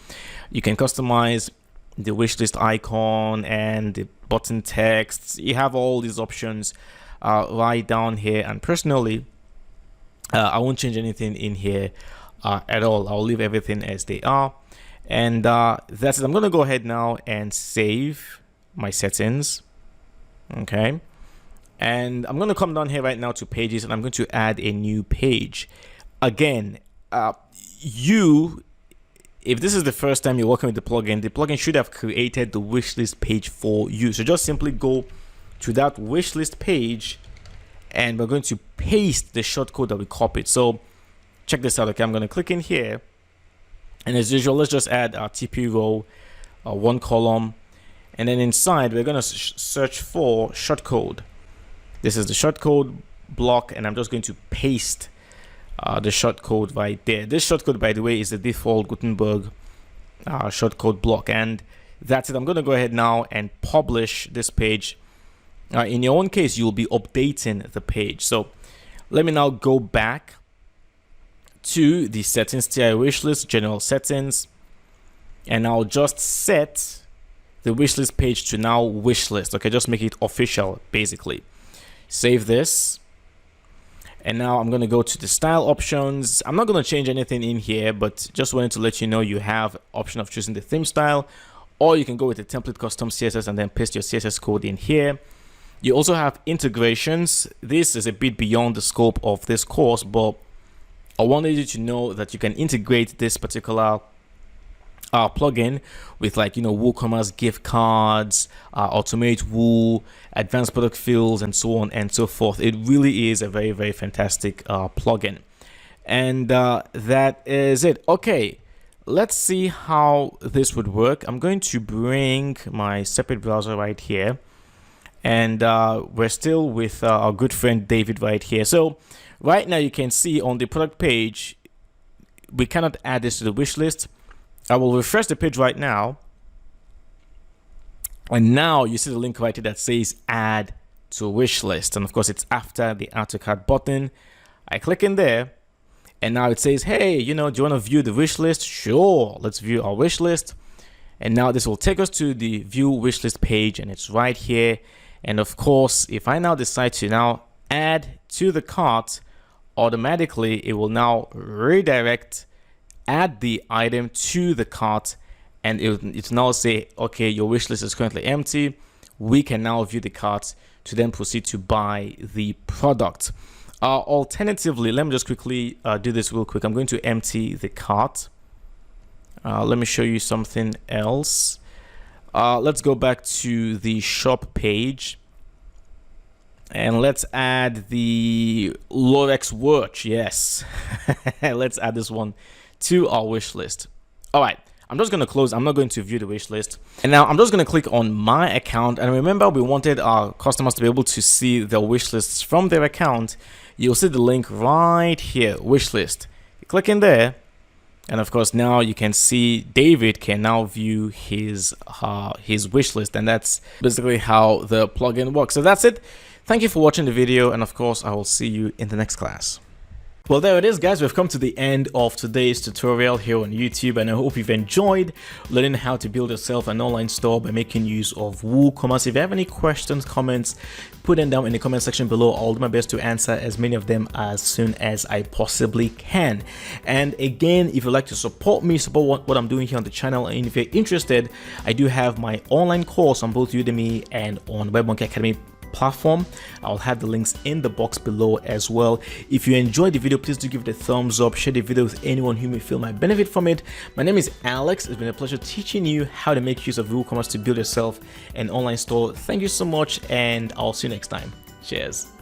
You can customize the wishlist icon and the button text. You have all these options right down here, and personally I won't change anything in here at all. I'll leave everything as they are, and that's it. I'm going to go ahead now and save my settings. Okay, and I'm going to come down here right now to pages, and I'm going to add a new page. Again, if this is the first time you're working with the plugin should have created the wishlist page for you. So just simply go to that wishlist page, and we're going to paste the shortcode that we copied. So check this out. Okay, I'm going to click in here, and as usual, let's just add our TP row, one column, and then inside we're going to search for shortcode. This is the shortcode block, and I'm just going to paste the shortcode right there. This shortcode, by the way, is the default Gutenberg shortcode block, and that's it. I'm going to go ahead now and publish this page. In your own case, you'll be updating the page. So let me now go back to the settings, TI wishlist, general settings, and I'll just set the wishlist page to now wishlist. Okay, just make it official, basically. Save this. And now I'm going to go to the style options. I'm not going to change anything in here, but just wanted to let you know you have option of choosing the theme style, or you can go with the template custom CSS and then paste your CSS code in here. You also have integrations. This is a bit beyond the scope of this course, but I wanted you to know that you can integrate this particular plugin with, like, WooCommerce gift cards, automate Woo, advanced product fields, and so on and so forth. It really is a very, very fantastic plugin, and that is it. Okay, let's see how this would work. I'm going to bring my separate browser right here, and we're still with our good friend David right here. So right now you can see on the product page we cannot add this to the wish list. I will refresh the page right now, and now you see the link right here that says add to wish list, and of course it's after the add to cart button. I click in there, and now it says, hey, do you want to view the wish list? Sure, let's view our wish list. And now this will take us to the view wish list page, and it's right here. And of course, if I now decide to now add to the cart, automatically it will now redirect, add the item to the cart, and it now say, okay, your wish list is currently empty. We can now view the cart to then proceed to buy the product. Alternatively, let me just quickly do this real quick. I'm going to empty the cart. Let me show you something else. Let's go back to the shop page, and let's add the Lorex watch. Yes, let's add this one to our wish list. All right, I'm just going to close. I'm not going to view the wish list, and now I'm just going to click on my account. And remember, we wanted our customers to be able to see their wish lists from their account. You'll see the link right here, wish list. You click in there, and of course now you can see David can now view his wish list, and that's basically how the plugin works. So that's it. Thank you for watching the video, and of course, I will see you in the next class. Well, there it is, guys. We've come to the end of today's tutorial here on YouTube, and I hope you've enjoyed learning how to build yourself an online store by making use of WooCommerce. If you have any questions, comments, put them down in the comment section below. I'll do my best to answer as many of them as soon as I possibly can. And again, if you'd like to support me, support what I'm doing here on the channel, and if you're interested, I do have my online course on both Udemy and on WebMonkey Academy platform. I'll have the links in the box below as well. If you enjoyed the video, please do give it a thumbs up, share the video with anyone who may feel might benefit from it. My name is Alex. It's been a pleasure teaching you how to make use of WooCommerce to build yourself an online store. Thank you so much, and I'll see you next time. Cheers.